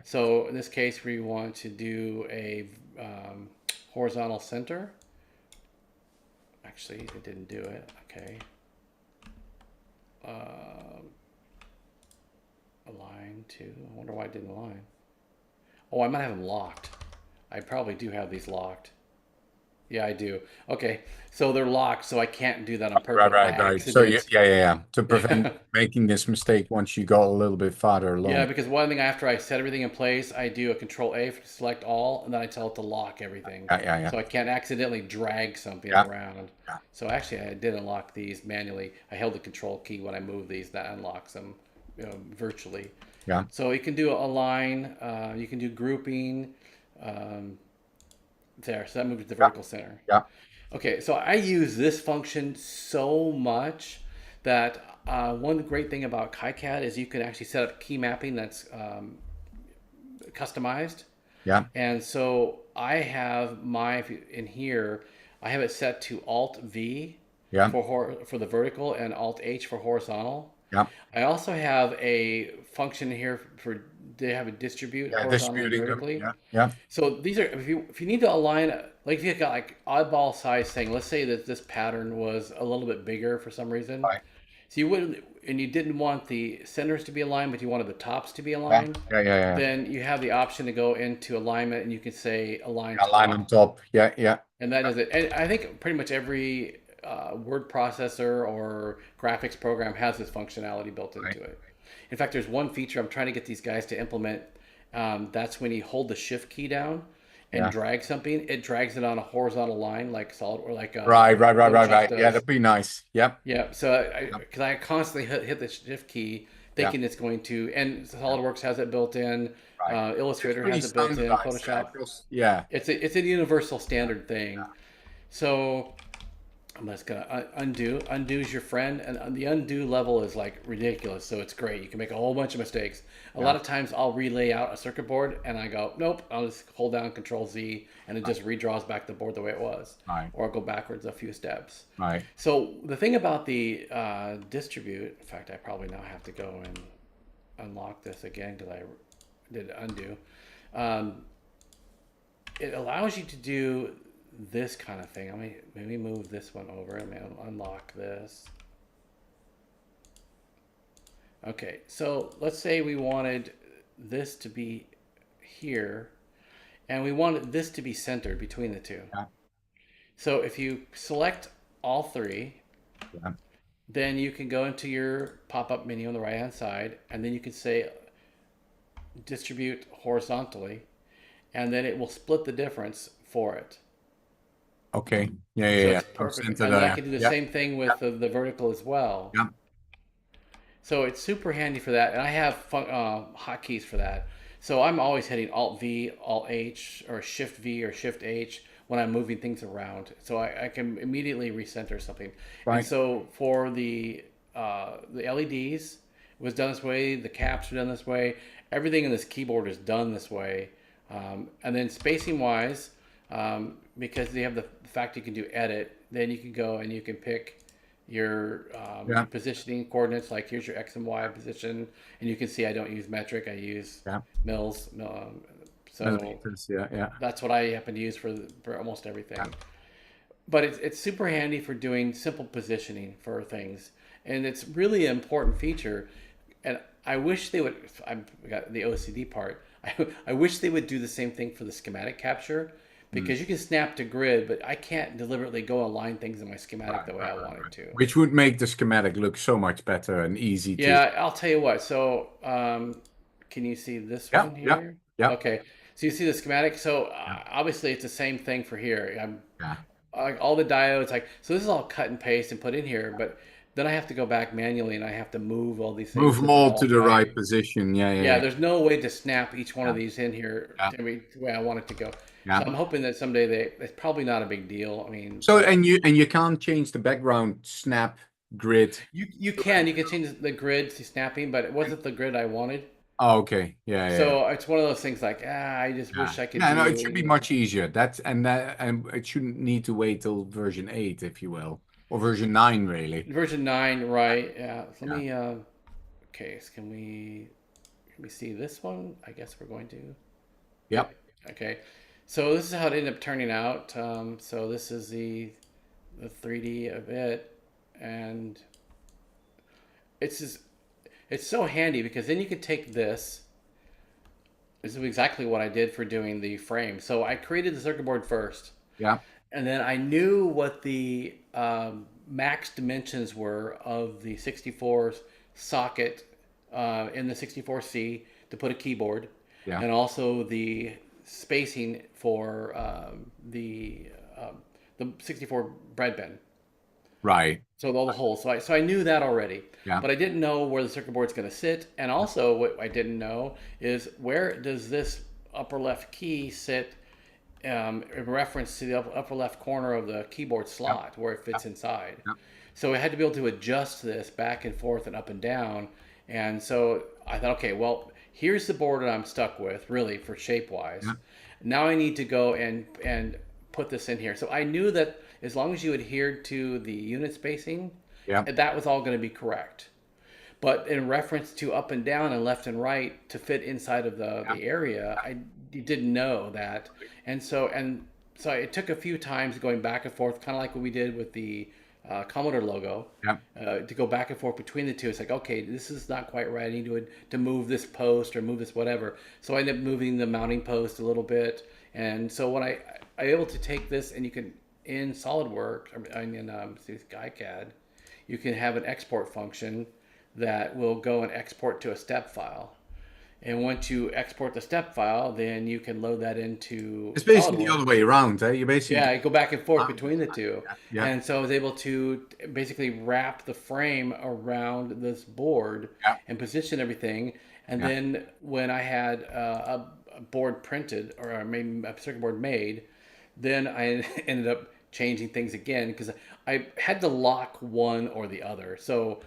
So in this case, we want to do a horizontal center. Actually, it didn't do it. Okay. align to. I wonder why it didn't align. Oh, I might have them locked. I probably do have these locked. Yeah, I do. Okay, so they're locked, so I can't do that on purpose by Right. So accident. yeah. To prevent making this mistake once you go a little bit farther along. Yeah, because one thing after I set everything in place, I do a Control A to select all, and then I tell it to lock everything. Yeah. So I can't accidentally drag something Yeah. around. Yeah. So actually, I did unlock these manually. I held the Control key when I moved these. That unlocks them, virtually. Yeah. So you can do align. You can do grouping. There, so that moves to the vertical center. Yeah. Okay, so I use this function so much that one great thing about KiCad is you can actually set up key mapping that's customized. Yeah. And so I have in here, I have it set to Alt V for the vertical and Alt H for horizontal. Yeah. I also have a function here they have a distribute horizontally and vertically. Yeah. So these are if you need to align, like if you got like oddball size thing, let's say that this pattern was a little bit bigger for some reason. Right. So you didn't want the centers to be aligned, but you wanted the tops to be aligned. Yeah. Then you have the option to go into alignment, and you can say align top. Align on top. Yeah. And that does it. And I think pretty much every word processor or graphics program has this functionality built into it. In fact, there's one feature I'm trying to get these guys to implement. That's when you hold the shift key down and drag something, it drags it on a horizontal line like solid or like right. Yeah, that'd be nice. Yep. Yeah. So because I constantly hit the shift key thinking it's going to, and SolidWorks has it built in. Right. Illustrator has it built in. Photoshop. Yeah. It's a universal standard thing. Yeah. So I'm just gonna undo. Undo's your friend, and the undo level is like ridiculous. So it's great. You can make a whole bunch of mistakes. A lot of times I'll relay out a circuit board, and I go, nope. I'll just hold down Control Z, and it just redraws back the board the way it was. Right. Or I'll go backwards a few steps. Right. So the thing about the distribute, in fact, I probably now have to go and unlock this again because I did undo. It allows you to do this kind of thing. Let me maybe move this one over. Let me unlock this. Okay, so let's say we wanted this to be here, and we wanted this to be centered between the two. Yeah. So if you select all three, then you can go into your pop-up menu on the right-hand side, and then you can say distribute horizontally, and then it will split the difference for it. Okay. Yeah. Perfect. And then I can do the same thing with the vertical as well. Yeah. So it's super handy for that, and I have hotkeys for that. So I'm always hitting Alt V, Alt H, or Shift V or Shift H when I'm moving things around. So I can immediately recenter something. Right. And so for the LEDs, it was done this way. The caps were done this way. Everything in this keyboard is done this way. And then spacing wise, because they have the fact you can do edit, then you can go and you can pick your positioning coordinates, like here's your X and Y position, and you can see I don't use metric, I use mils. So that's what I happen to use for almost everything. Yeah. But it's super handy for doing simple positioning for things, and it's really an important feature. And I wish they would. I've got the OCD part. I wish they would do the same thing for the schematic capture, because you can snap to grid, but I can't deliberately go align things in my schematic the way I want it to. Which would make the schematic look so much better and easy to... Yeah, I'll tell you what. So can you see this one here? Yeah. Okay. So you see the schematic. So obviously it's the same thing for here. Like all the diodes, so this is all cut and paste and put in here, but then I have to go back manually and I have to move all these things. Move them all to the right position. Yeah. There's no way to snap each one of these in here the way I want it to go. Yeah. So I'm hoping that someday it's probably not a big deal. I mean, so and you can't change the background snap grid. You can change the grid to snapping, but it wasn't the grid I wanted. Oh, okay. Yeah. So it's one of those things like I just wish I could. No, it should be much easier. And it shouldn't need to wait till version 8, if you will, or version 9, really. Version 9, right? Yeah. So let me. Okay. So can we see this one? I guess we're going to. Yep. Okay. So this is how it ended up turning out. So this is the 3D of it, and it's so handy because then you can take this. This is exactly what I did for doing the frame. So I created the circuit board first. Yeah. And then I knew what the max dimensions were of the 64 socket in the 64C to put a keyboard, Yeah. and also the spacing for the 64 breadbin. Right. So all the holes. So I knew that already. Yeah. But I didn't know where the circuit board's going to sit. And also what I didn't know is where does this upper left key sit in reference to the upper left corner of the keyboard slot where it fits inside. Yeah. So I had to be able to adjust this back and forth and up and down. And so I thought, okay, well, here's the board that I'm stuck with, really, for shape-wise. Yeah. Now I need to go and put this in here. So I knew that as long as you adhered to the unit spacing, Yeah. that was all going to be correct. But in reference to up and down and left and right to fit inside of the area, I didn't know that. And so it took a few times going back and forth, kind of like what we did with the Commodore logo, to go back and forth between the two. It's like, okay, this is not quite right. I need to move this post or move this whatever. So I ended up moving the mounting post a little bit. And so when I able to take this, and you can, in SolidWorks, KiCad, you can have an export function that will go and export to a step file. And once you export the step file, then you can load that into It's basically the SolidWorks. other way around, eh? You basically You go back and forth between the two. Yeah. And so I was able to basically wrap the frame around this board and position everything. And then when I had a board printed, or I made a circuit board made, then I ended up changing things again because I had to lock one or the other. So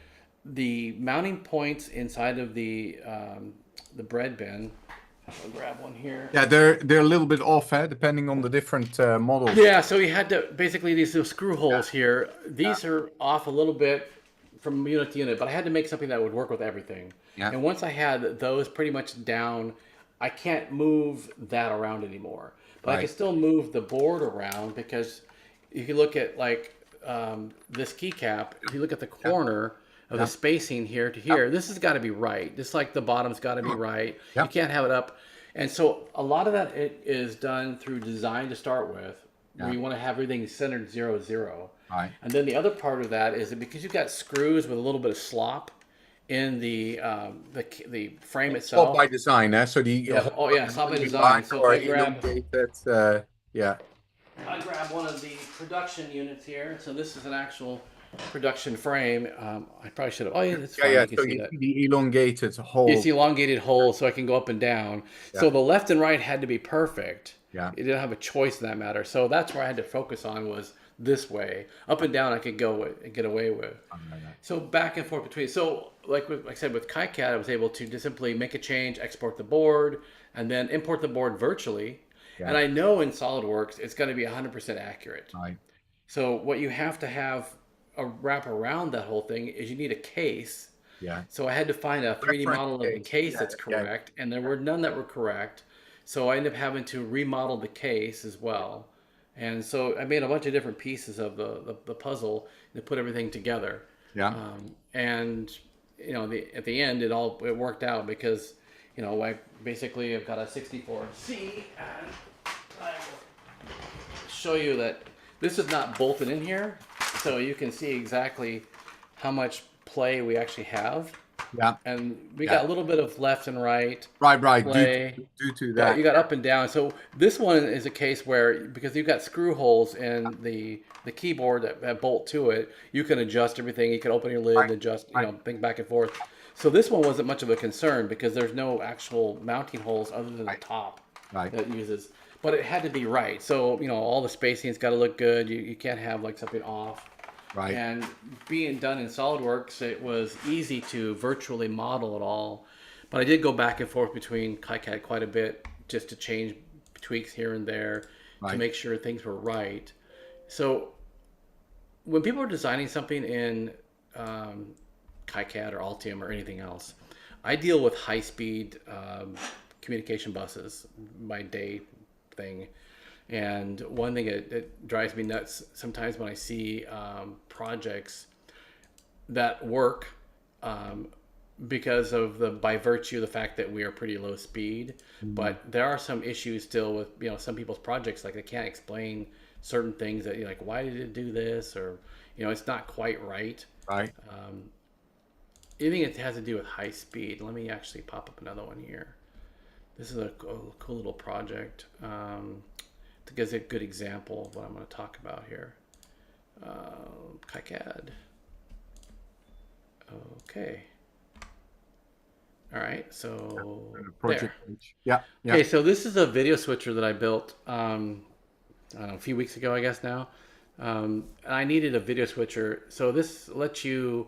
the mounting points inside of the bread bin, I'll grab one here. Yeah, they're a little bit off, depending on the different models. Yeah, so you had to basically these screw holes here. These are off a little bit from unit to unit, but I had to make something that would work with everything. Yeah. And once I had those pretty much down, I can't move that around anymore. But I can still move the board around because if you look at like this keycap, if you look at the corner of the spacing here to here, this has got to be right. Just like the bottom's got to be right. You can't have it up. And so a lot of that is done through design to start with, where you want to have everything centered 0, 0. Right. And then the other part of that is that because you've got screws with a little bit of slop in the frame itself. All by design, so the slop by design. So or if I grab, elongated, I grab one of the production units here. So this is an actual production frame. I probably should have. Oh yeah, that's fine. You can so see you that. see the elongated hole. It's the elongated hole, so I can go up and down. So the left and right had to be perfect. Yeah. You didn't have a choice in that matter. So that's where I had to focus on was this way. Up and down I could go and get away with. So back and forth between. So like I said with KiCad, I was able to just simply make a change, export the board, and then import the board virtually. Yeah. And I know in SolidWorks it's going to be 100% accurate. Right. So what you have to have a wrap around that whole thing is you need a case. Yeah. So I had to find a 3D model of the case that's correct, and there were none that were correct. So I ended up having to remodel the case as well. And so I made a bunch of different pieces of the puzzle to put everything together. Yeah. And at the end it worked out because I basically have got a 64C, and I will show you that this is not bolted in here, so you can see exactly how much play we actually have. Yeah. And we got a little bit of left and right. Right. Play. Due to that. You got up and down. So this one is a case where, because you've got screw holes in the keyboard that bolt to it, you can adjust everything. You can open your lid and adjust, think back and forth. So this one wasn't much of a concern because there's no actual mounting holes other than the top that it uses. But it had to be right. So, all the spacing's got to look good. You can't have like something off. Right. And being done in SolidWorks, it was easy to virtually model it all. But I did go back and forth between KiCad quite a bit just to change tweaks here and there to make sure things were right. So when people are designing something in KiCad or Ultima or anything else, I deal with high-speed communication buses, my day thing. And one thing that drives me nuts sometimes when I see projects that work because of by virtue of the fact that we are pretty low speed. But there are some issues still with, some people's projects, like they can't explain certain things that you're like, why did it do this? Or, it's not quite right. Right. Anything that has to do with high speed. Let me actually pop up another one here. This is a cool little project. To give a good example of what I'm going to talk about here. KiCad. Okay. All right, so project there. page. Yeah. Okay, so this is a video switcher that I built I don't know, a few weeks ago, I guess now. I needed a video switcher. So this lets you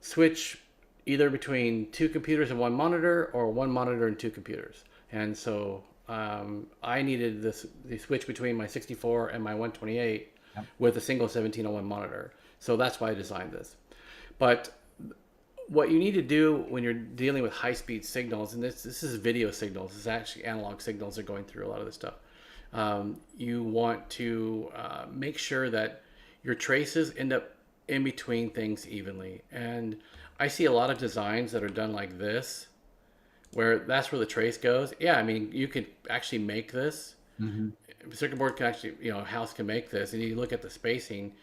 switch either between 2 computers and 1 monitor, or 1 monitor and 2 computers. And so I needed the switch between my 64 and my 128 with a single 1701 monitor. So that's why I designed this. But what you need to do when you're dealing with high-speed signals, and this is video signals, this is actually analog signals that are going through a lot of this stuff. You want to make sure that your traces end up in between things evenly. And I see a lot of designs that are done like this, where that's where the trace goes. Yeah, I mean, you could actually make this. Circuit board can actually, a house can make this, and you look at the spacing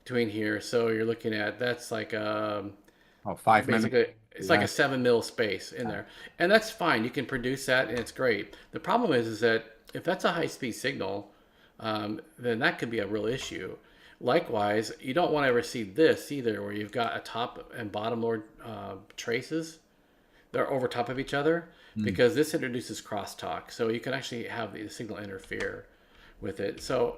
between here. So you're looking at, that's like 5 basically minutes. it's like a 7 mil space in there, and that's fine. You can produce that, and it's great. The problem is that if that's a high-speed signal, then that could be a real issue. Likewise, you don't want to ever see this either, where you've got a top and bottom load traces. They're over top of each other, because this introduces crosstalk. So you can actually have the signal interfere with it. So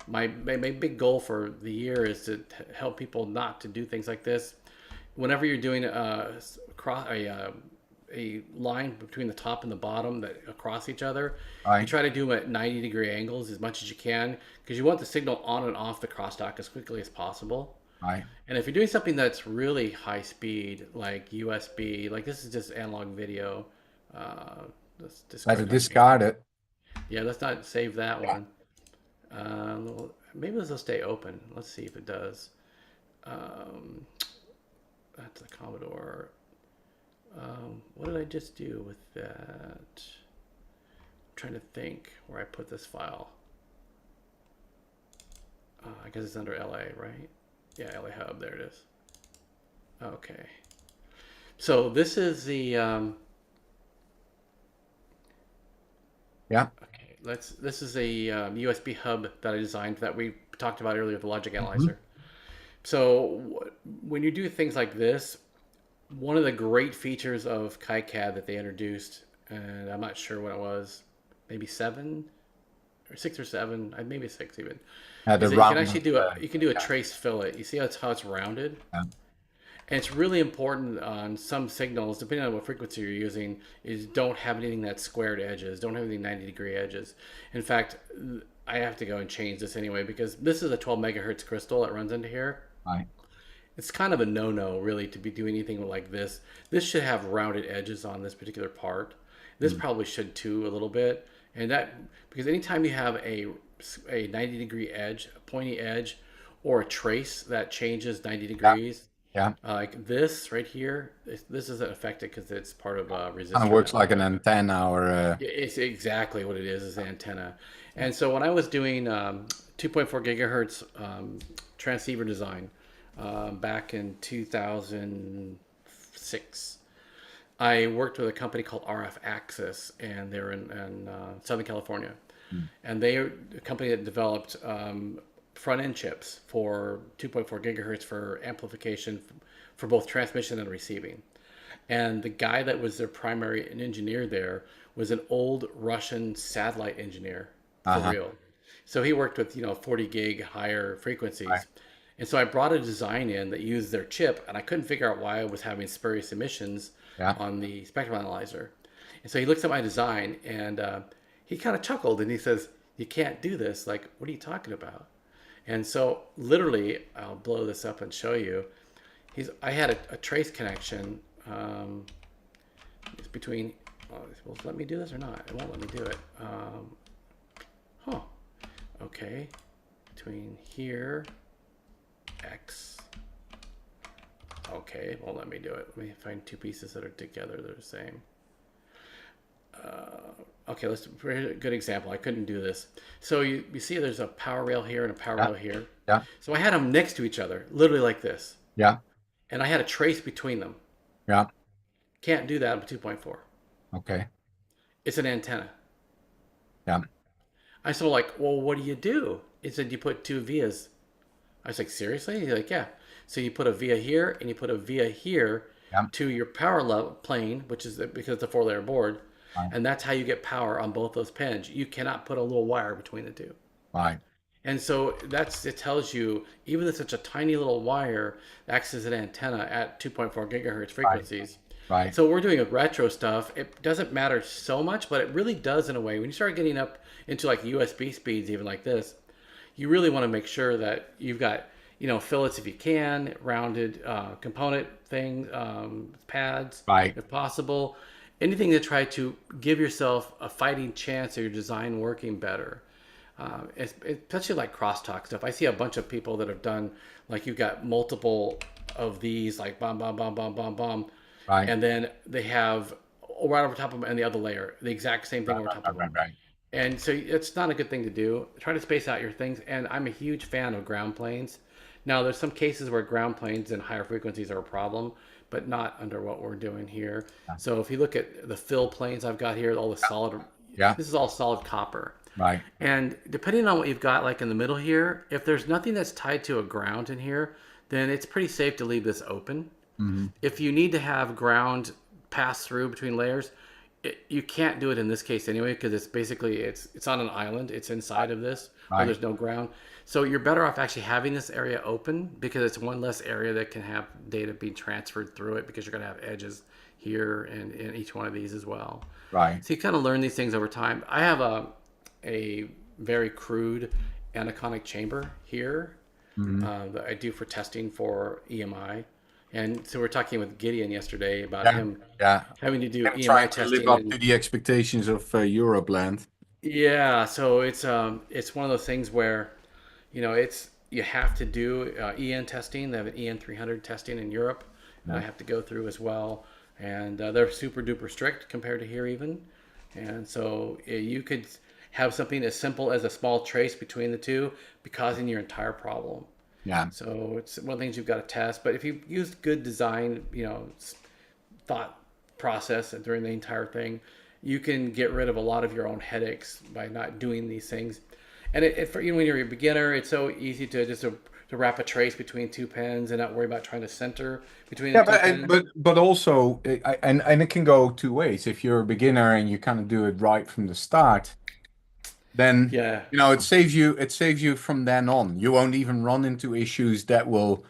my big goal for the year is to help people not to do things like this. Whenever you're doing a line between the top and the bottom that across each other, you try to do them at 90-degree angles as much as you can, because you want the signal on and off the crosstalk as quickly as possible. And if you're doing something that's really high speed, like USB, like this is just analog video. Let's discard it. Yeah, let's not save that one. Maybe this will stay open. Let's see if it does. That's the Commodore. What did I just do with that? I'm trying to think where I put this file. I guess it's under LA, right? Yeah, LA Hub, there it is. Okay. So this is the okay, this is a USB hub that I designed that we talked about earlier, the logic analyzer. So when you do things like this, one of the great features of KiCad that they introduced, and I'm not sure what it was, maybe 7 or 6 or 7, maybe 6 even. Is that you can actually do a trace fillet. You see how it's rounded? And it's really important on some signals, depending on what frequency you're using, is don't have anything that's squared edges. Don't have any 90-degree edges. In fact, I have to go and change this anyway, because this is a 12 megahertz crystal that runs into here. It's kind of a no-no, really, to be doing anything like this. This should have rounded edges on this particular part. This probably should too, a little bit. And that, because anytime you have a 90-degree edge, a pointy edge, or a trace that changes 90 degrees, like this right here, this isn't affected because it's part of a resistor. Kind of works like an antenna, or it's exactly what it is an antenna. And so when I was doing 2.4 gigahertz transceiver design back in 2006, I worked with a company called RF Axis, and they're in Southern California. And they are a company that developed front-end chips for 2.4 gigahertz for amplification for both transmission and receiving. And the guy that was their primary engineer there was an old Russian satellite engineer, for real. So he worked with 40 gig higher frequencies. And so I brought a design in that used their chip, and I couldn't figure out why I was having spurious emissions on the spectrum analyzer. And so he looks at my design, and he kind of chuckled, and he says, "You can't do this. Like, what are you talking about?" And so literally, I'll blow this up and show you. I had a trace connection. It's between. Will it let me do this or not? It won't let me do it. Okay. Between here, X. Okay, well, let me do it. Let me find two pieces that are together that are the same. Okay, let's a good example. I couldn't do this. So you see there's a power rail here and a power rail here. Yeah. So I had them next to each other, literally like this. Yeah. And I had a trace between them. Yeah. Can't do that with 2.4. Okay. It's an antenna. Yeah. I said, like, well, what do you do? He said, you put two vias. I was like, seriously? He's like, yeah. So you put a via here and you put a via here Yeah. to your power level plane, which is because it's a 4-layer board. Right. And that's how you get power on both those pins. You cannot put a little wire between the two. Right. And so it tells you, even with such a tiny little wire acts as an antenna at 2.4 gigahertz frequencies. Right. So we're doing with retro stuff. It doesn't matter so much, but it really does in a way. When you start getting up into like USB speeds, even like this, you really want to make sure that you've got, fillets if you can, rounded component thing, pads, Right. if possible. Anything to try to give yourself a fighting chance of your design working better. Especially like crosstalk stuff. I see a bunch of people that have done, like you've got multiple of these, like bomb, bomb, bomb, bomb, bomb, bomb. Right. And then they have right over top of them and the other layer, the exact same thing over top of them. Right. And so it's not a good thing to do. Try to space out your things. And I'm a huge fan of ground planes. Now, there's some cases where ground planes and higher frequencies are a problem, but not under what we're doing here. So if you look at the fill planes I've got here, all the solid, this is all solid copper. Right. And depending on what you've got like in the middle here, if there's nothing that's tied to a ground in here, then it's pretty safe to leave this open. Mm-hmm. If you need to have ground pass through between layers, you can't do it in this case anyway, because it's basically, it's on an island. It's inside of this where there's no ground. So you're better off actually having this area open, because it's one less area that can have data being transferred through it, because you're going to have edges here and in each one of these as well. Right. So you kind of learn these things over time. I have a very crude anechoic chamber here that I do for testing for EMI. And so we're talking with Gideon yesterday about him having to do EMI trying testing. to live up to the expectations of Europe-land. Yeah, so it's one of those things where, you have to do EN testing. They have an EN 300 testing in Europe that I have to go through as well. And they're super duper strict compared to here even. And so you could have something as simple as a small trace between the two be causing your entire problem. Yeah. So it's one of the things you've got to test. But if you use good design, thought process during the entire thing, you can get rid of a lot of your own headaches by not doing these things. And for when you're a beginner, it's so easy to just to wrap a trace between two pens and not worry about trying to center between the two pens. But also, and it can go two ways. If you're a beginner and you kind of do it right from the start, then it saves you from then on. You won't even run into issues that will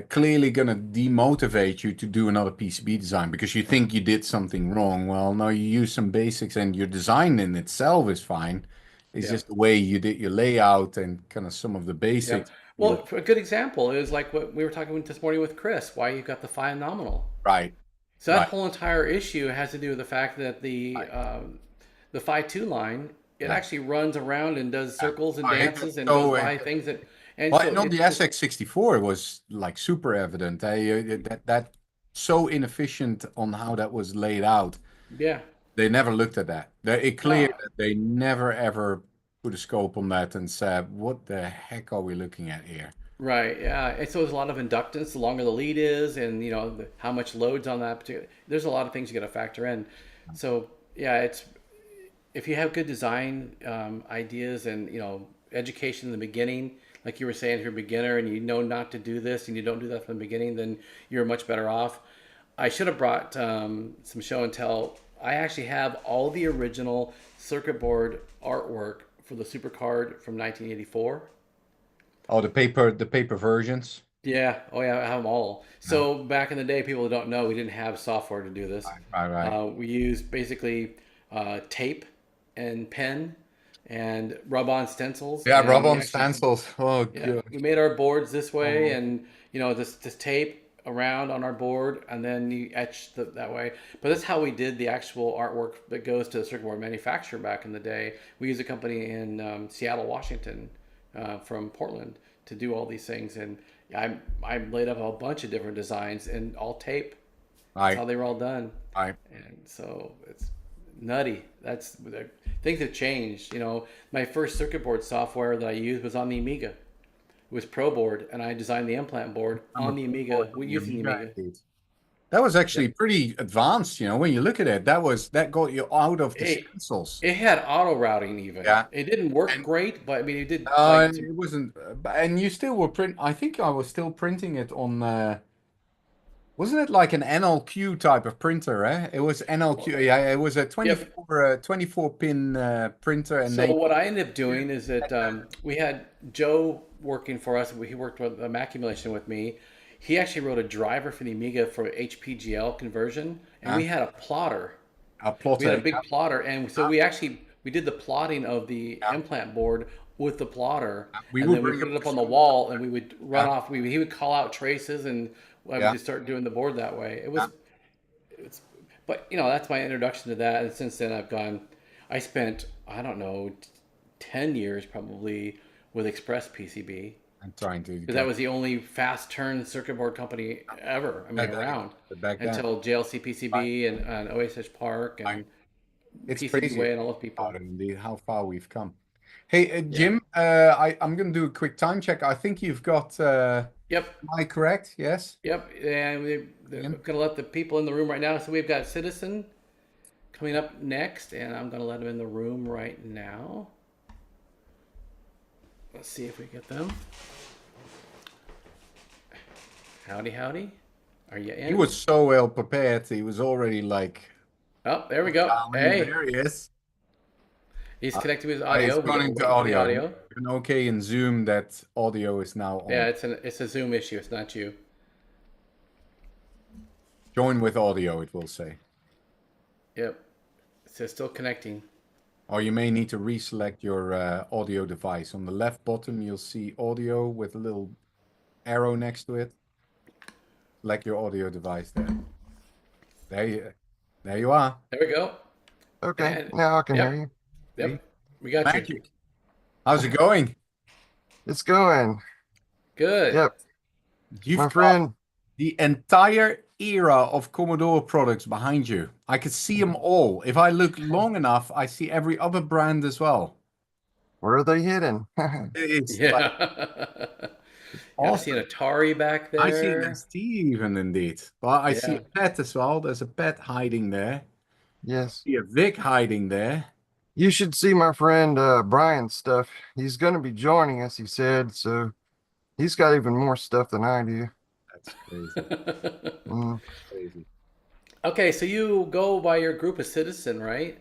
clearly going to demotivate you to do another PCB design because you think you did something wrong. Well, no, you use some basics and your design in itself is fine. It's just the way you did your layout and kind of some of the basics. Well, a good example is like what we were talking this morning with Chris, why you got the phi nominal. Right. So that whole entire issue has to do with the fact that the phi 2 line, it actually runs around and does circles and dances and goes by things that. And the SX64 was like super evident. That so inefficient on how that was laid out. Yeah. They never looked at that. It clear that they never ever put a scope on that and said, "What the heck are we looking at here?" Right. Yeah. And so there's a lot of inductance. The longer the lead is, and how much loads on that particular. There's a lot of things you got to factor in. So it's if you have good design ideas and education in the beginning, like you were saying, if you're a beginner and you know not to do this and you don't do that from the beginning, then you're much better off. I should have brought some show and tell. I actually have all the original circuit board artwork for the SuperCard from 1984. Oh, the paper versions. Yeah. Oh, yeah. I have them all. So back in the day, people don't know we didn't have software to do this. Right. We used basically tape and pen and rub-on stencils. Yeah, rub-on stencils. Oh, good. We made our boards this way, and this tape around on our board, and then you etch that way. But that's how we did the actual artwork that goes to the circuit board manufacturer back in the day. We used a company in Seattle, Washington, from Portland to do all these things, and I'm laid up a bunch of different designs and all tape. That's how they were all done. And so it's nutty. Things have changed. You know, my first circuit board software that I used was on the Amiga. It was ProBoard, and I designed the implant board on the Amiga. We used the Amiga. That was actually pretty advanced, you know, when you look at it. That got you out of the stencils. It had auto routing even. Yeah. It didn't work great, but I mean, it did. It wasn't. And you still were I think I was still printing it on. Wasn't it like an NLQ type of printer? It was NLQ. Yeah, it was a 24 pin printer. And so what I ended up doing is that we had Joe working for us. He worked with Mac emulation with me. He actually wrote a driver for the Amiga for HPGL conversion, and we had a plotter. We had a big plotter, and so we did the plotting of the implant board with the plotter, and then we put it up on the wall, and we would run off. He would call out traces, and I would just start doing the board that way. But you know, that's my introduction to that, and since then I spent, I don't know, 10 years probably with Express PCB. I'm trying to. Because that was the only fast turn circuit board company ever. I mean, around until JLC PCB and OSH Park and it's PCB crazy Way and all those people. Indeed, how far we've come. Hey, Jim, I'm going to do a quick time check. I think you've got. Yep. Am I correct? Yes. Yep. And we're going to let the people in the room right now. So we've got Citizen coming up next, and I'm going to let them in the room right now. Let's see if we get them. Howdy, howdy. Are you in? He was so well prepared. He was already like. Oh, there we go. Hey. There he is. He's connected with audio. He's running to audio. Even okay in Zoom that audio is now on. Yeah, it's a Zoom issue. It's not you. Join with audio, it will say. Yep. It says still connecting. Or you may need to reselect your audio device. On the left bottom, you'll see audio with a little arrow next to it. Select your audio device there. There you are. There we go. Okay, now I can hear you. Yep, we got Magic. you. How's it going? It's going. Good. Yep. You've My friend. The entire era of Commodore products behind you. I could see them all. If I look long enough, I see every other brand as well. Where are they hidden? It's I see an Atari back there. I see an ST even indeed. But I see a pet as well. There's a pet hiding there. Yes. I see a Vic hiding there. You should see my friend Brian's stuff. He's going to be joining us, he said. So he's got even more stuff than I do. That's crazy. Crazy. Okay, so you go by your group of Citizen, right?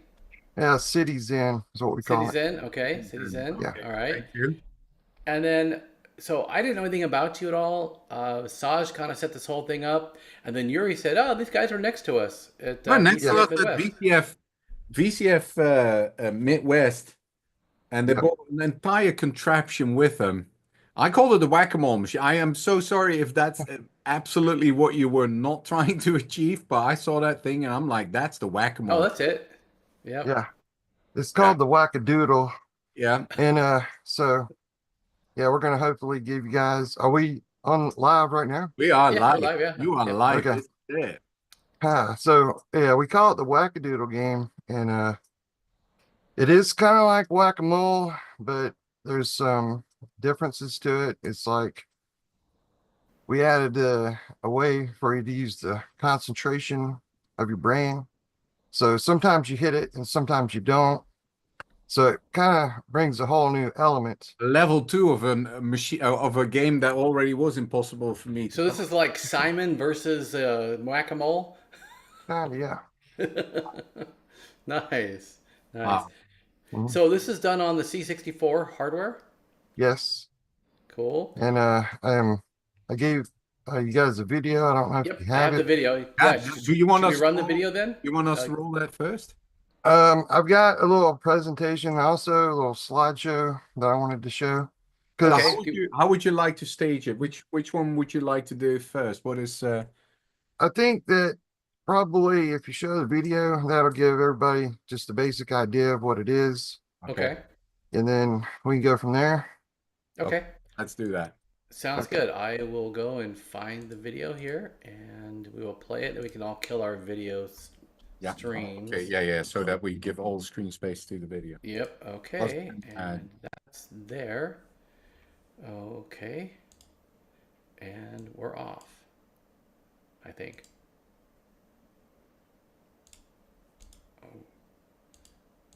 Yeah, City's In is what we call it. City's In, okay. City's In. Yeah. All right. Thank you. And then, so I didn't know anything about you at all. Saj kind of set this whole thing up. And then Yuri said, oh, these guys are next to us at Next to us VCF at VCF Midwest. And they bought an entire contraption with them. I called it the whack-a-mole machine. I am so sorry if that's absolutely what you were not trying to achieve, but I saw that thing and I'm like, that's the whack-a-mole. Oh, that's it. Yeah. Yeah. It's called the Wackadoodle. Yeah. And so, yeah, we're going to hopefully give you guys, are we on live right now? We are live. Live, yeah. You are live. Okay. Yeah. So, yeah, we call it the Wackadoodle game. And it is kind of like whack-a-mole, but there's some differences to it. It's like we added a way for you to use the concentration of your brain. So sometimes you hit it and sometimes you don't. So it kind of brings a whole new element. Level 2 of a machine of a game that already was impossible for me. So this is like Simon versus Whack-a-Mole? Yeah. Nice. Wow. So this is done on the C64 hardware? Yes. Cool. And I gave you guys a video. I don't know if you I have have it. the video. Do you want us to run the video then? You want us to roll that first? I've got a little presentation, also a little slideshow that I wanted to show. Because how would you like to stage it? Which one would you like to do first? What is I think that probably if you show the video, that'll give everybody just a basic idea of what it is. Okay. And then we can go from there. Okay. Let's do that. Sounds good. I will go and find the video here, and we will play it, and we can all kill our video Yeah. streams. Okay. Yeah. So that we give all screen space to the video. Yep. Okay. And that's there. Okay. And we're off, I think. Oh.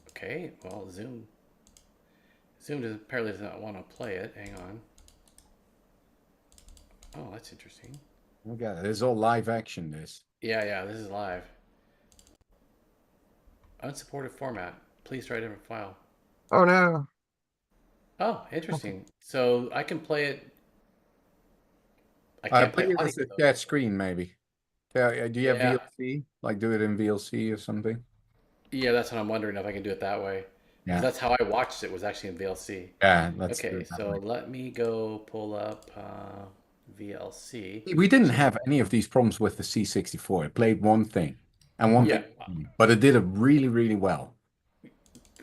Okay. Well, Zoom apparently does not want to play it. Hang on. Oh, that's interesting. Oh god, this is all live action. This. Yeah, this is live. Unsupported format. Please try a different file. Oh no. Oh, interesting. So I can play it. I I can't play play it as audio, a though. chat screen, maybe. Yeah. Do you have Yeah. VLC? Like, do it in VLC or something? Yeah, that's what I'm wondering if I can do it that way. Yeah. Because that's how I watched it, was actually in VLC. Yeah. Let's do Okay, it that so way. let me go pull up VLC. We didn't have any of these problems with the C64. It played one thing and one Yeah. thing, but it did it really, really well.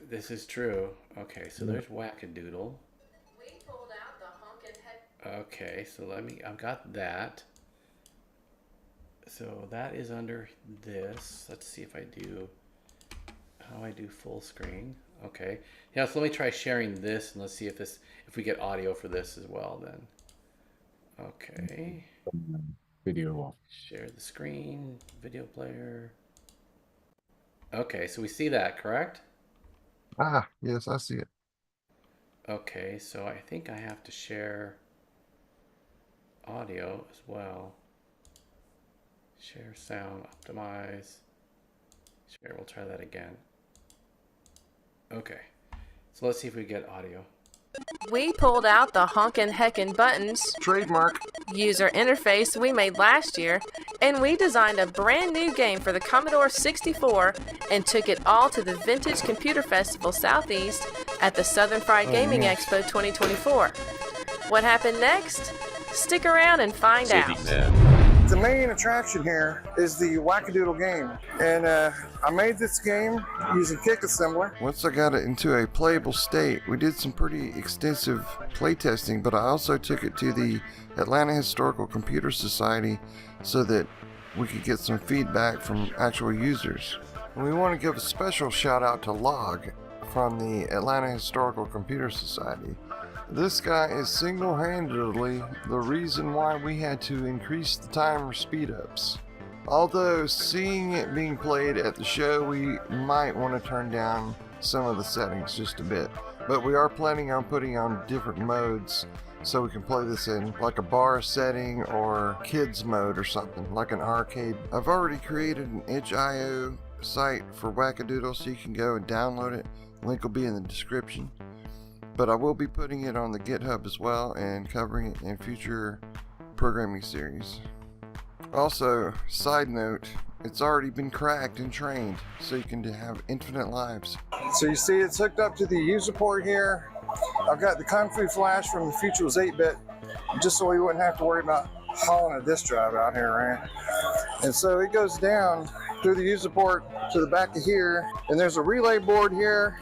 This is true. Okay, so there's Wackadoodle. Okay, so I've got that. So that is under this. Let's see if I do, how I do full screen. Okay. Yeah, so let me try sharing this, and let's see if we get audio for this as well then. Okay. Video off. Share the screen, video player. Okay, so we see that, correct? Ah, yes, I see it. Okay, so I think I have to share audio as well. Share sound, optimize. Share, we'll try that again. Okay, so let's see if we get audio. We pulled out the honkin' heckin' buttons Trademark. user interface we made last year, and we designed a brand new game for the Commodore 64 and took it all to the Vintage Computer Festival Southeast at the Southern Fried Gaming Expo 2024. What happened next? Stick around and find out. The main attraction here is the Wackadoodle game, and I made this game using Kick Assembler. Once I got it into a playable state, we did some pretty extensive playtesting, but I also took it to the Atlanta Historical Computer Society so that we could get some feedback from actual users. And we want to give a special shout out to Log from the Atlanta Historical Computer Society. This guy is single-handedly the reason why we had to increase the timer speed-ups. Although seeing it being played at the show, we might want to turn down some of the settings just a bit. But we are planning on putting on different modes so we can play this in like a bar setting or kids mode or something, like an arcade. I've already created an itch.io site for Wackadoodle so you can go and download it. Link will be in the description. But I will be putting it on the GitHub as well and covering it in future programming series. Also, side note, it's already been cracked and trained, so you can have infinite lives. So you see it's hooked up to the user port here. I've got the Kung Fu Flash from the Future Was 8-bit, just so we wouldn't have to worry about hauling a disk drive out here, right? And so it goes down through the user port to the back of here, and there's a relay board here.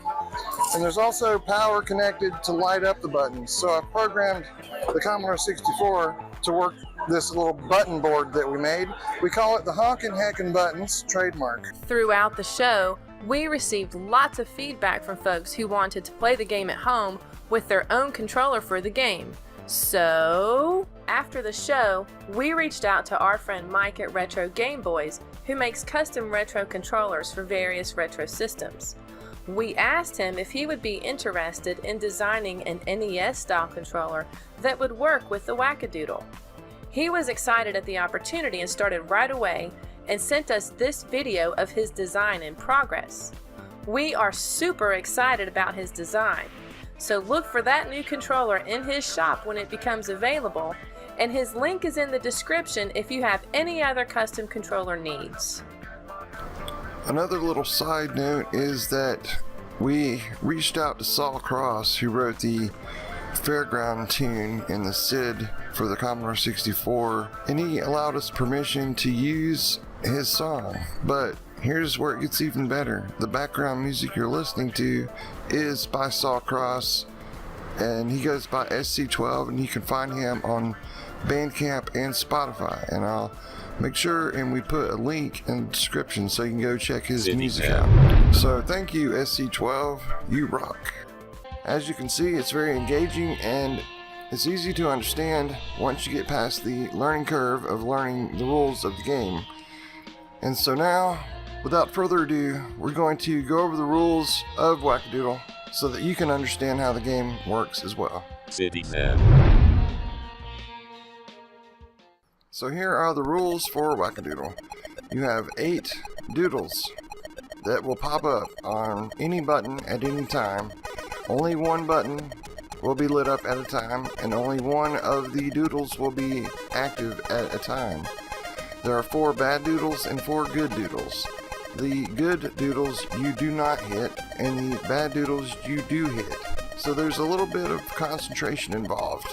And there's also power connected to light up the buttons. So I've programmed the Commodore 64 to work this little button board that we made. We call it the honkin' heckin' buttons, trademark. Throughout the show, we received lots of feedback from folks who wanted to play the game at home with their own controller for the game. So, after the show, we reached out to our friend Mike at Retro Game Boys, who makes custom retro controllers for various retro systems. We asked him if he would be interested in designing an NES-style controller that would work with the Wackadoodle. He was excited at the opportunity and started right away and sent us this video of his design in progress. We are super excited about his design, so look for that new controller in his shop when it becomes available, and his link is in the description if you have any other custom controller needs. Another little side note is that we reached out to Saul Cross, who wrote the Fairground tune in the SID for the Commodore 64, and he allowed us permission to use his song. But here's where it gets even better. The background music you're listening to is by Saul Cross, and he goes by SC12, and you can find him on Bandcamp and Spotify. And I'll make sure and we put a link in the description so you can go check his music out. So thank you, SC12. You rock. As you can see, it's very engaging and it's easy to understand once you get past the learning curve of learning the rules of the game. And so now, without further ado, we're going to go over the rules of Wackadoodle so that you can understand how the game works as well. So here are the rules for Wackadoodle. You have 8 doodles that will pop up on any button at any time. Only one button will be lit up at a time, and only one of the doodles will be active at a time. There are 4 bad doodles and 4 good doodles. The good doodles you do not hit, and the bad doodles you do hit. So there's a little bit of concentration involved.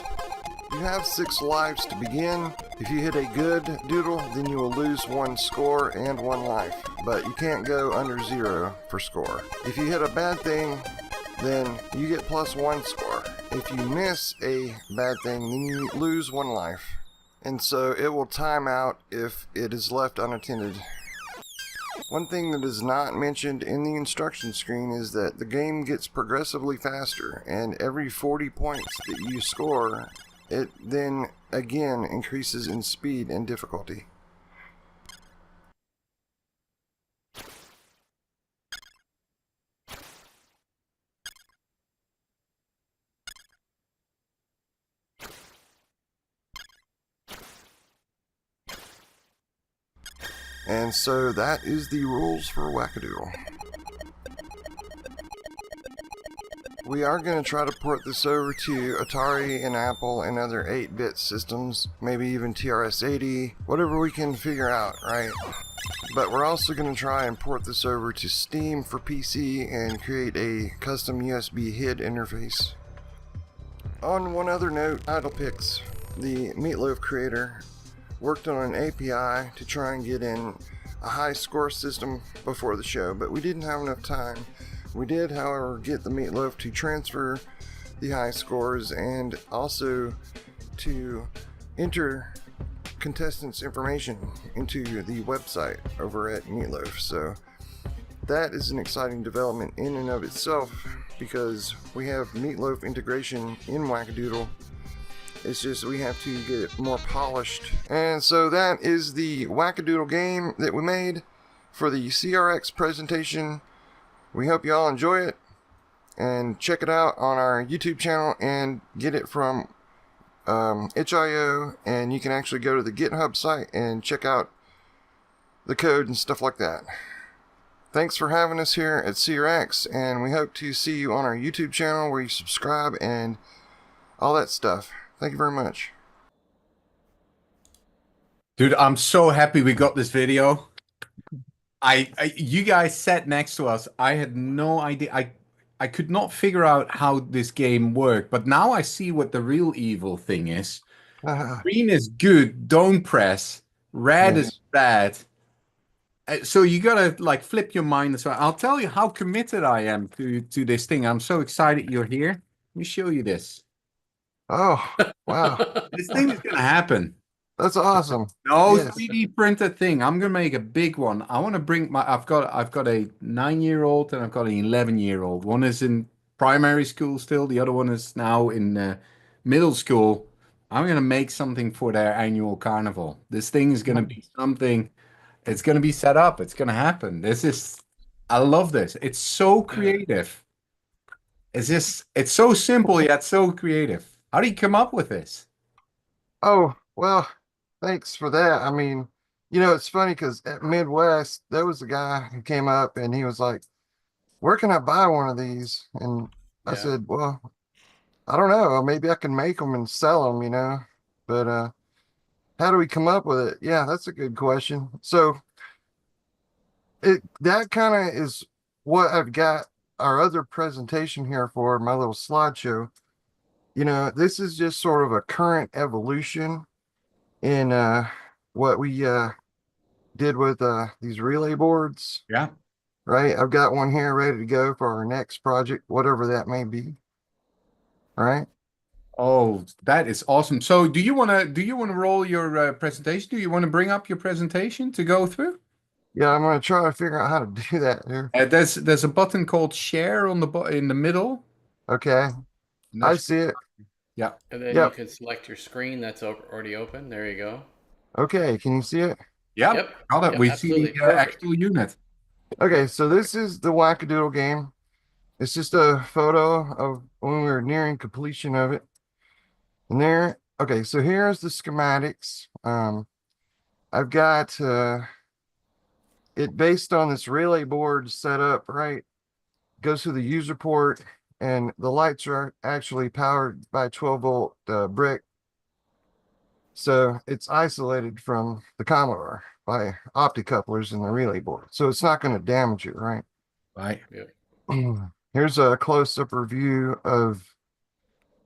You have 6 lives to begin. If you hit a good doodle, then you will lose 1 score and 1 life, but you can't go under 0 for score. If you hit a bad thing, then you get plus 1 score. If you miss a bad thing, then you lose 1 life. And so it will time out if it is left unattended. One thing that is not mentioned in the instruction screen is that the game gets progressively faster, and every 40 points that you score, it then again increases in speed and difficulty. And so that is the rules for Wackadoodle. We are going to try to port this over to Atari and Apple and other 8-bit systems, maybe even TRS-80, whatever we can figure out, right? But we're also going to try and port this over to Steam for PC and create a custom USB HID interface. On one other note, IdlePix, the Meatloaf creator, worked on an API to try and get in a high score system before the show, but we didn't have enough time. We did, however, get the Meatloaf to transfer the high scores and also to enter contestants' information into the website over at Meatloaf. So that is an exciting development in and of itself because we have Meatloaf integration in Wackadoodle. It's just we have to get it more polished. And so that is the Wackadoodle game that we made for the CRX presentation. We hope you all enjoy it and check it out on our YouTube channel and get it from itch.io, and you can actually go to the GitHub site and check out the code and stuff like that. Thanks for having us here at CRX, and we hope to see you on our YouTube channel where you subscribe and all that stuff. Thank you very much. Dude, I'm so happy we got this video. You guys sat next to us. I had no idea. I could not figure out how this game worked, but now I see what the real evil thing is. Green is good, don't press. Red is bad. So you gotta like flip your mind as well. I'll tell you how committed I am to this thing. I'm so excited you're here. Let me show you this. Oh, wow. This thing is gonna happen. That's awesome. No, Yes. 3D printed thing. I'm gonna make a big one. I want to bring my. I've got a 9-year-old and I've got an 11-year-old. One is in primary school still. The other one is now in middle school. I'm gonna make something for their annual carnival. This thing is gonna be something. It's gonna be set up. It's gonna happen. I love this. It's so creative. It's so simple yet so creative. How do you come up with this? Oh, well, thanks for that. I mean, you know, it's funny because at Midwest, there was a guy who came up and he was like, where can I buy one of these? And I said, well, I don't know. Maybe I can make them and sell them, you know, but how do we come up with it? Yeah, that's a good question. So that kind of is what I've got our other presentation here for, my little slideshow. You know, this is just sort of a current evolution in what we did with these relay boards. Yeah. Right. I've got one here ready to go for our next project, whatever that may be. right? Oh, that is awesome. So do you wanna roll your presentation? Do you want to bring up your presentation to go through? Yeah, I'm gonna try to figure out how to do that here. There's a button called share on in the middle. Okay, And I that's see it. yeah. And then you Yep. can select your screen that's already open. There you go. Okay, can you see it? Yeah, Yep. got it. Yep, We see absolutely. the Perfect. actual unit. Okay, so this is the Wackadoodle game. It's just a photo of when we were nearing completion of it. And there, okay, so here's the schematics. I've got it based on this relay board set up, right? Goes through the user port, and the lights are actually powered by 12-volt brick. So it's isolated from the Commodore by opticouplers in the relay board. So it's not going to damage it, right? Right. Yep. Here's a close-up review of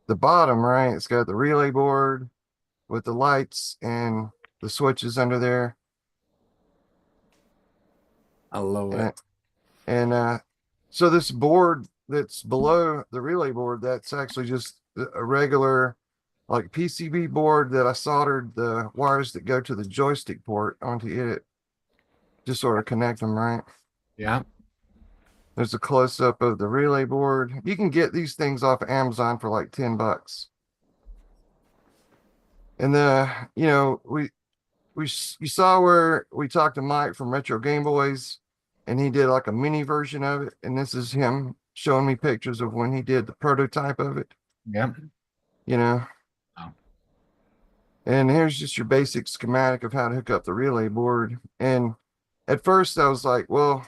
the bottom, right? It's got the relay board with the lights and the switches under there. I love And, it. and so this board that's below the relay board, that's actually just a regular like PCB board that I soldered the wires that go to the joystick port onto it. Just sort of connect them, right? Yeah. There's a close up of the relay board. You can get these things off of Amazon for like $10. And you saw where we talked to Mike from Retro Game Boys, and he did like a mini version of it. And this is him showing me pictures of when he did the prototype of it. Yeah. You know. Oh. And here's just your basic schematic of how to hook up the relay board. And at first I was like, well,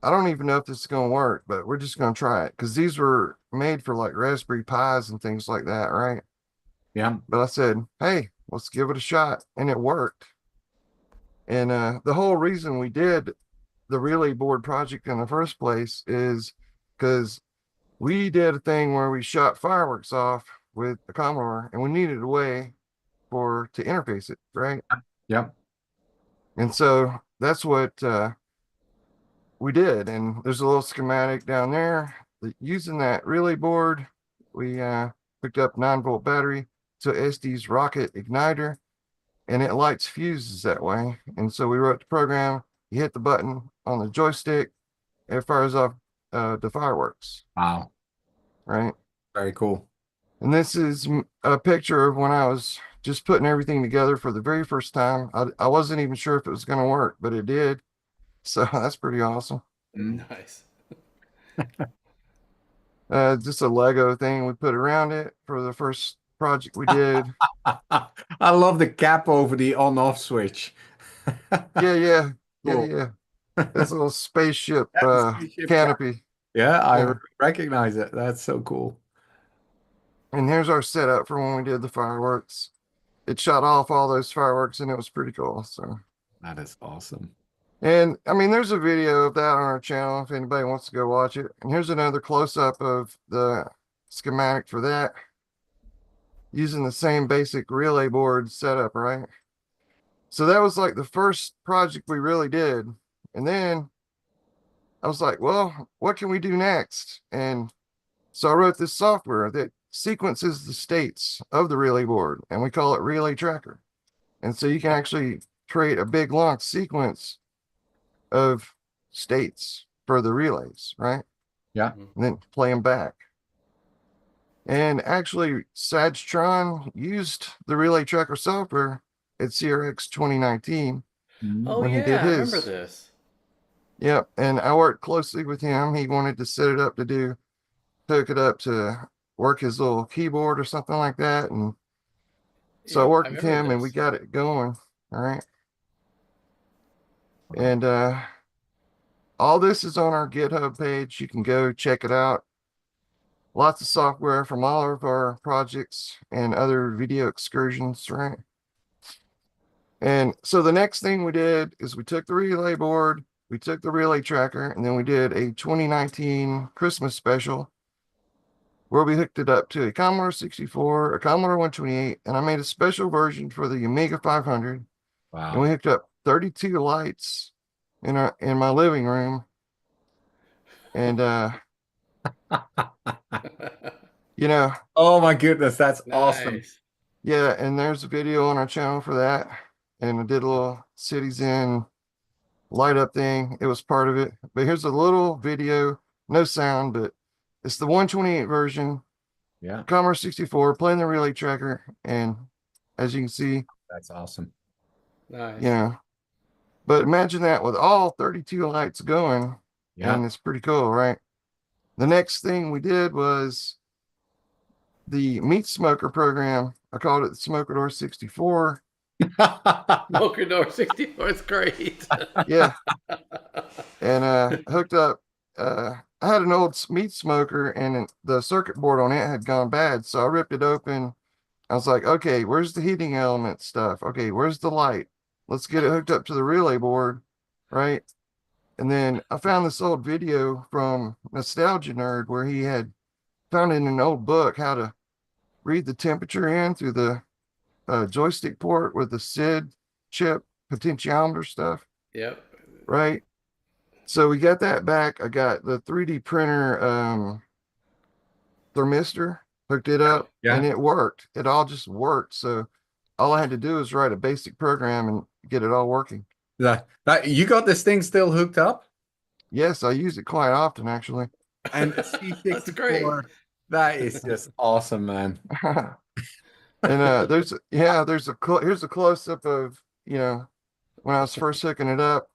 I don't even know if this is going to work, but we're just going to try it because these were made for like Raspberry Pis and things like that, right? Yeah. But I said, hey, let's give it a shot. And it worked. And the whole reason we did the relay board project in the first place is because we did a thing where we shot fireworks off with the Commodore and we needed a way to interface it, right? Yeah. And so that's what we did. And there's a little schematic down there. Using that relay board, we picked up 9-volt battery to SD's rocket igniter, and it lights fuses that way. And so we wrote the program. You hit the button on the joystick, it fires off the fireworks. Wow. Right. Very cool. And this is a picture of when I was just putting everything together for the very first time. I wasn't even sure if it was going to work, but it did. So that's pretty awesome. Nice. Just a Lego thing we put around it for the first project we did. I love the cap over the on-off switch. Yeah. Cool. This little spaceship Spaceship canopy. Yeah, I Yeah. recognize it. That's so cool. And here's our setup for when we did the fireworks. It shot off all those fireworks and it was pretty cool. So That is awesome. and I mean, there's a video of that on our channel if anybody wants to go watch it. And here's another close-up of the schematic for that, using the same basic relay board setup, right? So that was like the first project we really did. And then I was like, well, what can we do next? And so I wrote this software that sequences the states of the relay board, and we call it Relay Tracker. And so you can actually create a big long sequence of states for the relays, right? Yeah. And then play them back. And actually, Sagtron used the Relay Tracker software at CRX 2019 Oh when he yeah, did I remember his. this. Yep, and I worked closely with him. He wanted to set it up to hook it up to work his little keyboard or something like that. And so I Yeah, worked I with remember him and we this. got it going. All right. And all this is on our GitHub page. You can go check it out. Lots of software from all of our projects and other video excursions, right? And so the next thing we did is we took the relay board, we took the relay tracker, and then we did a 2019 Christmas special where we hooked it up to a Commodore 64, a Commodore 128, and I made a special version for the Amiga 500. Wow. And we hooked up 32 lights in my living room. And You know, Oh my goodness, that's awesome. Nice. yeah, and there's a video on our channel for that. And I did a little cities in light up thing. It was part of it. But here's a little video, no sound, but it's the 128 version, Yeah, Commodore 64, playing the relay tracker. And as you can see, that's awesome. Nice. you know, but imagine that with all 32 lights going, Yeah. and it's pretty cool, right? The next thing we did was the meat smoker program. I called it the Smoker 64. Smoker Door 64 is great. Yeah. And hooked up, I had an old meat smoker and the circuit board on it had gone bad. So I ripped it open. I was like, okay, where's the heating element stuff? Okay, where's the light? Let's get it hooked up to the relay board, right? And then I found this old video from Nostalgia Nerd where he had found in an old book how to read the temperature in through the joystick port with the SID chip potentiometer stuff, Yep. right? So we got that back. I got the 3D printer thermistor, hooked it up, Yeah. and it worked. It all just worked. So all I had to do was write a basic program and get it all working. That you got this thing still hooked up? Yes, I use it quite often, actually. And That's great. C64, that is just awesome, man. And there's here's a close up of, you know, when I was first hooking it up.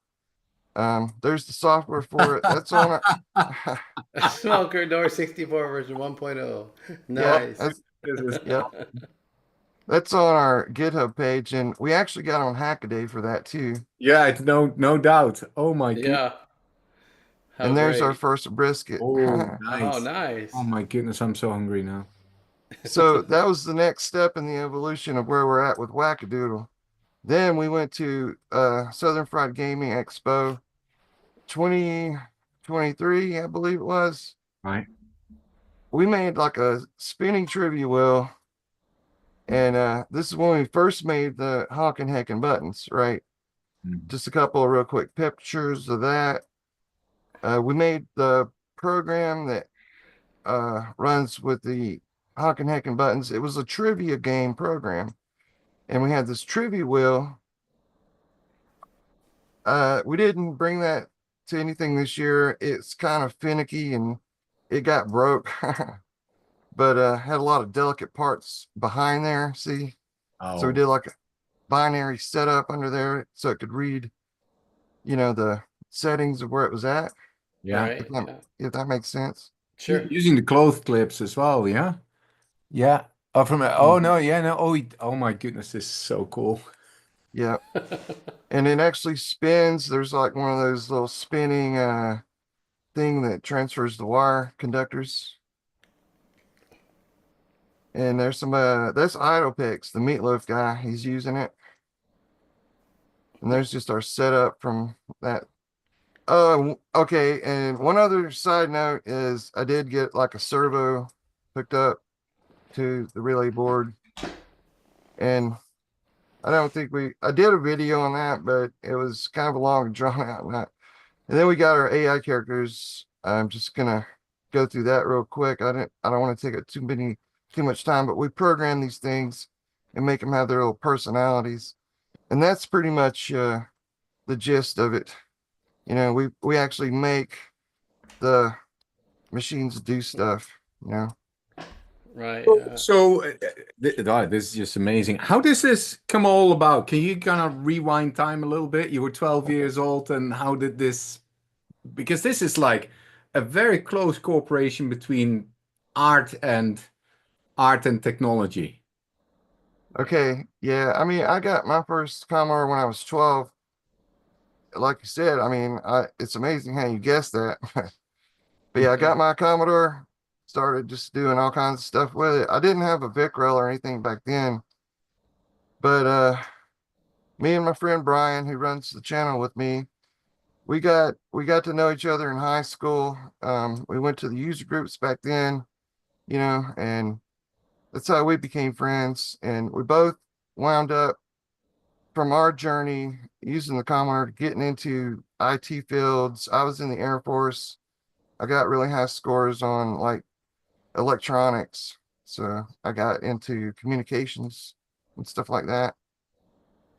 There's the software for it. That's on it. Smoker Door 64 version 1.0. Yeah, Nice. Yep. That's on our GitHub page, and we actually got on Hackaday for that too. Yeah, it's no doubt. Oh my goodness. Yeah. How And there's our great. first brisket. Oh, Oh, nice. nice. Oh my goodness, I'm so hungry now. So that was the next step in the evolution of where we're at with Wackadoodle. Then we went to Southern Fried Gaming Expo 2023, I believe it was. Right. We made like a spinning trivia wheel. And this is when we first made the honkin' heckin' buttons, right? Just a couple of real quick pictures of that. We made the program that runs with the honkin' heckin' buttons. It was a trivia game program. And we had this trivia wheel. We didn't bring that to anything this year. It's kind of finicky and it got broke. But had a lot of delicate parts behind there, see? Oh. So we did like a binary setup under there so it could read, you know, the settings of where it was at. Yeah. Right. If that makes sense. Sure. Using the clothes clips as well, yeah. Yeah. Oh, no, yeah, no. Oh my goodness, this is so cool. Yeah. And it actually spins. There's like one of those little spinning thing that transfers the wire conductors. And there's some that's Idlepix, the meatloaf guy. He's using it. And there's just our setup from that. Oh, okay. And one other side note is I did get like a servo hooked up to the relay board. And I don't think I did a video on that, but it was kind of a long drawn out one. And then we got our AI characters. I'm just gonna go through that real quick. I don't want to take up too much time, but we program these things and make them have their little personalities. And that's pretty much the gist of it. You know, we actually make the machines do stuff, you know. Right. So this is just amazing. How does this come all about? Can you kind of rewind time a little bit? You were 12 years old, and how did this? Because this is like a very close cooperation between art and technology. Okay, yeah. I mean, I got my first Commodore when I was 12. Like you said, I mean, it's amazing how you guessed that. But yeah, I got my Commodore, started just doing all kinds of stuff with it. I didn't have a VicRel or anything back then. But me and my friend Brian, who runs the channel with me, we got to know each other in high school. We went to the user groups back then, you know, and that's how we became friends. And we both wound up from our journey using the Commodore, getting into IT fields. I was in the Air Force. I got really high scores on like electronics. So I got into communications and stuff like that.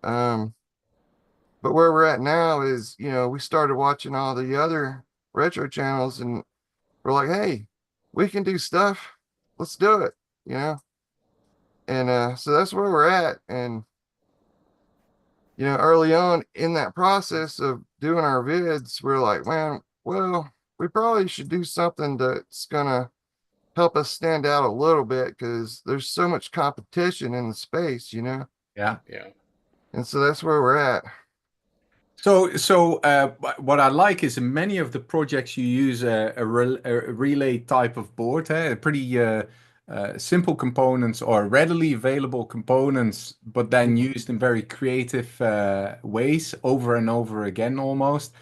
But where we're at now is, we started watching all the other retro channels and we're like, hey, we can do stuff. Let's do it, you know? And so that's where we're at. And, early on in that process of doing our vids, we're like, man, well, we probably should do something that's going to help us stand out a little bit because there's so much competition in the space, Yeah. Yeah. And so that's where we're at. So what I like is in many of the projects you use a relay type of board, pretty simple components or readily available components, but then used in very creative ways over and over again almost.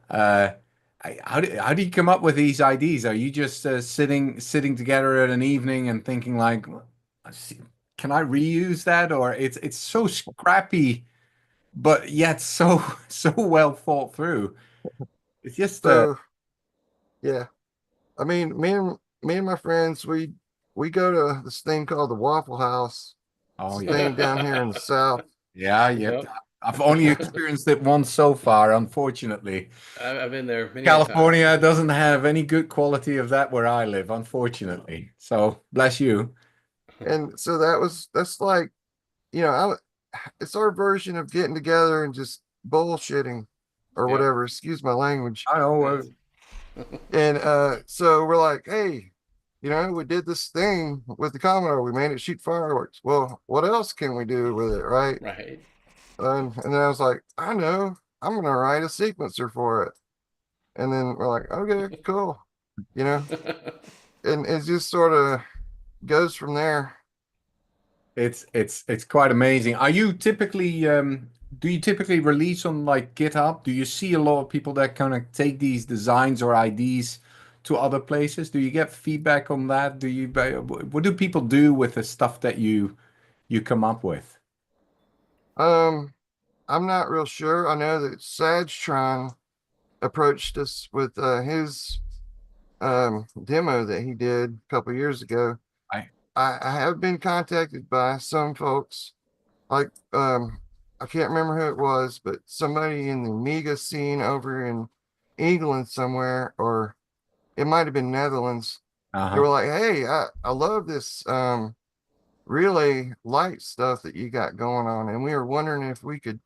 How do you come up with these ideas? Are you just sitting together at an evening and thinking like, can I reuse that? Or it's so scrappy, but yet so well thought through. It's just So yeah, I mean, me and my friends, we go to this thing called the Waffle House. oh It's a yeah, thing down here in the south. yeah. Yep. I've only experienced it once so far, unfortunately. I've been there many a time. California doesn't have any good quality of that where I live, unfortunately. So bless you. And so that's like, it's our version of getting together and just bullshitting or Yeah. whatever, excuse my language. I know. And so we're like, hey, we did this thing with the Commodore. We made it shoot fireworks. Well, what else can we do with it, right? Right. And then I was like, I know, I'm gonna write a sequencer for it. And then we're like, okay, cool. And it just sort of goes from there. It's quite amazing. Are you typically do you typically release on like GitHub? Do you see a lot of people that kind of take these designs or ideas to other places? Do you get feedback on that? What do people do with the stuff that you come up with? I'm not real sure. I know that Sagtron approached us with his demo that he did a couple years ago. I have been contacted by some folks, like I can't remember who it was, but somebody in the Amiga scene over in England somewhere, or it might have been Netherlands. They were like, hey, I love this relay light stuff that you got going on, and we were wondering if we could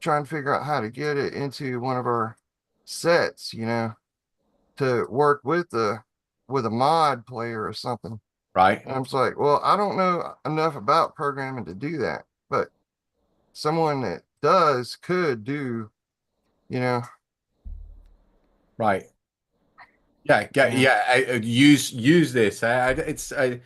try and figure out how to get it into one of our sets, to work with a mod player or something. Right. And I was like, well, I don't know enough about programming to do that, but someone that does could do, Right. Yeah. Use this. I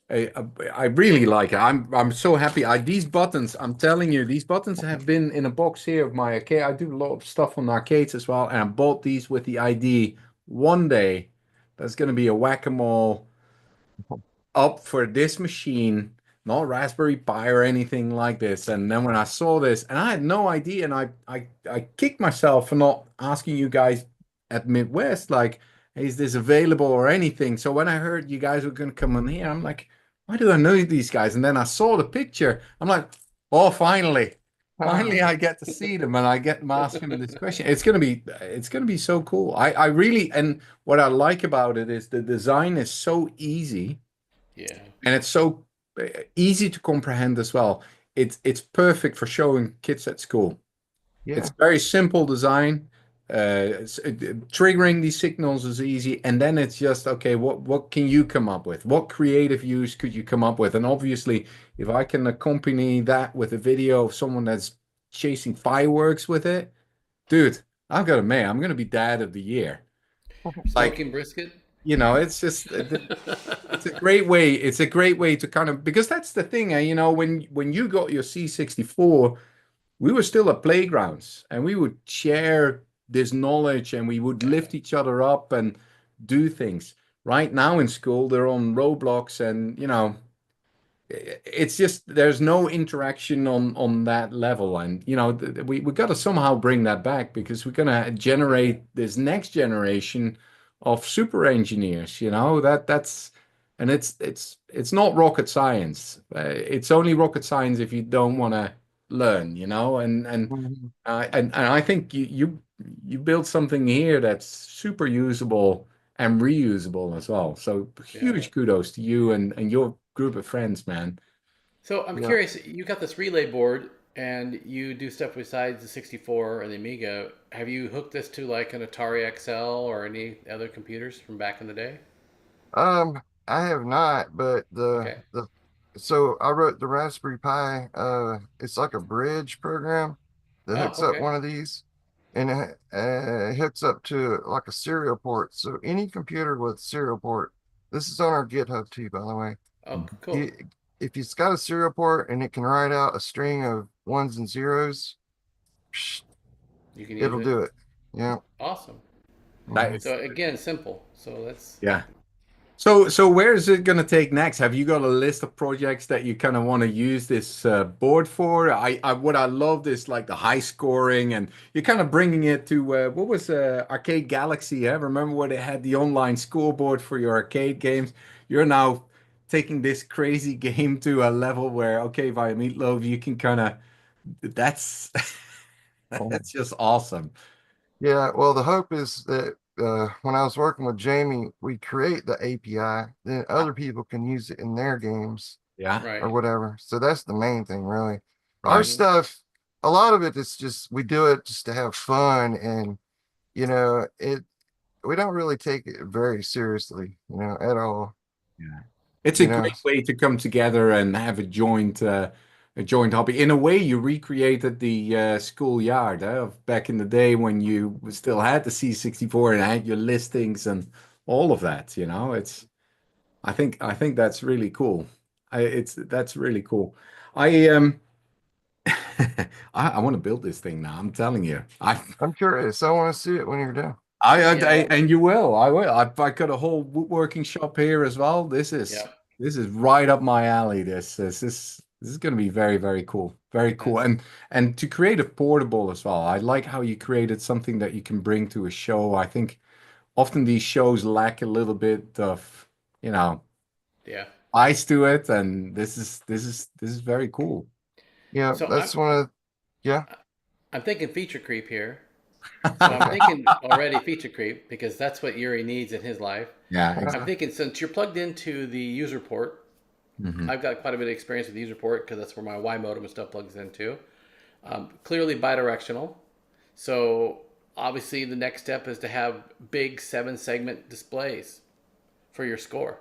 really like it. I'm so happy. These buttons, I'm telling you, these buttons have been in a box here of my arcade. I do a lot of stuff on arcades as well, and I bought these with the idea one day there's going to be a whack-a-mole up for this machine, not Raspberry Pi or anything like this. And then when I saw this, and I had no idea, and I kicked myself for not asking you guys at Midwest, like, is this available or anything? So when I heard you guys were going to come on here, I'm like, why do I know these guys? And then I saw the picture. I'm like, oh, finally I get to see them and I get to ask them this question. It's gonna be so cool. I really, and what I like about it is the design is so easy. Yeah. And it's so easy to comprehend as well. It's perfect for showing kids at school. Yeah. It's very simple design. Triggering these signals is easy, and then it's just okay. What can you come up with? What creative use could you come up with? And obviously, if I can accompany that with a video of someone that's chasing fireworks with it, dude, I've got to admit, I'm gonna be dad of the year. Smoking brisket. It's just it's a great way. It's a great way to kind of, because that's the thing, when you got your C64, we were still at playgrounds and we would share this knowledge and we would lift each other up and do things. Right now in school, they're on Roblox and, it's just, there's no interaction on that level. And, we got to somehow bring that back because we're going to generate this next generation of super engineers, that's And it's not rocket science. It's only rocket science if you don't want to learn, you know. Mhm. And I think you built something here that's super usable and reusable as well. So Yeah. huge kudos to you and your group of friends, man. So I'm Yeah. curious, you got this relay board and you do stuff besides the 64 or the Amiga. Have you hooked this to like an Atari XL or any other computers from back in the day? I have not, but Okay. so I wrote the Raspberry Pi. It's like a bridge program that Oh, hooks up okay. one of these, and it hooks up to like a serial port. So any computer with serial port, this is on our GitHub too, by the way. Oh, cool. You, if it's got a serial port and it can write out a string of ones and zeros, psh, You can use it'll it. do it. Yeah. Awesome. That Mhm. is, So again, simple. So that's yeah. So where is it going to take next? Have you got a list of projects that you kind of want to use this board for? What I loved is like the high scoring, and you're kind of bringing it to what was Arcade Galaxy? Yeah, remember where they had the online scoreboard for your arcade games? You're now taking this crazy game to a level where, okay, via Meatloaf, you can kind of that's that's just awesome. Yeah, well, the hope is that when I was working with Jamie, we create the API, then other people can use it in their games Yeah, or right. whatever. So that's the main thing, really. Our right. Mhm. stuff, a lot of it is just we do it just to have fun, and it we don't really take it very seriously, at all. Yeah. It's a You know, great way to come together and have a joint hobby. In a way, you recreated the schoolyard of back in the day when you still had the C64 and had your listings and all of that, you know. I think that's really cool. That's really cool. I I want to build this thing now. I'm telling you. I'm curious. I want to see it when you're done. Yeah. And you will. I will. I got a whole woodworking shop here as well. Yeah. This is right up my alley. This is going to be very, very cool. Very cool. That's And to create a portable as well. I like how you created something that you can bring to a show. I think often these shows lack a little bit of, you know, yeah. ice to it, and this is very cool. Yeah, So that's one of, yeah. I'm thinking feature creep here. So I'm thinking already feature creep because that's what Yuri needs in his life. Yeah, I'm thinking since you're plugged into the user port, hmm I've got quite a bit of experience with the user port because that's where my Y modem and stuff plugs into. Clearly bidirectional. So obviously the next step is to have big 7-segment displays for your score.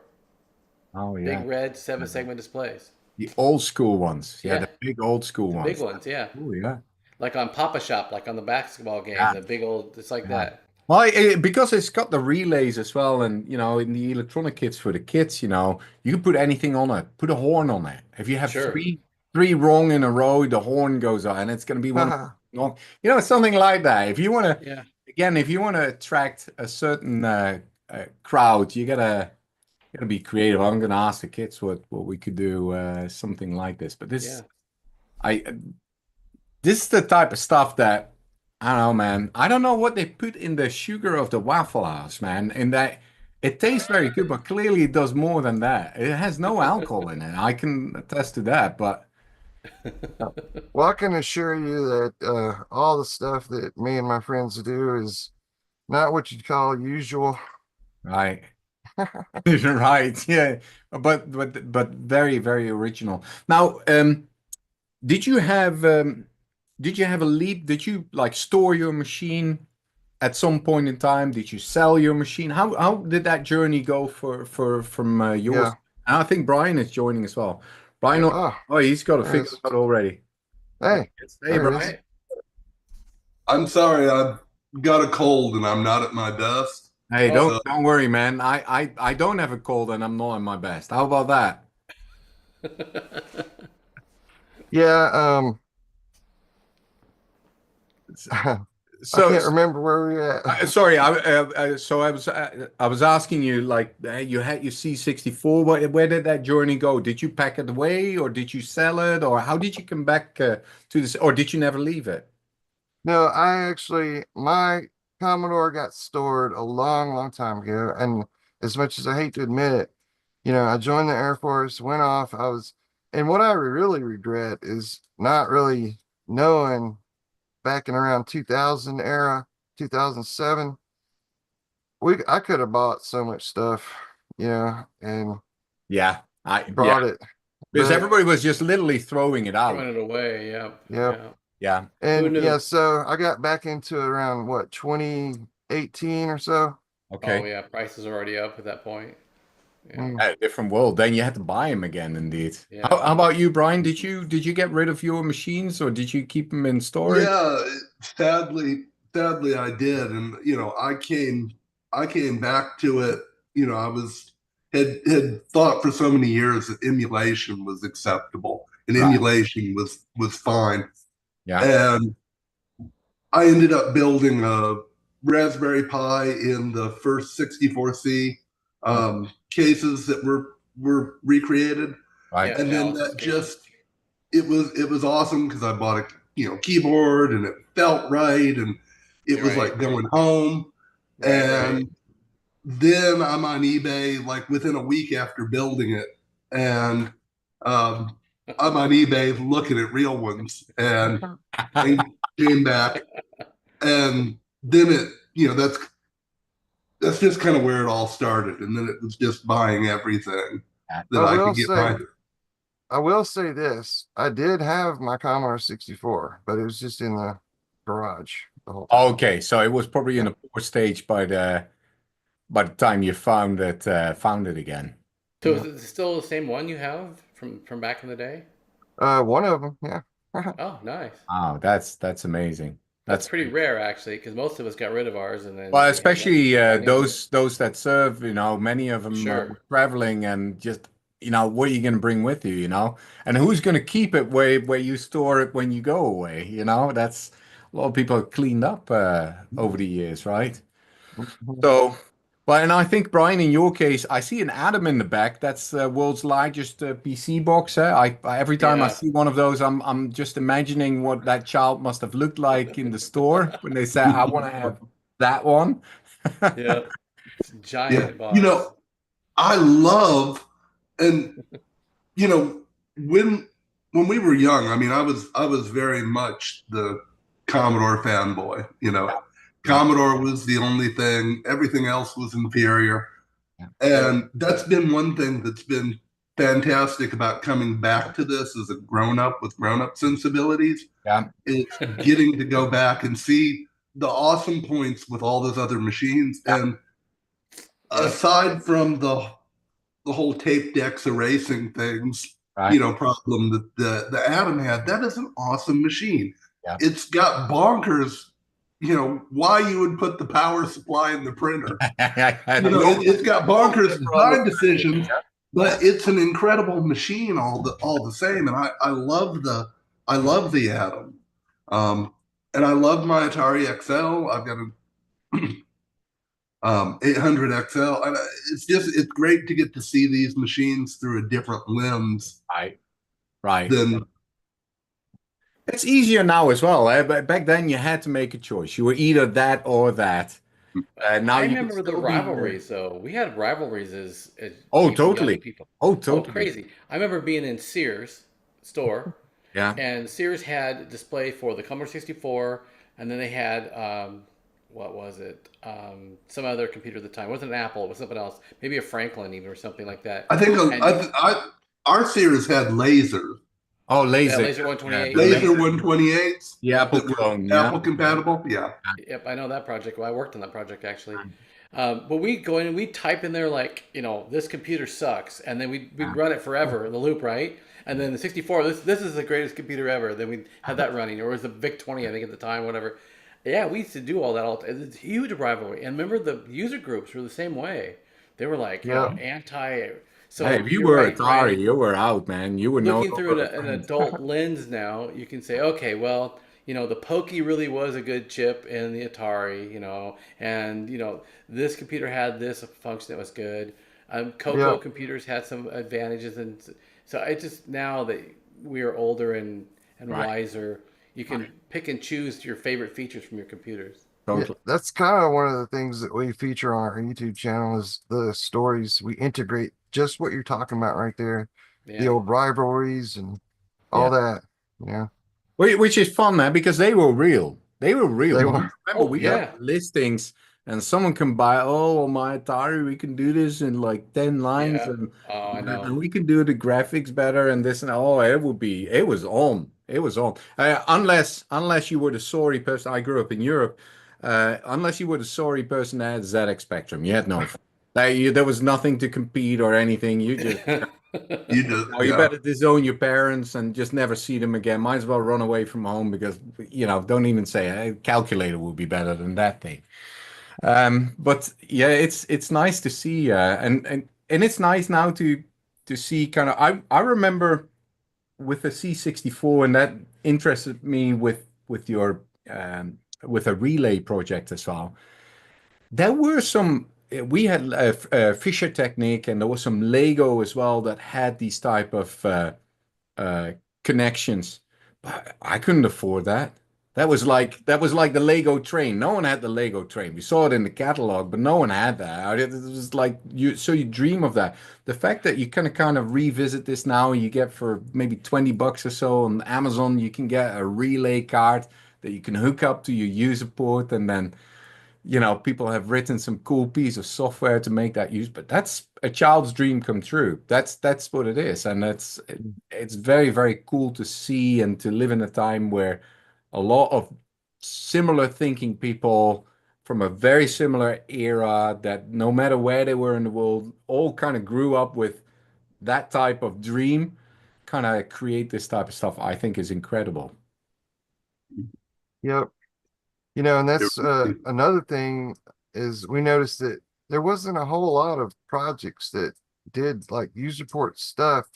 Oh yeah. Big red 7-segment displays. The old school ones. Yeah, Yeah, the big old school the big ones. ones. Yeah, Oh yeah. like on Papa Shop, like on the basketball game, Yeah. the big old. It's like Yeah. that. Well, because it's got the relays as well, and in the electronic kits for the kids, you can put anything on it. Put a horn on it. If you have Sure. three wrong in a row, the horn goes on, and it's going to be one wrong. Something like that. If you want to, Yeah. again, if you want to attract a certain crowd, you gotta be creative. I'm going to ask the kids what we could do, something like this. But Yeah. I this is the type of stuff that I don't know, man. I don't know what they put in the sugar of the Waffle House, man. In that it tastes very good, but clearly it does more than that. It has no alcohol in it. I can attest to that, but Well, I can assure you that all the stuff that me and my friends do is not what you'd call usual. right. Right, yeah. But very, very original. Now, did you have a leap? Did you like store your machine at some point in time? Did you sell your machine? How did that journey go from yours? Yeah. And I think Brian is joining as well. Brian, Yep. Oh, he's got to there it figure is. it out already. Hey, Hey, there it Brian. is. Right. I'm sorry, I've got a cold and I'm not at my desk. Hey, Oh. don't worry, man. I don't have a cold and I'm not in my best. How about that? Yeah. I So, can't remember where we at. sorry. I was asking you like you had your C64. Where did that journey go? Did you pack it away, or did you sell it, or how did you come back to this, or did you never leave it? No, my Commodore got stored a long, long time ago. And as much as I hate to admit it, I joined the Air Force, went off. And what I really regret is not really knowing back in around 2000 era, 2007, I could have bought so much stuff, and Yeah, brought it. because But everybody was just literally throwing it out. Throwing it away. Yep. Yep. Yeah. And knew? yeah, so I got back into it around what, 2018 or so. Okay. Oh yeah, prices are already up at that point. Yeah. Mm. A different world. Then you had to buy them again, indeed. Yeah. How about you, Brian? Did you get rid of your machines, or did you keep them in storage? Yeah, sadly, I did, and I came back to it. I had thought for so many years that emulation was acceptable and Right. emulation was fine, Yeah. and I ended up building a Raspberry Pi in the first 64C cases that were recreated, Right. and then Alice's that case. just it was awesome because I bought a keyboard and it felt right and it was Right. like going home. And then I'm on eBay like within a week after building it, and I'm on eBay looking at real ones and came back, and then that's just kind of where it all started, and then it was just buying everything that I could get my. I will say this. I did have my Commodore 64, but it was just in the garage the whole time. Okay, so it was probably in a poor stage by the time you found it again. So is it still the same one you have from back in the day? One of them, yeah. Oh, nice. Oh, that's amazing. That's pretty rare, actually, because most of us got rid of ours and then. Well, especially brand new ones. those that serve, many of them Sure. were traveling and just, what are you going to bring with you, and who's going to keep it where you store it when you go away, That's a lot of people have cleaned up over the years, right? So, and I think, Brian, in your case, I see an Atom in the back. That's the world's largest PC box. Every time I Yeah. see one of those, I'm just imagining what that child must have looked like in the store when they said, "I want to have that one." Yeah. It's a giant box. I love, and when we were young, I mean, I was very much the Commodore fanboy. Commodore was the only thing; everything else was inferior. And that's been one thing that's been fantastic about coming back to this as a grown-up with grown-up sensibilities. Yeah, it's getting to go back and see the awesome points with all those other machines. And aside from the whole tape decks erasing things, problem that the Atom had, that is an awesome machine. Yeah. It's got bonkers, why you would put the power supply in the printer. It's got bonkers design decisions, but it's an incredible machine all the same. And I love the Atom. And I love my Atari XL. I've got an 800 XL. And it's great to get to see these machines through a different lens. Right. Than it's easier now as well. But back then you had to make a choice. You were either that or that. Now I remember the rivalries, though. We had rivalries as totally. Young people. Oh, totally. Crazy. I remember being in Sears store. Yeah. And Sears had a display for the Commodore 64, and then they had what was it? Some other computer at the time. It wasn't an Apple. It was something else. Maybe a Franklin even or something like that. I think our Sears had lasers. Oh, laser. Yeah, laser 128. Laser 128s. Yeah, Apple clone. Apple compatible. Yeah. Yep, I know that project. Well, I worked on that project actually. But we go in and we type in there like, this computer sucks, and then we'd run it forever in the loop, right? And then the 64, this is the greatest computer ever. Then we'd have that running, or it was the VIC 20, I think at the time, whatever. Yeah, we used to do all that all the time. It's a huge rivalry. And remember, the user groups were the same way. They were like anti. So hey, if you were Atari, you were out, man. You were looking through an adult lens now. You can say, okay, well, the Pokey really was a good chip in the Atari, and this computer had this function that was good. Coco computers had some advantages, and so I just, now that we are older and wiser, you can pick and choose your favorite features from your computers. Yeah, that's kind of one of the things that we feature on our YouTube channel is the stories. We integrate just what you're talking about right there. The Yeah. old rivalries and all that. Yeah. Which is fun, man, because they were real. They were real. They man. were. Remember, Oh, we yeah. had listings, and someone can buy, oh, on my Atari, we can do this in like 10 lines, Yeah. Oh, I know. and we can do the graphics better and this and oh, it was on. It was on. Unless you were the sorry person. I grew up in Europe. Unless you were the sorry person that had ZX Spectrum, you had no. There was nothing to compete or anything. You just You just, no, you yeah. better disown your parents and just never see them again. Might as well run away from home because, don't even say a calculator would be better than that thing. But yeah, it's nice to see, and it's nice now to see kind of. I remember with the C64, and that interested me with your with a relay project as well. There were some. We had Fisher Technique, and there was some Lego as well that had these type of uh, connections. But I couldn't afford that. That was like the Lego train. No one had the Lego train. We saw it in the catalog, but no one had that. It was like you dream of that. The fact that you kind of revisit this now, you get for maybe $20 or so on Amazon, you can get a relay card that you can hook up to your user port, and then people have written some cool piece of software to make that use, but that's a child's dream come true. That's what it is, and it's very, very cool to see and to live in a time where a lot of similar thinking people from a very similar era that no matter where they were in the world all kind of grew up with that type of dream, kind of create this type of stuff. I think is incredible. Yep. And that's another thing is we noticed that there wasn't a whole lot of projects that did like user port stuff.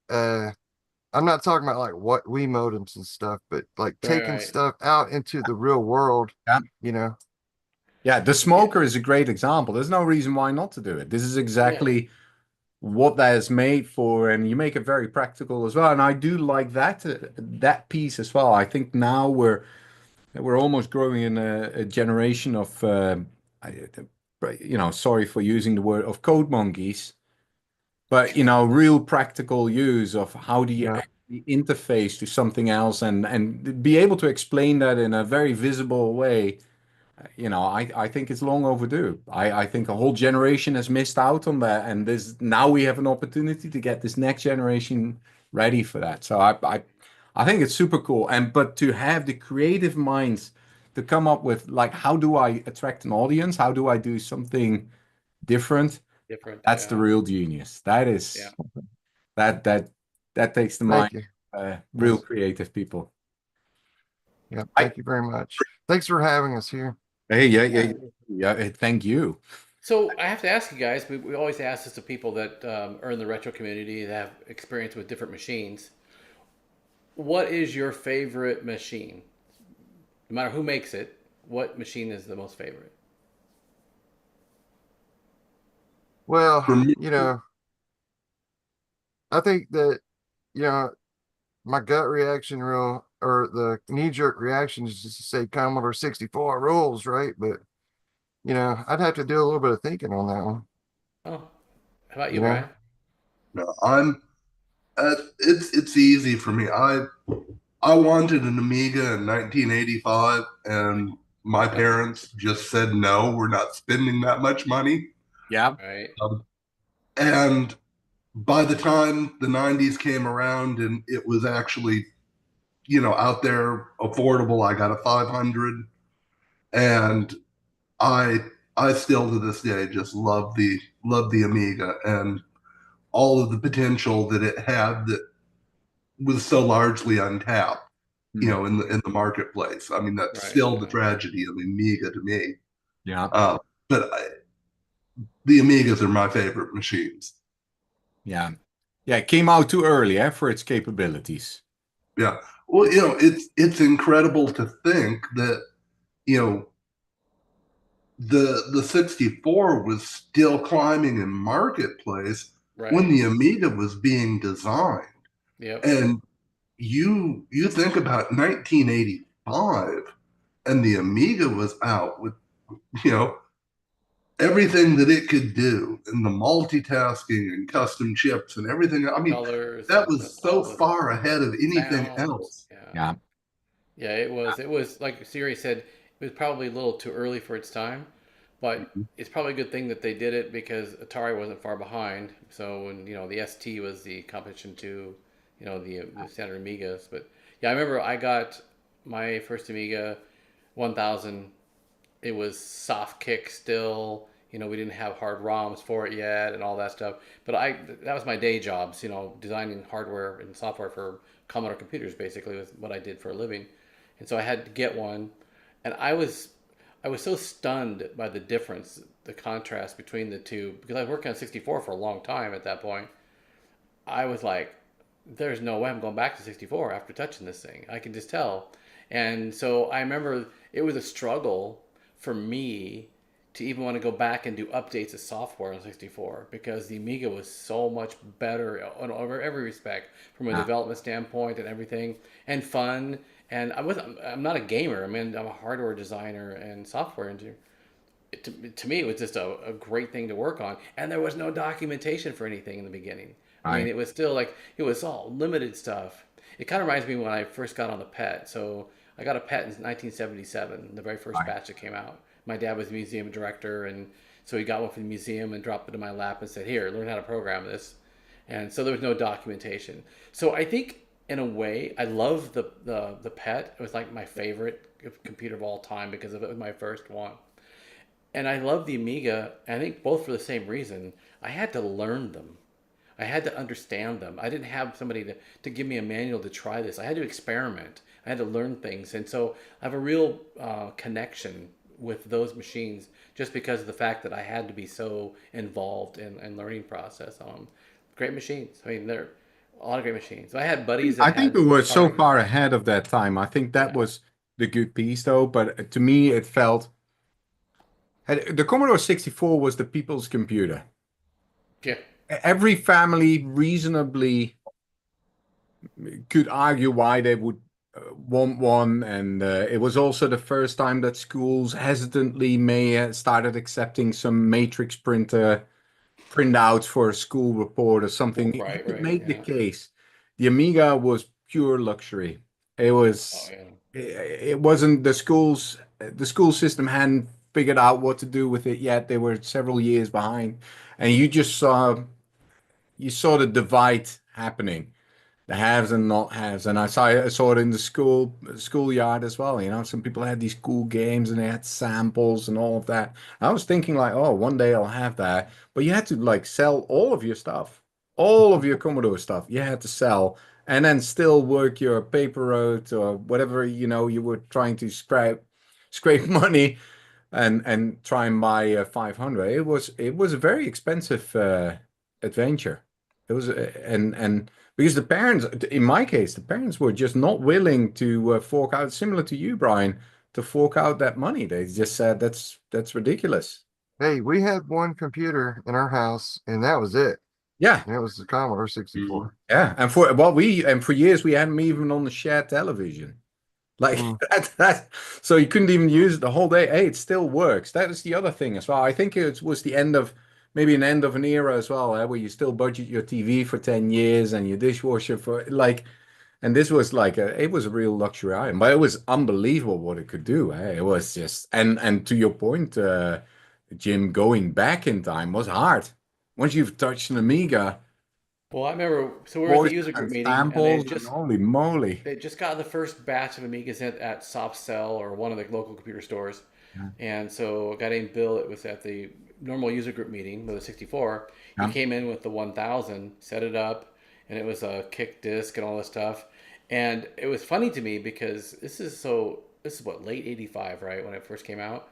I'm not talking about like what we modems and stuff, but like taking Right. stuff out into the real world. Yeah. Yeah, the smoker is a great example. There's no reason why not to do it. This is exactly what that is made for, and you make it very practical as well. And I do like that piece as well. I think now we're almost growing in a generation of sorry for using the word of code monkeys, but real practical use of how do you Yeah. actually interface to something else and be able to explain that in a very visible way. I think it's long overdue. I think a whole generation has missed out on that, and now we have an opportunity to get this next generation ready for that. So I think it's super cool. But to have the creative minds to come up with like, how do I attract an audience? How do I do something different? Different. That's the real genius. That is that takes the mind, Thank you. real Yes. creative people. Yeah. Thank you very much. Thanks for having us here. Hey, yeah. Thank you. So I have to ask you guys, we always ask this to people that are in the retro community that have experience with different machines. What is your favorite machine? No matter who makes it, what machine is the most favorite? Well, For me, I think that, my gut reaction or the knee-jerk reaction is just to say Commodore 64 rules, right? But, I'd have to do a little bit of thinking on that one. Oh, how about you, You know? Brian? no, it's easy for me. I wanted an Amiga in 1985, and my parents just said no, we're not spending that much money. Yeah. Right. And by the time the 90s came around and it was actually, out there affordable, I got a 500, and I still to this day just love the Amiga and all of the potential that it had that was so largely untapped, in the marketplace. I mean, that's still the tragedy of the Amiga to me. Yeah. But the Amigas are my favorite machines. Yeah. Yeah, it came out too early, for its capabilities. Yeah. Well, it's incredible to think that, the 64 was still climbing in marketplace when the Amiga was being designed. Yep. And you think about 1985 and the Amiga was out with, everything that it could do and the multitasking and custom chips and everything. I mean, Colors, that and was so all the far ahead of anything sounds. else. Yeah. Yeah. Yeah, it was. It was like Siri said. It was probably a little too early for its time, but it's probably a good thing that they did it because Atari wasn't far behind. So when the ST was the competition to the standard Amigas. But yeah, I remember I got my first Amiga 1000. It was soft kick still. We didn't have hard ROMs for it yet and all that stuff. But that was my day jobs. Designing hardware and software for Commodore computers basically was what I did for a living. And so I had to get one, and I was so stunned by the difference, the contrast between the two, because I was working on 64 for a long time at that point. I was like, there's no way I'm going back to 64 after touching this thing. I can just tell. And so I remember it was a struggle for me to even want to go back and do updates of software on 64 because the Amiga was so much better in every respect from a development standpoint and everything, and fun. And I'm not a gamer. I mean, I'm a hardware designer and software engineer. To me, it was just a great thing to work on. And there was no documentation for anything in the beginning. I mean, it was still like, it was all limited stuff. It kind of reminds me when I first got on the PET. So I got a PET in 1977, the very first batch that came out. My dad was a museum director, and so he got one from the museum and dropped it in my lap and said, here, learn how to program this. And so there was no documentation. So I think, in a way, I love the PET. It was like my favorite computer of all time because it was my first one. And I love the Amiga, I think both for the same reason. I had to learn them. I had to understand them. I didn't have somebody to give me a manual to try this. I had to experiment. I had to learn things. And so I have a real connection with those machines just because of the fact that I had to be so involved in learning process on them. Great machines. I mean, they're a lot of great machines. I had buddies that I think had we were so Atari. far ahead of that time. I think that was the good piece, though. But to me, it felt the Commodore 64 was the people's computer. Yeah. Every family reasonably could argue why they would want one, and it was also the first time that schools hesitantly may started accepting some matrix printer printouts for a school report or something. You Right, could right, make the yeah. case. The Amiga was pure luxury. It Oh, was. yeah. It wasn't the schools. The school system hadn't figured out what to do with it yet. They were several years behind, and you saw the divide happening, the haves and not haves. And I saw it in the schoolyard as well. Some people had these cool games and they had samples and all of that. I was thinking like, oh, one day I'll have that. But you had to like sell all of your stuff, all of your Commodore stuff. You had to sell and then still work your paper route or whatever, you were trying to scrape money and try and buy 500. It was a very expensive adventure. It was and because the parents, in my case, the parents were just not willing to fork out, similar to you, Brian, to fork out that money. They just said that's ridiculous. Hey, we had one computer in our house, and that was it. Yeah, And it was the Commodore 64. yeah. And for years we had them even on the shared television. Like so you couldn't even use it the whole day. Hey, it still works. That is the other thing as well. I think it was maybe an end of an era as well, where you still budget your TV for 10 years and your dishwasher for like, and this was like it was a real luxury item, but it was unbelievable what it could do. It was just, and to your point, Jim, going back in time was hard. Once you've touched an Amiga, Well, I remember, so we were at the user group meeting, and samples, and holy moly. they just got the first batch of Amigas at Softcell or one of the local computer stores. And so a guy named Bill, it was at the normal user group meeting with a 64. He came in with the 1000, set it up, and it was a kick disc and all this stuff. And it was funny to me because this is what, late 85, right, when it first came out.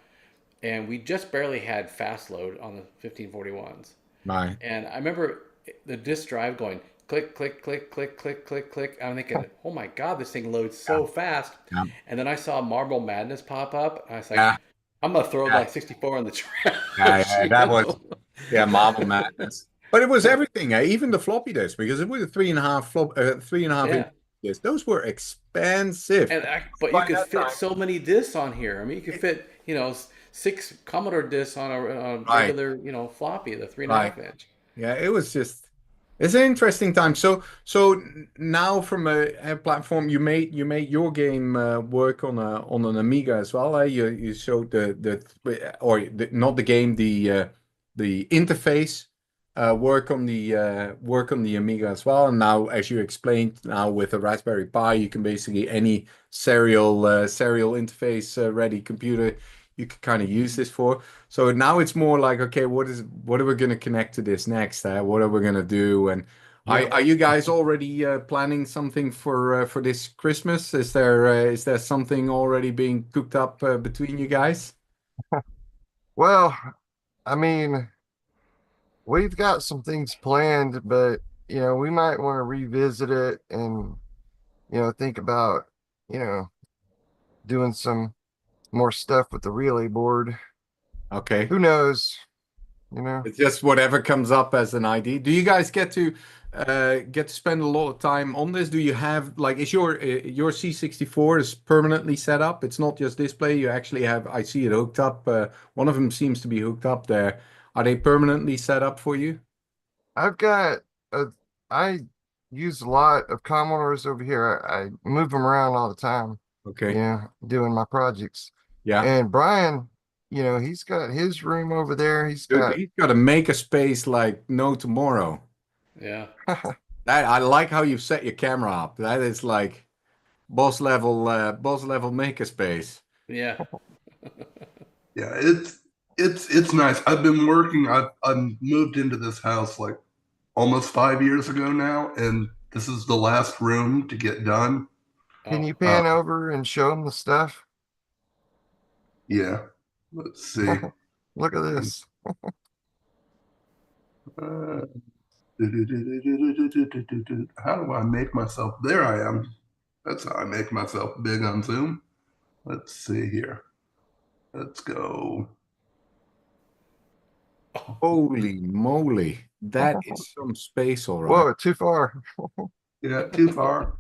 And we just barely had fast load on the 1541s. Right. And I remember the disk drive going click, click, click, click, click, click, click. I'm thinking, oh my God, this thing loads so fast. Yeah. And then I saw Marble Madness pop up. And I was like, I'm going to throw that 64 in the trash. That was, Marble Madness. But it was everything, even the floppy disk, because it was a 3.5 inch disc. Those were expensive. But you could fit so many discs on here. I mean, you could fit 6 Commodore discs on a Right. regular, floppy, the 3.5 Right. inch. Yeah, it's an interesting time. So now from a platform, you made your game work on an Amiga as well. You showed not the game, the interface work on the Amiga as well. And now, as you explained, now with a Raspberry Pi, you can basically any serial interface ready computer you can kind of use this for. So now it's more like, okay, what are we going to connect to this next? What are we going to do? And are you guys already planning something for this Christmas? Is there something already being cooked up between you guys? Well, I mean, we've got some things planned, but we might want to revisit it and think about doing some more stuff with the relay board. Okay. Who knows? It's just whatever comes up as an idea. Do you guys get to spend a lot of time on this? Do you have like is your C64 is permanently set up? It's not just display. You actually have I see it hooked up. One of them seems to be hooked up there. Are they permanently set up for you? I've got I use a lot of Commodores over here. I move them around all the time. Okay. Doing my projects. Yeah. And Brian, he's got his room over there. He's got to make a space like no tomorrow. Yeah. I like how you've set your camera up. That is like boss level maker space. Yeah. Yeah, it's nice. I've been working. I've moved into this house like almost 5 years ago now, and this is the last room to get done. Can you pan over and show them the stuff? Yeah. Let's see. Look at this. How do I make myself? There I am. That's how I make myself big on Zoom. Let's see here. Let's go. Holy moly. That is some space, all right. Whoa, too far. Yeah, too far.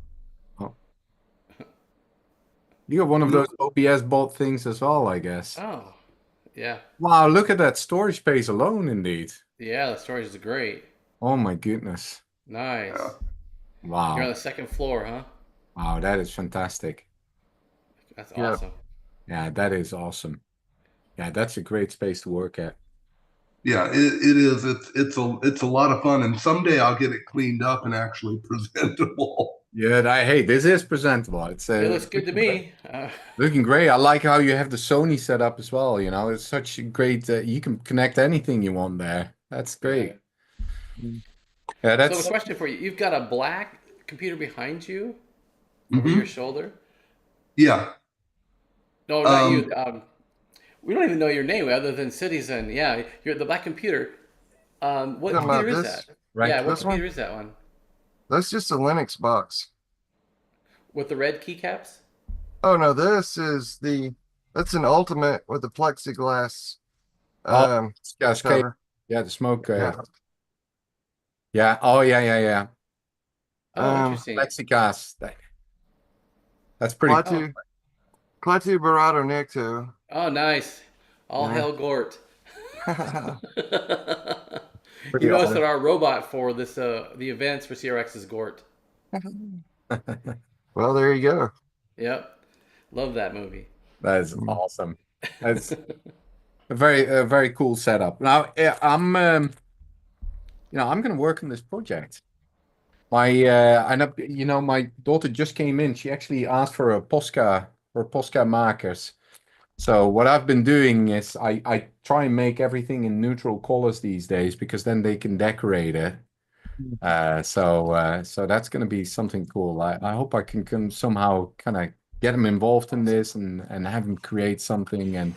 You got one of those OBS bot things as well, I guess. Oh, yeah. Wow, look at that storage space alone, indeed. Yeah, the storage is great. Oh my goodness. Nice. Yeah. Wow. You're on the second floor, huh? Wow, that is fantastic. That's awesome. Yeah, that is awesome. Yeah, that's a great space to work at. Yeah, it is. It's a lot of fun, and someday I'll get it cleaned up and actually presentable. Yeah, hey, this is presentable. It looks good to me. Looking great. I like how you have the Sony set up as well. It's such a great. You can connect anything you want there. That's great. Yeah, So the question for you: you've got a black computer behind you over Mm-hmm. your shoulder. Yeah. No, not you. We don't even know your name other than Citizen. Yeah, you're the black computer. What computer is that? Right. Yeah, what This computer one? is that one? That's just a Linux box. With the red keycaps? Oh no, that's an Ultimate with the plexiglass cover. Yeah, the smoke. Yeah. Yeah. Oh, yeah. Oh, interesting. Plexiglass. That's pretty cool. Klaatu Barado Necto. Oh, nice. All hail Gort. You notice that our robot for this the events for CRX is Gort. Well, there you go. Yep. Love that movie. That is awesome. That's a very cool setup. Now, I'm going to work on this project. My daughter just came in. She actually asked for a Posca markers. So what I've been doing is I try and make everything in neutral colors these days because then they can decorate it. So that's going to be something cool. I hope I can somehow kind of get them involved in this and have them create something and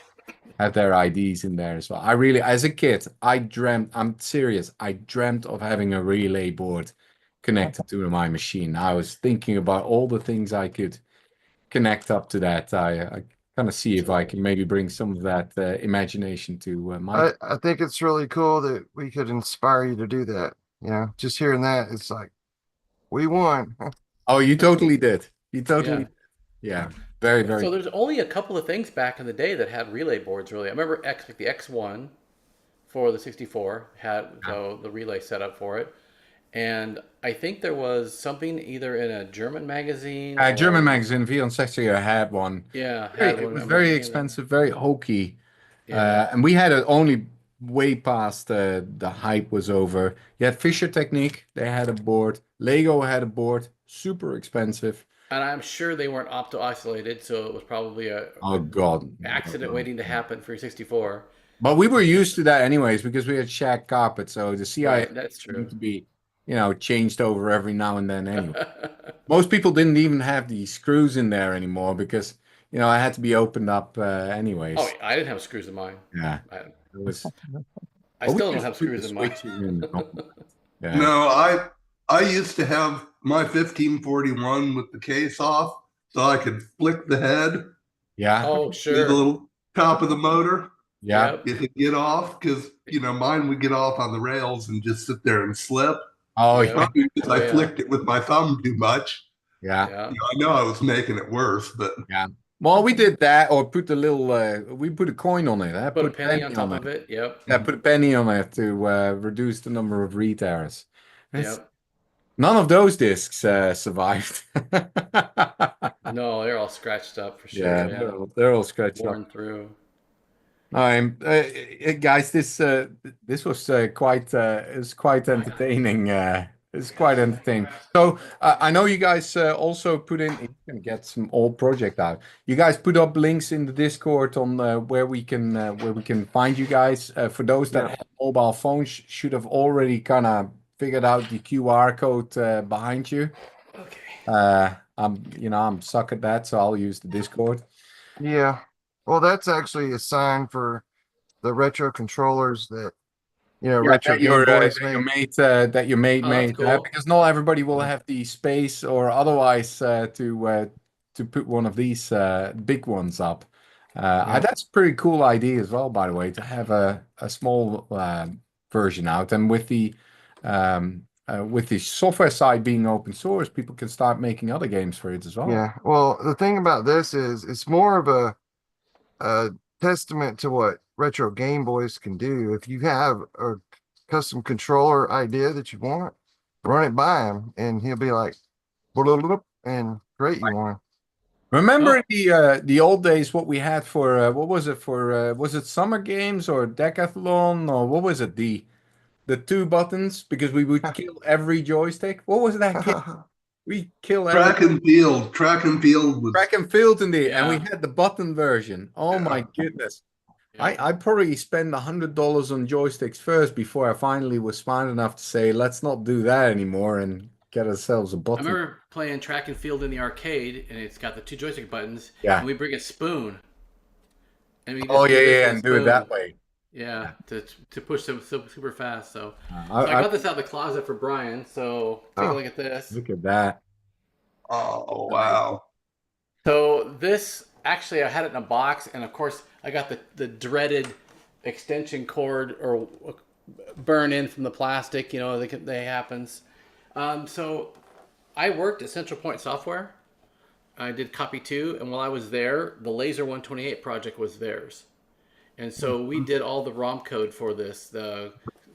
have their IDs in there as well. I really, as a kid, I'm serious, I dreamt of having a relay board connected to my machine. I was thinking about all the things I could connect up to that. I kind of see if I can maybe bring some of that imagination to my. I think it's really cool that we could inspire you to do that. Just hearing that, it's like, we won. Oh, you totally did. You totally did. Yeah. Very, very. So there's only a couple of things back in the day that had relay boards. Really, I remember like the X1 for the 64 had the relay set up for it, and I think there was something either in a German magazine. German magazine, V64 had one. Yeah, It one. was I remember very seeing that. expensive, very hokey. Yeah. And we had it only way past the hype was over. You had Fisher Technique, they had a board. Lego had a board, super expensive. And I'm sure they weren't opto-isolated, so it was probably a Oh God. accident waiting to happen for your 64. But we were used to that anyways because we had shag carpet, so the CIA Right, that's true. need to be, changed over every now and then anyway. Most people didn't even have the screws in there anymore because, it had to be opened up anyways. Oh, I didn't have screws in mine. Yeah. I It was. still don't have screws in mine. Yeah. No, I used to have my 1541 with the case off, so I could flick the head. Yeah. Oh, The sure. little top of the motor. Yeah. Yep. It would get off because mine would get off on the rails and just sit there and slip. Oh Yeah. yeah. Probably because I Yeah. flicked it with my thumb too much. Yeah. Yeah. I know I was making it worse, but Well, we did that, or put a little. We put a coin on it. Put a penny on top of it. Yep. Yeah, put a penny on it to reduce the number of retears. Yep. None of those discs survived. No, they're all scratched up for sure. Yeah, they're all scratched Worn up. through. Guys, this was quite entertaining. It's quite entertaining. So I know you guys also put in. You can get some old project out. You guys put up links in the Discord on where we can find you guys. For those that have mobile phones, should have already kind of figured out the QR code behind you. Okay. I'm suck at that, so I'll use the Discord. Yeah. Well, that's actually a sign for the retro controllers that retro that Game Boys your made. mate Oh, that's cool. because not everybody will have the space or otherwise to put one of these big ones up. That's a pretty cool idea as well, by the way, to have a small version out, and with the software side being open source, people can start making other games for it as well. Yeah. Well, the thing about this is it's more of a testament to what retro Game Boys can do. If you have a custom controller idea that you want, run it by him and he'll be like, and create you one. Remember the old days, what we had for what was it for was it Summer Games or Decathlon, or what was it, the two buttons, because we would kill every joystick? What was that game? We kill track and field. Track and field was Track and field indeed, and we Yeah. had the button version. Oh my goodness. I probably spent $100 on joysticks first before I finally was smart enough to say, let's not do that anymore and get ourselves a I button. remember playing track and field in the arcade, and it's got the two joystick buttons. Yeah. And we bring a spoon. And we just Oh do this with a and do it that spoon. way. Yeah, to push them super fast. So, I I got this out of the closet for Brian. So take a look at this. Look at that. oh wow. So this actually, I had it in a box, and of course, I got the dreaded extension cord or burn in from the plastic. They happens. So I worked at Central Point Software. I did copy 2, and while I was there, the Laser 128 project was theirs. And so we did all the ROM code for this, the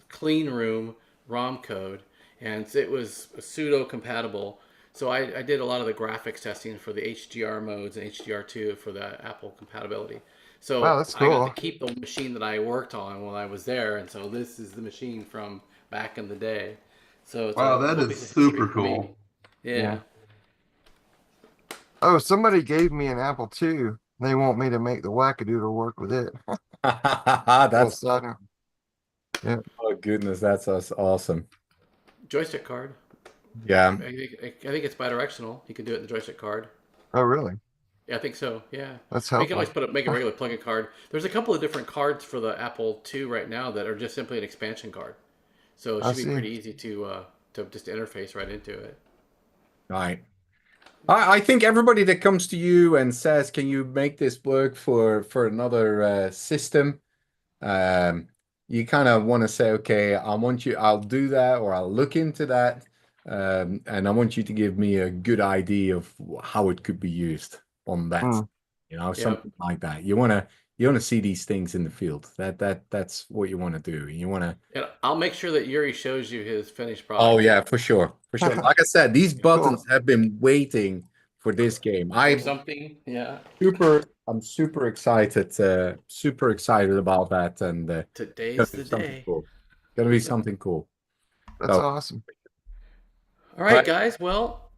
clean room ROM code, and it was pseudo compatible. So I did a lot of the graphics testing for the HDR modes and HDR2 for the Apple compatibility. So Wow, that's I cool. got to keep the machine that I worked on while I was there, and so this is the machine from back in the day. So it's Wow, a that little is piece of history super for me. cool. Yeah. Oh, somebody gave me an Apple II. They want me to make the Wackadoodle work with it. That's Sudden. oh goodness, that's awesome. Joystick card. Yeah. I think it's bidirectional. You can do it in the joystick card. Oh, really? Yeah, I think so. Yeah. That's You can helpful. always make a regular plug-in card. There's a couple of different cards for the Apple II right now that are just simply an expansion card. So it I should be see. pretty easy to just interface right into it. Right. I think everybody that comes to you and says, "Can you make this work for another system?" You kind of want to say, "Okay, I'll do that, or I'll look into that, and I want you to give me a good idea of how it could be used." on that. Mm. You know, Yep. something like that. You wanna see these things in the field. That's what you want to do. You want to. And I'll make sure that Yuri shows you his finished Oh product. yeah, for sure, for sure. Like I said, these buttons have been waiting for this game. Or something. Yeah. I'm super excited, about that, and Today's the something day. cool. Gonna be something cool. That's So, awesome. All right, Right. guys. Well,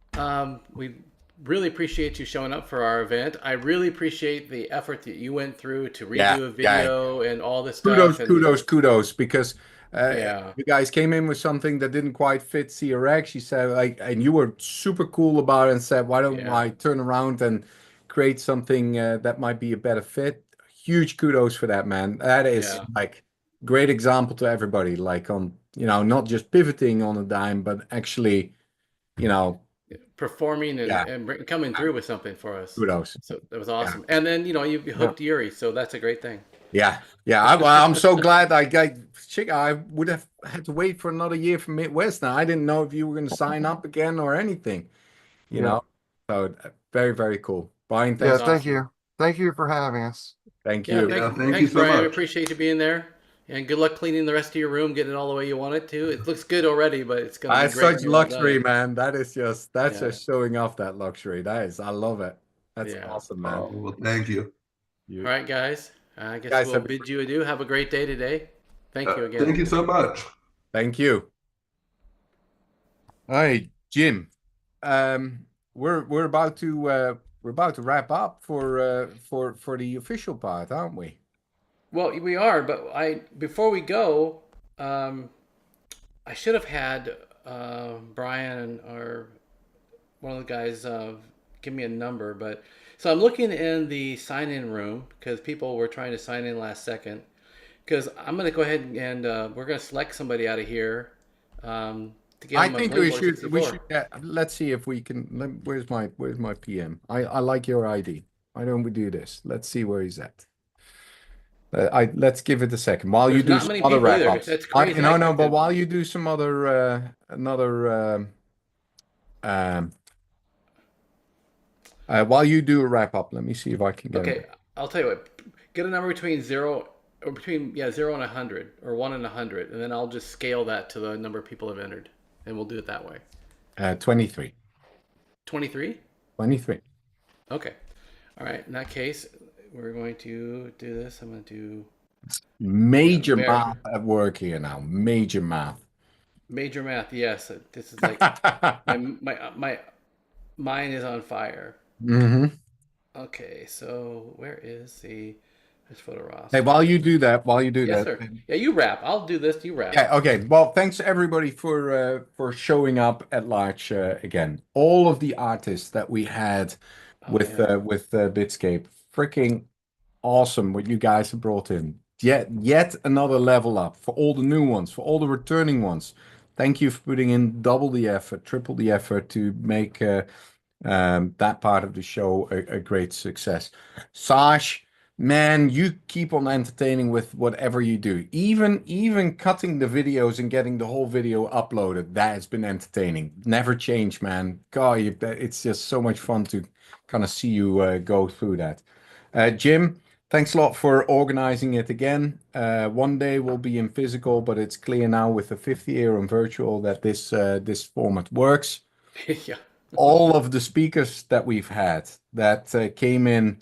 we really appreciate you showing up for our event. I really appreciate the effort that you went through to redo Yeah, a video and all this kudos, stuff. And kudos, because Yeah. you guys came in with something that didn't quite fit CRX. You said like, and you were super cool about it and said, why don't Yeah. I turn around and create something that might be a better fit? Huge kudos for that, man. That is Yeah. like great example to everybody, like on, not just pivoting on a dime, but actually, performing and, Yeah. coming through with something for us. kudos. So that was awesome. And then, you hooked Yuri, so that's a great thing. Yeah, I'm so glad I would have had to wait for another year for Midwest now. I didn't know if you were going to sign up again or anything, you Yeah. know. So very, very cool. Brian, Yeah, thanks. thank awesome. you. Thank you for having us. Thank Yeah, you. thanks, thank you thanks so Brian. We much. appreciate you being there. And good luck cleaning the rest of your room, getting it all the way you want it to. It looks good already, but it's going to be That's great. such when you're all done. luxury, man. That's Yeah. just showing off that luxury. I love it. That's Yeah. awesome, man. Oh, well, thank you. You- All right, guys. I guess Guys, we'll have a bid you adieu. Have a great day today. Thank you again. Thank you so much. Thank you. All right, Jim. We're about to wrap up for the official part, aren't we? Well, we are, but before we go, I should have had Brian or one of the guys give me a number, but so I'm looking in the sign-in room because people were trying to sign in last second. Because I'm going to go ahead and we're going to select somebody out of here to get I on my think Blade Warrior we 64. should let's see if we can. Where's my PM? I like your ID. Why don't we do this? Let's see where he's at. Let's give it a second while you There's do not some many other people either. wrap ups. That's crazy. No, but while you do some other while you do a wrap up, let me see if I can get Okay, it. I'll tell you what. Get a number between 0 and 100 or 1 and 100, and then I'll just scale that to the number of people have entered, and we'll do it that way. 23. 23? 23. Okay. All right. In that case, we're going to do this. I'm going to do Major Bear. math at work here now. Major math. major math. Yes, this is like my mine is on fire. Mm-hmm. Okay, so where is this photo Ross? Hey, while you do that, Yes, sir. Yeah, you wrap. I'll do this. You wrap. Yeah, okay. Well, thanks everybody for showing up at large again. All of the artists that we had with Bitscape, freaking awesome what you guys have brought in. Yet another level up for all the new ones, for all the returning ones. Thank you for putting in double the effort, triple the effort to make that part of the show a great success. Sash, man, you keep on entertaining with whatever you do. Even cutting the videos and getting the whole video uploaded, that has been entertaining. Never change, man. God, it's just so much fun to kind of see you go through that. Jim, thanks a lot for organizing it again. One day we'll be in physical, but it's clear now with the 5th year on virtual that this format works. Yeah. All of the speakers that we've had that came in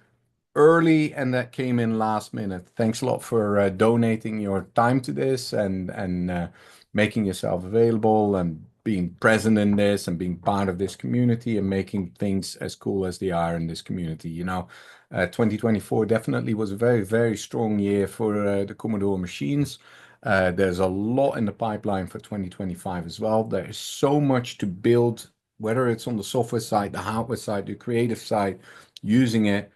early and that came in last minute. Thanks a lot for donating your time to this and making yourself available and being present in this and being part of this community and making things as cool as they are in this community. 2024 definitely was a very, very strong year for the Commodore machines. There's a lot in the pipeline for 2025 as well. There is so much to build, whether it's on the software side, the hardware side, the creative side, using it,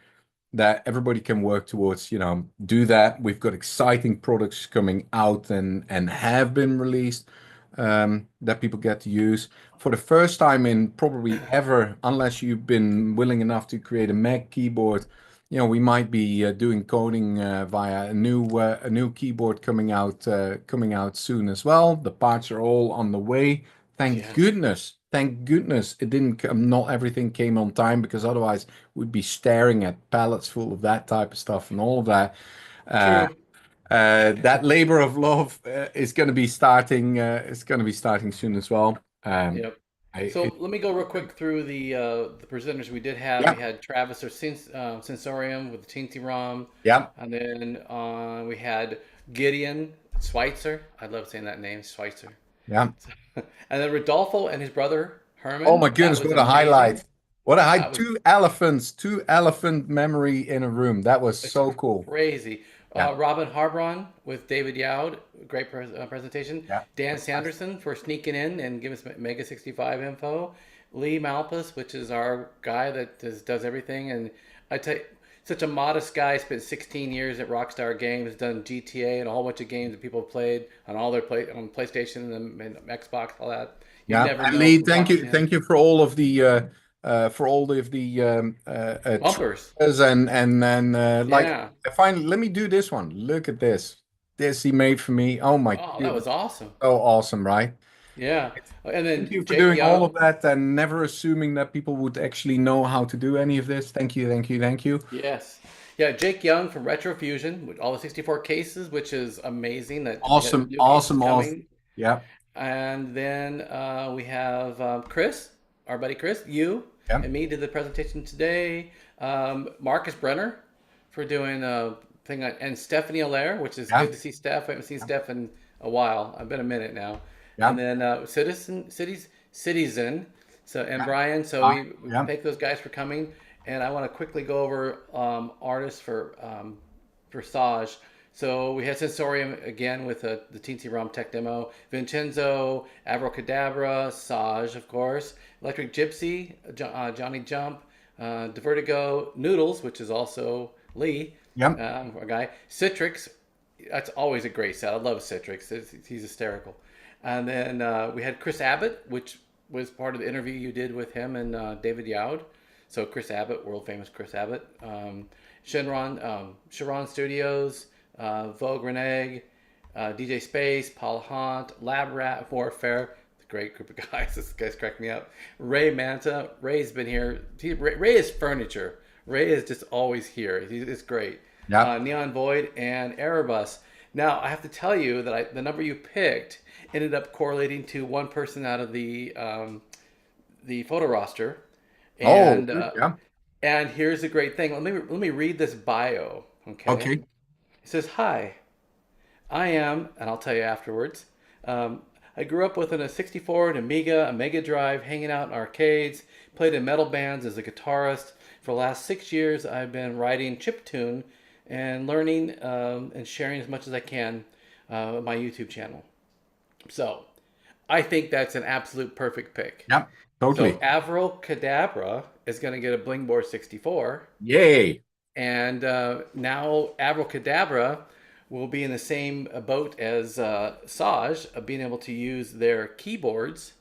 that everybody can work towards, do that. We've got exciting products coming out and have been released that people get to use. For the first time in probably ever, unless you've been willing enough to create a Mac keyboard, we might be doing coding via a new keyboard coming out soon as well. The parts are all on the way. Thank goodness thank goodness it didn't come, not everything came on time, because otherwise we'd be staring at pallets full of that type of stuff and all of that. True. That labor of love is going to be starting. It's going to be starting soon as well. Yep. I, So it, let me go real quick through the presenters we did have. We yeah, had Travis or Sensorium with the Teensy ROM, yeah, and then we had Gideon Schweitzer. I love saying that name, Schweitzer. yeah. And then Rodolfo and his brother Oh Herman. my That goodness, was what a amazing. highlight! What a high That was two elephant memory in a room. That was It's so cool. crazy. Yeah, Robin Harbron with David Yowd, great presentation. yeah. Dan Sanderson for sneaking in and giving us Mega 65 info. Lee Malpas, which is our guy that does everything. And I tell you, such a modest guy, spent 16 years at Rockstar Games, done GTA and a whole bunch of games that people have played on all their on PlayStation and Xbox, all that. You'd Yeah, never and know Lee, from talking to him. thank you for all of the Bumpers. trailers and like Yeah. finally, let me do this one. Look at this. This he made for me. Oh my Oh, that goodness, was awesome. so awesome, right? Yeah. And Thank then you for Jake doing all of Young. that and never assuming that people would actually know how to do any of this. Thank you, thank you, thank you. Yes. Yeah, Jake Young from Retrofusion with all the 64 cases, which is amazing that we have Awesome, new cases awesome, awesome. coming. Yeah, And then we have Chris, our buddy Chris, you yeah, and me did the presentation today. Marcus Brenner for doing a thing, and Stephanie Allaire, which is yeah, good to see Steph. I haven't seen Steph in a while. I've been a minute now. And yeah. then Citizen, so and Yeah. Brian. So Ah, we yeah. thank those guys for coming. And I want to quickly go over artists for Saj. So we had Sensorium again with the Teensy ROM tech demo. Vincenzo, Abracadabra, Saj, of course. Electric Gypsy, Johnny Jump, Divertigo, Noodles, which is also Lee, Yeah. our guy. Citrix, that's always a great set. I love Citrix. He's hysterical. And then we had Chris Abbott, which was part of the interview you did with him and David Yowd. So Chris Abbott, world famous Chris Abbott. Sharon Studios, Vogue Reneg, DJ Space, Paul Hunt, Lab Rat Warfare. It's a great group of guys. This guy's cracked me up. Ray Manta. Ray's been here. Ray is furniture. Ray is just always here. It's great. Yeah. Neon Void and Erebus. Now, I have to tell you that the number you picked ended up correlating to one person out of the photo roster. And Yeah. and here's the great thing. Let me read this bio. Okay. Okay. It says, "Hi, I am," and I'll tell you afterwards. I grew up with a 64, an Amiga, a Mega Drive, hanging out in arcades, played in metal bands as a guitarist. For the last 6 years, I've been writing chiptune and learning and sharing as much as I can on my YouTube channel. So I think that's an absolute perfect pick. Yeah. Totally. So Avril Cadabra is going to get a Blingboard 64. Yay. And now Avril Cadabra will be in the same boat as Saj, being able to use their keyboards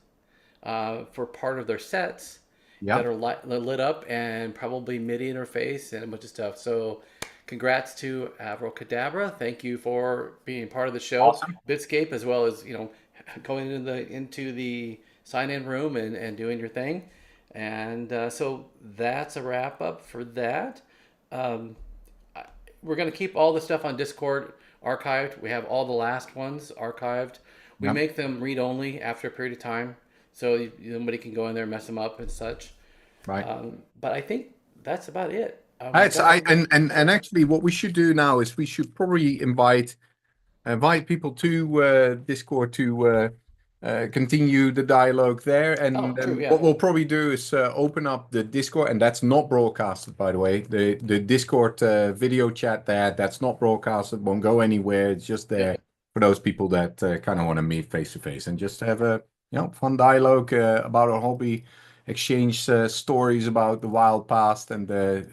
for part of their sets that are lit up and probably MIDI interface and a bunch of stuff. So congrats to Avril Cadabra. Thank you for being part of the show. Awesome. Bitscape, as well as, going into the sign-in room and doing your thing. And so that's a wrap up for that. We're going to keep all the stuff on Discord archived. We have all the last ones archived. We make them read-only after a period of time, so nobody can go in there and mess them up and such. Right. But I think that's about it. And actually, what we should do now is we should probably invite people to Discord to continue the dialogue there. And true, yeah. what we'll probably do is open up the Discord, and that's not broadcasted, by the way. The Discord video chat that's not broadcasted, won't go anywhere. It's just there for those people that kind of want to meet face to face and just have a fun dialogue about our hobby. Exchange stories about the wild past and the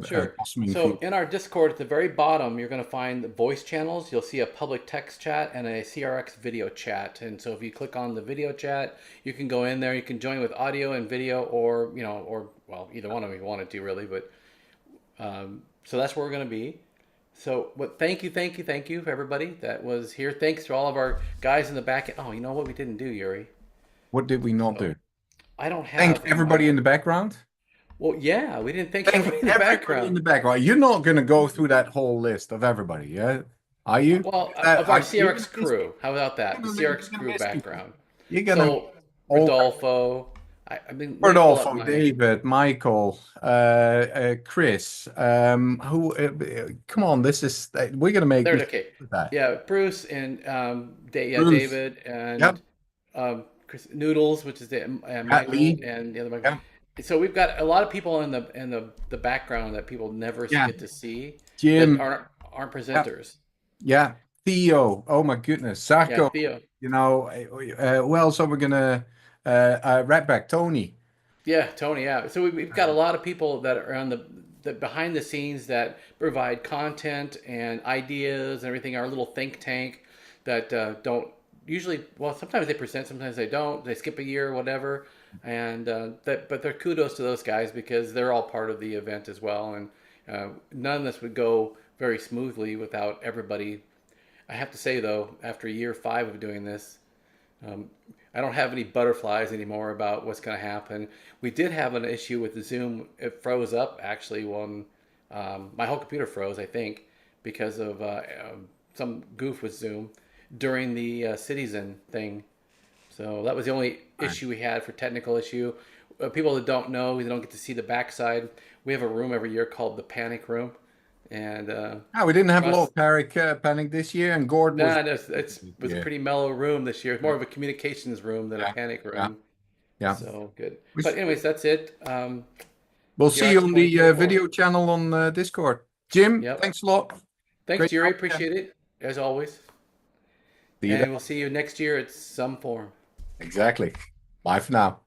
Sure. blossoming So future. in our Discord, at the very bottom, you're going to find the voice channels. You'll see a public text chat and a CRX video chat. And so if you click on the video chat, you can go in there. You can join with audio and video, or either one of you wanted to really. But so that's where we're going to be. So thank you for everybody that was here. Thanks to all of our guys in the back. Oh, you know what we didn't do, Yuri? What did we not do? I don't have. Thank everybody in the background. Well, yeah, we didn't think Thank everybody in the everybody in background. the background. You're not going to go through that whole list of everybody, yeah? Are you? Well, That- of our are you CRX gonna miss crew. How about that? The You're CRX gonna crew miss people. background. You're gonna So, all Rodolfo. I mean, let me pull up Rodolfo, my- David, Michael, Chris. Come on, this is we're gonna make There, this. okay. That. Yeah, Bruce and Bruce. David and Yep. Chris Noodles, which is the Michael Lee. and the other Michael. Yep. So we've got a lot of people in the background that people never Yeah. get to see Jim. that aren't presenters. Yeah. Theo. Oh my goodness. Sacco. Yeah, Theo. You know, who else are we gonna right back? Tony. Yeah, Tony. Yeah. So we've got a lot of people that are on the behind the scenes that provide content and ideas and everything. Our little think tank that don't usually. Well, sometimes they present, sometimes they don't. They skip a year or whatever. And but they're kudos to those guys because they're all part of the event as well. And none of this would go very smoothly without everybody. I have to say though, after year 5 of doing this, I don't have any butterflies anymore about what's going to happen. We did have an issue with the Zoom. It froze up actually when my whole computer froze, I think, because of some goof with Zoom during the Citizen thing. So that was the only issue we had for technical issue. People that don't know, they don't get to see the backside. We have a room every year called the Panic Room. And we didn't have a lot of panic this year, and Gordon was. It was a pretty mellow room this year. It's more of a communications room than a panic room. Yeah. So good. But anyways, that's it. We'll see you on the video channel on Discord. Jim, thanks a lot. Thanks, Great Jerry. talk, Appreciate it as always. See you And then. we'll see you next year at some form. Exactly. Bye for now.